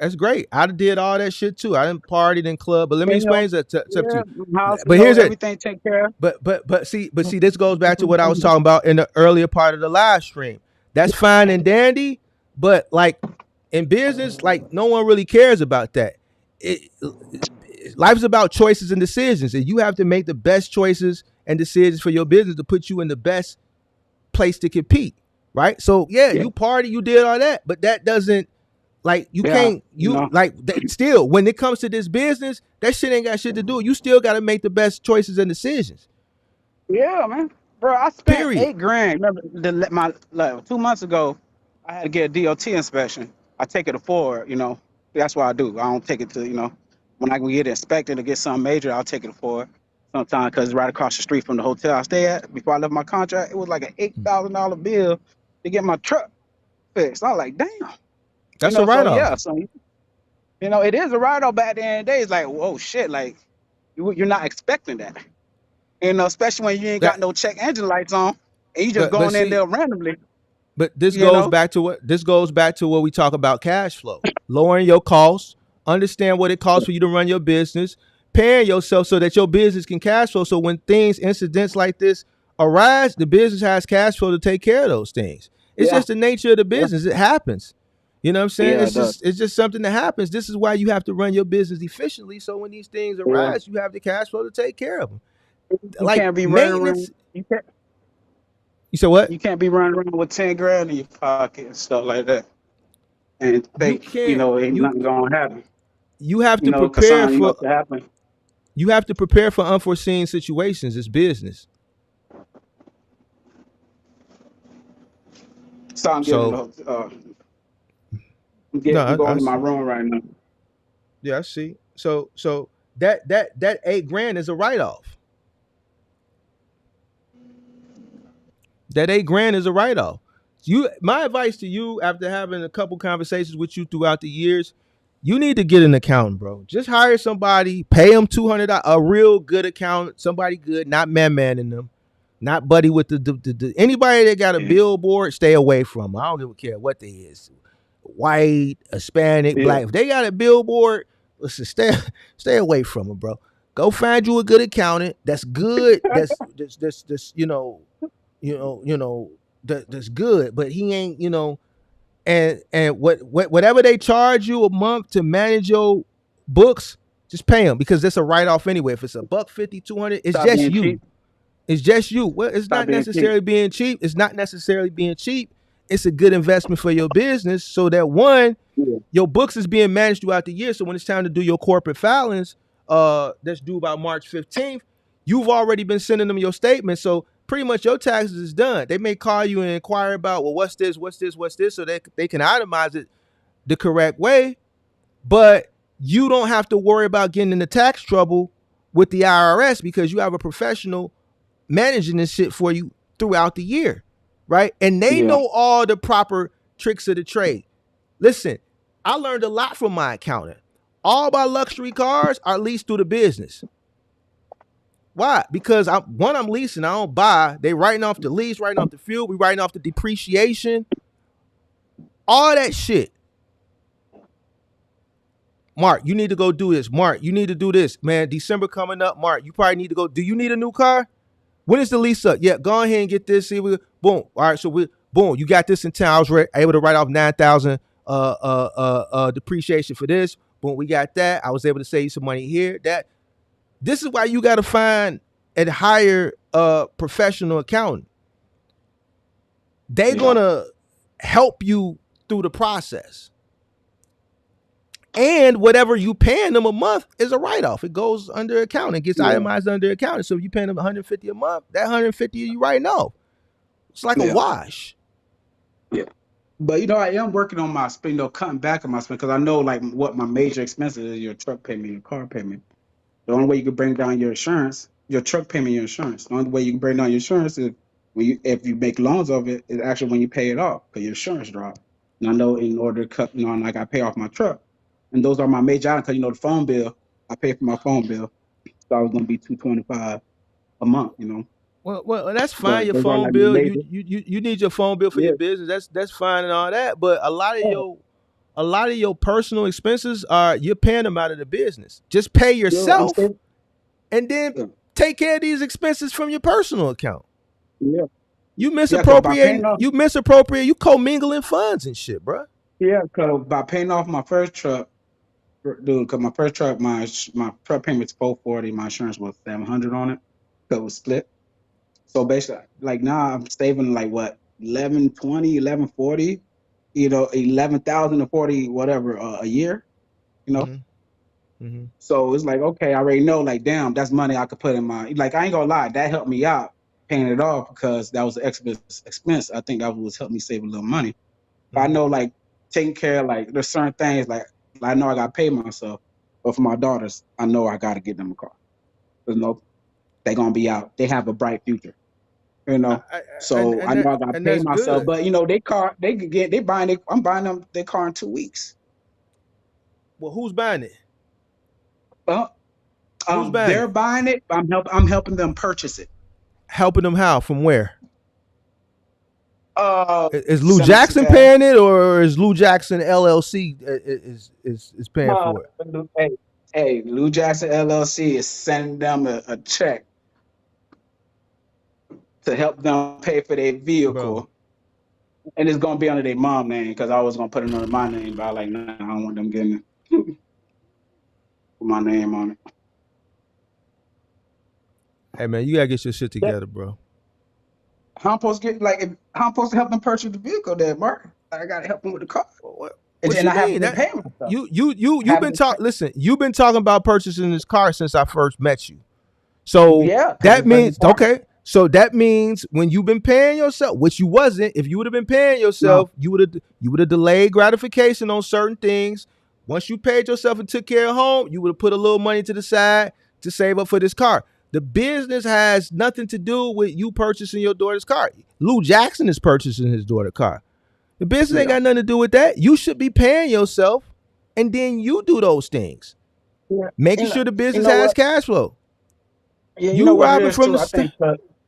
[SPEAKER 2] That's great. I did all that shit too. I didn't partied in club, but let me
[SPEAKER 7] and,
[SPEAKER 2] explain that to
[SPEAKER 7] yeah,
[SPEAKER 2] you.
[SPEAKER 7] house,
[SPEAKER 2] But here's it.
[SPEAKER 7] everything take care of.
[SPEAKER 2] But see, this goes back to what I was talking about in the earlier part of the live stream. That's fine and dandy, But like in business, like no one really cares about that. Life's about choices and decisions, and you have to make the best choices and decisions for your business to put you in the best place to compete, right? So yeah,
[SPEAKER 7] Yeah.
[SPEAKER 2] you party, you did all that, but that doesn't like you
[SPEAKER 7] Yeah.
[SPEAKER 2] can't you like that, still when it comes to this business, that shit ain't got shit to do. You still got to make the best choices and decisions.
[SPEAKER 7] Yeah, man. Bro, I spent
[SPEAKER 2] Period.
[SPEAKER 7] $8 grand. Remember, my like 2 months ago, I had to get a DOT inspection. I take it to Ford, you know. That's what I do. I don't take it to, you know, when I can get it inspected to get something major, I'll take it to Ford sometimes because it's right across the street from the hotel I stay at. Before I left my contract, it was like an $8,000 bill to get my truck fixed. I was like, damn. You
[SPEAKER 2] That's a
[SPEAKER 7] know, so
[SPEAKER 2] write-off.
[SPEAKER 7] yeah, so you know, it is a write off back then. The day. It's like, whoa, shit, like you're not expecting that. You know, especially when you ain't got
[SPEAKER 2] That
[SPEAKER 7] no check engine lights on and you just
[SPEAKER 2] but
[SPEAKER 7] going in
[SPEAKER 2] see,
[SPEAKER 7] there randomly,
[SPEAKER 2] but this
[SPEAKER 7] you
[SPEAKER 2] goes
[SPEAKER 7] know?
[SPEAKER 2] back to what we talk about cash flow. Lowering your costs, understand what it costs for you to run your business, paying yourself so that your business can cash flow. So when incidents like this arise, the business has cash flow to take care of those things. It's
[SPEAKER 7] Yeah,
[SPEAKER 2] just the nature of the
[SPEAKER 7] yeah,
[SPEAKER 2] business. It happens. You know what I'm saying?
[SPEAKER 7] yeah, it does.
[SPEAKER 2] It's just something that happens. This is why you have to run your business efficiently. So when these things
[SPEAKER 7] Yeah.
[SPEAKER 2] arise, you have the cash flow to take care of them.
[SPEAKER 7] You
[SPEAKER 2] Like
[SPEAKER 7] can't be running around.
[SPEAKER 2] maintenance. You said what?
[SPEAKER 7] You can't be running around with 10 grand in your pocket and stuff like that, and
[SPEAKER 2] You
[SPEAKER 7] think you
[SPEAKER 2] can't.
[SPEAKER 7] know ain't nothing gonna happen.
[SPEAKER 2] You have
[SPEAKER 7] You
[SPEAKER 2] to
[SPEAKER 7] know, cause
[SPEAKER 2] prepare
[SPEAKER 7] something you know
[SPEAKER 2] for
[SPEAKER 7] to happen.
[SPEAKER 2] unforeseen situations. It's business.
[SPEAKER 7] So I'm getting
[SPEAKER 2] So no,
[SPEAKER 7] I'm
[SPEAKER 2] I
[SPEAKER 7] going to my
[SPEAKER 2] see.
[SPEAKER 7] room right now.
[SPEAKER 2] Yeah, I see. So that 8 grand is a write off. That 8 grand is a write off. My advice to you after having a couple conversations with you throughout the years, you need to get an accountant, bro. Just hire somebody, pay them $200, a real good accountant, somebody good, not man-manning them, not buddy with the anybody that got a
[SPEAKER 7] Yeah,
[SPEAKER 2] billboard, stay away from them. I don't give a care what they is, white, Hispanic,
[SPEAKER 7] yeah,
[SPEAKER 2] black. If they got a billboard, listen, stay away from them, bro. Go find you a good accountant that's good. That's that's good, but he ain't, and whatever they charge you a month to manage your books, just pay them because that's a write off anyway. If it's a buck 50, 200, it's
[SPEAKER 7] stop
[SPEAKER 2] just
[SPEAKER 7] being
[SPEAKER 2] you.
[SPEAKER 7] cheap.
[SPEAKER 2] It's just you. Well, it's
[SPEAKER 7] Stop
[SPEAKER 2] not
[SPEAKER 7] being cheap.
[SPEAKER 2] necessarily being cheap. It's not necessarily being cheap. It's a good investment for your business so that one,
[SPEAKER 7] Yeah,
[SPEAKER 2] your books is being managed throughout the year. So when it's time to do your corporate filings, that's due by March 15th, you've already been sending them your statement. So pretty much your taxes is done. They may call you and inquire about, well, what's this, so they can itemize it the correct way. But you don't have to worry about getting into tax trouble with the IRS because you have a professional managing this shit for you throughout the year, right? And they
[SPEAKER 7] yeah,
[SPEAKER 2] know all the proper tricks of the trade. Listen, I learned a lot from my accountant. All my luxury cars are leased through the business. Why? Because I'm leasing, I don't buy. They writing off the lease, writing off the fuel, we writing off the depreciation, all that shit. Mark, you need to go do this. Mark, you need to do this. Man, December coming up. Mark, you probably need to go. Do you need a new car? When is the lease up? Yeah, go ahead and get this. See, boom. All right, so boom. You got this in town. I was able to write off 9,000 depreciation for this. Boom, we got that. I was able to save you some money here. This is why you got to find and hire a professional accountant. They're
[SPEAKER 7] yeah,
[SPEAKER 2] gonna help you through the process. And whatever you paying them a month is a write-off. It goes under accounting, gets
[SPEAKER 7] yeah,
[SPEAKER 2] itemized under accounting. So if you paying them 150 a month, that 150 you writing off. It's like a
[SPEAKER 7] yeah,
[SPEAKER 2] wash.
[SPEAKER 7] yeah. But you know, I am working on my spend, cutting back on my spend because I know like what my major expenses is: your truck payment, your car payment. The only way you can bring down your insurance, your truck payment, your insurance. The only way you can bring down your insurance is if you make loans of it, is actually when you pay it off because your insurance drop. And I know in order to cut, I got to pay off my truck, and those are my major items. Because the phone bill, I pay for my phone bill, so I was gonna be $225 a month.
[SPEAKER 2] Well, that's fine.
[SPEAKER 7] But
[SPEAKER 2] Your
[SPEAKER 7] those are
[SPEAKER 2] phone
[SPEAKER 7] like my
[SPEAKER 2] bill,
[SPEAKER 7] major.
[SPEAKER 2] you need your phone bill for your
[SPEAKER 7] Yeah,
[SPEAKER 2] business. That's fine and all that. But
[SPEAKER 7] yeah,
[SPEAKER 2] a lot of your personal expenses are you're paying them out of the business. Just pay
[SPEAKER 7] yeah. I'm
[SPEAKER 2] yourself
[SPEAKER 7] still.
[SPEAKER 2] and then
[SPEAKER 7] Yeah,
[SPEAKER 2] take care of these expenses from your personal account.
[SPEAKER 7] yeah.
[SPEAKER 2] You
[SPEAKER 7] Yeah, cause by
[SPEAKER 2] misappropriating.
[SPEAKER 7] paying off,
[SPEAKER 2] You misappropriate. You commingling funds and shit, bro.
[SPEAKER 7] yeah, cause by paying off my first truck, dude, cause my first truck, my truck payment's 440, my insurance was 700 on it, cause it was split. So basically, like now I'm saving like what 1120, 1140, 11,040 whatever a year, you know.
[SPEAKER 2] Mm-hmm.
[SPEAKER 7] So it's like, okay, I already know, like, damn, that's money I could put in my, like, I ain't gonna lie, that helped me out paying it off because that was an expense. I think that was helped me save a little money. But I know, like, taking care of, like, there's certain things, like I know I gotta pay myself, but for my daughters, I know I gotta get them a car. You know, they gonna be out. They have a bright future, you know. So I know I gotta
[SPEAKER 2] And
[SPEAKER 7] pay
[SPEAKER 2] that's
[SPEAKER 7] myself.
[SPEAKER 2] good.
[SPEAKER 7] But I'm buying them their car in 2 weeks.
[SPEAKER 2] Well, who's buying it?
[SPEAKER 7] Well,
[SPEAKER 2] Who's buying
[SPEAKER 7] they're
[SPEAKER 2] it?
[SPEAKER 7] buying it. I'm helping them purchase it.
[SPEAKER 2] Helping them how? From where? Is Lou
[SPEAKER 7] Send them some
[SPEAKER 2] Jackson
[SPEAKER 7] cash.
[SPEAKER 2] paying it, or is Lou Jackson LLC is paying for it?
[SPEAKER 7] Hey, Lou Jackson LLC is sending them a check to help them pay for their
[SPEAKER 2] Bro,
[SPEAKER 7] vehicle, and it's gonna be under their mom name because I was gonna put it under my name, but I like, nah, I don't want them getting my name on it.
[SPEAKER 2] hey man, you gotta get your shit
[SPEAKER 7] Yeah.
[SPEAKER 2] together, bro.
[SPEAKER 7] How I'm supposed to how I'm supposed to help them purchase the vehicle, there, Mark? I gotta help them with the car,
[SPEAKER 2] What
[SPEAKER 7] and
[SPEAKER 2] you
[SPEAKER 7] I haven't
[SPEAKER 2] mean?
[SPEAKER 7] been
[SPEAKER 2] That
[SPEAKER 7] paying myself.
[SPEAKER 2] you've been talking. Listen, you've been talking about purchasing this car since I first met you. So
[SPEAKER 7] Yeah, because
[SPEAKER 2] that
[SPEAKER 7] it's gonna be
[SPEAKER 2] means
[SPEAKER 7] part.
[SPEAKER 2] okay. So that means when you've been paying yourself, which you wasn't, if you would have been paying
[SPEAKER 7] No,
[SPEAKER 2] yourself, you would have delayed gratification on certain things. Once you paid yourself and took care of home, you would have put a little money to the side to save up for this car. The business has nothing to do with you purchasing your daughter's car. Lou Jackson is purchasing his daughter's car. The business ain't
[SPEAKER 7] yeah,
[SPEAKER 2] got nothing to do with that. You should be paying yourself, and then you do those things,
[SPEAKER 7] yeah.
[SPEAKER 2] making sure the
[SPEAKER 7] You
[SPEAKER 2] business
[SPEAKER 7] know
[SPEAKER 2] has
[SPEAKER 7] what?
[SPEAKER 2] cash flow.
[SPEAKER 7] Yeah, you know
[SPEAKER 2] You
[SPEAKER 7] what it
[SPEAKER 2] robbing
[SPEAKER 7] is
[SPEAKER 2] from
[SPEAKER 7] too.
[SPEAKER 2] the
[SPEAKER 7] I think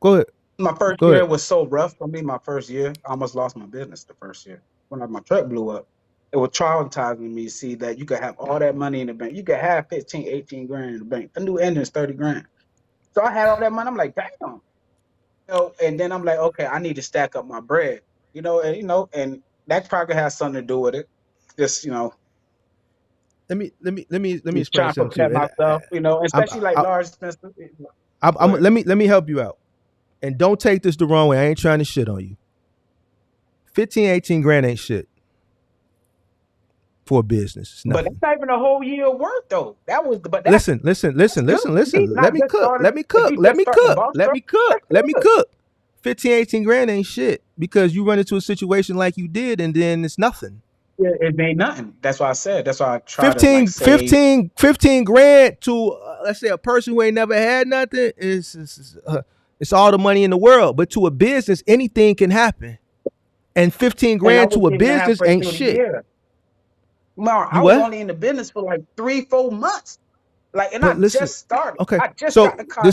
[SPEAKER 2] Go ahead.
[SPEAKER 7] my first
[SPEAKER 2] Go
[SPEAKER 7] year
[SPEAKER 2] ahead.
[SPEAKER 7] was so rough for me. My first year, I almost lost my business the first year when my truck blew up. It was traumatizing me to see that you could have all that money in the bank. You could have 15, 18 grand in the bank. The new engine's 30 grand. So I had all that money. I'm like, damn. And then I'm like, okay, I need to stack up my bread. And that probably has something to do with it. Just,
[SPEAKER 2] Let me
[SPEAKER 7] just
[SPEAKER 2] explain
[SPEAKER 7] trying to
[SPEAKER 2] something to you.
[SPEAKER 7] prepare
[SPEAKER 2] And
[SPEAKER 7] myself,
[SPEAKER 2] I'm,
[SPEAKER 7] especially like
[SPEAKER 2] I,
[SPEAKER 7] large expenses.
[SPEAKER 2] I'm
[SPEAKER 7] But
[SPEAKER 2] let me help you out. And don't take this the wrong way. I ain't trying to shit on you. 15, 18 grand ain't shit for a business. It's
[SPEAKER 7] but that's
[SPEAKER 2] nothing.
[SPEAKER 7] not even a whole year worth though. But that's
[SPEAKER 2] Listen.
[SPEAKER 7] good to me.
[SPEAKER 2] Let
[SPEAKER 7] Not
[SPEAKER 2] me
[SPEAKER 7] just
[SPEAKER 2] cook.
[SPEAKER 7] starting.
[SPEAKER 2] Let me
[SPEAKER 7] If
[SPEAKER 2] cook.
[SPEAKER 7] you
[SPEAKER 2] Let
[SPEAKER 7] just
[SPEAKER 2] me
[SPEAKER 7] starting the
[SPEAKER 2] cook.
[SPEAKER 7] boss
[SPEAKER 2] Let
[SPEAKER 7] truck,
[SPEAKER 2] me cook.
[SPEAKER 7] that's
[SPEAKER 2] Let me
[SPEAKER 7] good.
[SPEAKER 2] cook. 15, 18 grand ain't shit because you run into a situation like you did and then it's nothing.
[SPEAKER 7] Yeah, it ain't nothing. That's why I said. That's why I try to like
[SPEAKER 2] 15,
[SPEAKER 7] save.
[SPEAKER 2] 15, 15 grand to let's say a person who ain't never had nothing is it's all the money in the world. But to a business, anything can happen. And 15
[SPEAKER 7] And I
[SPEAKER 2] grand
[SPEAKER 7] was
[SPEAKER 2] to a
[SPEAKER 7] even
[SPEAKER 2] business
[SPEAKER 7] halfway
[SPEAKER 2] ain't
[SPEAKER 7] through the
[SPEAKER 2] shit.
[SPEAKER 7] year. Mar, I
[SPEAKER 2] You
[SPEAKER 7] was
[SPEAKER 2] what?
[SPEAKER 7] only in the business for like 3, 4 months. Like, and I
[SPEAKER 2] But listen,
[SPEAKER 7] just started.
[SPEAKER 2] okay.
[SPEAKER 7] I just got
[SPEAKER 2] So
[SPEAKER 7] the contract.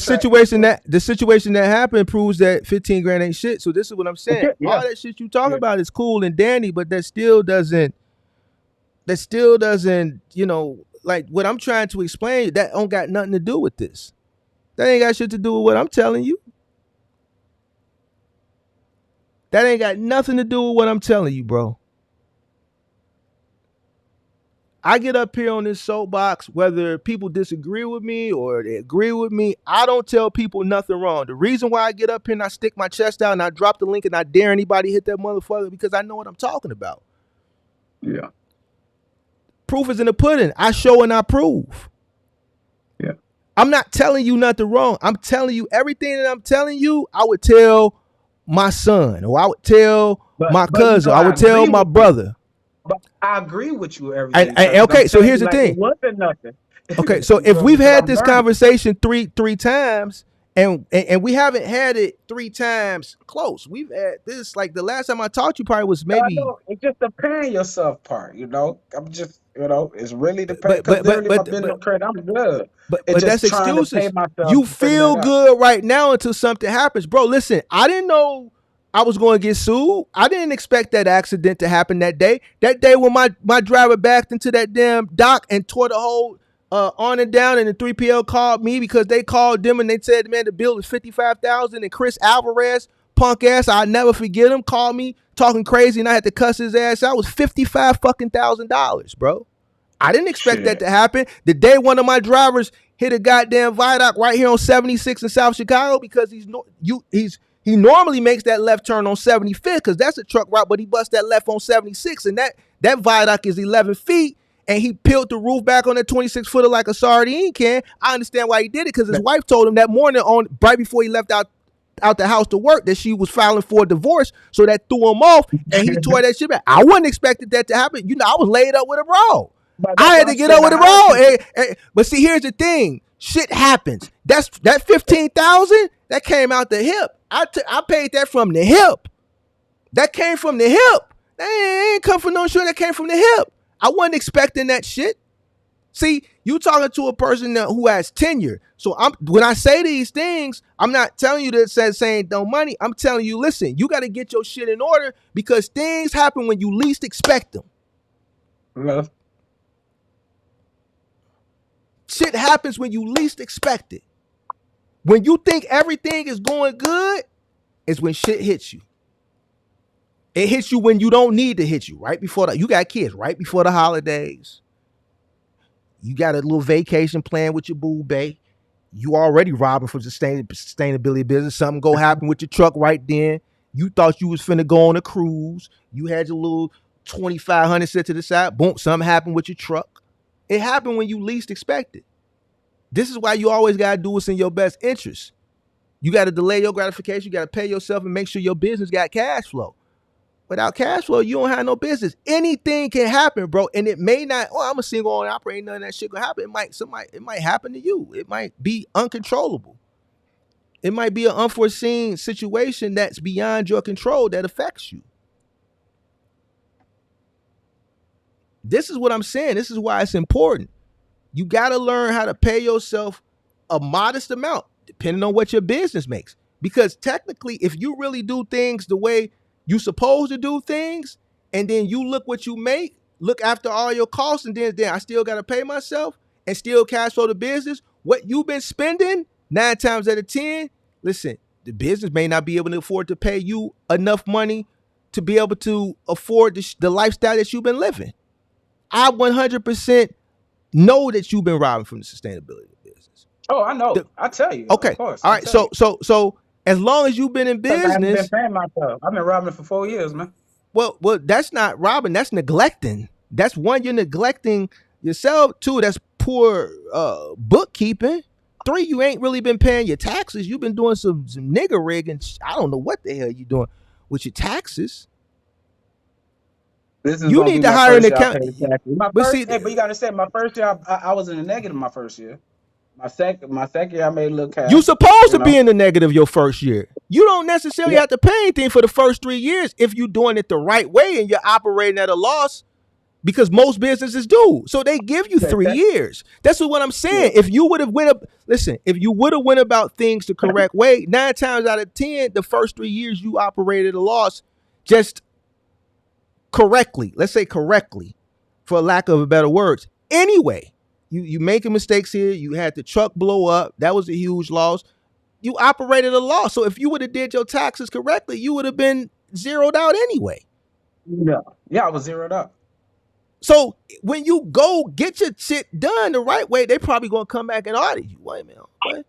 [SPEAKER 2] the situation that happened proves that 15 grand ain't shit. So this is what I'm saying.
[SPEAKER 7] Yeah,
[SPEAKER 2] All that shit you talking
[SPEAKER 7] yeah,
[SPEAKER 2] about is cool and dandy, but that still doesn't, like what I'm trying to explain, that don't got nothing to do with this. That ain't got shit to do with what I'm telling you. That ain't got nothing to do with what I'm telling you, bro. I get up here on this soapbox, whether people disagree with me or they agree with me. I don't tell people nothing wrong. The reason why I get up here and I stick my chest out and I drop the link and I dare anybody hit that motherfucker because I know what I'm talking about.
[SPEAKER 7] yeah,
[SPEAKER 2] Proof is in the pudding. I show and I prove.
[SPEAKER 7] yeah.
[SPEAKER 2] I'm not telling you nothing wrong. I'm telling you everything that I'm telling you, I would tell my son or I would tell my
[SPEAKER 7] But
[SPEAKER 2] cousin. I
[SPEAKER 7] I
[SPEAKER 2] would tell
[SPEAKER 7] agree
[SPEAKER 2] my
[SPEAKER 7] with you.
[SPEAKER 2] brother.
[SPEAKER 7] But I agree with you
[SPEAKER 2] And,
[SPEAKER 7] everything you
[SPEAKER 2] and
[SPEAKER 7] said because I'm
[SPEAKER 2] okay, so
[SPEAKER 7] telling
[SPEAKER 2] here's
[SPEAKER 7] you
[SPEAKER 2] the
[SPEAKER 7] like it
[SPEAKER 2] thing.
[SPEAKER 7] wasn't nothing.
[SPEAKER 2] Okay, so
[SPEAKER 7] You
[SPEAKER 2] if
[SPEAKER 7] feel me?
[SPEAKER 2] we've
[SPEAKER 7] Because
[SPEAKER 2] had
[SPEAKER 7] I'm
[SPEAKER 2] this
[SPEAKER 7] learning.
[SPEAKER 2] conversation three times and we haven't had it 3 times close. We've had this like the last time I talked to you probably was
[SPEAKER 7] I
[SPEAKER 2] maybe
[SPEAKER 7] know it's just the paying yourself part. I'm just it's really the pay
[SPEAKER 2] but
[SPEAKER 7] because
[SPEAKER 2] but but
[SPEAKER 7] literally my
[SPEAKER 2] but
[SPEAKER 7] business
[SPEAKER 2] but
[SPEAKER 7] credit I'm good. It's
[SPEAKER 2] but that's
[SPEAKER 7] just trying to pay
[SPEAKER 2] excuses.
[SPEAKER 7] myself
[SPEAKER 2] You
[SPEAKER 7] to bring that
[SPEAKER 2] feel
[SPEAKER 7] up.
[SPEAKER 2] good right now until something happens. Bro, listen, I didn't know I was going to get sued. I didn't expect that accident to happen that day. That day when my driver backed into that damn dock and tore the whole on and down, and the 3PL called me because they called them and they said, man, the bill is $55,000, and Chris Alvarez punk ass, I'll never forget him, called me talking crazy, and I had to cuss his ass out. It was $55,000, bro. I didn't expect that to happen. The day one of my drivers hit a goddamn viaduct right here on 76 in South Chicago, because he normally makes that left turn on 75th because that's a truck route, but he busts that left on 76, and that viaduct is 11 feet, and he peeled the roof back on that 26-footer like a sardine can. I understand why he did it, because his wife told him that morning, right before he left out the house to work, that she was filing for a divorce, so that threw him off, and he tore that shit back. I wasn't expecting that to happen. I was laid up with a bro. I had to get up with a bro. But see, here's the thing: shit happens. That 15,000 that came out the hip. I paid that from the hip. That came from the hip. That ain't come from no shit. That came from the hip. I wasn't expecting that shit. See, you talking to a person who has tenure. So when I say these things, I'm not telling you that saying no money. I'm telling you, listen, you got to get your shit in order, because things happen when you least expect them.
[SPEAKER 7] Well,
[SPEAKER 2] shit happens when you least expect it. When you think everything is going good, is when shit hits you. It hits you when you don't need to hit you. Right before you got kids, right before the holidays. You got a little vacation plan with your boo bae. You already robbing from sustainability business. Something go happen with your truck right then. You thought you was finna go on a cruise. You had your little 2,500 set to the side. Boom, something happened with your truck. It happened when you least expect it. This is why you always got to do what's in your best interest. You got to delay your gratification. You got to pay yourself and make sure your business got cash flow. Without cash flow, you don't have no business. Anything can happen, bro. And it may not, I'm a single owner operator, none of that shit gonna happen. It might happen to you. It might be uncontrollable. It might be an unforeseen situation that's beyond your control that affects you. This is what I'm saying. This is why it's important. You got to learn how to pay yourself a modest amount, depending on what your business makes. Because technically, if you really do things the way you supposed to do things, and then you look what you make, look after all your costs, and then I still got to pay myself and still cash flow the business, what you've been spending 9 times out of 10, listen, the business may not be able to afford to pay you enough money to be able to afford the lifestyle that you've been living. I 100% know that you've been robbing from the sustainability business.
[SPEAKER 7] Oh, I know. I tell you.
[SPEAKER 2] Okay.
[SPEAKER 7] Of course.
[SPEAKER 2] All right. So as long as you've been in business, I haven't
[SPEAKER 7] been paying myself. I've been robbing for 4 years, man.
[SPEAKER 2] Well, that's not robbing. That's neglecting. That's one, you're neglecting yourself. 2, that's poor bookkeeping. 3, you ain't really been paying your taxes. You've been doing some nigger rigging. I don't know what the hell you doing with your taxes. You need to hire an accountant.
[SPEAKER 7] But you gotta understand, my first year, I was in the negative my first year. My second year, I made a little cash.
[SPEAKER 2] You supposed to be in the negative your first year. You don't necessarily have to pay anything for the first 3 years if you're doing it the right way and you're operating at a loss, because most businesses do. So they give you 3 years. That's what I'm saying. If you would have if you would have went about things the correct way, 9 times out of 10, the first 3 years you operated a loss, just correctly. Let's say correctly, for lack of a better words. Anyway, you making mistakes here. You had the truck blow up. That was a huge loss. You operated a loss. So if you would have did your taxes correctly, you would have been zeroed out anyway.
[SPEAKER 7] Yeah, I was zeroed out.
[SPEAKER 2] So when you go get your shit done the right way, they probably gonna come back and audit you. Wait a minute, what?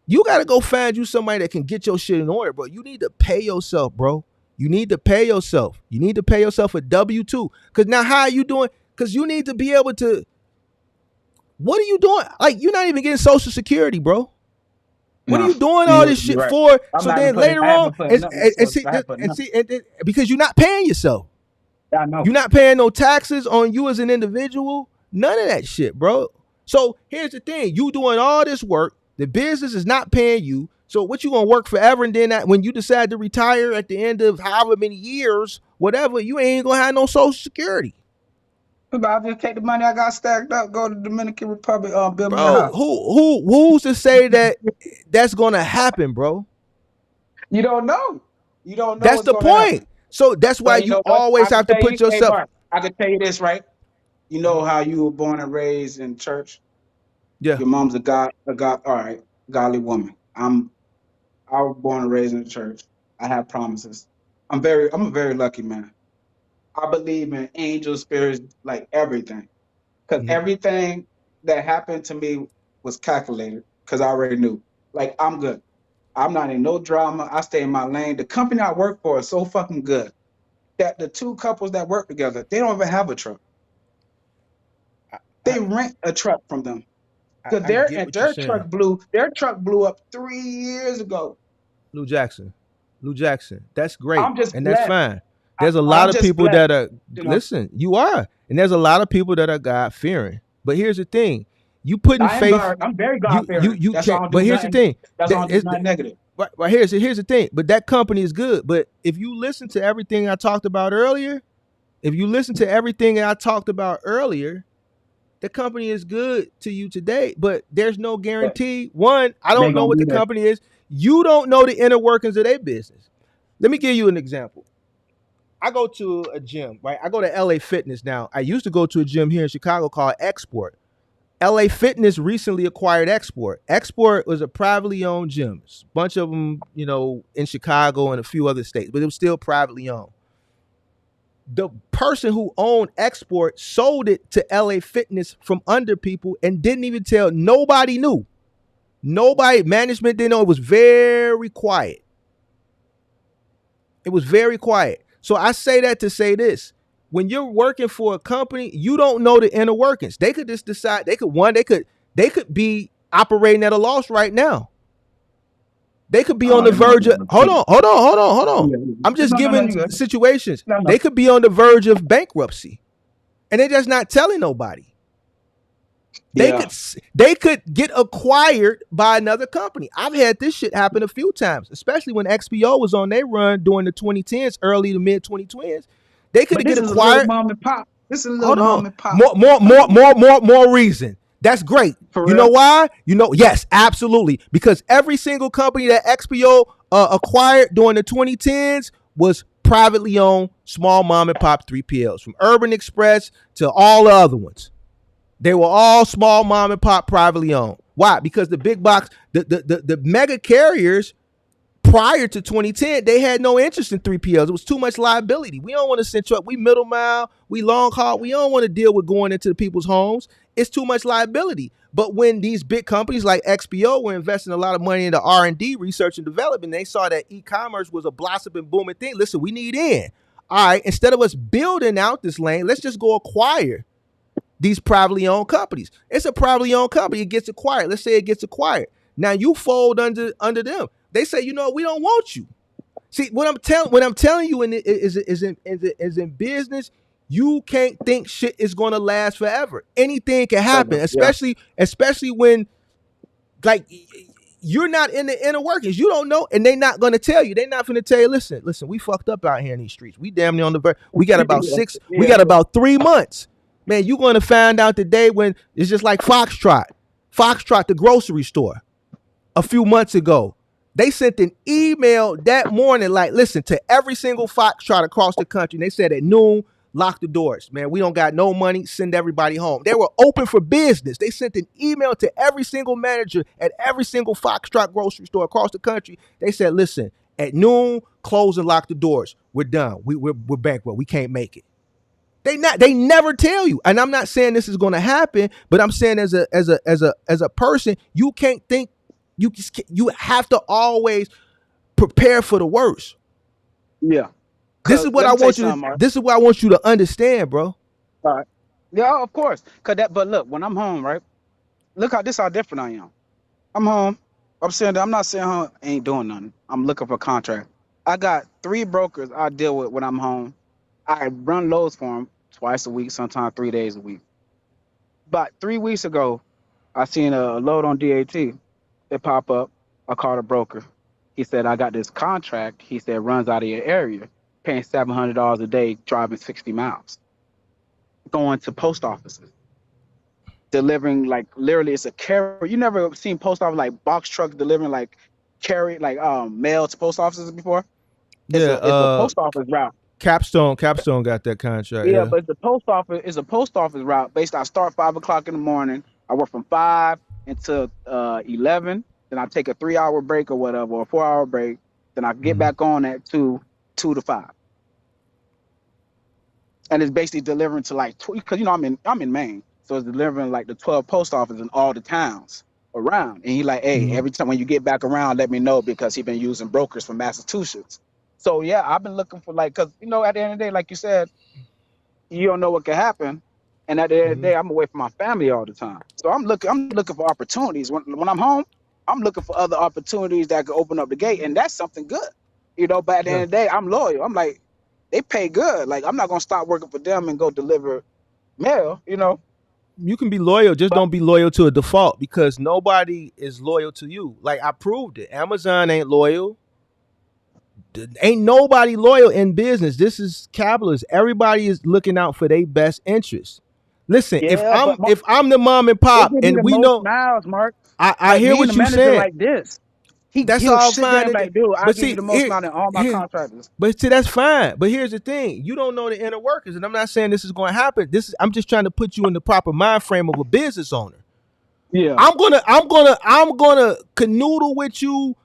[SPEAKER 2] You gotta go find you somebody that can get your shit in order, bro. You need to pay yourself, bro. You need to pay yourself. You need to pay yourself a W-2. Because now how are you doing? Because you need to be able to, what are you doing? Like, you're not even getting Social Security, bro. What are you doing all this shit for? So then later on, because you're not paying yourself.
[SPEAKER 7] I know.
[SPEAKER 2] You're not paying no taxes on you as an individual. None of that shit, bro. So here's the thing. You doing all this work. The business is not paying you. So what, you gonna work forever, and then when you decide to retire at the end of however many years, whatever, you ain't gonna have no Social Security.
[SPEAKER 7] I'll just take the money I got stacked up, go to the Dominican Republic, build me a house.
[SPEAKER 2] Who's to say that that's gonna happen, bro?
[SPEAKER 7] You don't know. You don't know.
[SPEAKER 2] That's the point. Happen. So that's why you always have to put yourself.
[SPEAKER 7] Hey, Mark, I can tell you this, right? You know how you were born and raised in church.
[SPEAKER 2] Yeah.
[SPEAKER 7] Your mom's a godly woman. I was born and raised in the church. I have promises. I'm a very lucky man. I believe in angel spirits, like everything. Because everything that happened to me was calculated. Because I already knew. Like, I'm good. I'm not in no drama. I stay in my lane. The company I work for is so fucking good that the two couples that work together, they don't even have a truck. They rent a truck from them. Because
[SPEAKER 2] I get what you're saying.
[SPEAKER 7] their truck blew up 3 years ago.
[SPEAKER 2] Lou Jackson. That's great.
[SPEAKER 7] I'm just
[SPEAKER 2] And that's
[SPEAKER 7] blessed.
[SPEAKER 2] fine. There's a lot
[SPEAKER 7] I'm
[SPEAKER 2] of
[SPEAKER 7] just
[SPEAKER 2] people
[SPEAKER 7] blessed.
[SPEAKER 2] that are,
[SPEAKER 7] You know,
[SPEAKER 2] listen, you are. And there's a lot of people that are God fearing. But here's the thing. You putting faith,
[SPEAKER 7] I'm very God fearing.
[SPEAKER 2] you
[SPEAKER 7] That's why I
[SPEAKER 2] can't,
[SPEAKER 7] don't
[SPEAKER 2] but
[SPEAKER 7] do
[SPEAKER 2] here's the
[SPEAKER 7] nothing.
[SPEAKER 2] thing.
[SPEAKER 7] That's why I don't do nothing negative.
[SPEAKER 2] Right, here's the thing. But that company is good. But if you listen to everything I talked about earlier, the company is good to you today, but there's no guarantee. One, I don't know what the company is. You don't know the inner workings of their business. Let me give you an example. I go to a gym, right? I go to LA Fitness now. I used to go to a gym here in Chicago called Export. LA Fitness recently acquired Export. Export was a privately owned gym. A bunch of them, in Chicago and a few other states, but it was still privately owned. The person who owned Export sold it to LA Fitness from under people and didn't even tell. Nobody knew. Management didn't know. It was very quiet. So I say that to say this. When you're working for a company, you don't know the inner workings. They could just decide, they could be operating at a loss right now. They could be on the verge of, hold on. I'm just giving situations. They could be on the verge of bankruptcy. And they're just not telling nobody. They could get acquired by another company. I've had this shit happen a few times, especially when XPO was on their run during the 2010s, early to mid 2020s. They could get acquired.
[SPEAKER 7] Mom and pop. This is a little mom and pop.
[SPEAKER 2] More reason. That's great. You know why? Yes, absolutely. Because every single company that XPO acquired during the 2010s was privately owned, small mom and pop 3PLs, from Urban Express to all the other ones. They were all small mom and pop privately owned. Why? Because the big box, the mega carriers prior to 2010, they had no interest in 3PLs. It was too much liability. We don't want to send truck. We middle mile, we long haul. We don't want to deal with going into the people's homes. It's too much liability. But when these big companies like XPO were investing a lot of money into R&D, research and development, they saw that e-commerce was a blossoming, booming thing. Listen, we need in. All right, instead of us building out this lane, let's just go acquire these privately owned companies. It's a privately owned company. It gets acquired. Let's say it gets acquired. Now you fold under them. They say, we don't want you. See, what I'm telling you is in business, you can't think shit is going to last forever. Anything can happen, especially when, like, you're not in the inner workings. You don't know, and they're not going to tell you. They're not going to tell you, listen, we fucked up out here in these streets. We damn near on the verge. We got about 3 months. Man, you're going to find out the day when it's just like Foxtrot, the grocery store, a few months ago. They sent an email that morning, like, listen, to every single Foxtrot across the country. And they said at noon, lock the doors. Man, we don't got no money. Send everybody home. They were open for business. They sent an email to every single manager at every single Foxtrot grocery store across the country. They said, listen, at noon, close and lock the doors. We're done. We're bankrupt. We can't make it. They never tell you. And I'm not saying this is going to happen, but I'm saying as a person, you can't think, you have to always prepare for the worst.
[SPEAKER 7] Yeah.
[SPEAKER 2] This is what I want you to understand, bro.
[SPEAKER 7] All right. Yeah, of course. But look, when I'm home, right? Look how different I am. I'm home. I'm saying that I'm not saying home ain't doing nothing. I'm looking for a contract. I got 3 brokers I deal with when I'm home. I run loads for them twice a week, sometimes 3 days a week. About 3 weeks ago, I seen a load on DAT. It pop up. I called a broker. He said, I got this contract. He said, runs out of your area, paying $700 a day, driving 60 miles, going to post offices, delivering, like, literally it's a carrier. You never seen post office, like, box trucks delivering, like, mail to post offices before? It's a post office route.
[SPEAKER 2] Capstone got that contract.
[SPEAKER 7] Yeah, but the post office is a post office route. I start 5 o'clock in the morning. I work from 5 until 11. then I take a 3-hour break or whatever, or a 4-hour break. Then I get back on at 2 to 5. And it's basically delivering to like, because I'm in Maine, so it's delivering like the 12 post office in all the towns around. And he like, hey, every time when you get back around, let me know, because he been using brokers from Massachusetts. So yeah, I've been looking for like, because at the end of the day, like you said, you don't know what could happen. And at the end of the day, I'm away from my family all the time. So I'm looking for opportunities. When I'm home, I'm looking for other opportunities that could open up the gate, and that's something good. But at the end of the day, I'm loyal. I'm like, they pay good. Like, I'm not gonna stop working for them and go deliver mail.
[SPEAKER 2] You can be loyal, just
[SPEAKER 7] But
[SPEAKER 2] don't be loyal to a default, because nobody is loyal to you. Like, I proved it. Amazon ain't loyal. Ain't nobody loyal in business. This is capitalism. Everybody is looking out for their best interest. Listen, if
[SPEAKER 7] yeah,
[SPEAKER 2] I'm
[SPEAKER 7] but
[SPEAKER 2] if I'm the mom and
[SPEAKER 7] they
[SPEAKER 2] pop
[SPEAKER 7] give me
[SPEAKER 2] and
[SPEAKER 7] the
[SPEAKER 2] we
[SPEAKER 7] most
[SPEAKER 2] know,
[SPEAKER 7] miles, Mark.
[SPEAKER 2] I
[SPEAKER 7] Like
[SPEAKER 2] hear
[SPEAKER 7] me and the
[SPEAKER 2] what you
[SPEAKER 7] manager
[SPEAKER 2] saying.
[SPEAKER 7] like this.
[SPEAKER 2] That's
[SPEAKER 7] He'll
[SPEAKER 2] all
[SPEAKER 7] sit there
[SPEAKER 2] fine.
[SPEAKER 7] and be like, dude, I'll
[SPEAKER 2] But
[SPEAKER 7] give you
[SPEAKER 2] see,
[SPEAKER 7] the most amount of all my contractors.
[SPEAKER 2] but see, that's fine. But here's the thing: you don't know the inner workings, and I'm not saying this is going to happen. I'm just trying to put you in the proper mind frame of a business owner.
[SPEAKER 7] Yeah.
[SPEAKER 2] I'm gonna canoodle with you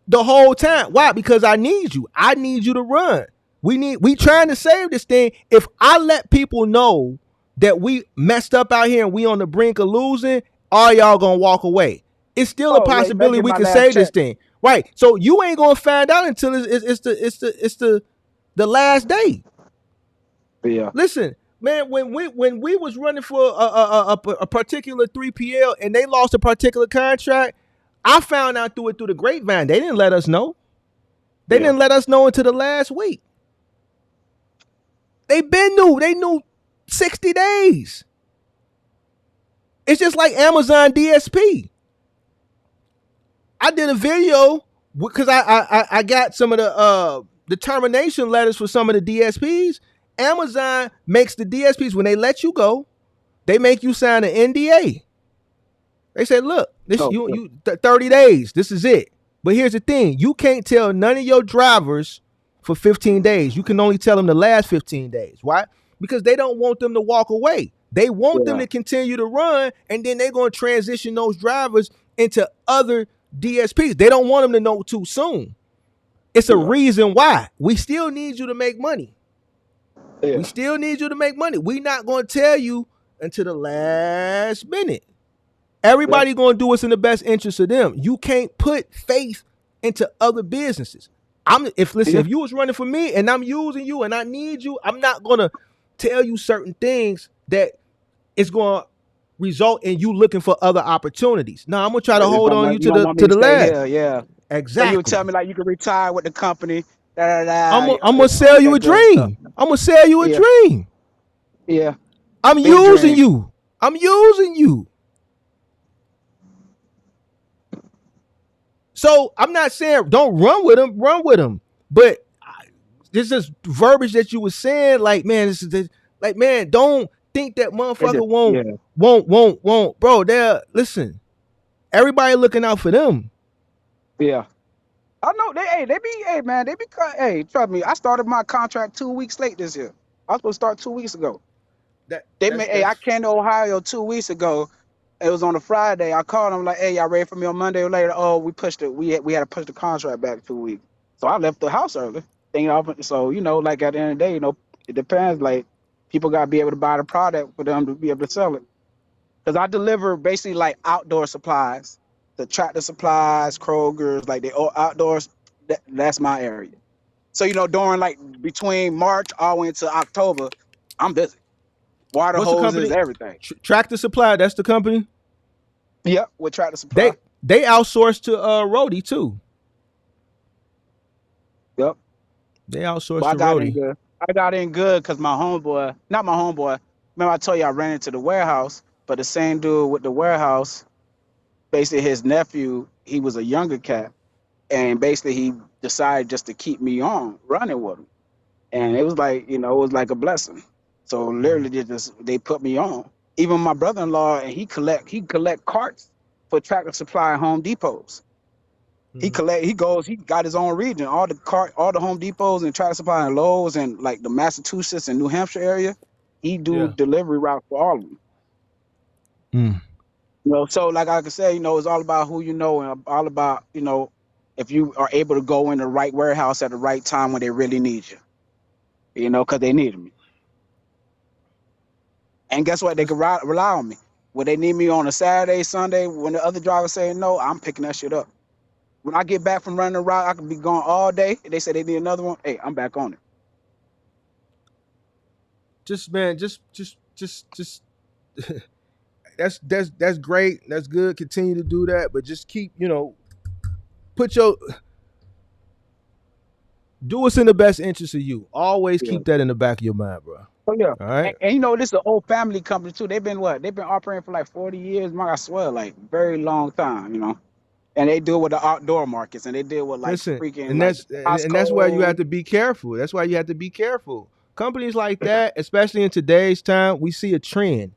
[SPEAKER 2] the whole time. Why? Because I need you. I need you to run. We trying to save this thing. If I let people know that we messed up out here and we on the brink of losing, all y'all gonna walk away. It's still a
[SPEAKER 7] Oh yeah, you better
[SPEAKER 2] possibility
[SPEAKER 7] get
[SPEAKER 2] we
[SPEAKER 7] my
[SPEAKER 2] can
[SPEAKER 7] last
[SPEAKER 2] save this
[SPEAKER 7] check.
[SPEAKER 2] thing. Right. So you ain't gonna find out until it's the last day.
[SPEAKER 7] Yeah.
[SPEAKER 2] Listen, man, when we was running for a particular 3PL and they lost a particular contract, I found out through the grapevine. They didn't let us know. They
[SPEAKER 7] Yeah.
[SPEAKER 2] didn't let us know until the last week. They knew. They knew 60 days. It's just like Amazon DSP. I did a video because I got some of the termination letters for some of the DSPs. Amazon makes the DSPs, when they let you go, they make you sign an NDA. They say, look, this
[SPEAKER 7] Oh,
[SPEAKER 2] you 30 days. This is it. But here's the thing: you can't tell none of your drivers for 15 days. You can only tell them the last 15 days. Why? Because they don't want them to walk away. They want them
[SPEAKER 7] yeah.
[SPEAKER 2] to continue to run, and then they're going to transition those drivers into other DSPs. They don't want them to know too soon. It's a
[SPEAKER 7] Yeah.
[SPEAKER 2] reason why. We still need you to make money.
[SPEAKER 7] Yeah.
[SPEAKER 2] We still need you to make money. We're not going to tell you until the last minute.
[SPEAKER 7] Yep.
[SPEAKER 2] Everybody going to do what's in the best interest of them. You can't put faith into other businesses.
[SPEAKER 7] Yeah.
[SPEAKER 2] If you was running for me and I'm using you and I need you, I'm not going to tell you certain things that is going to result in you looking for other opportunities. No, I'm going to try to
[SPEAKER 7] You
[SPEAKER 2] hold
[SPEAKER 7] don't
[SPEAKER 2] on
[SPEAKER 7] want
[SPEAKER 2] you
[SPEAKER 7] you don't want me
[SPEAKER 2] to
[SPEAKER 7] to
[SPEAKER 2] the
[SPEAKER 7] stay
[SPEAKER 2] last.
[SPEAKER 7] here. Yeah. So you would tell
[SPEAKER 2] Exactly.
[SPEAKER 7] me like you can retire with the company.
[SPEAKER 2] I'm
[SPEAKER 7] Da,
[SPEAKER 2] going to
[SPEAKER 7] all
[SPEAKER 2] sell you
[SPEAKER 7] that
[SPEAKER 2] a
[SPEAKER 7] good stuff.
[SPEAKER 2] dream. I'm going to sell you a
[SPEAKER 7] Yeah.
[SPEAKER 2] dream.
[SPEAKER 7] Yeah.
[SPEAKER 2] I'm
[SPEAKER 7] Big
[SPEAKER 2] using
[SPEAKER 7] dream.
[SPEAKER 2] you. I'm using you. So I'm not saying don't run with him. But this is verbiage that you were saying, like, man, like, man, don't think that
[SPEAKER 7] It just,
[SPEAKER 2] motherfucker
[SPEAKER 7] yeah.
[SPEAKER 2] won't, bro. Listen, everybody looking out for them.
[SPEAKER 7] Yeah. I know they be trust me. I started my contract 2 weeks late this year. I was supposed to start 2 weeks ago.
[SPEAKER 2] That
[SPEAKER 7] They
[SPEAKER 2] that's
[SPEAKER 7] made I
[SPEAKER 2] that's
[SPEAKER 7] came to Ohio 2 weeks ago. It was on a Friday. I called them like, hey, y'all ready for me on Monday or later? Oh, we pushed it. We had to push the contract back 2 weeks. So I left the house early. So like at the end of the day, it depends. Like people gotta be able to buy the product for them to be able to sell it. Because I deliver basically like outdoor supplies, the tractor supplies, Kroger's, like the outdoors. That's my area. So during like between March all the way into October, I'm busy. Water
[SPEAKER 2] what's the
[SPEAKER 7] hoses,
[SPEAKER 2] company?
[SPEAKER 7] everything.
[SPEAKER 2] Tractor Supply. That's the company.
[SPEAKER 7] Yep, with tractor supply.
[SPEAKER 2] They outsource to Rody too.
[SPEAKER 7] Yep.
[SPEAKER 2] They
[SPEAKER 7] But
[SPEAKER 2] outsource
[SPEAKER 7] I
[SPEAKER 2] to
[SPEAKER 7] got in
[SPEAKER 2] Rody.
[SPEAKER 7] good. I got in good because my homeboy, not my homeboy. Remember I told you I ran into the warehouse, but the same dude with the warehouse, basically his nephew, he was a younger cat, and basically he decided just to keep me on running with him, and it was like it was like a blessing. So literally they put me on. Even my brother-in-law, and he collect carts for Tractor Supply and Home Depots. He got his own region. All the Home Depots and Tractor Supply and Lowe's and like the Massachusetts and New Hampshire area, he do
[SPEAKER 2] Yeah.
[SPEAKER 7] delivery route for all of them.
[SPEAKER 2] Mm.
[SPEAKER 7] So like I could say, it's all about who you know and all about, if you are able to go in the right warehouse at the right time when they really need you, because they need me. And guess what? They can rely on me. When they need me on a Saturday, Sunday, when the other driver say no, I'm picking that shit up. When I get back from running the route, I could be gone all day. They say they need another one. Hey, I'm back on it.
[SPEAKER 2] Just man, just that's great. That's good. Continue to do that, but just keep, put your do what's in the best interest of you. Always
[SPEAKER 7] Yeah.
[SPEAKER 2] keep that in the back of your mind, bro.
[SPEAKER 7] Oh yeah.
[SPEAKER 2] All right.
[SPEAKER 7] And this is an old family company too. They've been operating for like 40 years, man. I swear, like very long time. And they deal with the outdoor markets, and they deal with like
[SPEAKER 2] Listen,
[SPEAKER 7] freaking
[SPEAKER 2] and
[SPEAKER 7] like
[SPEAKER 2] that's why you have
[SPEAKER 7] Costco.
[SPEAKER 2] to be careful. That's why you have to be careful. Companies like that, especially in today's time, we see a trend.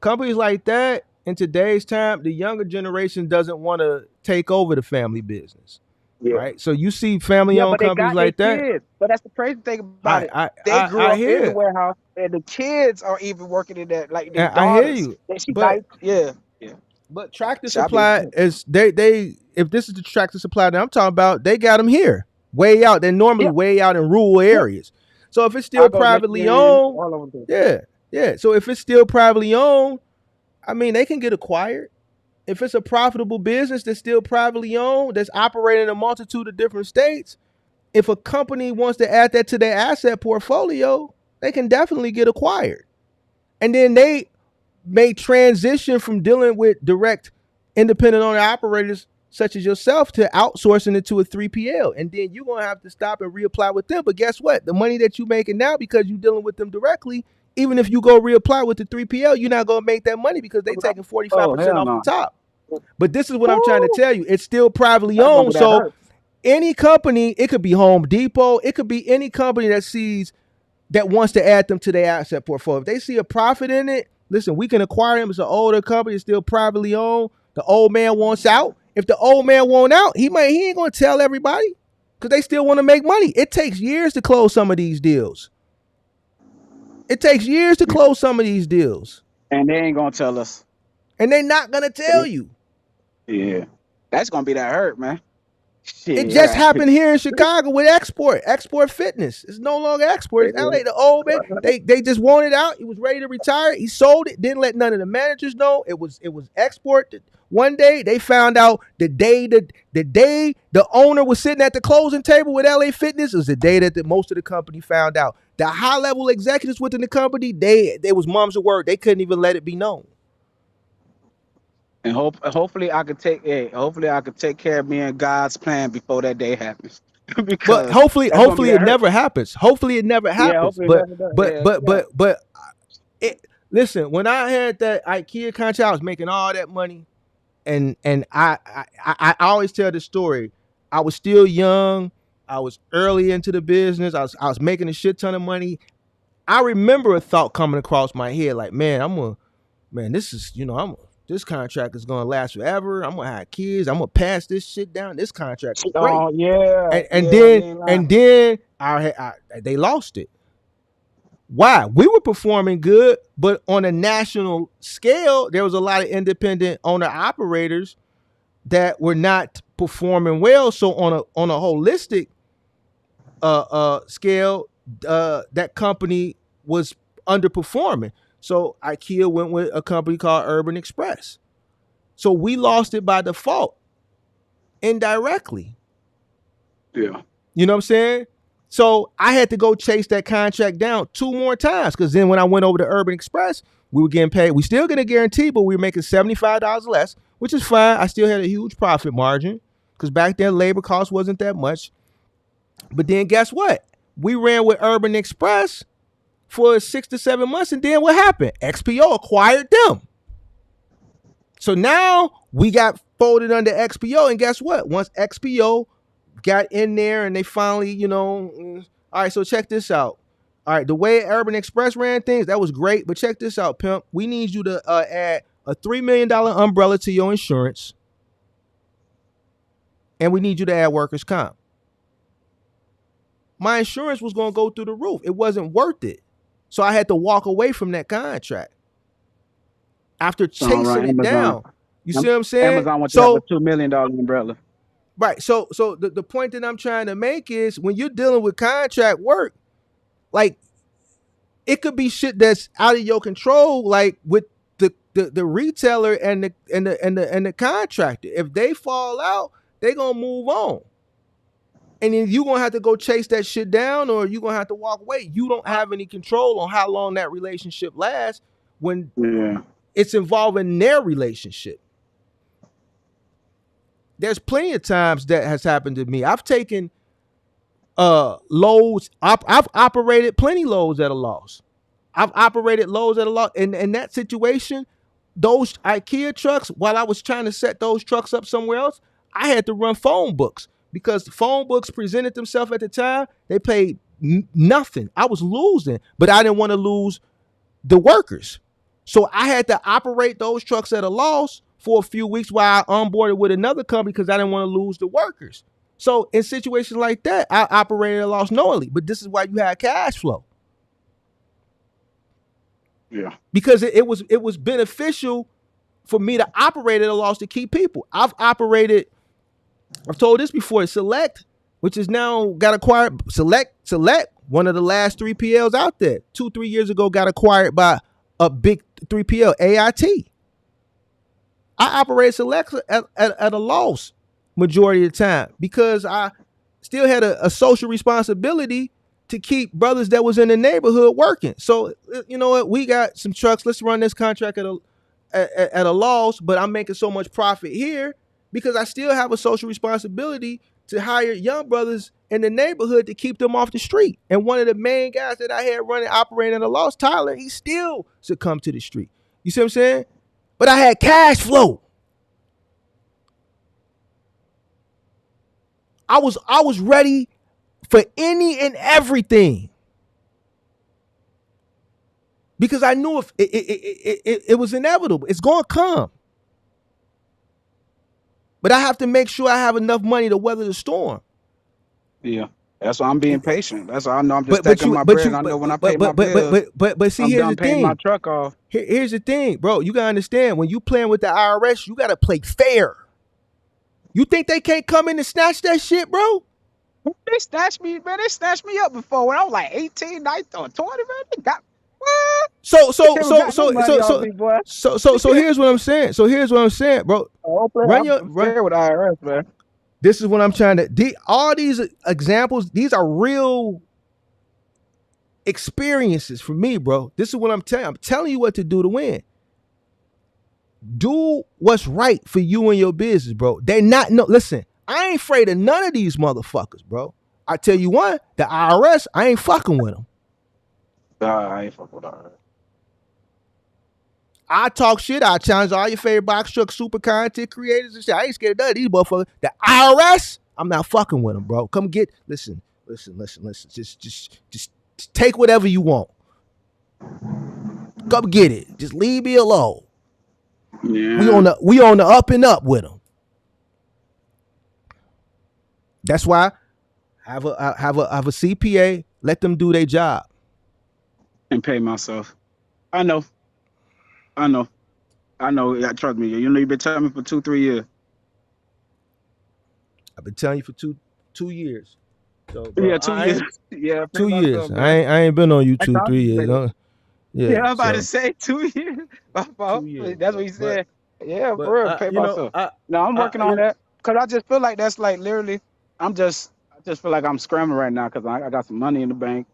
[SPEAKER 2] Companies like that in today's time, the younger generation doesn't want to take over the family business,
[SPEAKER 7] Yeah.
[SPEAKER 2] right? So you see family-owned
[SPEAKER 7] But they
[SPEAKER 2] companies
[SPEAKER 7] got their
[SPEAKER 2] like that.
[SPEAKER 7] kids. But that's the crazy thing about
[SPEAKER 2] I
[SPEAKER 7] it.
[SPEAKER 2] I
[SPEAKER 7] They
[SPEAKER 2] I,
[SPEAKER 7] grew
[SPEAKER 2] I
[SPEAKER 7] up in
[SPEAKER 2] hear
[SPEAKER 7] the
[SPEAKER 2] it.
[SPEAKER 7] warehouse, and the kids are even working in that, like their
[SPEAKER 2] I hear
[SPEAKER 7] daughters.
[SPEAKER 2] you,
[SPEAKER 7] And she
[SPEAKER 2] but
[SPEAKER 7] like, yeah.
[SPEAKER 2] Tractor
[SPEAKER 7] Shall I be?
[SPEAKER 2] Supply is they if this is the Tractor Supply that I'm talking about, they got them here, way out. They're normally
[SPEAKER 7] Yeah,
[SPEAKER 2] way out in rural
[SPEAKER 7] yeah.
[SPEAKER 2] areas. So if it's
[SPEAKER 7] I
[SPEAKER 2] still
[SPEAKER 7] go
[SPEAKER 2] privately
[SPEAKER 7] Michigan,
[SPEAKER 2] owned,
[SPEAKER 7] all over there.
[SPEAKER 2] yeah. So if it's still privately owned, I mean, they can get acquired. If it's a profitable business that's still privately owned, that's operating in a multitude of different states, if a company wants to add that to their asset portfolio, they can definitely get acquired. And then they may transition from dealing with direct independent owner operators such as yourself to outsourcing it to a 3PL. And then you're going to have to stop and reapply with them. But guess what? The money that you're making now because you're dealing with them directly, even if you go reapply with the 3PL, you're not going to make that money because they're taking
[SPEAKER 7] Oh
[SPEAKER 2] 45%
[SPEAKER 7] hell
[SPEAKER 2] off the
[SPEAKER 7] no.
[SPEAKER 2] top. But this is what I'm trying to
[SPEAKER 7] Woo,
[SPEAKER 2] tell you. It's still privately
[SPEAKER 7] that's gonna
[SPEAKER 2] owned.
[SPEAKER 7] be that
[SPEAKER 2] So
[SPEAKER 7] hurt.
[SPEAKER 2] any company, it could be Home Depot, it could be any company that wants to add them to their asset portfolio. If they see a profit in it, listen, we can acquire them. It's an older company, it's still privately owned. The old man wants out. If the old man wants out, he ain't gonna tell everybody because they still want to make money. It takes years to close some of these deals. It takes years to close some of these deals.
[SPEAKER 7] And they ain't gonna tell us.
[SPEAKER 2] And they're not gonna tell you.
[SPEAKER 7] Yeah. That's gonna be that hurt, man.
[SPEAKER 2] It
[SPEAKER 7] Shit.
[SPEAKER 2] just happened here in Chicago with Export Fitness. It's no longer Export. It's LA. The old man, they just wanted out. He was ready to retire. He sold it. Didn't let none of the managers know. It was Export. One day they found out the day the owner was sitting at the closing table with LA Fitness was the day that most of the company found out. The high level executives within the company, they was mums of word. They couldn't even let it be known.
[SPEAKER 7] And hopefully I could take care of me and God's plan before that day happens.
[SPEAKER 2] But
[SPEAKER 7] Because
[SPEAKER 2] hopefully,
[SPEAKER 7] that's gonna be
[SPEAKER 2] it
[SPEAKER 7] that hurt.
[SPEAKER 2] never happens. Hopefully, it never
[SPEAKER 7] Yeah,
[SPEAKER 2] happens.
[SPEAKER 7] hopefully it
[SPEAKER 2] But
[SPEAKER 7] never does.
[SPEAKER 2] but
[SPEAKER 7] Yeah,
[SPEAKER 2] but
[SPEAKER 7] yeah.
[SPEAKER 2] but but listen. When I had that IKEA contract, I was making all that money, and I always tell the story. I was still young. I was early into the business. I was making a shit ton of money. I remember a thought coming across my head, like, this is, this contract is gonna last forever. I'm gonna have kids. I'm gonna pass this shit down. This contract is great.
[SPEAKER 7] Oh yeah,
[SPEAKER 2] And
[SPEAKER 7] yeah. You ain't lying.
[SPEAKER 2] then they lost it. Why? We were performing good, but on a national scale, there was a lot of independent owner operators that were not performing well. So on a holistic scale, that company was underperforming. So IKEA went with a company called Urban Express. So we lost it by default, indirectly.
[SPEAKER 7] Yeah.
[SPEAKER 2] You know what I'm saying? So I had to go chase that contract down 2 more times because then when I went over to Urban Express, we were getting paid. We still get a guarantee, but we were making $75 less, which is fine. I still had a huge profit margin because back then labor cost wasn't that much. But then guess what? We ran with Urban Express for 6 to 7 months, and then what happened? XPO acquired them. So now we got folded under XPO, and guess what? Once XPO got in there and they finally, all right, so check this out. All right, the way Urban Express ran things, that was great, but check this out, pimp. We need you to add a $3 million umbrella to your insurance, and we need you to add workers' comp. My insurance was going to go through the roof. It wasn't worth it. So I had to walk away from that contract. After chasing it down, You see what I'm saying?
[SPEAKER 7] Amazon wants to have a
[SPEAKER 2] So
[SPEAKER 7] $2 million umbrella.
[SPEAKER 2] right. So the point that I'm trying to make is when you're dealing with contract work, like it could be shit that's out of your control, like with the retailer and the contractor. If they fall out, they gonna move on. And then you gonna have to go chase that shit down, or you gonna have to walk away. You don't have any control on how long that relationship lasts when
[SPEAKER 7] Yeah.
[SPEAKER 2] it's involving their relationship. There's plenty of times that has happened to me. I've taken loads. I've operated plenty loads at a loss. I've operated loads at a loss. In that situation, those IKEA trucks, while I was trying to set those trucks up somewhere else, I had to run phone books because the phone books presented themselves at the time. They paid nothing. I was losing, but I didn't want to lose the workers. So I had to operate those trucks at a loss for a few weeks while I onboarded with another company because I didn't want to lose the workers. So in situations like that, I operated at a loss knowingly. But this is why you have cash flow.
[SPEAKER 7] Yeah.
[SPEAKER 2] Because it was beneficial for me to operate at a loss to keep people. I've told this before, Select, which is now got acquired. Select, one of the last 3PLs out there, 2-3 years ago, got acquired by a big 3PL, AIT. I operate Select at a loss majority of the time because I still had a social responsibility to keep brothers that was in the neighborhood working. So you know what, we got some trucks. Let's run this contract at a loss, but I'm making so much profit here because I still have a social responsibility to hire young brothers in the neighborhood to keep them off the street. And one of the main guys that I had running, operating at a loss, Tyler, he still succumbed to the street. You see what I'm saying? But I had cash flow. I was ready for any and everything because I knew if it was inevitable, it's gonna come. But I have to make sure I have enough money to weather the storm.
[SPEAKER 7] Yeah. That's why I'm being patient. That's why I know I'm just stacking my bread. I know when I pay my bills,
[SPEAKER 2] but see,
[SPEAKER 7] I'm
[SPEAKER 2] here's
[SPEAKER 7] done
[SPEAKER 2] the
[SPEAKER 7] paying my
[SPEAKER 2] thing.
[SPEAKER 7] truck off.
[SPEAKER 2] Here's the thing, bro. You gotta understand when you playing with the IRS, you gotta play fair. You think they can't come in and snatch that shit, bro?
[SPEAKER 7] They snatched me, man. They snatched me up before when I was like 18, 19, or 20, man. They got what? They never got no money off me, boy.
[SPEAKER 2] So here's what I'm saying. Bro.
[SPEAKER 7] Hopefully I'm fair with IRS, man.
[SPEAKER 2] This is what I'm trying to. All these examples, these are real experiences for me, bro. This is what I'm telling you. I'm telling you what to do to win. Do what's right for you and your business, bro. Listen, I ain't afraid of none of these motherfuckers, bro. I tell you what, the IRS, I ain't fucking with them.
[SPEAKER 7] I ain't fucking with IRS.
[SPEAKER 2] I talk shit. I challenge all your favorite box truck super content creators and shit. I ain't scared of none of these motherfuckers. The IRS, I'm not fucking with them, bro. Come get, listen. Just take whatever you want. Come get it. Just leave me alone.
[SPEAKER 7] Yeah.
[SPEAKER 2] We on the up and up with them. That's why I have a CPA. Let them do their job
[SPEAKER 7] and pay myself. I know. Yeah, trust me. You know, you've been telling me for 2-3 years.
[SPEAKER 2] I've been telling you for two years. So, bro,
[SPEAKER 7] yeah, 2 years. Yeah,
[SPEAKER 2] 2 years. I ain't been on you 2-3 years.
[SPEAKER 7] Yeah, I'm about to say 2 years. 2
[SPEAKER 2] years.
[SPEAKER 7] That's what he said. Yeah, for real, pay myself. No, I'm working on that because I just feel like that's like literally. I just feel like I'm scrambling right now because I got some money in the bank.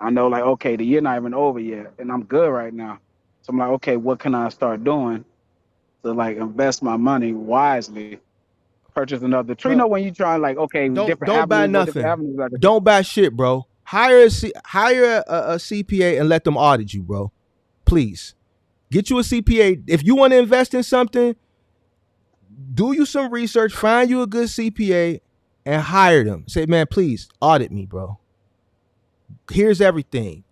[SPEAKER 7] I know, like, okay, the year not even over yet, and I'm good right now. So I'm like, okay, what can I start doing to like invest my money wisely? Purchase another tree. You know, when you try like, okay,
[SPEAKER 2] don't buy nothing. Don't buy shit, bro. Hire a CPA and let them audit you, bro. Please get you a CPA. If you want to invest in something, do you some research, find you a good CPA, and hire them. Say, man, please audit me, bro. Here's everything.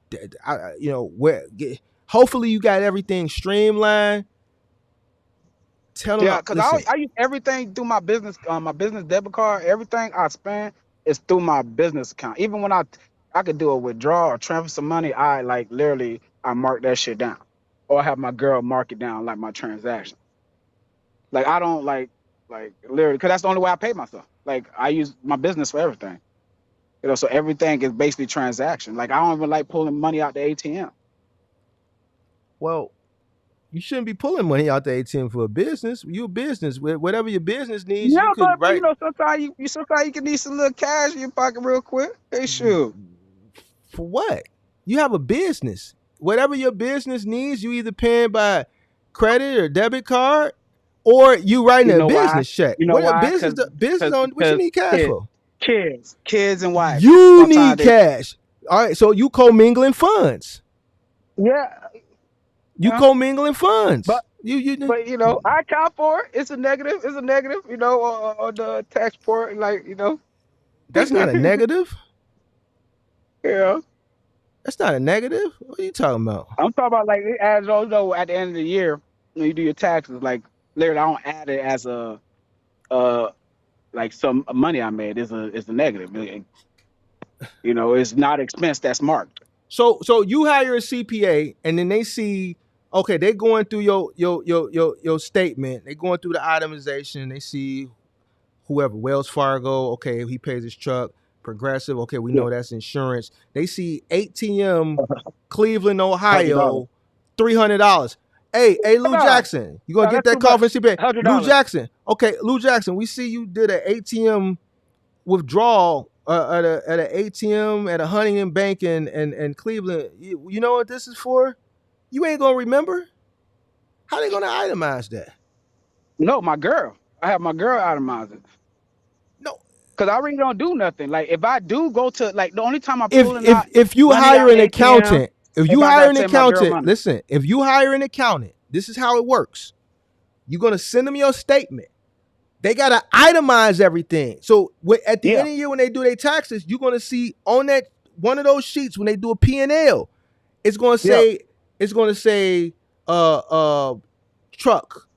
[SPEAKER 2] Hopefully you got everything streamlined. Tell them.
[SPEAKER 7] Yeah, because I use everything through my business debit card. Everything I spend is through my business account. Even when I could do a withdrawal or transfer some money, I like literally I mark that shit down, or I have my girl mark it down like my transaction. Like I don't like literally because that's the only way I pay myself. Like I use my business for everything. So everything is basically transaction. Like I don't even like pulling money out the ATM.
[SPEAKER 2] Well, you shouldn't be pulling money out the ATM for a business. You a business. Whatever your business needs,
[SPEAKER 7] Yeah,
[SPEAKER 2] you could
[SPEAKER 7] but
[SPEAKER 2] write
[SPEAKER 7] sometimes you can need some little cash in your pocket real quick. Hey, shoot.
[SPEAKER 2] for what? You have a business. Whatever your business needs, you either paying by credit or debit card, or you writing
[SPEAKER 7] You
[SPEAKER 2] a
[SPEAKER 7] know why?
[SPEAKER 2] business check.
[SPEAKER 7] You know
[SPEAKER 2] What a
[SPEAKER 7] why?
[SPEAKER 2] business? Business on what you
[SPEAKER 7] Because
[SPEAKER 2] need cash
[SPEAKER 7] kids,
[SPEAKER 2] for?
[SPEAKER 7] kids and wives.
[SPEAKER 2] You
[SPEAKER 7] Sometimes
[SPEAKER 2] need
[SPEAKER 7] they,
[SPEAKER 2] cash. All right, so you commingling funds.
[SPEAKER 7] yeah,
[SPEAKER 2] You
[SPEAKER 7] yeah.
[SPEAKER 2] commingling funds.
[SPEAKER 7] But
[SPEAKER 2] You
[SPEAKER 7] but I account for it. It's a negative. It's a negative. On the tax report, like
[SPEAKER 2] that's not a negative.
[SPEAKER 7] yeah.
[SPEAKER 2] That's not a negative. What are you talking about?
[SPEAKER 7] I'm talking about like as at the end of the year when you do your taxes, like literally I don't add it as a uh like some money I made is a negative. It's not expense that's marked.
[SPEAKER 2] So you hire a CPA and then they see, okay, they going through your statement. They going through the itemization. They see whoever, Wells Fargo, okay, he pays his truck. Progressive, okay, we
[SPEAKER 7] Yeah,
[SPEAKER 2] know that's insurance. They see ATM, Cleveland,
[SPEAKER 7] $100.
[SPEAKER 2] Ohio, $300. Hey, Lou
[SPEAKER 7] No,
[SPEAKER 2] Jackson, you gonna
[SPEAKER 7] no,
[SPEAKER 2] get
[SPEAKER 7] that's
[SPEAKER 2] that
[SPEAKER 7] too
[SPEAKER 2] call
[SPEAKER 7] much.
[SPEAKER 2] from CPA? Lou
[SPEAKER 7] $100.
[SPEAKER 2] Jackson, okay, Lou Jackson, we see you did an ATM withdrawal at an ATM at a Huntington Bank in Cleveland. You know what this is for? You ain't gonna remember. How they gonna itemize that?
[SPEAKER 7] No, my girl. I have my girl itemize it.
[SPEAKER 2] No.
[SPEAKER 7] Cause I really don't do nothing. Like if I do go to like the only time I'm
[SPEAKER 2] If
[SPEAKER 7] pulling
[SPEAKER 2] if
[SPEAKER 7] out
[SPEAKER 2] if you
[SPEAKER 7] money
[SPEAKER 2] hire
[SPEAKER 7] out
[SPEAKER 2] an
[SPEAKER 7] ATM
[SPEAKER 2] accountant, if
[SPEAKER 7] if
[SPEAKER 2] you
[SPEAKER 7] I
[SPEAKER 2] hire
[SPEAKER 7] gotta
[SPEAKER 2] an
[SPEAKER 7] send my girl
[SPEAKER 2] accountant,
[SPEAKER 7] money.
[SPEAKER 2] listen. If you hire an accountant, this is how it works. You're gonna send them your statement. They gotta itemize everything. So at the
[SPEAKER 7] Yeah,
[SPEAKER 2] end of the year when they do their taxes, you're gonna see on that one of those sheets when they do a P&L, it's gonna
[SPEAKER 7] yeah.
[SPEAKER 2] say uh uh truck,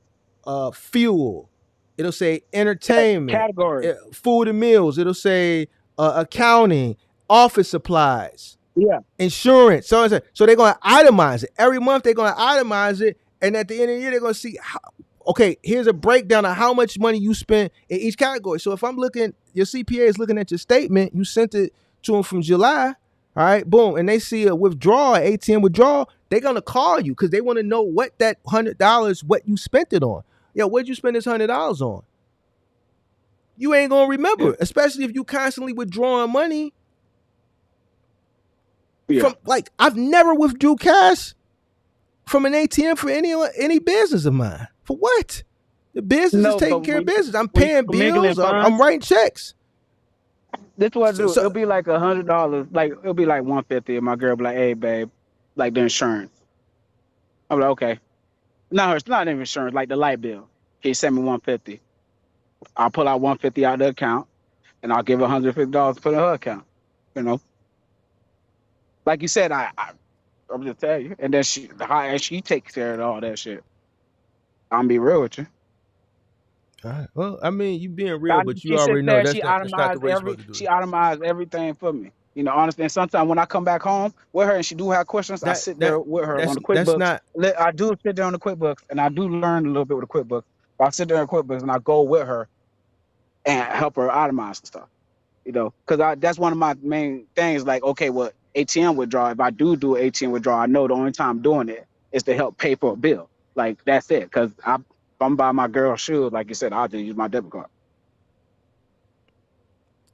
[SPEAKER 2] fuel. It'll say entertainment,
[SPEAKER 7] Categories.
[SPEAKER 2] food and meals. It'll say accounting, office supplies,
[SPEAKER 7] Yeah,
[SPEAKER 2] insurance. So they're gonna itemize it every month. They're gonna itemize it, and at the end of the year, they're gonna see how. Okay, here's a breakdown of how much money you spent in each category. So if I'm looking, your CPA is looking at your statement. You sent it to them from July. All right, boom, and they see a withdrawal, ATM withdrawal. They're gonna call you because they want to know what that $100, what you spent it on. Yo, what'd you spend this $100 on? You ain't gonna
[SPEAKER 7] yeah,
[SPEAKER 2] remember, especially if you constantly withdrawing money
[SPEAKER 7] yeah.
[SPEAKER 2] from. Like, I've never withdrew cash from an ATM for any business of mine. For what? The business is
[SPEAKER 7] No, but
[SPEAKER 2] taking care of
[SPEAKER 7] when
[SPEAKER 2] business. I'm
[SPEAKER 7] you
[SPEAKER 2] paying
[SPEAKER 7] mingling
[SPEAKER 2] bills. I'm
[SPEAKER 7] funds,
[SPEAKER 2] writing checks.
[SPEAKER 7] this is what I
[SPEAKER 2] So,
[SPEAKER 7] do.
[SPEAKER 2] so
[SPEAKER 7] It'll be like $100. Like it'll be like 150. And my girl be like, "Hey, babe, like the insurance." I'm like, "Okay." No, it's not even insurance. Like the light bill. Can you send me 150? I'll pull out 150 out of the account, and I'll give her $150 to put in her account. You know, like you said, I'm just tell you. And then she takes care of all that shit. I'm be real with you.
[SPEAKER 2] all right. Well, I mean, you being real,
[SPEAKER 7] I,
[SPEAKER 2] but you
[SPEAKER 7] she
[SPEAKER 2] already
[SPEAKER 7] sits
[SPEAKER 2] know
[SPEAKER 7] there,
[SPEAKER 2] that's not the way you're supposed to do
[SPEAKER 7] she
[SPEAKER 2] it.
[SPEAKER 7] itemized everything for me. Honestly, and sometimes when I come back home with her and she do have questions, I
[SPEAKER 2] That
[SPEAKER 7] sit
[SPEAKER 2] that
[SPEAKER 7] there with her on the
[SPEAKER 2] that's
[SPEAKER 7] QuickBooks.
[SPEAKER 2] not
[SPEAKER 7] I do sit there on the QuickBooks, and I do learn a little bit with the QuickBooks. But I sit there in QuickBooks and I go with her and help her itemize the stuff. Because that's one of my main things. Like, okay, well, ATM withdrawal. If I do ATM withdrawal, I know the only time I'm doing it is to help pay for a bill. Like that's it. Because if I'm buying my girl shoes, like you said, I'll just use my debit card.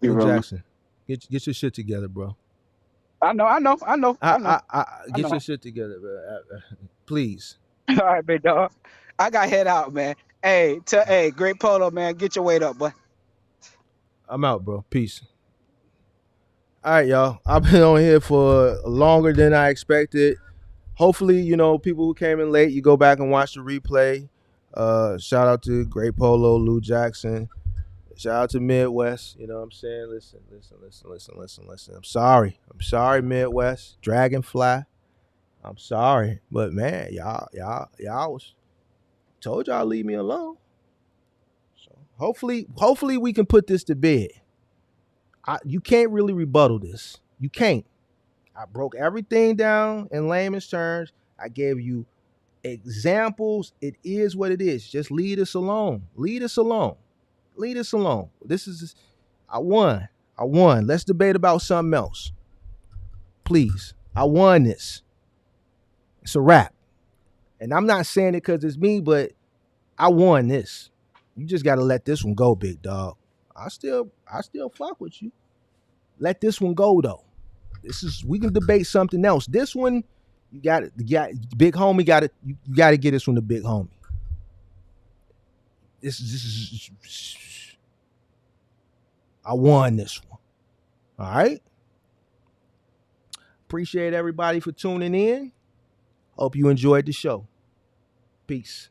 [SPEAKER 7] You
[SPEAKER 2] Lil
[SPEAKER 7] feel me?
[SPEAKER 2] Jackson. Get your shit together, bro.
[SPEAKER 7] I know, I know, I know, I know,
[SPEAKER 2] I
[SPEAKER 7] I
[SPEAKER 2] get
[SPEAKER 7] know.
[SPEAKER 2] your shit together, bro. Please.
[SPEAKER 7] All right, big dog. I got head out, man. Hey, great polo, man. Get your weight up, boy.
[SPEAKER 2] I'm out, bro. Peace. All right, y'all. I've been on here for longer than I expected. Hopefully, people who came in late, you go back and watch the replay. Shout out to Great Polo, Lou Jackson. Shout out to Midwest. You know what I'm saying? Listen. I'm sorry, Midwest. Dragonfly. I'm sorry. But man, y'all was told y'all leave me alone. So hopefully we can put this to bed. You can't really rebuttal this. You can't. I broke everything down in layman's terms. I gave you examples. It is what it is. Just leave us alone. Leave us alone. Leave us alone. This is, I won. I won. Let's debate about something else. Please. I won this. It's a wrap. And I'm not saying it because it's me, but I won this. You just got to let this one go, big dog. I still fuck with you. Let this one go though. We can debate something else. This one, you got it. Big homie got it. You got to get this from the big homie. This is I won this one. All right. Appreciate everybody for tuning in. Hope you enjoyed the show. Peace.